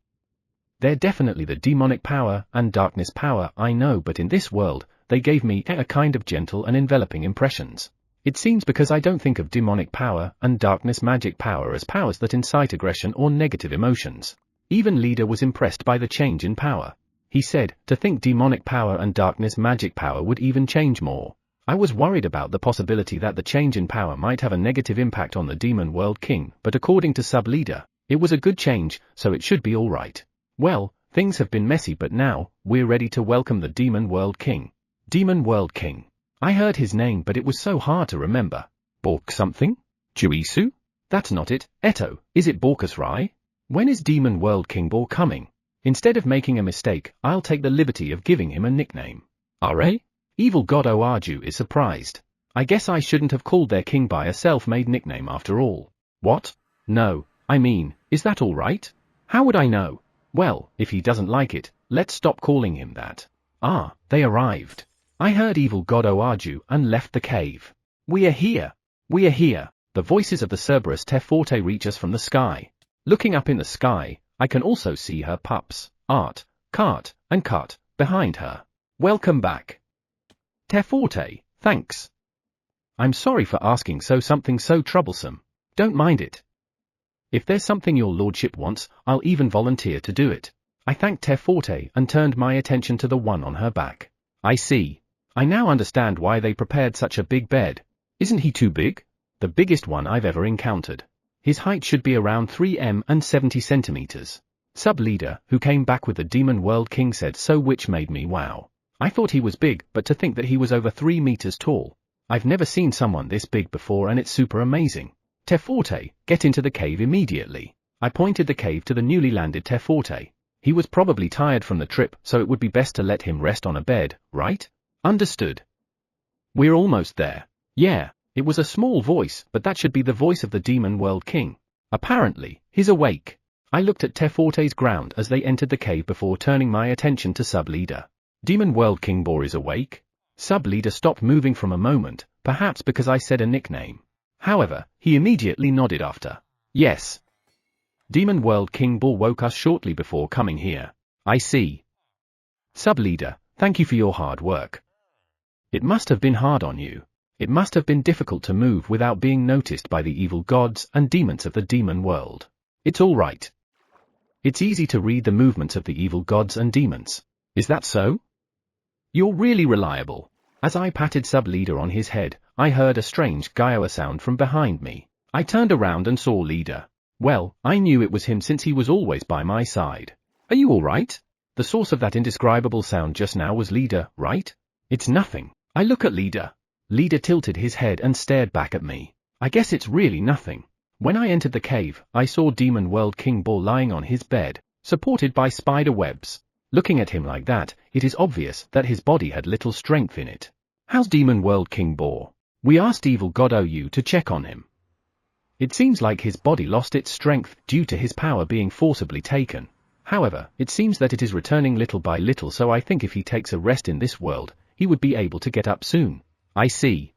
They're definitely the demonic power and darkness power, I know, but in this world, they gave me a kind of gentle and enveloping impressions. It seems because I don't think of demonic power and darkness magic power as powers that incite aggression or negative emotions. Even leader was impressed by the change in power. He said, to think demonic power and darkness magic power would even change more. I was worried about the possibility that the change in power might have a negative impact on the demon world king, but according to sub-leader, it was a good change, so it should be alright. Well, things have been messy, but now, we're ready to welcome the demon world king. Demon world king. I heard his name, but it was so hard to remember. Bork something? Juisu? That's not it. Eto, is it Borkus Rai? When is Demon World King Bor coming? Instead of making a mistake, I'll take the liberty of giving him a nickname. Are? Evil god Oaju is surprised. I guess I shouldn't have called their king by a self-made nickname after all. What? No, I mean, is that all right? How would I know? Well, if he doesn't like it, let's stop calling him that. Ah, they arrived. I heard evil god Oaju and left the cave. We are here. We are here. The voices of the Cerberus Teforte reach us from the sky. Looking up in the sky, I can also see her pups, Art, Cart, and Cut, behind her. Welcome back. Teforte, thanks. I'm sorry for asking something so troublesome. Don't mind it. If there's something your lordship wants, I'll even volunteer to do it. I thanked Teforte and turned my attention to the one on her back. I see. I now understand why they prepared such a big bed. Isn't he too big? The biggest one I've ever encountered. His height should be around 3 m and 70 centimeters. Sub-leader, who came back with the Demon World King, said so, which made me wow. I thought he was big, but to think that he was over 3 meters tall. I've never seen someone this big before, and it's super amazing. Teforte, get into the cave immediately. I pointed the cave to the newly landed Teforte. He was probably tired from the trip, so it would be best to let him rest on a bed, right? Understood. We're almost there. Yeah, it was a small voice, but that should be the voice of the Demon World King. Apparently, he's awake. I looked at Teforte's ground as they entered the cave before turning my attention to Sub-Leader. Demon World King Boar is awake? Sub-Leader stopped moving from a moment, perhaps because I said a nickname. However, he immediately nodded after. Yes. Demon World King Boar woke us shortly before coming here. I see. Sub-Leader, thank you for your hard work. It must have been hard on you. It must have been difficult to move without being noticed by the evil gods and demons of the demon world. It's all right. It's easy to read the movements of the evil gods and demons. Is that so? You're really reliable. As I patted Sub-Leader on his head, I heard a strange gohiyaku sound from behind me. I turned around and saw Leader. Well, I knew it was him since he was always by my side. Are you all right? The source of that indescribable sound just now was Leader, right? It's nothing. I look at Leader. Leader tilted his head and stared back at me. I guess it's really nothing. When I entered the cave, I saw Demon World King Boar lying on his bed, supported by spider webs. Looking at him like that, it is obvious that his body had little strength in it. How's Demon World King Boar? We asked Evil God OU to check on him. It seems like his body lost its strength due to his power being forcibly taken. However, it seems that it is returning little by little, so I think if he takes a rest in this world, he would be able to get up soon. I see.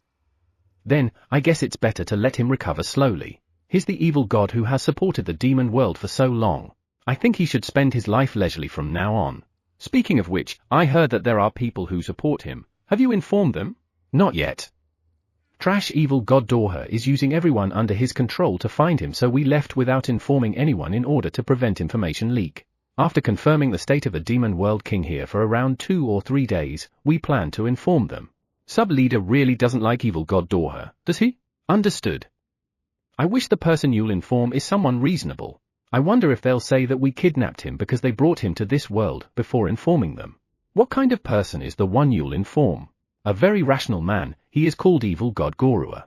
Then, I guess it's better to let him recover slowly. He's the evil god who has supported the demon world for so long. I think he should spend his life leisurely from now on. Speaking of which, I heard that there are people who support him. Have you informed them? Not yet. Trash evil god Dorha is using everyone under his control to find him, so we left without informing anyone in order to prevent information leak. After confirming the state of the Demon World King here for around 2 or 3 days, we plan to inform them. Sub-Leader really doesn't like evil god Dorha, does he? Understood. I wish the person you'll inform is someone reasonable. I wonder if they'll say that we kidnapped him because they brought him to this world before informing them. What kind of person is the one you'll inform? A very rational man, he is called Evil God Gorua.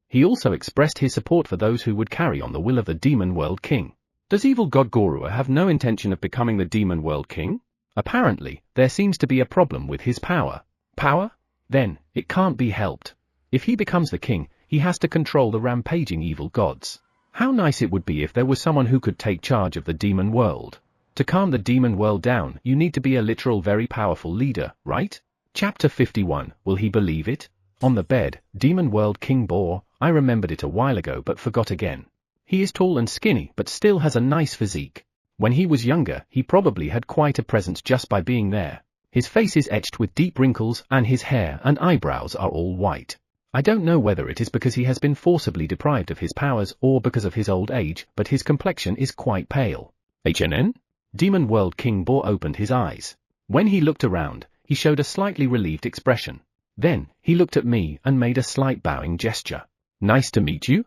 He also expressed his support for those who would carry on the will of the Demon World King. Does Evil God Gorua have no intention of becoming the Demon World King? Apparently, there seems to be a problem with his power. Power? Then, it can't be helped. If he becomes the king, he has to control the rampaging evil gods. How nice it would be if there was someone who could take charge of the demon world. To calm the demon world down, you need to be a literal very powerful leader, right? Chapter 51, will he believe it? On the bed, Demon World King Boar, I remembered it a while ago but forgot again. He is tall and skinny but still has a nice physique. When he was younger, he probably had quite a presence just by being there. His face is etched with deep wrinkles and his hair and eyebrows are all white. I don't know whether it is because he has been forcibly deprived of his powers or because of his old age, but his complexion is quite pale. HNN? Demon World King Boar opened his eyes. When he looked around, he showed a slightly relieved expression. Then, he looked at me and made a slight bowing gesture. Nice to meet you.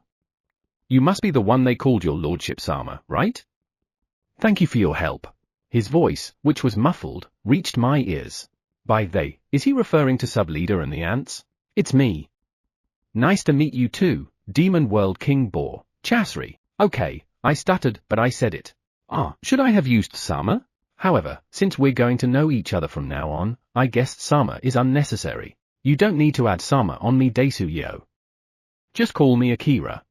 You must be the one they called your lordship Sama, right? Thank you for your help. His voice, which was muffled, reached my ears. By they, is he referring to Sub-Leader and the ants? It's me. Nice to meet you too, Demon World King Boar, Chasri. Okay, I stuttered, but I said it. Should I have used Sama? However, since we're going to know each other from now on, I guess Sama is unnecessary. You don't need to add Sama on me Desuyo. Just call me Akira.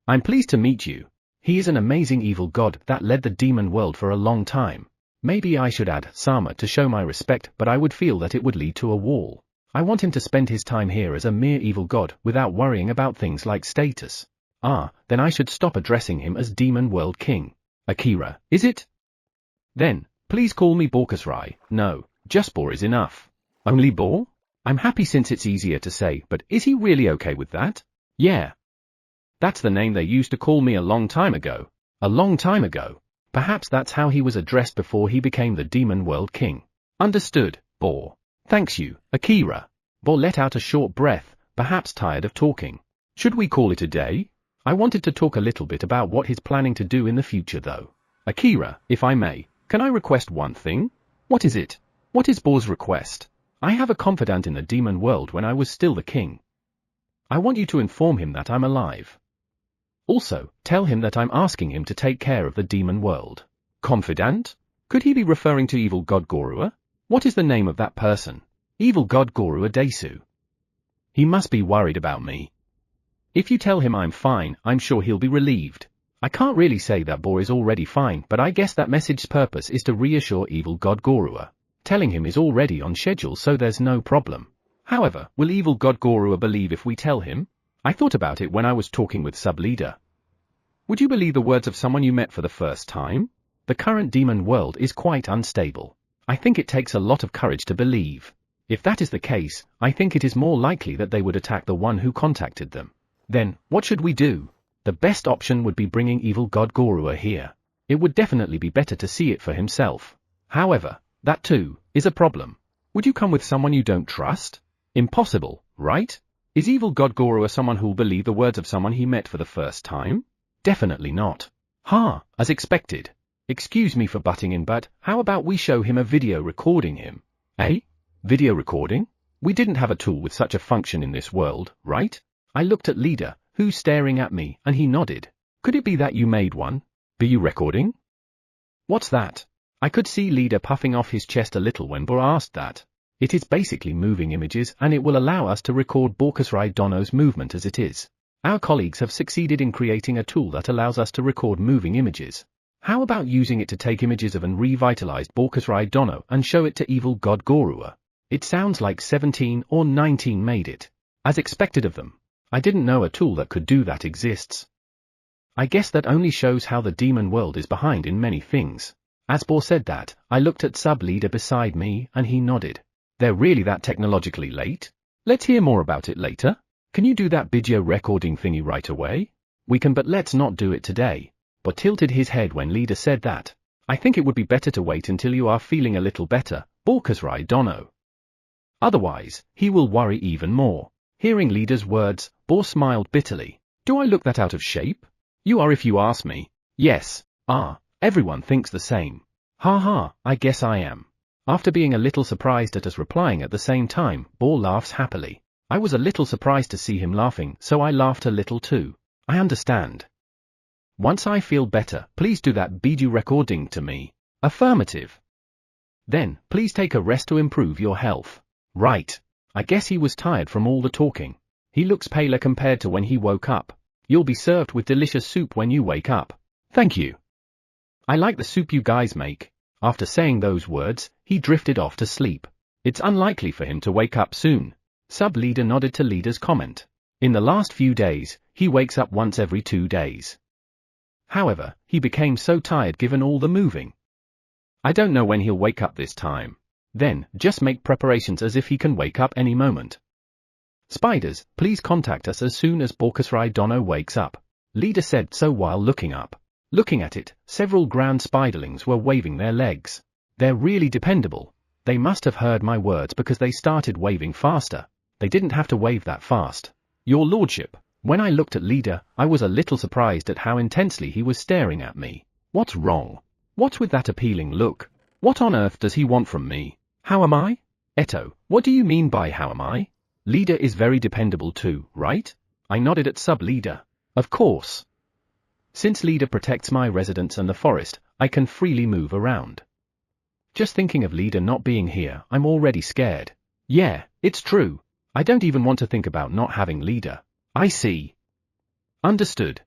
I'm pleased to meet you. He is an amazing evil god that led the demon world for a long time. Maybe I should add Sama to show my respect, but I would feel that it would lead to a wall. I want him to spend his time here as a mere evil god without worrying about things like status. Then I should stop addressing him as Demon World King. Akira, is it? Then, please call me Borkusrai. No, just Boar is enough. Only Boar? I'm happy since it's easier to say, but is he really okay with that? Yeah. That's the name they used to call me a long time ago. A long time ago. Perhaps that's how he was addressed before he became the Demon World King. Understood, Boar. Thanks you, Akira. Boar let out a short breath, perhaps tired of talking. Should we call it a day? I wanted to talk a little bit about what he's planning to do in the future though. Akira, if I may, can I request one thing? What is it? What is Boar's request? I have a confidant in the demon world when I was still the king. I want you to inform him that I'm alive. Also, tell him that I'm asking him to take care of the demon world. Confidant? Could he be referring to evil god Gorua? What is the name of that person? Evil god Gorua Desu. He must be worried about me. If you tell him I'm fine, I'm sure he'll be relieved. I can't really say that boy is already fine, but I guess that message's purpose is to reassure evil god Gorua. Telling him is already on schedule, so there's no problem. However, will evil god Gorua believe if we tell him? I thought about it when I was talking with sub-leader. Would you believe the words of someone you met for the first time? The current demon world is quite unstable. I think it takes a lot of courage to believe. If that is the case, I think it is more likely that they would attack the one who contacted them. Then, what should we do? The best option would be bringing evil god Gorua here. It would definitely be better to see it for himself. However, that too is a problem. Would you come with someone you don't trust? Impossible, right? Is evil god Gorua someone who'll believe the words of someone he met for the first time? Definitely not. As expected. Excuse me for butting in, but how about we show him a video recording him? Eh? Video recording? We didn't have a tool with such a function in this world, right? I looked at leader, who's staring at me, and he nodded. Could it be that you made one? Be you recording? What's that? I could see leader puffing off his chest a little when Bo asked that. It is basically moving images, and it will allow us to record Bokusrai Dono's movement as it is. Our colleagues have succeeded in creating a tool that allows us to record moving images. How about using it to take images of an revitalized Bokusrai Dono and show it to evil god Gorua? It sounds like 17 or 19 made it. As expected of them. I didn't know a tool that could do that exists. I guess that only shows how the demon world is behind in many things. As Bo said that, I looked at sub-leader beside me, and he nodded. They're really that technologically late? Let's hear more about it later. Can you do that video recording thingy right away? We can, but let's not do it today. Bo tilted his head when leader said that. I think it would be better to wait until you are feeling a little better, Bokusrai Dono. Otherwise, he will worry even more. Hearing leader's words, Bo smiled bitterly. Do I look that out of shape? You are if you ask me. Yes. Everyone thinks the same. I guess I am. After being a little surprised at us replying at the same time, Bo laughs happily. I was a little surprised to see him laughing, so I laughed a little too. I understand. Once I feel better, please do that video recording to me. Affirmative. Then, please take a rest to improve your health. Right. I guess he was tired from all the talking. He looks paler compared to when he woke up. You'll be served with delicious soup when you wake up. Thank you. I like the soup you guys make. After saying those words, he drifted off to sleep. It's unlikely for him to wake up soon. Sub-leader nodded to leader's comment. In the last few days, he wakes up once every 2 days. However, he became so tired given all the moving. I don't know when he'll wake up this time. Then, just make preparations as if he can wake up any moment. Spiders, please contact us as soon as Bokusrai Dono wakes up. Leader said so while looking up. Looking at it, several ground spiderlings were waving their legs. They're really dependable. They must have heard my words because they started waving faster. They didn't have to wave that fast. Your lordship, when I looked at leader, I was a little surprised at how intensely he was staring at me. What's wrong? What's with that appealing look? What on earth does he want from me? How am I? Eto, what do you mean by how am I? Leader is very dependable too, right? I nodded at sub-leader. Of course. Since leader protects my residence and the forest, I can freely move around. Just thinking of leader not being here, I'm already scared. Yeah, it's true. I don't even want to think about not having leader. I see. Understood.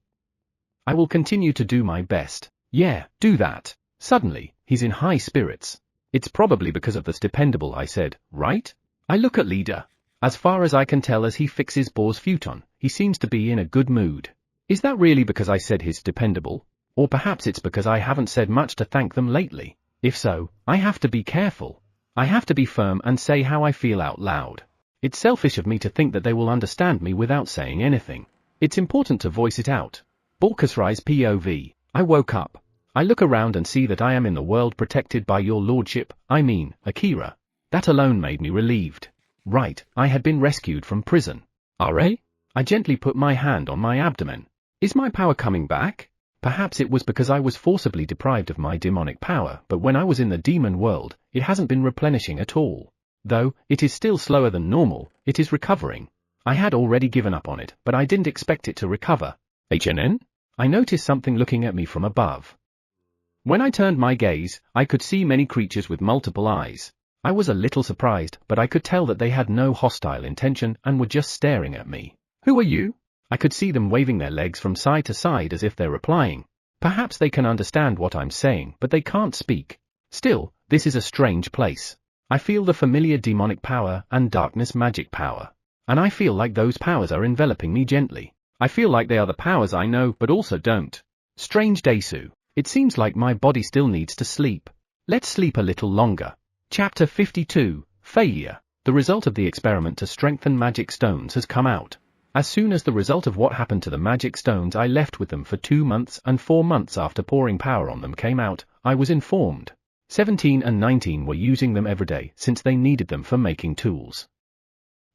I will continue to do my best. Yeah, do that. Suddenly, he's in high spirits. It's probably because of this dependable I said, right? I look at leader. As far as I can tell as he fixes Bo's futon, he seems to be in a good mood. Is that really because I said he's dependable? Or perhaps it's because I haven't said much to thank them lately. If so, I have to be careful. I have to be firm and say how I feel out loud. It's selfish of me to think that they will understand me without saying anything. It's important to voice it out. Bokusrai's POV. I woke up. I look around and see that I am in the world protected by your lordship, I mean, Akira. That alone made me relieved. Right, I had been rescued from prison. RA? I gently put my hand on my abdomen. Is my power coming back? Perhaps it was because I was forcibly deprived of my demonic power, but when I was in the demon world, it hasn't been replenishing at all. Though, it is still slower than normal, it is recovering. I had already given up on it, but I didn't expect it to recover. HNN? I noticed something looking at me from above. When I turned my gaze, I could see many creatures with multiple eyes. I was a little surprised, but I could tell that they had no hostile intention and were just staring at me. Who are you? I could see them waving their legs from side to side as if they're replying. Perhaps they can understand what I'm saying, but they can't speak. Still, this is a strange place. I feel the familiar demonic power and darkness magic power. And I feel like those powers are enveloping me gently. I feel like they are the powers I know but also don't. Strange Desu. It seems like my body still needs to sleep. Let's sleep a little longer. Chapter 52, Failure. The result of the experiment to strengthen magic stones has come out. As soon as the result of what happened to the magic stones I left with them for 2 months and 4 months after pouring power on them came out, I was informed. 17 and 19 were using them every day since they needed them for making tools.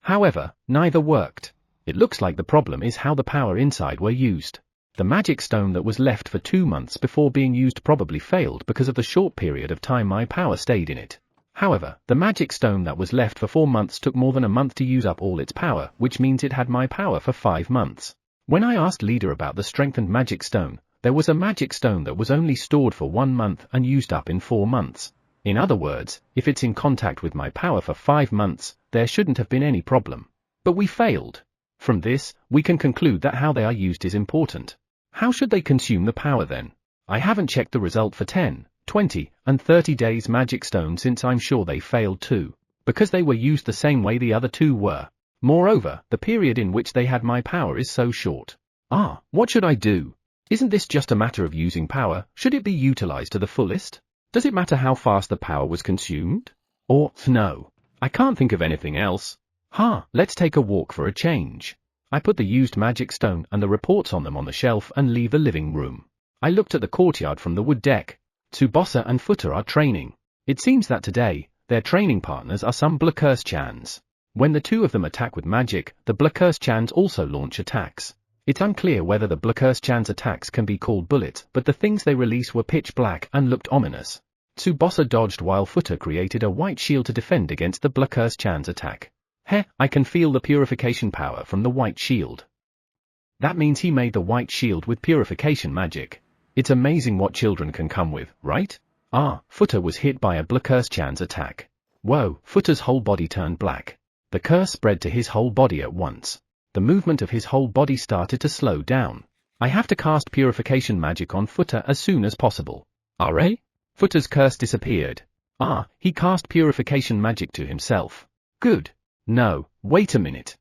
However, neither worked. It looks like the problem is how the power inside were used. The magic stone that was left for 2 months before being used probably failed because of the short period of time my power stayed in it. However, the magic stone that was left for 4 months took more than a month to use up all its power, which means it had my power for 5 months. When I asked Leader about the strengthened magic stone, there was a magic stone that was only stored for 1 month and used up in 4 months. In other words, if it's in contact with my power for 5 months, there shouldn't have been any problem. But we failed. From this, we can conclude that how they are used is important. How should they consume the power then? I haven't checked the result for 10, 20, and 30 days magic stone since I'm sure they failed too, because they were used the same way the other 2 were. Moreover, the period in which they had my power is so short. What should I do? Isn't this just a matter of using power? Should it be utilized to the fullest? Does it matter how fast the power was consumed? Or, no. I can't think of anything else. Let's take a walk for a change. I put the used magic stone and the reports on them on the shelf and leave the living room. I looked at the courtyard from the wood deck. Tsubasa and Futa are training. It seems that today, their training partners are some Blackurse-chans. When the 2 of them attack with magic, the Blackurse-chans also launch attacks. It's unclear whether the Blackurse-chans attacks can be called bullets, but the things they release were pitch black and looked ominous. Tsubasa dodged while Futa created a white shield to defend against the Blackurse-chans attack. I can feel the purification power from the white shield. That means he made the white shield with purification magic. It's amazing what children can come with, right? Futa was hit by a Blackurse-chan's attack. Whoa, Futa's whole body turned black. The curse spread to his whole body at once. The movement of his whole body started to slow down. I have to cast purification magic on Futa as soon as possible. Futa's curse disappeared. He cast purification magic to himself. Good. No, wait a minute.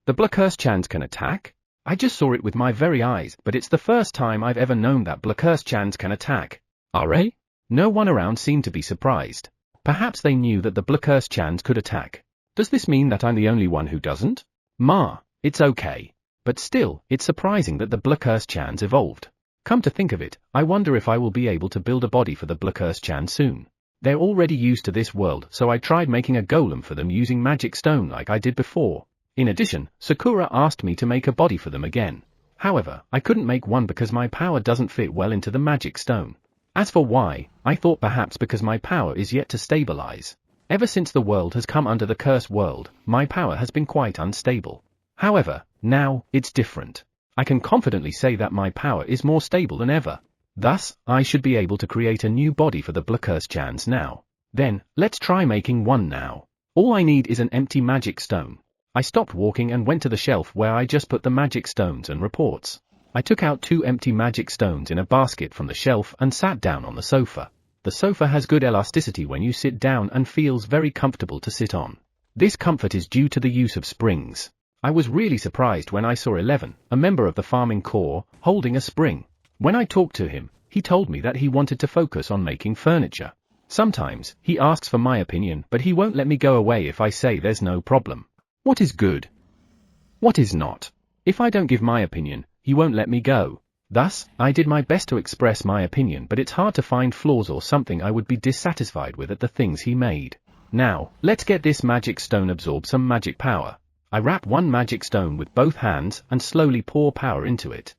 The Blackurse-chans can attack? I just saw it with my very eyes, but it's the first time I've ever known that Blackurse-chans can attack. No one around seemed to be surprised. Perhaps they knew that the Blackurse-chans could attack. Does this mean that I'm the only one who doesn't? It's okay. But still, it's surprising that the Blackurse-chans evolved. Come to think of it, I wonder if I will be able to build a body for the Blackurse-chans soon. They're already used to this world, so I tried making a golem for them using magic stone like I did before. In addition, Sakura asked me to make a body for them again. However, I couldn't make one because my power doesn't fit well into the magic stone. As for why, I thought perhaps because my power is yet to stabilize. Ever since the world has come under the cursed world, my power has been quite unstable. However, now, it's different. I can confidently say that my power is more stable than ever. Thus, I should be able to create a new body for the Blackurse-chans now. Then, let's try making one now. All I need is an empty magic stone. I stopped walking and went to the shelf where I just put the magic stones and reports. I took out 2 empty magic stones in a basket from the shelf and sat down on the sofa. The sofa has good elasticity when you sit down and feels very comfortable to sit on. This comfort is due to the use of springs. I was really surprised when I saw 11, a member of the farming corps, holding a spring. When I talked to him, he told me that he wanted to focus on making furniture. Sometimes, he asks for my opinion, but he won't let me go away if I say there's no problem. What is good? What is not? If I don't give my opinion, he won't let me go. Thus, I did my best to express my opinion, but it's hard to find flaws or something I would be dissatisfied with at the things he made. Now, let's get this magic stone absorb some magic power. I wrap one magic stone with both hands and slowly pour power into it.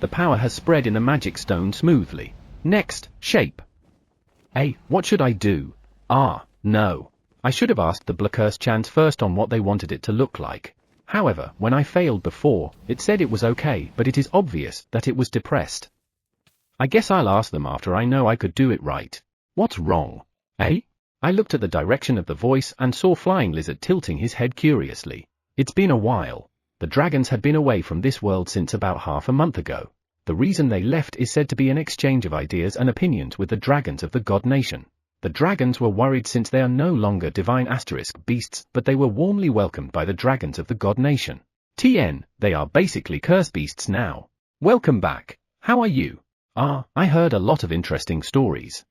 The power has spread in the magic stone smoothly. Next, shape. What should I do? No. I should have asked the Blackurse-chans first on what they wanted it to look like. However, when I failed before, it said it was okay, but it is obvious that it was depressed. I guess I'll ask them after I know I could do it right. What's wrong? Eh? I looked at the direction of the voice and saw Flying Lizard tilting his head curiously. It's been a while. The dragons had been away from this world since about half a month ago. The reason they left is said to be an exchange of ideas and opinions with the dragons of the God Nation. The dragons were worried since they are no longer divine * beasts, but they were warmly welcomed by the dragons of the God Nation. They are basically curse beasts now. Welcome back. How are you? I heard a lot of interesting stories.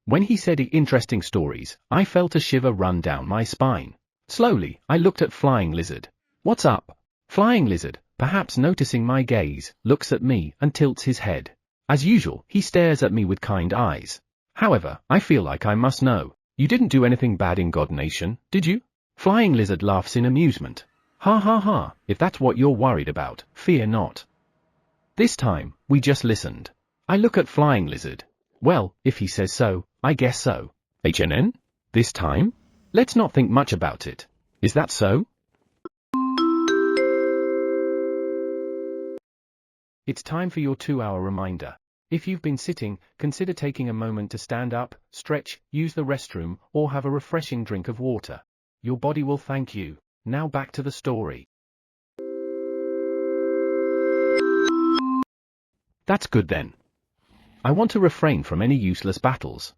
When he said interesting stories, I felt a shiver run down my spine. Slowly, I looked at Flying Lizard. What's up? Flying Lizard, perhaps noticing my gaze, looks at me and tilts his head. As usual, he stares at me with kind eyes. However, I feel like I must know. You didn't do anything bad in God Nation, did you? Flying Lizard laughs in amusement. Ha ha ha, if that's what you're worried about, fear not. This time, we just listened. I look at Flying Lizard. Well, if he says so, I guess so. This time? Let's not think much about it. Is that so? It's time for your 2-hour reminder. If you've been sitting, consider taking a moment to stand up, stretch, use the restroom, or have a refreshing drink of water. Your body will thank you. Now back to the story. That's good then. I want to refrain from any useless battles.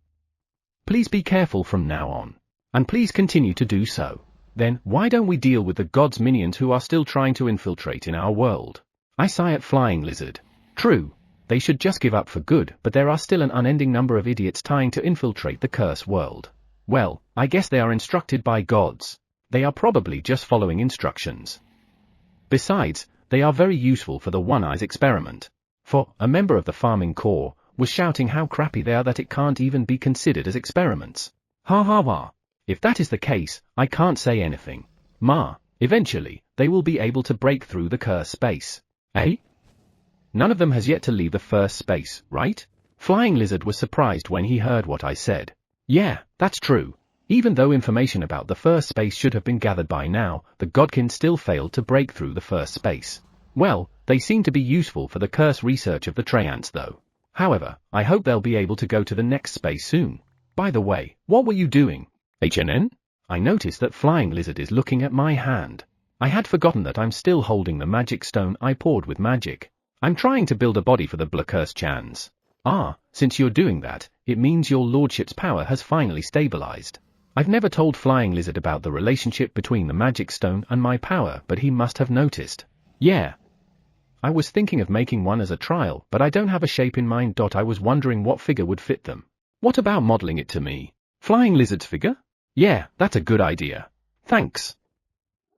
Please be careful from now on. And please continue to do so. Then, why don't we deal with the gods' minions who are still trying to infiltrate in our world? I sigh at Flying Lizard. True. They should just give up for good, but there are still an unending number of idiots trying to infiltrate the curse world. Well, I guess they are instructed by gods. They are probably just following instructions. Besides, they are very useful for the One-Eyes experiment. For, a member of the farming corps was shouting how crappy they are that it can't even be considered as experiments. Ha ha ha. If that is the case, I can't say anything. Eventually, they will be able to break through the curse space. None of them has yet to leave the first space, right? Flying Lizard was surprised when he heard what I said. Yeah, that's true. Even though information about the first space should have been gathered by now, the Godkin still failed to break through the first space. Well, they seem to be useful for the curse research of the Treants though. However, I hope they'll be able to go to the next space soon. By the way, what were you doing? I noticed that Flying Lizard is looking at my hand. I had forgotten that I'm still holding the magic stone I poured with magic. I'm trying to build a body for the Blackurse-chans. Since you're doing that, it means your lordship's power has finally stabilized. I've never told Flying Lizard about the relationship between the magic stone and my power, but he must have noticed. Yeah. I was thinking of making one as a trial, but I don't have a shape in mind. I was wondering what figure would fit them. What about modeling it to me? Flying Lizard's figure? Yeah, that's a good idea. Thanks.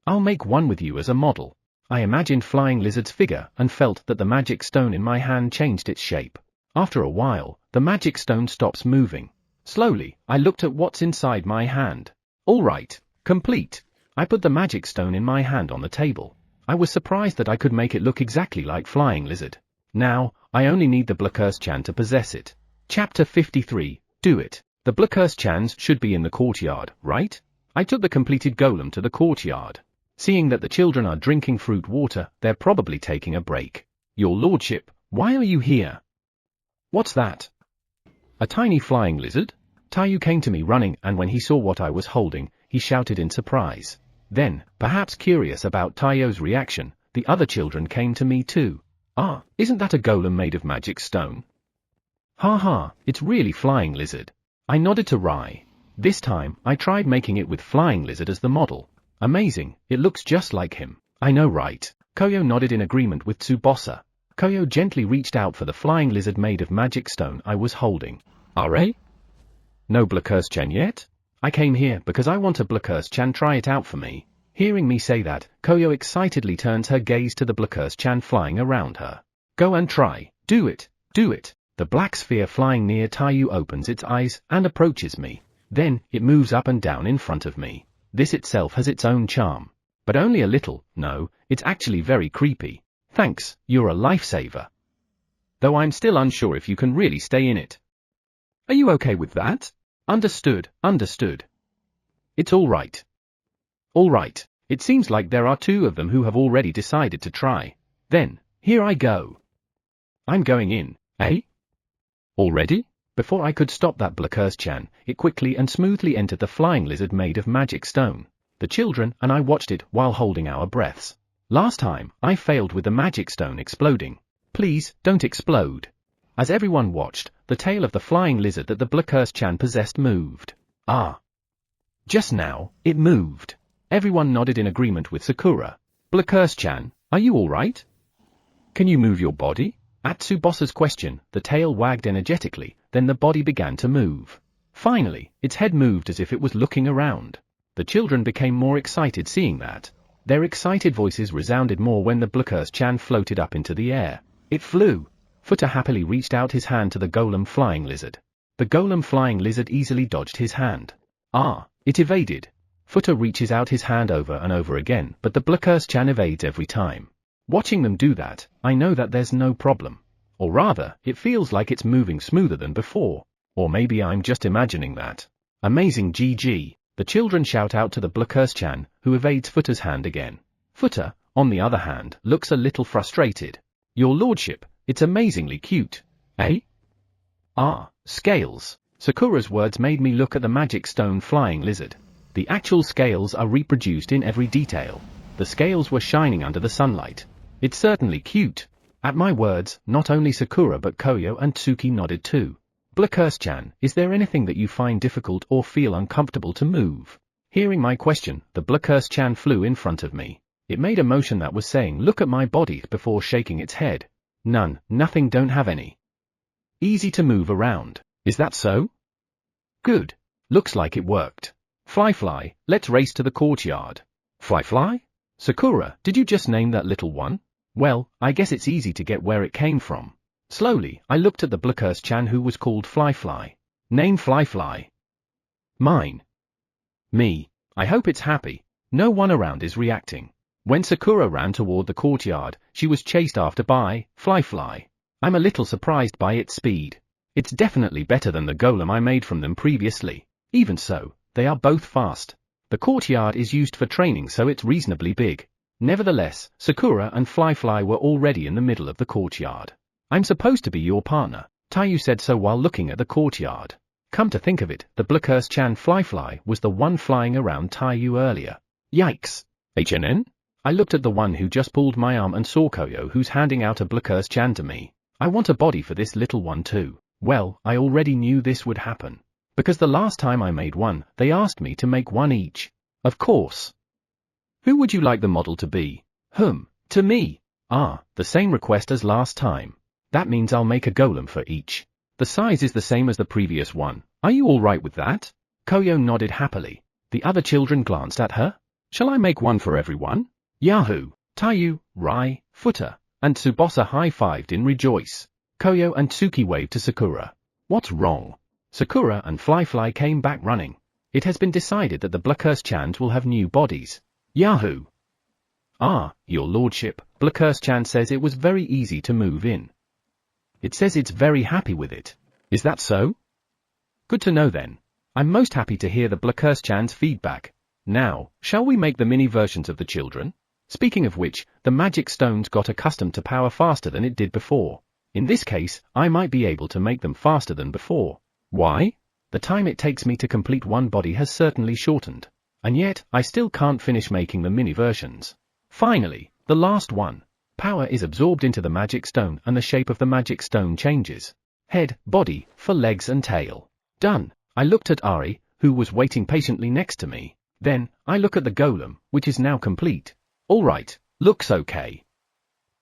I'll make one with you as a model. I imagined Flying Lizard's figure and felt that the magic stone in my hand changed its shape. After a while, the magic stone stops moving. Slowly, I looked at what's inside my hand. All right, complete. I put the magic stone in my hand on the table. I was surprised that I could make it look exactly like Flying Lizard. Now, I only need the Blackurse-chan to possess it. Chapter 53, Do It. The Blackurse-chans should be in the courtyard, right? I took the completed golem to the courtyard. Seeing that the children are drinking fruit water, they're probably taking a break. Your lordship, why are you here? What's that? A tiny flying lizard? Taiyu came to me running, and when he saw what I was holding, he shouted in surprise. Then, perhaps curious about Taiyu's reaction, the other children came to me too. Isn't that a golem made of magic stone? Ha ha, it's really Flying Lizard. I nodded to Rai. This time, I tried making it with Flying Lizard as the model. Amazing, it looks just like him. I know, right? Koyo nodded in agreement with Tsubasa. Koyo gently reached out for the flying lizard made of magic stone I was holding. No Blackurse-chan yet? I came here because I want a Blackurse-chan try it out for me. Hearing me say that, Koyo excitedly turns her gaze to the Blackurse-chan flying around her. Go and try. Do it. Do it. The black sphere flying near Taiyu opens its eyes and approaches me. Then, it moves up and down in front of me. This itself has its own charm. But only a little. No, it's actually very creepy. Thanks, you're a lifesaver. Though I'm still unsure if you can really stay in it. Are you okay with that? Understood, understood. It's all right. All right, it seems like there are two of them who have already decided to try. Then, here I go. I'm going in, Eh? Already? Before I could stop that Blackurse-chan, it quickly and smoothly entered the flying lizard made of magic stone. The children and I watched it while holding our breaths. Last time, I failed with the magic stone exploding. Please, don't explode. As everyone watched, the tail of the flying lizard that the Blackurse-chan possessed moved. Ah. Just now, it moved. Everyone nodded in agreement with Sakura. Blackurse-chan, are you alright? Can you move your body? At Tsubosa's question, the tail wagged energetically, then the body began to move. Finally, its head moved as if it was looking around. The children became more excited seeing that. Their excited voices resounded more when the Blackurse-chan floated up into the air. It flew. Futa happily reached out his hand to the golem flying lizard. The golem flying lizard easily dodged his hand. Ah, it evaded. Futa reaches out his hand over and over again, but the Blackurse-chan evades every time. Watching them do that, I know that there's no problem. Or rather, it feels like it's moving smoother than before. Or maybe I'm just imagining that. Amazing GG. The children shout out to the Blackurse-chan, who evades Futa's hand again. Futa, on the other hand, looks a little frustrated. Your lordship, it's amazingly cute. Eh? Ah, scales. Sakura's words made me look at the magic stone flying lizard. The actual scales are reproduced in every detail. The scales were shining under the sunlight. It's certainly cute. At my words, not only Sakura but Koyo and Tsuki nodded too. Blackurse-chan, is there anything that you find difficult or feel uncomfortable to move? Hearing my question, the Blackurse-chan flew in front of me. It made a motion that was saying look at my body before shaking its head. Nothing, don't have any. Easy to move around. Is that so? Good. Looks like it worked. Fly, let's race to the courtyard. Fly? Sakura, did you just name that little one? Well, I guess it's easy to get where it came from. Slowly, I looked at the Blackurse-chan who was called Fly. Name Fly. Mine. Me. I hope it's happy. No one around is reacting. When Sakura ran toward the courtyard, she was chased after by Fly. I'm a little surprised by its speed. It's definitely better than the golem I made from them previously. Even so, they are both fast. The courtyard is used for training, so it's reasonably big. Nevertheless, Sakura and Fly were already in the middle of the courtyard. I'm supposed to be your partner, Taiyu said so while looking at the courtyard. Come to think of it, the Blackurse-chan Fly was the one flying around Taiyu earlier. Yikes. HNN? I looked at the one who just pulled my arm and saw Koyo who's handing out a Blackurse-chan to me. I want a body for this little one too. Well, I already knew this would happen. Because the last time I made one, they asked me to make one each. Of course. Who would you like the model to be? To me. Ah, the same request as last time. That means I'll make a golem for each. The size is the same as the previous one. Are you alright with that? Koyo nodded happily. The other children glanced at her. Shall I make one for everyone? Yahoo! Taiyu, Rai, Futa, and Tsubosa high-fived in rejoice. Koyo and Tsuki waved to Sakura. What's wrong? Sakura and Fly came back running. It has been decided that the Blackurse-chans will have new bodies. Yahoo! Ah, your lordship, Blackurse-chan says it was very easy to move in. It says it's very happy with it. Is that so? Good to know then. I'm most happy to hear the Blackurse-chan's feedback. Now, shall we make the mini versions of the children? Speaking of which, the magic stones got accustomed to power faster than it did before. In this case, I might be able to make them faster than before. Why? The time it takes me to complete one body has certainly shortened. And yet, I still can't finish making the mini versions. Finally, the last one. Power is absorbed into the magic stone and the shape of the magic stone changes. Head, body, for legs and tail. Done. I looked at Ari, who was waiting patiently next to me. Then, I look at the golem, which is now complete. Alright, looks okay.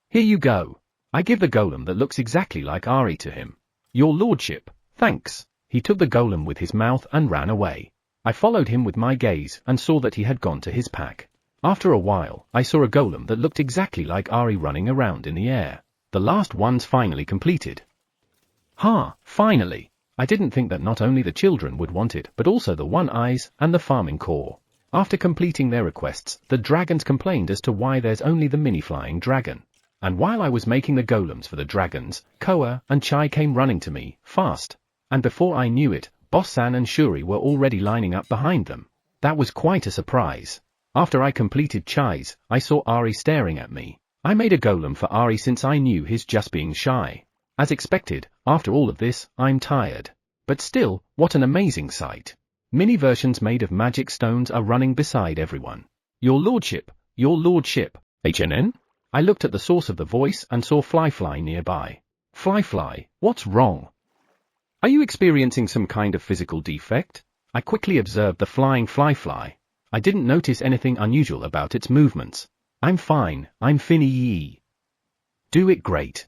Here you go. I give the golem that looks exactly like Ari to him. Your lordship, thanks. He took the golem with his mouth and ran away. I followed him with my gaze and saw that he had gone to his pack. After a while, I saw a golem that looked exactly like Ari running around in the air. The last one's finally completed. Finally. I didn't think that not only the children would want it, but also the One-Eyes and the Farming Corps. After completing their requests, the dragons complained as to why there's only the mini-flying dragon. And while I was making the golems for the dragons, Koa and Chai came running to me, fast. And before I knew it, Boss-san and Shuri were already lining up behind them. That was quite a surprise. After I completed Chai's, I saw Ari staring at me. I made a golem for Ari since I knew he's just being shy. As expected, after all of this, I'm tired. But still, what an amazing sight. Mini versions made of magic stones are running beside everyone. Your lordship, HNN? I looked at the source of the voice and saw Fly nearby. Fly, what's wrong? Are you experiencing some kind of physical defect? I quickly observed the flying Fly. I didn't notice anything unusual about its movements. I'm fine, I'm finny. Do it great.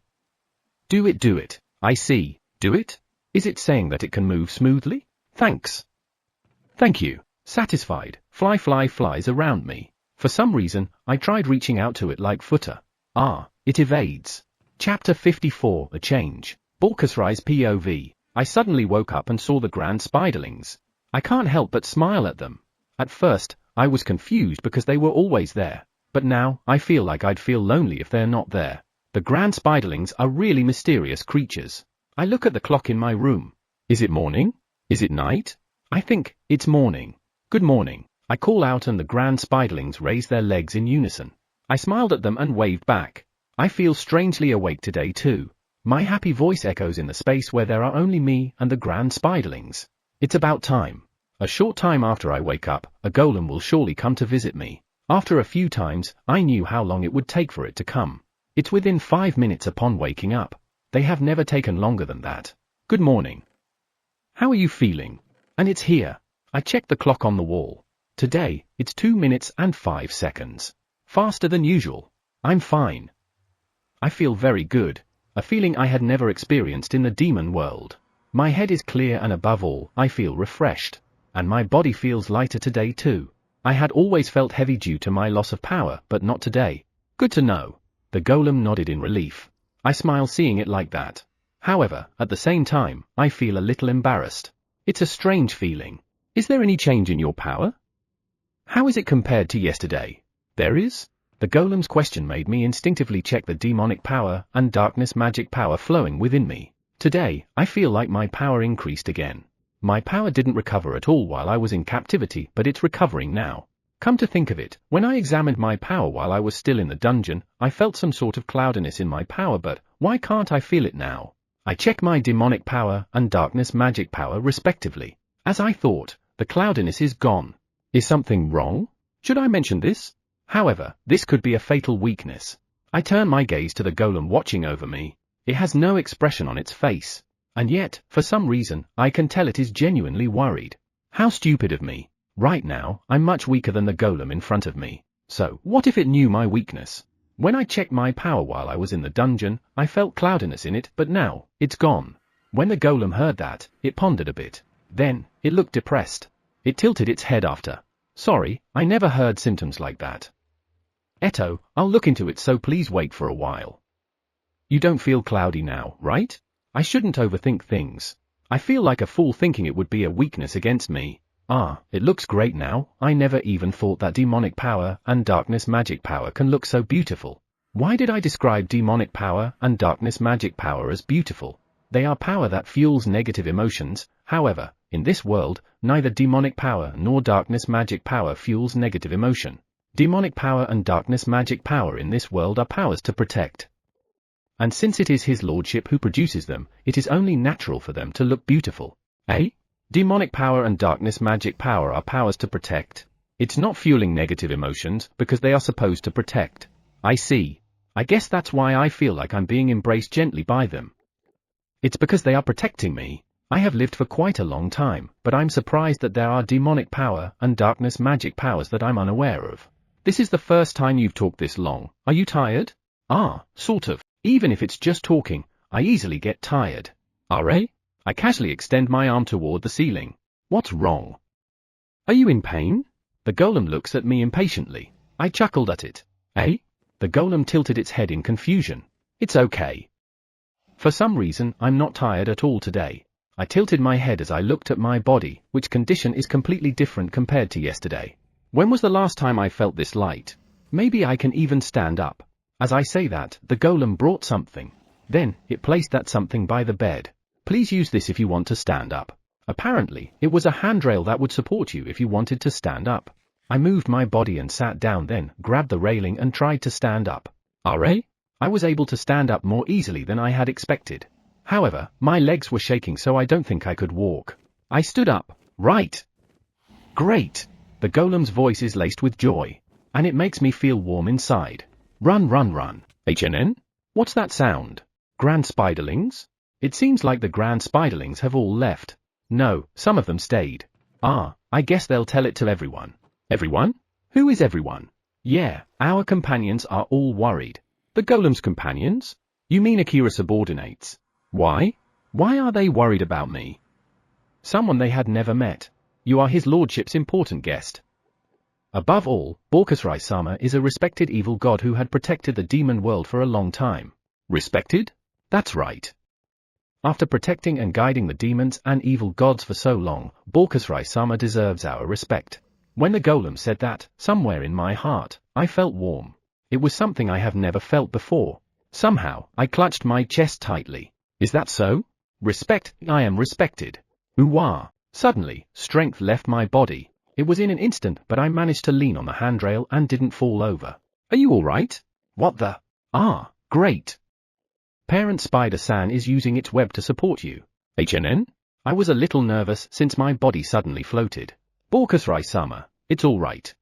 Do it. I see. Do it? Is it saying that it can move smoothly? Thanks. Thank you. Satisfied, Fly flies around me. For some reason, I tried reaching out to it like footer. It evades. Chapter 54, A Change. Balkasrai's POV. I suddenly woke up and saw the grand spiderlings. I can't help but smile at them. At first, I was confused because they were always there. But now, I feel like I'd feel lonely if they're not there. The grand spiderlings are really mysterious creatures. I look at the clock in my room. Is it morning? Is it night? I think it's morning. Good morning. I call out and the grand spiderlings raise their legs in unison. I smiled at them and waved back. I feel strangely awake today too. My happy voice echoes in the space where there are only me and the grand spiderlings. It's about time. A short time after I wake up, a golem will surely come to visit me. After a few times, I knew how long it would take for it to come. It's within 5 minutes upon waking up. They have never taken longer than that. Good morning. How are you feeling? And it's here. I checked the clock on the wall. Today, it's 2 minutes and 5 seconds. Faster than usual. I'm fine. I feel very good. A feeling I had never experienced in the demon world. My head is clear and above all, I feel refreshed. And my body feels lighter today too. I had always felt heavy due to my loss of power, but not today. Good to know. The golem nodded in relief. I smile seeing it like that. However, at the same time, I feel a little embarrassed. It's a strange feeling. Is there any change in your power? How is it compared to yesterday? There is? The golem's question made me instinctively check the demonic power and darkness magic power flowing within me. Today, I feel like my power increased again. My power didn't recover at all while I was in captivity, but it's recovering now. Come to think of it, when I examined my power while I was still in the dungeon, I felt some sort of cloudiness in my power, but why can't I feel it now? I check my demonic power and darkness magic power respectively. As I thought, the cloudiness is gone. Is something wrong? Should I mention this? However, this could be a fatal weakness. I turn my gaze to the golem watching over me. It has no expression on its face. And yet, for some reason, I can tell it is genuinely worried. How stupid of me. Right now, I'm much weaker than the golem in front of me. So, what if it knew my weakness? When I checked my power while I was in the dungeon, I felt cloudiness in it, but now, it's gone. When the golem heard that, it pondered a bit. Then, it looked depressed. It tilted its head after. Sorry, I never heard symptoms like that. Eto, I'll look into it, so please wait for a while. You don't feel cloudy now, right? I shouldn't overthink things. I feel like a fool thinking it would be a weakness against me. It looks great now. I never even thought that demonic power and darkness magic power can look so beautiful. Why did I describe demonic power and darkness magic power as beautiful? They are power that fuels negative emotions. However, in this world, neither demonic power nor darkness magic power fuels negative emotion. Demonic power and darkness magic power in this world are powers to protect. And since it is his lordship who produces them, it is only natural for them to look beautiful. Demonic power and darkness magic power are powers to protect. It's not fueling negative emotions because they are supposed to protect. I see. I guess that's why I feel like I'm being embraced gently by them. It's because they are protecting me. I have lived for quite a long time, but I'm surprised that there are demonic power and darkness magic powers that I'm unaware of. This is the first time you've talked this long. Are you tired? Sort of. Even if it's just talking, I easily get tired. I casually extend my arm toward the ceiling. What's wrong? Are you in pain? The golem looks at me impatiently. I chuckled at it. The golem tilted its head in confusion. It's okay. For some reason, I'm not tired at all today. I tilted my head as I looked at my body, which condition is completely different compared to yesterday. When was the last time I felt this light? Maybe I can even stand up. As I say that, the golem brought something. Then, it placed that something by the bed. Please use this if you want to stand up. Apparently, it was a handrail that would support you if you wanted to stand up. I moved my body and sat down, then grabbed the railing and tried to stand up. I was able to stand up more easily than I had expected. However, my legs were shaking so I don't think I could walk. I stood up. Right. Great. The golem's voice is laced with joy. And it makes me feel warm inside. Run, run, run. HNN? What's that sound? Grand Spiderlings? It seems like the Grand Spiderlings have all left. No, some of them stayed. Ah, I guess they'll tell it to everyone. Everyone? Who is everyone? Yeah, our companions are all worried. The golem's companions? You mean Akira subordinates? Why? Why are they worried about me? Someone they had never met. You are his lordship's important guest. Above all, Borkusrai-sama is a respected evil god who had protected the demon world for a long time. Respected? That's right. After protecting and guiding the demons and evil gods for so long, Borkusrai-sama deserves our respect. When the golem said that, somewhere in my heart, I felt warm. It was something I have never felt before. Somehow, I clutched my chest tightly. Is that so? Respect, I am respected. Ooh-wah. Suddenly, strength left my body. It was in an instant, but I managed to lean on the handrail and didn't fall over. Are you alright? What the? Ah, great. Parent Spider-san is using its web to support you. HNN? I was a little nervous since my body suddenly floated. Borkusrai-sama, it's alright.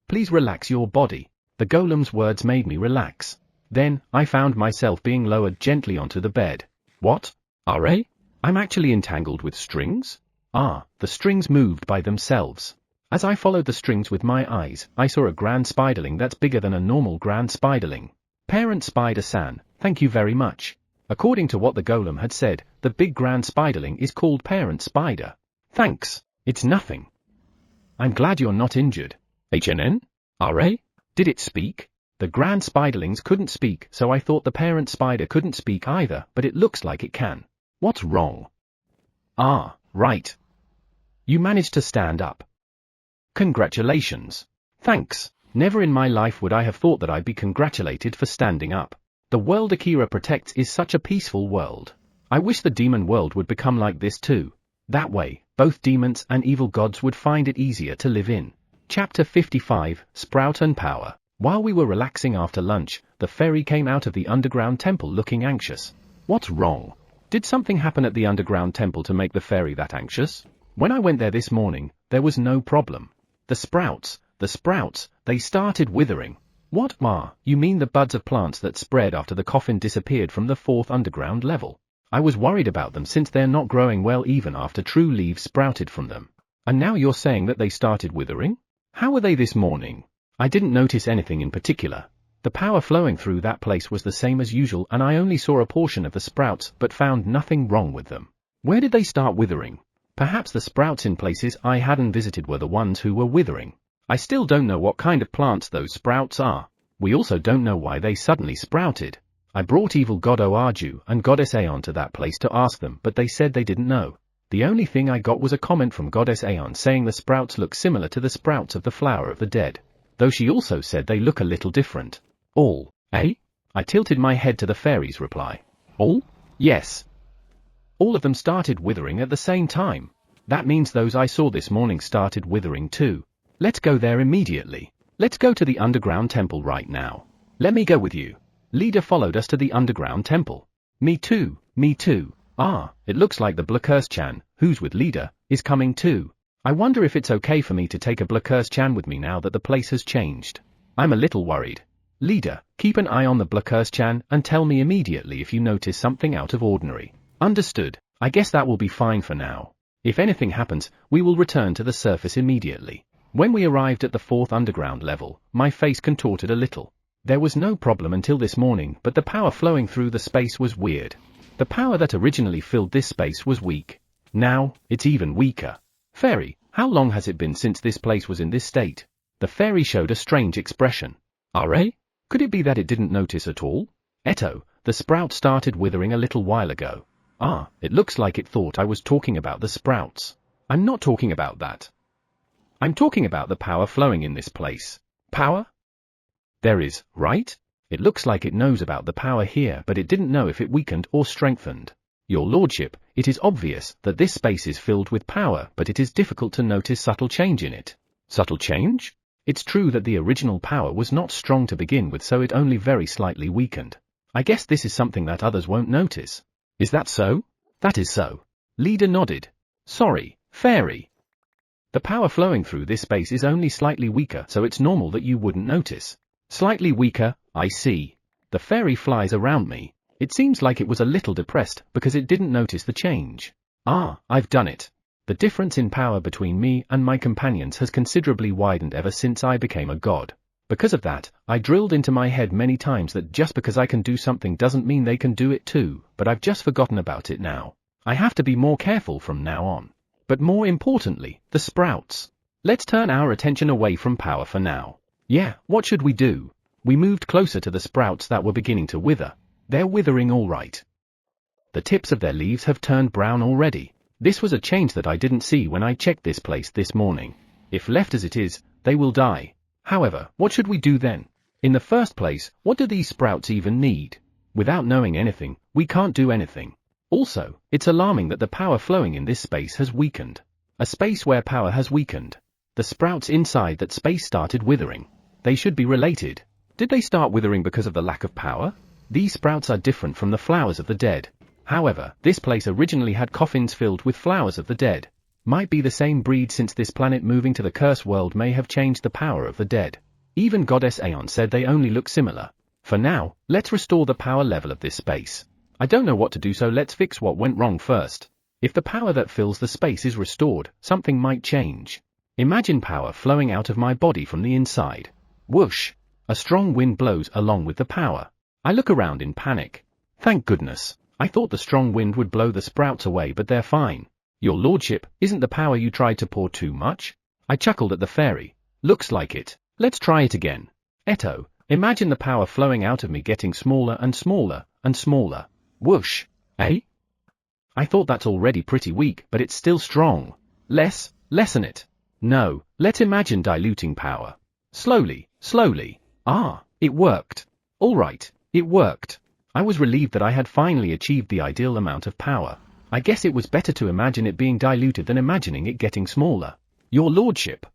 Please relax your body. The golem's words made me relax. Then, I found myself being lowered gently onto the bed. What? RA? I'm actually entangled with strings? Ah, the strings moved by themselves. As I followed the strings with my eyes, I saw a Grand Spiderling that's bigger than a normal Grand Spiderling. Parent Spider-san, thank you very much. According to what the golem had said, the big Grand Spiderling is called Parent Spider. Thanks, it's nothing. I'm glad you're not injured. HNN? RA? Did it speak? The Grand Spiderlings couldn't speak, so I thought the Parent Spider couldn't speak either, but it looks like it can. What's wrong? Ah, right. You managed to stand up. Congratulations. Thanks. Never in my life would I have thought that I'd be congratulated for standing up. The world Akira protects is such a peaceful world. I wish the demon world would become like this too. That way, both demons and evil gods would find it easier to live in. Chapter 55, Sprout and Power. While we were relaxing after lunch, the fairy came out of the underground temple looking anxious. What's wrong? Did something happen at the underground temple to make the fairy that anxious? When I went there this morning, there was no problem. The sprouts, they started withering. What, Ma? You mean the buds of plants that spread after the coffin disappeared from the 4th underground level? I was worried about them since they're not growing well even after true leaves sprouted from them. And now you're saying that they started withering? How were they this morning? I didn't notice anything in particular. The power flowing through that place was the same as usual and I only saw a portion of the sprouts but found nothing wrong with them. Where did they start withering? Perhaps the sprouts in places I hadn't visited were the ones who were withering. I still don't know what kind of plants those sprouts are. We also don't know why they suddenly sprouted. I brought evil god Oaju and goddess Aeon to that place to ask them, but they said they didn't know. The only thing I got was a comment from goddess Aeon saying the sprouts look similar to the sprouts of the flower of the dead. Though she also said they look a little different. All, eh? I tilted my head to the fairy's reply. All? Yes. All of them started withering at the same time. That means those I saw this morning started withering too. Let's go there immediately. Let's go to the underground temple right now. Let me go with you. Leader followed us to the underground temple. Me too, me too. Ah, it looks like the Blackurse-chan, who's with Leader, is coming too. I wonder if it's okay for me to take a Blackurse-chan with me now that the place has changed. I'm a little worried. Leader, keep an eye on the Blackurse-chan and tell me immediately if you notice something out of ordinary. Understood. I guess that will be fine for now. If anything happens, we will return to the surface immediately. When we arrived at the 4th underground level, my face contorted a little. There was no problem until this morning, but the power flowing through the space was weird. The power that originally filled this space was weak. Now, it's even weaker. Fairy, how long has it been since this place was in this state? The fairy showed a strange expression. RA? Could it be that it didn't notice at all? Eto, the sprout started withering a little while ago. Ah, it looks like it thought I was talking about the sprouts. I'm not talking about that. I'm talking about the power flowing in this place. Power? There is, right? It looks like it knows about the power here, but it didn't know if it weakened or strengthened. Your lordship, it is obvious that this space is filled with power, but it is difficult to notice subtle change in it. Subtle change? It's true that the original power was not strong to begin with, so it only very slightly weakened. I guess this is something that others won't notice. Is that so? That is so. Leader nodded. Sorry, fairy. The power flowing through this space is only slightly weaker, so it's normal that you wouldn't notice. Slightly weaker, I see. The fairy flies around me. It seems like it was a little depressed because it didn't notice the change. Ah, I've done it. The difference in power between me and my companions has considerably widened ever since I became a god. Because of that, I drilled into my head many times that just because I can do something doesn't mean they can do it too, but I've just forgotten about it now. I have to be more careful from now on. But more importantly, the sprouts. Let's turn our attention away from power for now. Yeah, what should we do? We moved closer to the sprouts that were beginning to wither. They're withering all right. The tips of their leaves have turned brown already. This was a change that I didn't see when I checked this place this morning. If left as it is, they will die. However, what should we do then? In the first place, what do these sprouts even need? Without knowing anything, we can't do anything. Also, it's alarming that the power flowing in this space has weakened. A space where power has weakened. The sprouts inside that space started withering. They should be related. Did they start withering because of the lack of power? These sprouts are different from the flowers of the dead. However, this place originally had coffins filled with flowers of the dead. Might be the same breed since this planet moving to the curse world may have changed the power of the dead. Even Goddess Aeon said they only look similar. For now, let's restore the power level of this space. I don't know what to do, so let's fix what went wrong first. If the power that fills the space is restored, something might change. Imagine power flowing out of my body from the inside. Whoosh! A strong wind blows along with the power. I look around in panic. Thank goodness. I thought the strong wind would blow the sprouts away, but they're fine. Your lordship, isn't the power you tried to pour too much? I chuckled at the fairy. Looks like it. Let's try it again. Eto, imagine the power flowing out of me getting smaller and smaller and smaller. Whoosh. Eh? I thought that's already pretty weak, but it's still strong. Lessen it. No, let's imagine diluting power. Slowly, slowly. Ah, it worked. All right, it worked. I was relieved that I had finally achieved the ideal amount of power. I guess it was better to imagine it being diluted than imagining it getting smaller. Your lordship.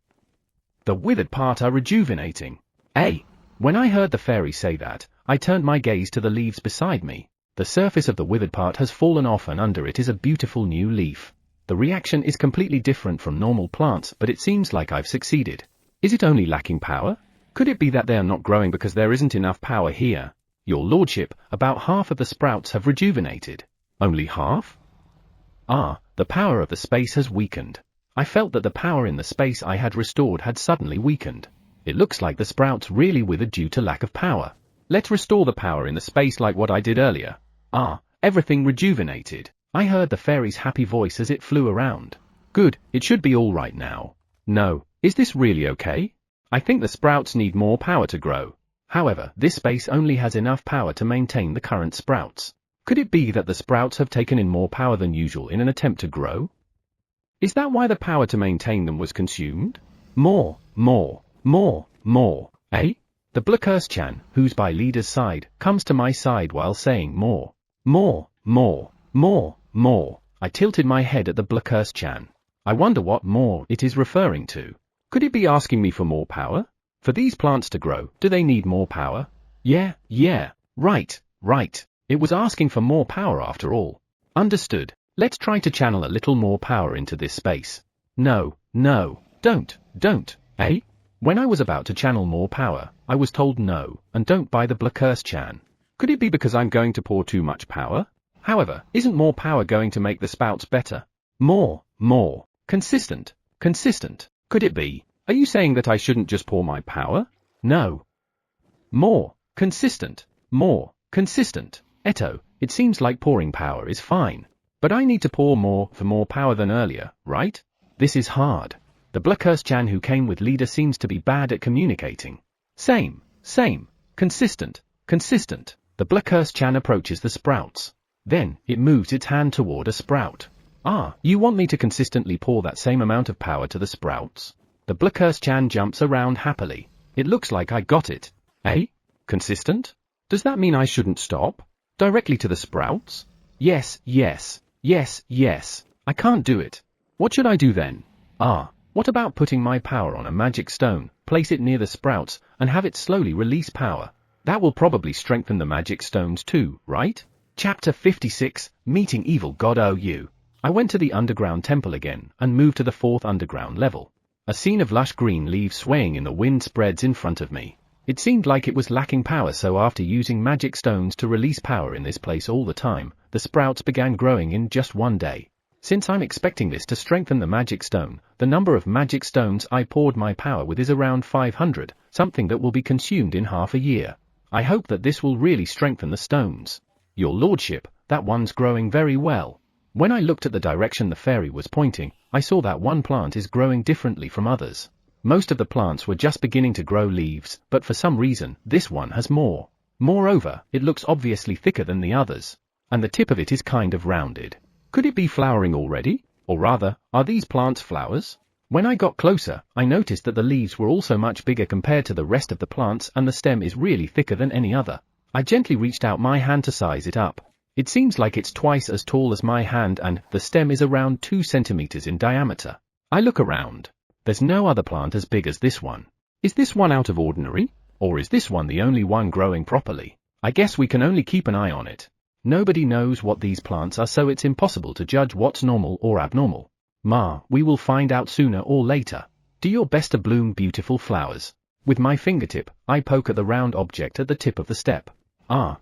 The withered part are rejuvenating. Eh? When I heard the fairy say that, I turned my gaze to the leaves beside me. The surface of the withered part has fallen off and under it is a beautiful new leaf. The reaction is completely different from normal plants, but it seems like I've succeeded. Is it only lacking power? Could it be that they are not growing because there isn't enough power here? Your lordship, about half of the sprouts have rejuvenated. Only half? Ah, the power of the space has weakened. I felt that the power in the space I had restored had suddenly weakened. It looks like the sprouts really withered due to lack of power. Let's restore the power in the space like what I did earlier. Ah, everything rejuvenated. I heard the fairy's happy voice as it flew around. Good, it should be all right now. No, is this really okay? I think the sprouts need more power to grow. However, this space only has enough power to maintain the current sprouts. Could it be that the sprouts have taken in more power than usual in an attempt to grow? Is that why the power to maintain them was consumed? More, eh? The Blackurse-chan, who's by leader's side, comes to my side while saying more. I tilted my head at the Blackurse-chan. I wonder what more it is referring to. Could it be asking me for more power? For these plants to grow, do they need more power? Yeah, right. It was asking for more power after all. Understood. Let's try to channel a little more power into this space. No, don't, eh? When I was about to channel more power, I was told no, and don't by the Blackurse-chan. Could it be because I'm going to pour too much power? However, isn't more power going to make the sprouts better? More. Consistent. Could it be? Are you saying that I shouldn't just pour my power? No. More consistent. Eto, it seems like pouring power is fine. But I need to pour more for more power than earlier, right? This is hard. The Blackurse-chan who came with leader seems to be bad at communicating. Same. Consistent. The Blackurse-chan approaches the sprouts. Then, it moves its hand toward a sprout. Ah, you want me to consistently pour that same amount of power to the sprouts? The Blackurse-chan jumps around happily. It looks like I got it. Eh? Consistent? Does that mean I shouldn't stop? Directly to the sprouts? Yes. I can't do it. What should I do then? Ah, what about putting my power on a magic stone, place it near the sprouts, and have it slowly release power? That will probably strengthen the magic stones too, right? Chapter 56, Meeting Evil God OU. I went to the underground temple again, and moved to the 4th underground level. A scene of lush green leaves swaying in the wind spreads in front of me. It seemed like it was lacking power, so after using magic stones to release power in this place all the time, the sprouts began growing in just one day. Since I'm expecting this to strengthen the magic stone, the number of magic stones I poured my power with is around 500, something that will be consumed in half a year. I hope that this will really strengthen the stones. Your lordship, that one's growing very well. When I looked at the direction the fairy was pointing, I saw that one plant is growing differently from others. Most of the plants were just beginning to grow leaves, but for some reason, this one has more. Moreover, it looks obviously thicker than the others. And the tip of it is kind of rounded. Could it be flowering already? Or rather, are these plants flowers? When I got closer, I noticed that the leaves were also much bigger compared to the rest of the plants, and the stem is really thicker than any other. I gently reached out my hand to size it up. It seems like it's twice as tall as my hand, and the stem is around 2 centimeters in diameter. I look around. There's no other plant as big as this one. Is this one out of ordinary? Or is this one the only one growing properly? I guess we can only keep an eye on it. Nobody knows what these plants are, so it's impossible to judge what's normal or abnormal. Ma, we will find out sooner or later. Do your best to bloom beautiful flowers. With my fingertip, I poke at the round object at the tip of the step.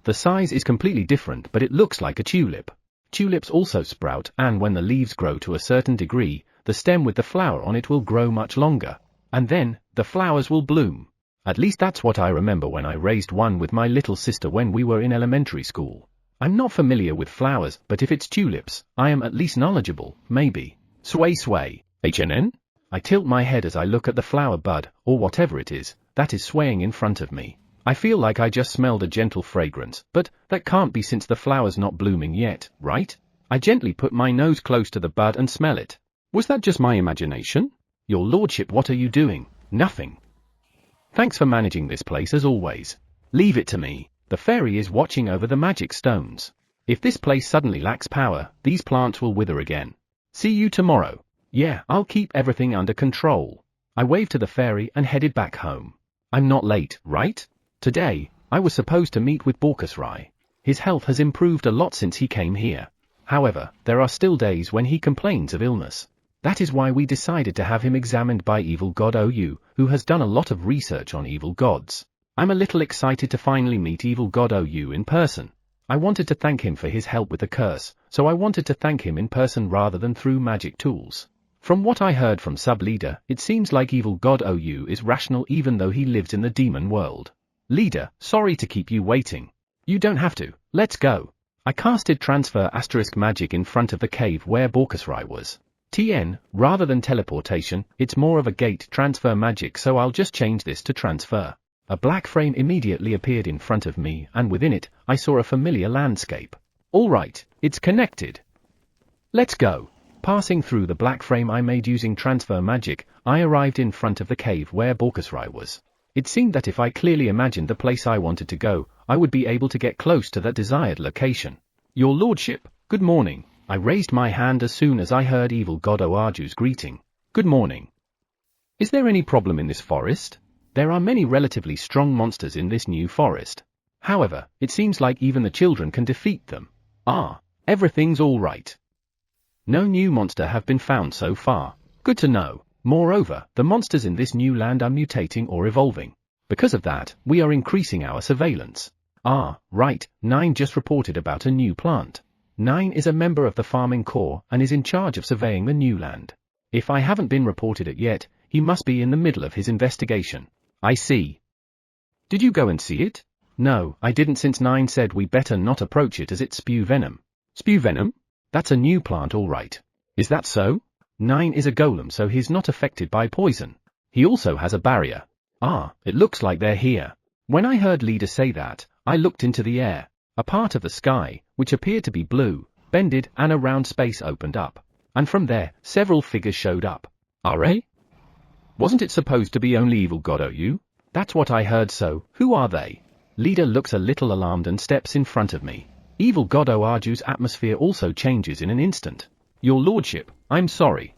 The size is completely different, but it looks like a tulip. Tulips also sprout, and when the leaves grow to a certain degree, the stem with the flower on it will grow much longer. And then, the flowers will bloom. At least that's what I remember when I raised one with my little sister when we were in elementary school. I'm not familiar with flowers, but if it's tulips, I am at least knowledgeable, maybe. Sway sway. HNN? I tilt my head as I look at the flower bud, or whatever it is, that is swaying in front of me. I feel like I just smelled a gentle fragrance, but that can't be since the flower's not blooming yet, right? I gently put my nose close to the bud and smell it. Was that just my imagination? Your lordship, what are you doing? Nothing. Thanks for managing this place as always. Leave it to me. The fairy is watching over the magic stones. If this place suddenly lacks power, these plants will wither again. See you tomorrow. Yeah, I'll keep everything under control. I waved to the fairy and headed back home. I'm not late, right? Today, I was supposed to meet with Borkusrai. His health has improved a lot since he came here. However, there are still days when he complains of illness. That is why we decided to have him examined by Evil God OU, who has done a lot of research on evil gods. I'm a little excited to finally meet Evil God OU in person. I wanted to thank him for his help with the curse, so I wanted to thank him in person rather than through magic tools. From what I heard from Sub-Leader, it seems like Evil God OU is rational even though he lives in the demon world. Leader, sorry to keep you waiting. You don't have to, let's go. I casted transfer * magic in front of the cave where Borkusrai was. TN, rather than teleportation, it's more of a gate transfer magic, so I'll just change this to transfer. A black frame immediately appeared in front of me, and within it, I saw a familiar landscape. Alright, it's connected. Let's go. Passing through the black frame I made using transfer magic, I arrived in front of the cave where Borkusrai was. It seemed that if I clearly imagined the place I wanted to go, I would be able to get close to that desired location. Your lordship, good morning. I raised my hand as soon as I heard Evil God OU's greeting. Good morning. Is there any problem in this forest? There are many relatively strong monsters in this new forest. However, it seems like even the children can defeat them. Everything's all right. No new monster have been found so far. Good to know. Moreover, the monsters in this new land are mutating or evolving. Because of that, we are increasing our surveillance. Right, 9 just reported about a new plant. 9 is a member of the farming corps and is in charge of surveying the new land. If I haven't been reported it yet, he must be in the middle of his investigation. I see. Did you go and see it? No, I didn't, since 9 said we better not approach it as it spew venom. Spew venom? That's a new plant, all right. Is that so? 9 is a golem, so he's not affected by poison. He also has a barrier. It looks like they're here. When I heard Leader say that, I looked into the air. A part of the sky, which appeared to be blue, bended and a round space opened up. And from there, several figures showed up. Wasn't it supposed to be only Evil God OU? That's what I heard, so who are they? Leader looks a little alarmed and steps in front of me. Evil God OU's atmosphere also changes in an instant. Your lordship, I'm sorry.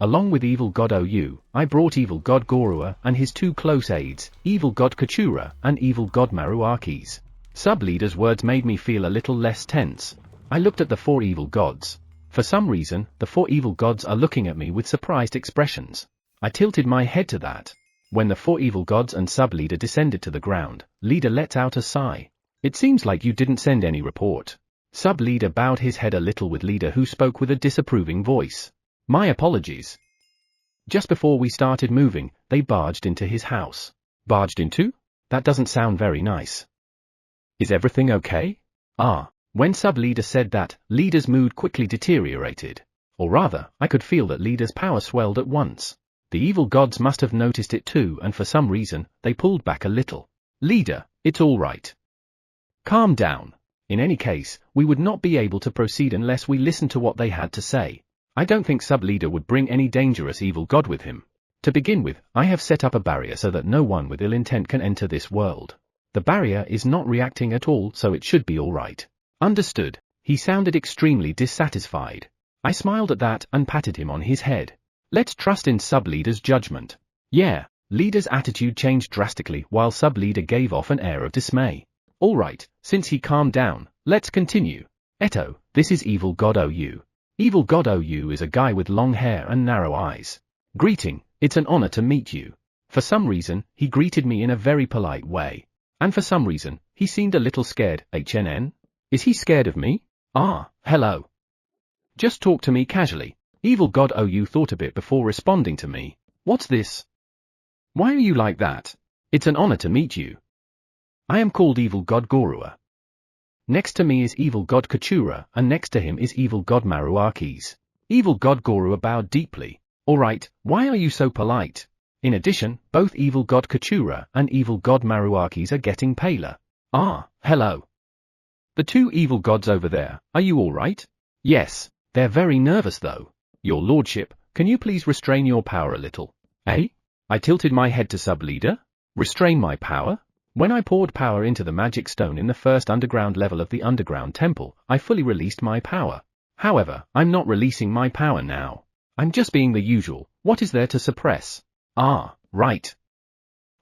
Along with Evil God OU, I brought Evil God Gorua and his 2 close aides, Evil God Kachura and Evil God Maruakis. Sub-leader's words made me feel a little less tense. I looked at the 4 evil gods. For some reason, the 4 evil gods are looking at me with surprised expressions. I tilted my head to that. When the 4 evil gods and sub-leader descended to the ground, leader let out a sigh. It seems like you didn't send any report. Sub-leader bowed his head a little with leader who spoke with a disapproving voice. My apologies. Just before we started moving, they barged into his house. Barged into? That doesn't sound very nice. Is everything okay? When sub-leader said that, leader's mood quickly deteriorated. Or rather, I could feel that leader's power swelled at once. The evil gods must have noticed it too, and for some reason, they pulled back a little. Leader, it's all right. Calm down. In any case, we would not be able to proceed unless we listened to what they had to say. I don't think sub-leader would bring any dangerous evil god with him. To begin with, I have set up a barrier so that no one with ill intent can enter this world. The barrier is not reacting at all, so it should be all right. Understood. He sounded extremely dissatisfied. I smiled at that and patted him on his head. Let's trust in sub-leader's judgment. Yeah, leader's attitude changed drastically while sub-leader gave off an air of dismay. All right, since he calmed down, let's continue. Eto, this is Evil God OU. Evil God OU is a guy with long hair and narrow eyes. Greeting, it's an honor to meet you. For some reason, he greeted me in a very polite way. And for some reason, he seemed a little scared. HNN? Is he scared of me? Hello. Just talk to me casually. Evil God OU thought a bit before responding to me. What's this? Why are you like that? It's an honor to meet you. I am called Evil God Gorua. Next to me is Evil God Kachura, and next to him is Evil God Maruakis. Evil God Gorua bowed deeply. Alright, why are you so polite? In addition, both Evil God Kachura and Evil God Maruakis are getting paler. Hello. The 2 evil gods over there, are you alright? Yes, they're very nervous though. Your lordship, can you please restrain your power a little? Eh? I tilted my head to sub-leader. Restrain my power? When I poured power into the magic stone in the first underground level of the underground temple, I fully released my power. However, I'm not releasing my power now. I'm just being the usual. What is there to suppress? Right.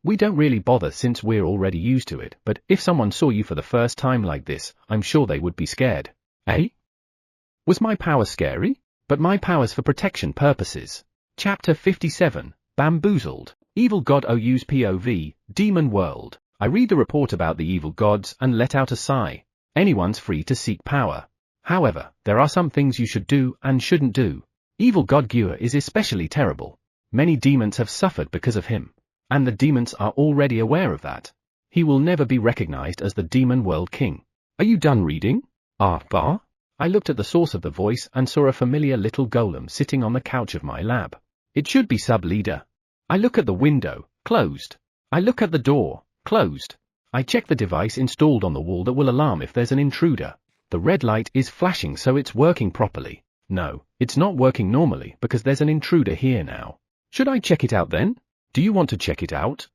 We don't really bother since we're already used to it, but if someone saw you for the first time like this, I'm sure they would be scared. Eh? Was my power scary? But my power's for protection purposes. Chapter 57, Bamboozled. Evil God OU's POV, Demon World. I read the report about the evil gods and let out a sigh. Anyone's free to seek power. However, there are some things you should do and shouldn't do. Evil God Gua is especially terrible. Many demons have suffered because of him. And the demons are already aware of that. He will never be recognized as the Demon World King. Are you done reading? I looked at the source of the voice and saw a familiar little golem sitting on the couch of my lab. It should be sub-leader. I look at the window, closed. I look at the door, closed. I check the device installed on the wall that will alarm if there's an intruder. The red light is flashing, so it's working properly. No, it's not working normally because there's an intruder here now. Should I check it out then? Do you want to check it out?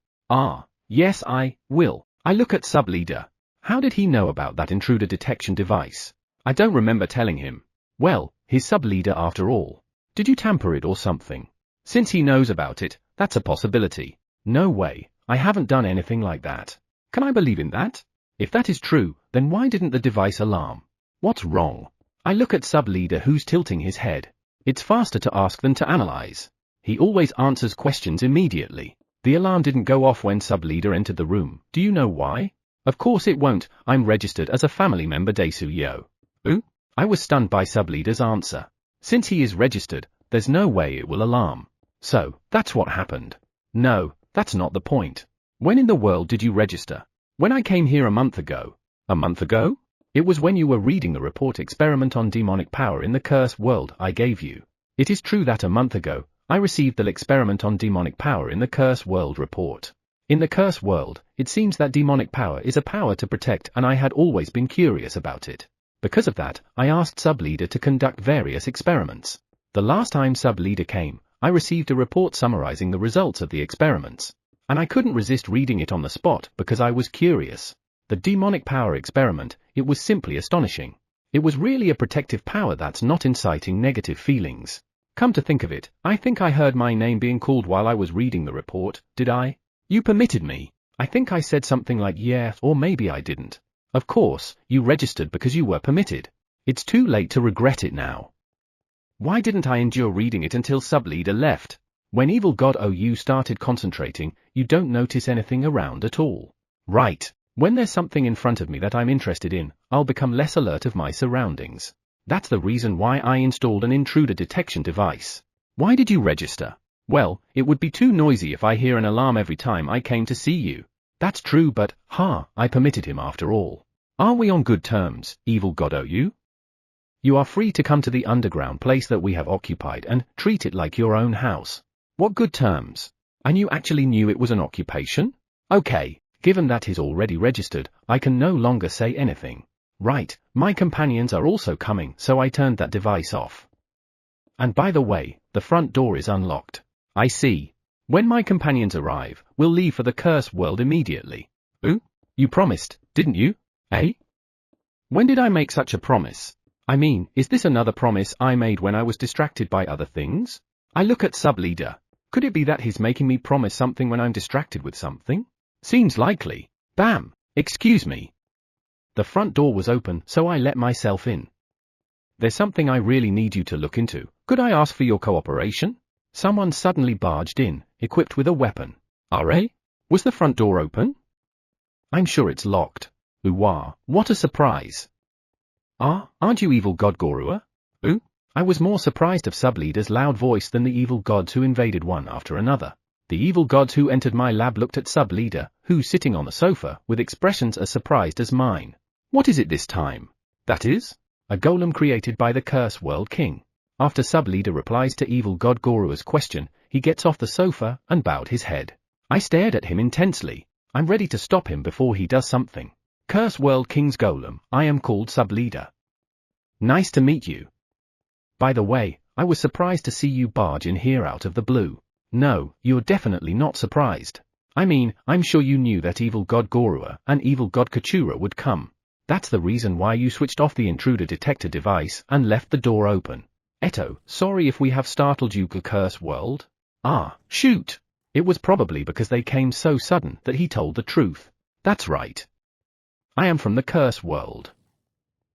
Yes, I will. I look at sub-leader. How did he know about that intruder detection device? I don't remember telling him. Well, he's sub-leader after all. Did you tamper it or something? Since he knows about it, that's a possibility. No way, I haven't done anything like that. Can I believe in that? If that is true, then why didn't the device alarm? What's wrong? I look at sub-leader who's tilting his head. It's faster to ask than to analyze. He always answers questions immediately. The alarm didn't go off when sub-leader entered the room. Do you know why? Of course it won't. I'm registered as a family member Desuyo. Ooh? I was stunned by sub-leader's answer. Since he is registered, there's no way it will alarm. So, that's what happened. No, that's not the point. When in the world did you register? When I came here a month ago. A month ago? It was when you were reading the report Experiment on Demonic Power in the Cursed World I gave you. It is true that a month ago, I received the Experiment on Demonic Power in the Cursed World report. In the Cursed World, it seems that demonic power is a power to protect, and I had always been curious about it. Because of that, I asked sub-leader to conduct various experiments. The last time sub-leader came, I received a report summarizing the results of the experiments. And I couldn't resist reading it on the spot because I was curious. The demonic power experiment, it was simply astonishing. It was really a protective power that's not inciting negative feelings. Come to think of it, I think I heard my name being called while I was reading the report, did I? You permitted me. I think I said something like yeah, or maybe I didn't. Of course, you registered because you were permitted. It's too late to regret it now. Why didn't I endure reading it until sub-leader left? When Evil God OU started concentrating, you don't notice anything around at all. Right. When there's something in front of me that I'm interested in, I'll become less alert of my surroundings. That's the reason why I installed an intruder detection device. Why did you register? Well, it would be too noisy if I hear an alarm every time I came to see you. That's true, but, I permitted him after all. Are we on good terms, Evil God OU? You are free to come to the underground place that we have occupied and treat it like your own house. What good terms? And you actually knew it was an occupation? Okay, given that he's already registered, I can no longer say anything. Right, my companions are also coming, so I turned that device off. And by the way, the front door is unlocked. I see. When my companions arrive, we'll leave for the Curse World immediately. Ooh? You promised, didn't you? Eh? When did I make such a promise? I mean, is this another promise I made when I was distracted by other things? I look at sub-leader. Could it be that he's making me promise something when I'm distracted with something? Seems likely. Bam! Excuse me. The front door was open, so I let myself in. There's something I really need you to look into. Could I ask for your cooperation? Someone suddenly barged in, equipped with a weapon. RA? Was the front door open? I'm sure it's locked. Ooh-wah, what a surprise. Aren't you Evil God Gorua? Ooh? I was more surprised of sub-leader's loud voice than the evil gods who invaded one after another. The evil gods who entered my lab looked at sub-leader, who's sitting on the sofa, with expressions as surprised as mine. What is it this time? That is? A golem created by the Curse World King. After sub-leader replies to Evil God Gorua's question, he gets off the sofa and bowed his head. I stared at him intensely. I'm ready to stop him before he does something. Curse World King's golem, I am called sub-leader. Nice to meet you. By the way, I was surprised to see you barge in here out of the blue. No, you're definitely not surprised. I mean, I'm sure you knew that Evil God Gorua and Evil God Kachura would come. That's the reason why you switched off the intruder detector device and left the door open. Eto, sorry if we have startled you, Curse World. Shoot! It was probably because they came so sudden that he told the truth. That's right. I am from the Curse World.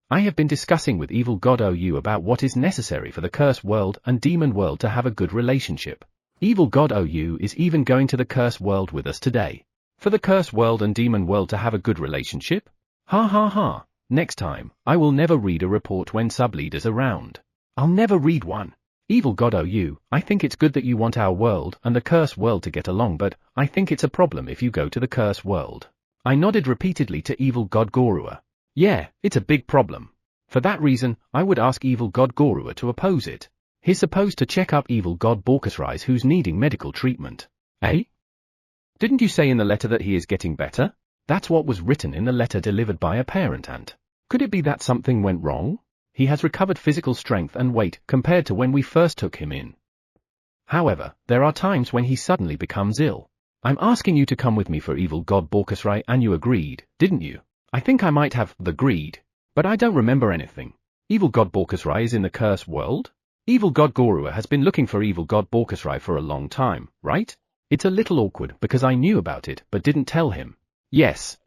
I have been discussing with Evil God OU about what is necessary for the Curse World and Demon World to have a good relationship. Evil God OU is even going to the Curse World with us today. For the Curse World and Demon World to have a good relationship? Ha ha ha. Next time, I will never read a report when sub-leader's around. I'll never read one. Evil God OU, I think it's good that you want our world and the Curse World to get along, but I think it's a problem if you go to the Curse World. I nodded repeatedly to Evil God Gorua. Yeah, it's a big problem. For that reason, I would ask Evil God Gorua to oppose it. He's supposed to check up Evil God Borkusrai who's needing medical treatment. Eh? Didn't you say in the letter that he is getting better? That's what was written in the letter delivered by a parent ant. Could it be that something went wrong? He has recovered physical strength and weight compared to when we first took him in. However, there are times when he suddenly becomes ill. I'm asking you to come with me for Evil God Borkusrai and you agreed, didn't you? I think I might have agreed, but I don't remember anything. Evil God Borkusrai is in the Curse World? Evil God Gorua has been looking for Evil God Borkusrai for a long time, right? It's a little awkward because I knew about it but didn't tell him. Yes.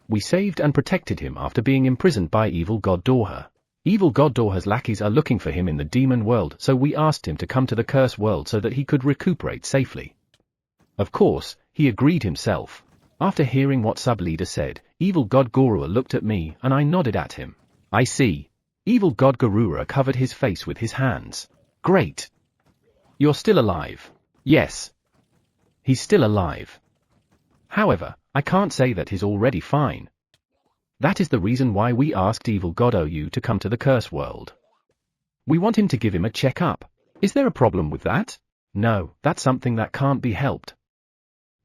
We saved and protected him after being imprisoned by Evil God Dorha. Evil God Dorha's lackeys are looking for him in the Demon World, so we asked him to come to the Curse World so that he could recuperate safely. Of course, he agreed himself. After hearing what sub-leader said, Evil God Gorua looked at me and I nodded at him. I see. Evil God Gorua covered his face with his hands. Great. You're still alive. Yes. He's still alive. However, I can't say that he's already fine. That is the reason why we asked Evil God OU to come to the Curse World. We want him to give him a check-up. Is there a problem with that? No, that's something that can't be helped.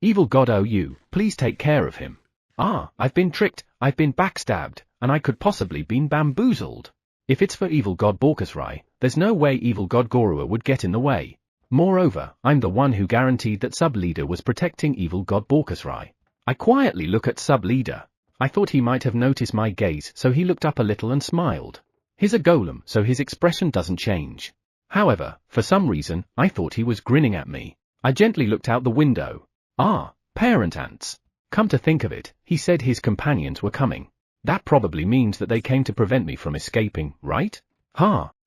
Evil God OU, please take care of him. I've been tricked, I've been backstabbed, and I could possibly been bamboozled. If it's for Evil God Borkusrai, there's no way Evil God Gorua would get in the way. Moreover, I'm the one who guaranteed that sub-leader was protecting Evil God Borkusrai. I quietly look at sub-leader. I thought he might have noticed my gaze, so he looked up a little and smiled. He's a golem, so his expression doesn't change. However, for some reason, I thought he was grinning at me. I gently looked out the window. Parent ants. Come to think of it, he said his companions were coming. That probably means that they came to prevent me from escaping, right?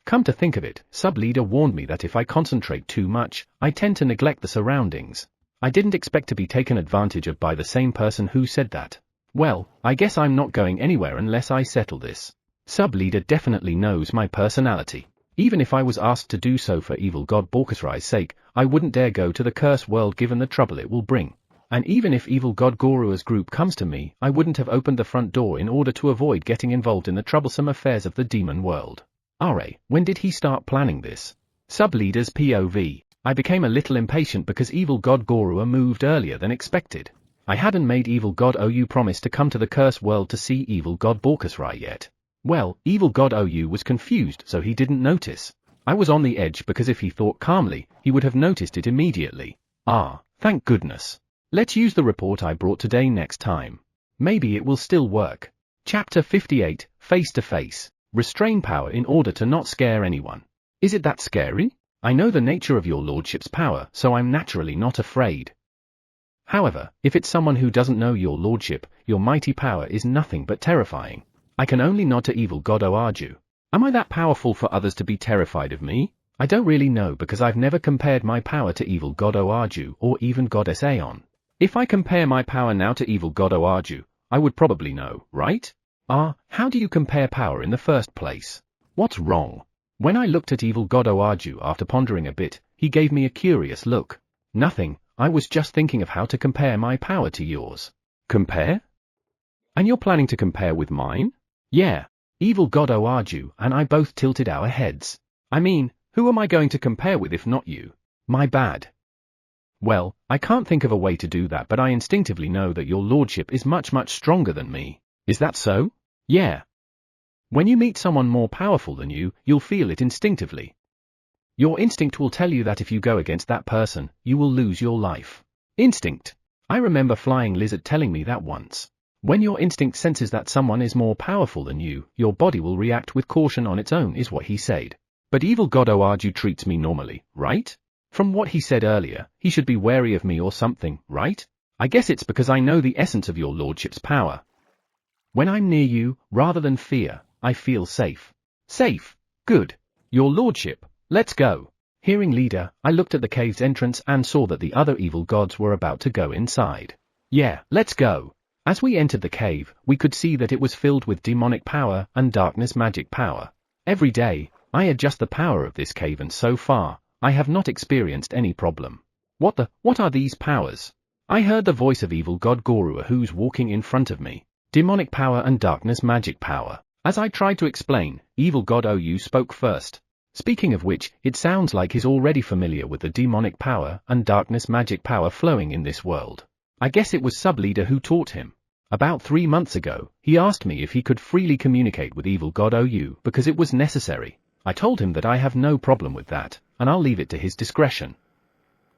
Come to think of it, sub-leader warned me that if I concentrate too much, I tend to neglect the surroundings. I didn't expect to be taken advantage of by the same person who said that. Well, I guess I'm not going anywhere unless I settle this. Sub-leader definitely knows my personality. Even if I was asked to do so for evil god Borkusrai's sake, I wouldn't dare go to the curse world given the trouble it will bring. And even if evil god Gorua's group comes to me, I wouldn't have opened the front door in order to avoid getting involved in the troublesome affairs of the demon world. When did he start planning this? Sub-leader's POV. I became a little impatient because evil god Gorua moved earlier than expected. I hadn't made evil god Ou promise to come to the curse world to see evil god Borkusrai yet. Well, evil god Ou was confused, so he didn't notice. I was on the edge because if he thought calmly, he would have noticed it immediately. Thank goodness. Let's use the report I brought today next time. Maybe it will still work. Chapter 58, Face to Face. Restrain power in order to not scare anyone. Is it that scary? I know the nature of your lordship's power, so I'm naturally not afraid. However, if it's someone who doesn't know your lordship, your mighty power is nothing but terrifying. I can only nod to evil god Oaju. Am I that powerful for others to be terrified of me? I don't really know because I've never compared my power to evil god Oaju or even goddess Aeon. If I compare my power now to evil god Oaju, I would probably know, right? How do you compare power in the first place? What's wrong? When I looked at evil god Oaju after pondering a bit, he gave me a curious look. Nothing, I was just thinking of how to compare my power to yours. Compare? And you're planning to compare with mine? Yeah. Evil god Oaju and I both tilted our heads. I mean, who am I going to compare with if not you? My bad. Well, I can't think of a way to do that, but I instinctively know that your lordship is much stronger than me. Is that so? Yeah. When you meet someone more powerful than you, you'll feel it instinctively. Your instinct will tell you that if you go against that person, you will lose your life. Instinct. I remember Flying Lizard telling me that once. When your instinct senses that someone is more powerful than you, your body will react with caution on its own, is what he said. But evil god Oaju treats me normally, right? From what he said earlier, he should be wary of me or something, right? I guess it's because I know the essence of your lordship's power. When I'm near you, rather than fear, I feel safe. Safe. Good. Your lordship, let's go. Hearing leader, I looked at the cave's entrance and saw that the other evil gods were about to go inside. Yeah, let's go. As we entered the cave, we could see that it was filled with demonic power and darkness magic power. Every day, I adjust the power of this cave and so far, I have not experienced any problem. What are these powers? I heard the voice of evil god Gorua who's walking in front of me. Demonic power and darkness magic power. As I tried to explain, evil god Ou spoke first. Speaking of which, it sounds like he's already familiar with the demonic power and darkness magic power flowing in this world. I guess it was sub-leader who taught him. About 3 months ago, he asked me if he could freely communicate with evil god Ou because it was necessary. I told him that I have no problem with that, and I'll leave it to his discretion.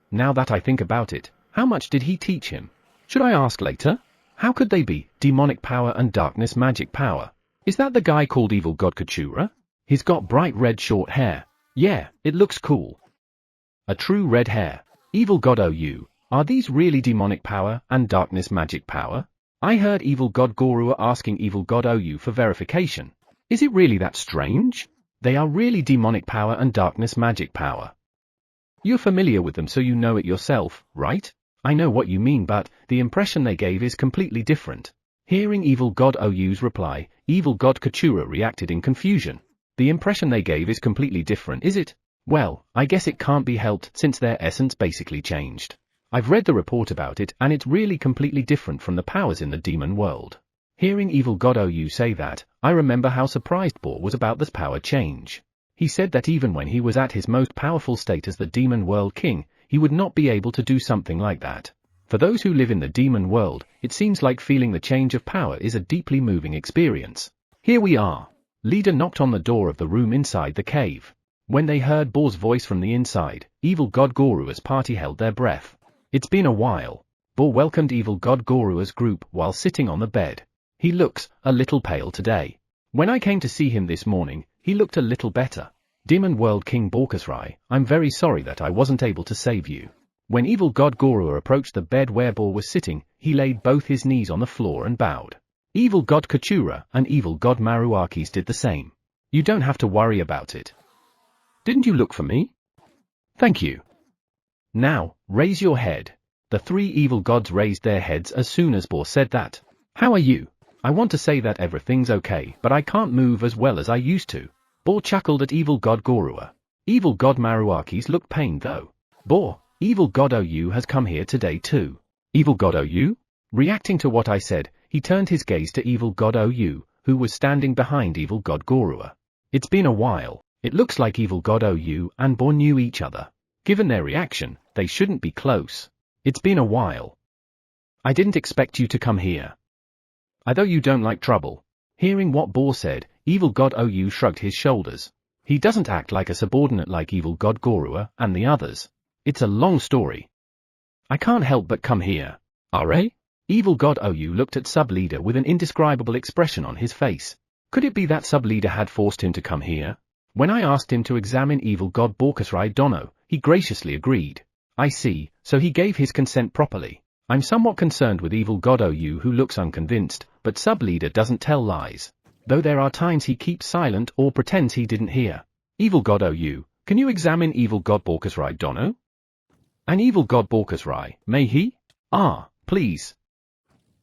Now that I think about it, how much did he teach him? Should I ask later? How could they be, demonic power and darkness magic power? Is that the guy called evil god Katsura? He's got bright red short hair. Yeah, it looks cool. A true red hair. Evil god Ou, are these really demonic power and darkness magic power? I heard evil god Gorua asking evil god Ou for verification. Is it really that strange? They are really demonic power and darkness magic power. You're familiar with them so you know it yourself, right? I know what you mean, but the impression they gave is completely different. Hearing evil god Ou's reply, evil god Katsura reacted in confusion. The impression they gave is completely different, is it? Well, I guess it can't be helped since their essence basically changed. I've read the report about it and it's really completely different from the powers in the demon world. Hearing evil god Ou say that, I remember how surprised Boar was about this power change. He said that even when he was at his most powerful state as the demon world king, he would not be able to do something like that. For those who live in the demon world, it seems like feeling the change of power is a deeply moving experience. Here we are. Leader knocked on the door of the room inside the cave. When they heard Boar's voice from the inside, evil god Gorua's party held their breath. It's been a while. Boar welcomed evil god Gorua's group while sitting on the bed. He looks a little pale today. When I came to see him this morning, he looked a little better. Demon World King Borkusrai, I'm very sorry that I wasn't able to save you. When evil god Gorua approached the bed where Boar was sitting, he laid both his knees on the floor and bowed. Evil God Katsura and evil God Maruakis did the same. You don't have to worry about it. Didn't you look for me? Thank you. Now, raise your head. The three evil gods raised their heads as soon as Bo said that. How are you? I want to say that everything's okay, but I can't move as well as I used to. Bo chuckled at evil god Gorua. Evil god Maruakis looked pained though. Bo, evil god Ou has come here today too. Evil god Ou? Reacting to what I said, he turned his gaze to evil god Ou, who was standing behind evil god Gorua. It's been a while. It looks like evil god Ou and Bo knew each other. Given their reaction, they shouldn't be close. It's been a while. I didn't expect you to come here. I know you don't like trouble. Hearing what Bo said, evil god Ou shrugged his shoulders. He doesn't act like a subordinate like evil god Gorua and the others. It's a long story. I can't help but come here. Ra? Evil god Ou looked at sub-leader with an indescribable expression on his face. Could it be that sub-leader had forced him to come here? When I asked him to examine evil god Borkusrai Dono, he graciously agreed. I see, so he gave his consent properly. I'm somewhat concerned with evil god Ou who looks unconvinced, but sub-leader doesn't tell lies. Though there are times he keeps silent or pretends he didn't hear. Evil god Ou, can you examine evil god Borkusrai Dono? An evil god Borkusrai, may he? Ah, please.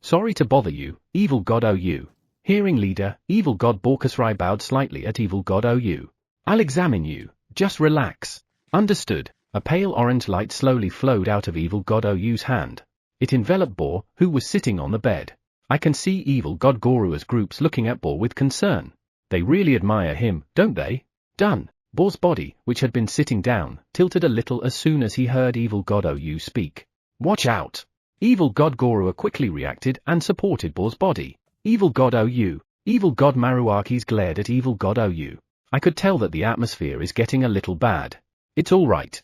Sorry to bother you, evil god Ou. Hearing leader, evil god Borkusrai bowed slightly at evil god Ou. I'll examine you, just relax. Understood. A pale orange light slowly flowed out of evil god Ou's hand. It enveloped Bo, who was sitting on the bed. I can see evil god Gorua's groups looking at Bo with concern. They really admire him, don't they? Done. Bo's body, which had been sitting down, tilted a little as soon as he heard evil god Ou speak. Watch out! Evil god Gorua quickly reacted and supported Bo's body. Evil god Ou. Evil god Maruakis glared at evil god Ou. I could tell that the atmosphere is getting a little bad. It's all right.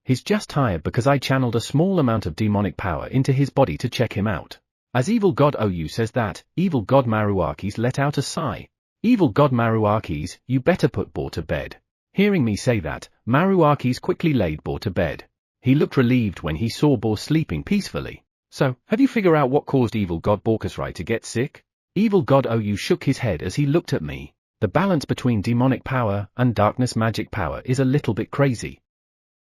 He's just tired because I channeled a small amount of demonic power into his body to check him out. As evil god Ou says that, evil god Maruakis let out a sigh. Evil god Maruakis, you better put Bo to bed. Hearing me say that, Maruakis quickly laid Bo to bed. He looked relieved when he saw Bo sleeping peacefully. So, have you figured out what caused evil god Borkusrai to get sick? Evil god Ou shook his head as he looked at me. The balance between demonic power and darkness magic power is a little bit crazy.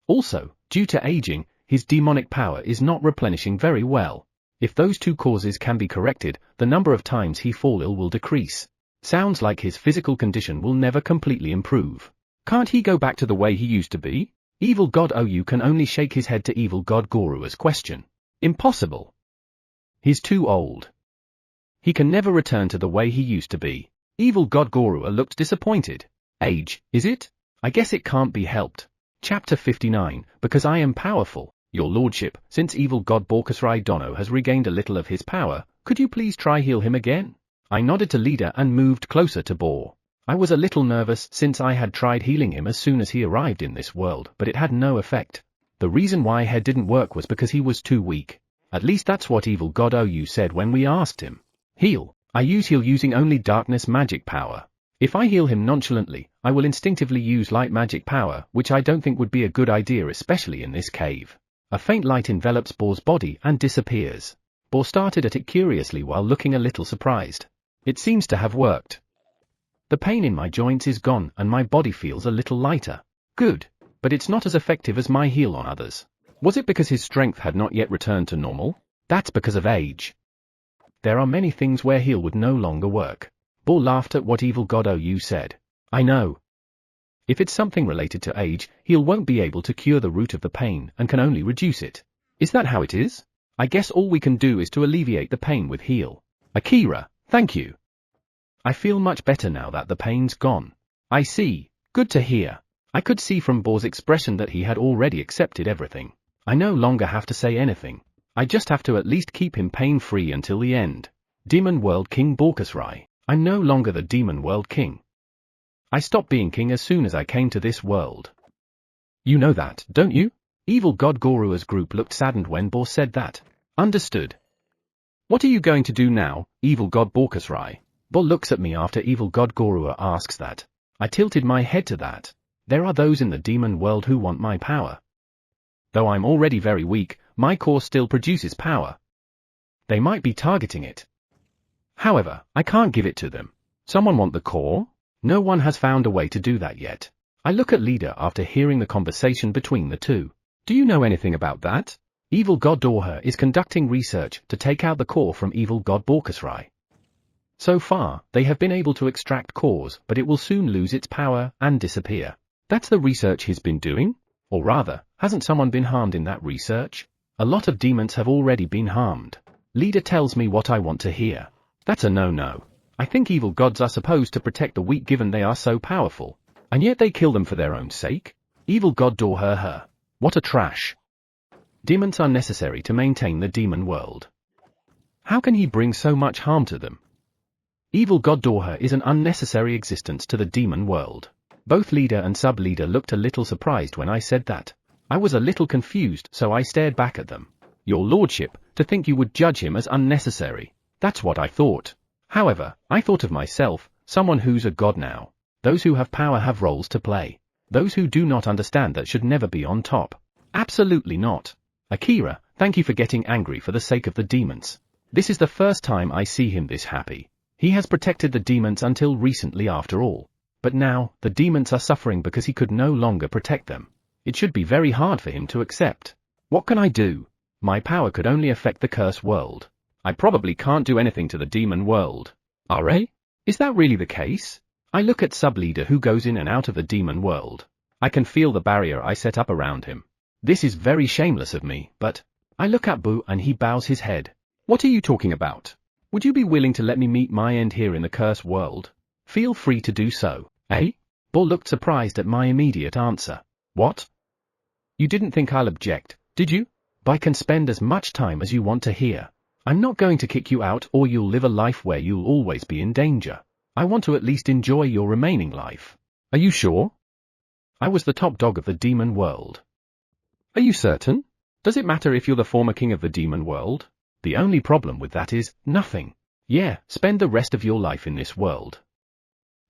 Also, due to aging, his demonic power is not replenishing very well. If those two causes can be corrected, the number of times he fall ill will decrease. Sounds like his physical condition will never completely improve. Can't he go back to the way he used to be? Evil god Ou can only shake his head to evil god Gorua's question. Impossible. He's too old. He can never return to the way he used to be. Evil god Gorua looked disappointed. Age, is it? I guess it can't be helped. Chapter 59, because I am powerful, your lordship, since evil god Borkusrai Dono has regained a little of his power, could you please try heal him again? I nodded to leader and moved closer to Bo. I was a little nervous since I had tried healing him as soon as he arrived in this world, but it had no effect. The reason why head didn't work was because he was too weak. At least that's what evil god Ou said when we asked him. Heal. I use heal using only darkness magic power. If I heal him nonchalantly, I will instinctively use light magic power, which I don't think would be a good idea especially in this cave. A faint light envelops Bo's body and disappears. Bo started at it curiously while looking a little surprised. It seems to have worked. The pain in my joints is gone and my body feels a little lighter. Good, but it's not as effective as my heal on others. Was it because his strength had not yet returned to normal? That's because of age. There are many things where heal would no longer work. Bo laughed at what evil god Ou said. I know. If it's something related to age, heal won't be able to cure the root of the pain and can only reduce it. Is that how it is? I guess all we can do is to alleviate the pain with heal. Akira, thank you. I feel much better now that the pain's gone. I see. Good to hear. I could see from Bo's expression that he had already accepted everything. I no longer have to say anything. I just have to at least keep him pain-free until the end. Demon World King Borkusrai. I'm no longer the Demon World King. I stopped being king as soon as I came to this world. You know that, don't you? Evil god Gorua's group looked saddened when Bo said that. Understood. What are you going to do now, evil god Borkusrai? Bo looks at me after evil god Gorua asks that. I tilted my head to that. There are those in the demon world who want my power. Though I'm already very weak, my core still produces power. They might be targeting it. However, I can't give it to them. Someone want the core? No one has found a way to do that yet. I look at leader after hearing the conversation between the two. Do you know anything about that? Evil god Dorha is conducting research to take out the core from evil god Borkusrai. So far, they have been able to extract cores, but it will soon lose its power and disappear. That's the research he's been doing? Or rather, hasn't someone been harmed in that research? A lot of demons have already been harmed. Leader tells me what I want to hear. That's a no-no. I think evil gods are supposed to protect the weak given they are so powerful. And yet they kill them for their own sake? Evil god Dorha. What a trash. Demons are necessary to maintain the demon world. How can he bring so much harm to them? Evil god Dorha is an unnecessary existence to the demon world. Both leader and sub-leader looked a little surprised when I said that. I was a little confused, so I stared back at them. Your lordship, to think you would judge him as unnecessary. That's what I thought. However, I thought of myself, someone who's a god now. Those who have power have roles to play. Those who do not understand that should never be on top. Absolutely not. Akira, thank you for getting angry for the sake of the demons. This is the first time I see him this happy. He has protected the demons until recently after all. But now, the demons are suffering because he could no longer protect them. It should be very hard for him to accept. What can I do? My power could only affect the curse world. I probably can't do anything to the demon world. RA? Is that really the case? I look at sub-leader who goes in and out of the demon world. I can feel the barrier I set up around him. This is very shameless of me, but... I look at Boo and he bows his head. What are you talking about? Would you be willing to let me meet my end here in the curse world? Feel free to do so. Eh? Boo looked surprised at my immediate answer. What? You didn't think I'll object, did you? I can spend as much time as you want to here. I'm not going to kick you out or you'll live a life where you'll always be in danger. I want to at least enjoy your remaining life. Are you sure? I was the top dog of the demon world. Are you certain? Does it matter if you're the former king of the demon world? The only problem with that is, nothing. Yeah, spend the rest of your life in this world.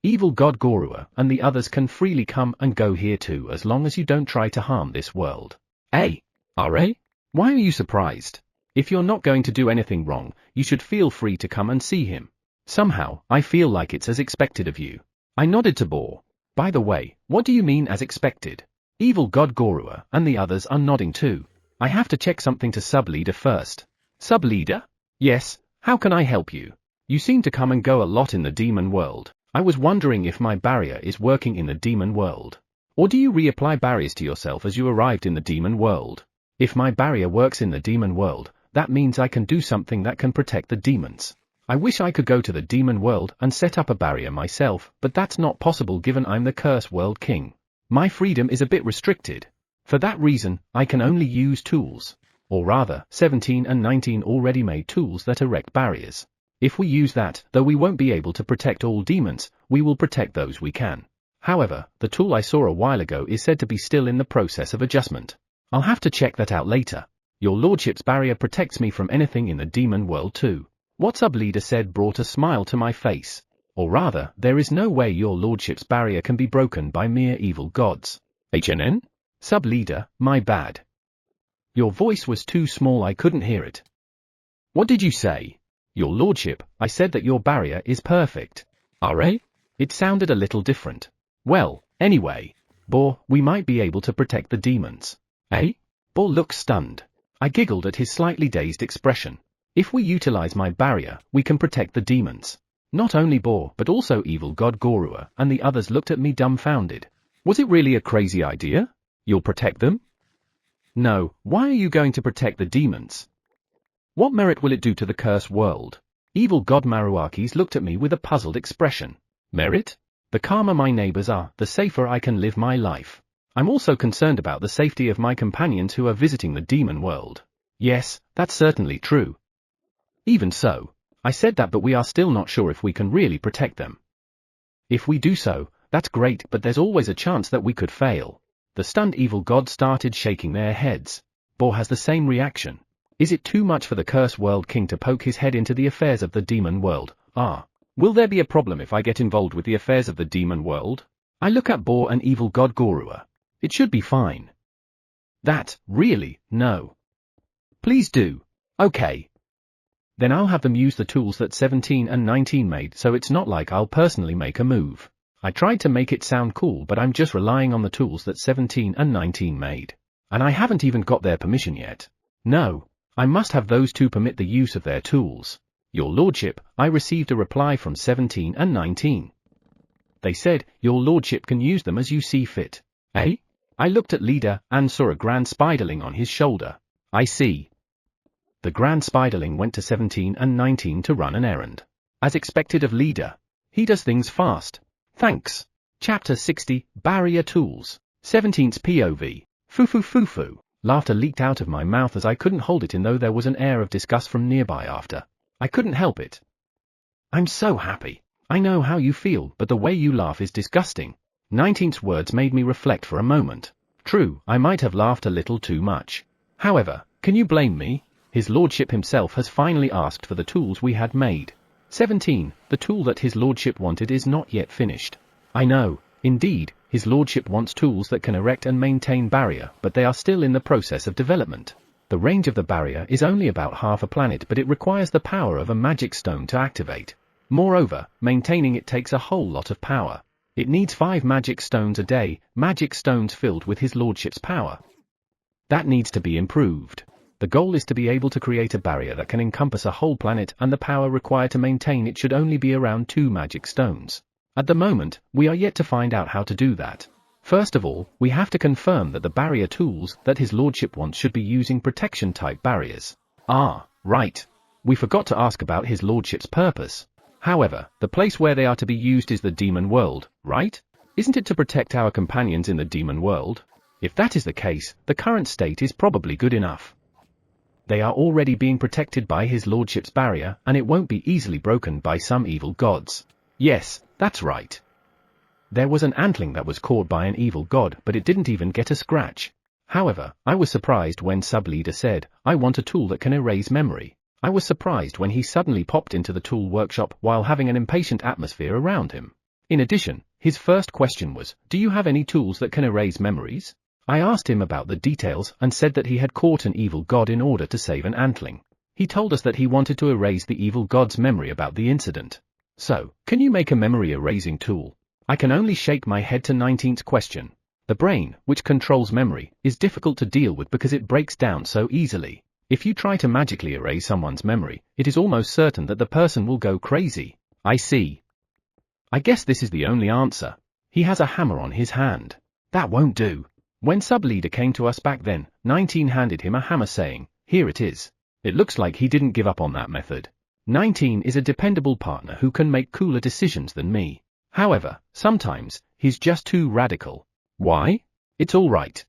Evil god Gorua and the others can freely come and go here too as long as you don't try to harm this world. Hey, RA? Why are you surprised? If you're not going to do anything wrong, you should feel free to come and see him. Somehow, I feel like it's as expected of you. I nodded to Bor. By the way, what do you mean as expected? Evil god Gorua and the others are nodding too. I have to check something to sub-leader first. Sub-leader? Yes, how can I help you? You seem to come and go a lot in the demon world. I was wondering if my barrier is working in the demon world. Or do you reapply barriers to yourself as you arrived in the demon world? If my barrier works in the demon world, that means I can do something that can protect the demons. I wish I could go to the demon world and set up a barrier myself, but that's not possible given I'm the curse world king. My freedom is a bit restricted. For that reason, I can only use tools. Or rather, 17 and 19 already made tools that erect barriers. If we use that, though we won't be able to protect all demons, we will protect those we can. However, the tool I saw a while ago is said to be still in the process of adjustment. I'll have to check that out later. Your lordship's barrier protects me from anything in the demon world too. What sub-leader said brought a smile to my face. Or rather, there is no way your lordship's barrier can be broken by mere evil gods. HNN? Sub-leader, my bad. Your voice was too small, I couldn't hear it. What did you say? Your lordship, I said that your barrier is perfect. RA? It sounded a little different. Well, anyway, Bor, we might be able to protect the demons. Eh? Bor looked stunned. I giggled at his slightly dazed expression. If we utilize my barrier, we can protect the demons. Not only Bor, but also evil god Gorua and the others looked at me dumbfounded. Was it really a crazy idea? You'll protect them? No, why are you going to protect the demons? What merit will it do to the curse world? Evil god Maruakis looked at me with a puzzled expression. Merit? The calmer my neighbors are, the safer I can live my life. I'm also concerned about the safety of my companions who are visiting the demon world. Yes, that's certainly true. Even so, I said that, but we are still not sure if we can really protect them. If we do so, that's great, but there's always a chance that we could fail. The stunned evil gods started shaking their heads. Bor has the same reaction. Is it too much for the curse world king to poke his head into the affairs of the demon world? Will there be a problem if I get involved with the affairs of the demon world? I look at Bor and evil god Gorua. It should be fine. That, really, no. Please do. Okay. Then I'll have them use the tools that 17 and 19 made, so it's not like I'll personally make a move. I tried to make it sound cool, but I'm just relying on the tools that 17 and 19 made. And I haven't even got their permission yet. No, I must have those two permit the use of their tools. Your lordship, I received a reply from 17 and 19. They said, your lordship can use them as you see fit. Eh? I looked at leader and saw a grand spiderling on his shoulder. I see. The grand spiderling went to 17 and 19 to run an errand. As expected of leader. He does things fast. Thanks. Chapter 60, Barrier Tools. 17's POV. Foo-foo-foo-foo. Laughter leaked out of my mouth as I couldn't hold it in, though there was an air of disgust from nearby after. I couldn't help it. I'm so happy. I know how you feel, but the way you laugh is disgusting. 19's words made me reflect for a moment. True, I might have laughed a little too much. However, can you blame me? His lordship himself has finally asked for the tools we had made. 17, the tool that his lordship wanted is not yet finished. I know, indeed, his lordship wants tools that can erect and maintain barrier, but they are still in the process of development. The range of the barrier is only about half a planet, but it requires the power of a magic stone to activate. Moreover, maintaining it takes a whole lot of power. It needs 5 magic stones a day, magic stones filled with his lordship's power. That needs to be improved. The goal is to be able to create a barrier that can encompass a whole planet, and the power required to maintain it should only be around 2 magic stones. At the moment, we are yet to find out how to do that. First of all, we have to confirm that the barrier tools that his lordship wants should be using protection-type barriers. Ah, right. We forgot to ask about his lordship's purpose. However, the place where they are to be used is the demon world, right? Isn't it to protect our companions in the demon world? If that is the case, the current state is probably good enough. They are already being protected by his lordship's barrier, and it won't be easily broken by some evil gods. Yes, that's right. There was an antling that was caught by an evil god, but it didn't even get a scratch. However, I was surprised when sub-leader said, I want a tool that can erase memory. I was surprised when he suddenly popped into the tool workshop while having an impatient atmosphere around him. In addition, his first question was, do you have any tools that can erase memories? I asked him about the details and said that he had caught an evil god in order to save an antling. He told us that he wanted to erase the evil god's memory about the incident. So, can you make a memory erasing tool? I can only shake my head to 19's question. The brain, which controls memory, is difficult to deal with because it breaks down so easily. If you try to magically erase someone's memory, it is almost certain that the person will go crazy. I see. I guess this is the only answer. He has a hammer on his hand. That won't do. When sub-leader came to us back then, 19 handed him a hammer saying, here it is. It looks like he didn't give up on that method. 19 is a dependable partner who can make cooler decisions than me. However, sometimes, he's just too radical. Why? It's all right.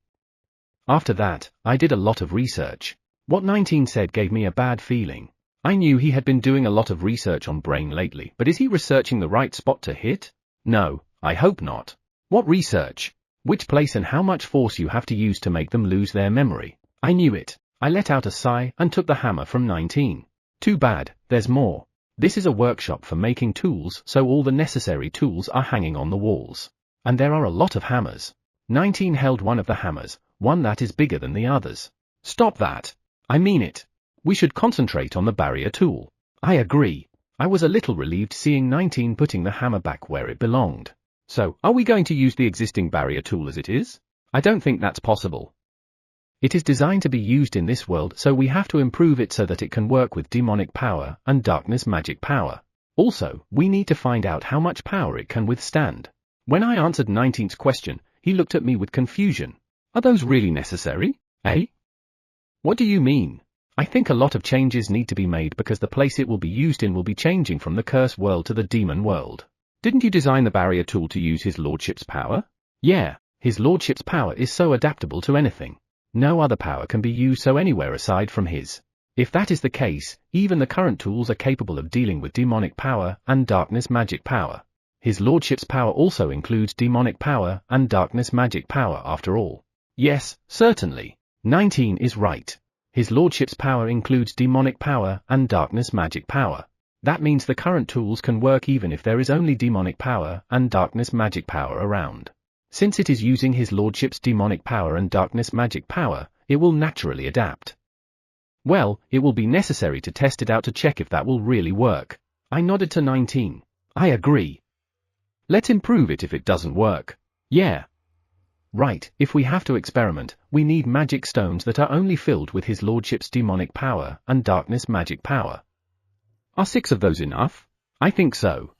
After that, I did a lot of research. What 19 said gave me a bad feeling. I knew he had been doing a lot of research on brain lately, but is he researching the right spot to hit? No, I hope not. What research? Which place and how much force you have to use to make them lose their memory? I knew it. I let out a sigh and took the hammer from 19. Too bad, there's more. This is a workshop for making tools, so all the necessary tools are hanging on the walls. And there are a lot of hammers. 19 held one of the hammers, one that is bigger than the others. Stop that. I mean it. We should concentrate on the barrier tool. I agree. I was a little relieved seeing 19 putting the hammer back where it belonged. So, are we going to use the existing barrier tool as it is? I don't think that's possible. It is designed to be used in this world, so we have to improve it so that it can work with demonic power and darkness magic power. Also, we need to find out how much power it can withstand. When I answered 19's question, he looked at me with confusion. Are those really necessary? Eh? What do you mean? I think a lot of changes need to be made because the place it will be used in will be changing from the curse world to the demon world. Didn't you design the barrier tool to use his lordship's power? Yeah, his lordship's power is so adaptable to anything. No other power can be used so anywhere aside from his. If that is the case, even the current tools are capable of dealing with demonic power and darkness magic power. His lordship's power also includes demonic power and darkness magic power after all. Yes, certainly. 19 is right. His lordship's power includes demonic power and darkness magic power. That means the current tools can work even if there is only demonic power and darkness magic power around. Since it is using his lordship's demonic power and darkness magic power, it will naturally adapt. Well, it will be necessary to test it out to check if that will really work. I nodded to 19. I agree. Let him prove it if it doesn't work. Yeah. Right, if we have to experiment, we need magic stones that are only filled with his lordship's demonic power and darkness magic power. Are 6 of those enough? I think so.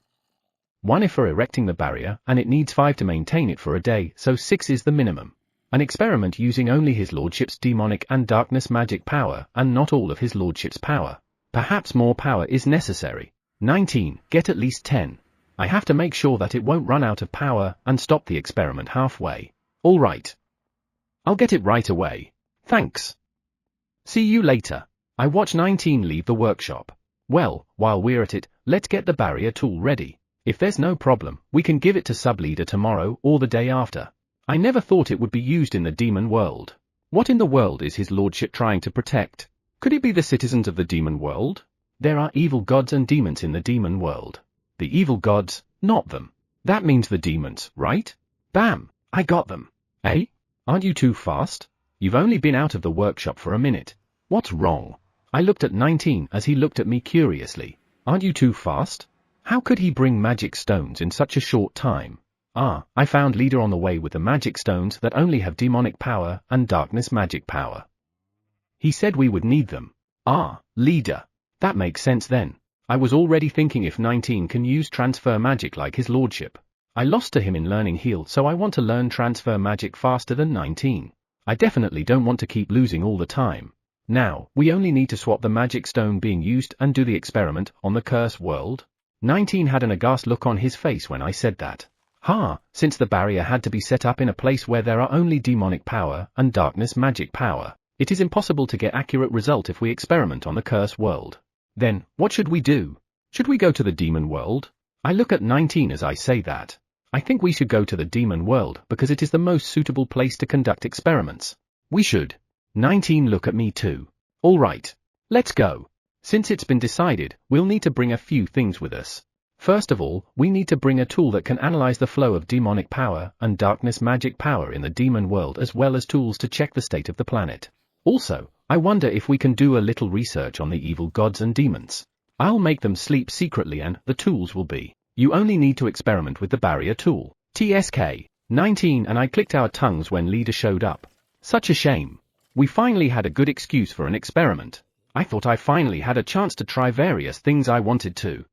1 if for erecting the barrier, and it needs 5 to maintain it for a day, so 6 is the minimum. An experiment using only his lordship's demonic and darkness magic power, and not all of his lordship's power. Perhaps more power is necessary. 19, get at least 10. I have to make sure that it won't run out of power, and stop the experiment halfway. All right. I'll get it right away. Thanks. See you later. I watch 19 leave the workshop. Well, while we're at it, let's get the barrier tool ready. If there's no problem, we can give it to sub-leader tomorrow or the day after. I never thought it would be used in the demon world. What in the world is his lordship trying to protect? Could it be the citizens of the demon world? There are evil gods and demons in the demon world. The evil gods, not them. That means the demons, right? Bam! I got them. Eh? Aren't you too fast? You've only been out of the workshop for a minute. What's wrong? I looked at 19 as he looked at me curiously. Aren't you too fast? How could he bring magic stones in such a short time? Ah, I found leader on the way with the magic stones that only have demonic power and darkness magic power. He said we would need them. Ah, leader. That makes sense then. I was already thinking if 19 can use transfer magic like his lordship. I lost to him in learning heal, so I want to learn transfer magic faster than 19. I definitely don't want to keep losing all the time. Now, we only need to swap the magic stone being used and do the experiment on the cursed world. 19 had an aghast look on his face when I said that. Since the barrier had to be set up in a place where there are only demonic power and darkness magic power, it is impossible to get accurate result if we experiment on the cursed world. Then, what should we do? Should we go to the demon world? I look at 19 as I say that. I think we should go to the demon world because it is the most suitable place to conduct experiments. We should. 19 look at me too. All right. Let's go. Since it's been decided, we'll need to bring a few things with us. First of all, we need to bring a tool that can analyze the flow of demonic power and darkness magic power in the demon world, as well as tools to check the state of the planet. Also, I wonder if we can do a little research on the evil gods and demons. I'll make them sleep secretly and the tools will be. You only need to experiment with the barrier tool. TSK. 19 and I clicked our tongues when leader showed up. Such a shame. We finally had a good excuse for an experiment. I thought I finally had a chance to try various things I wanted to.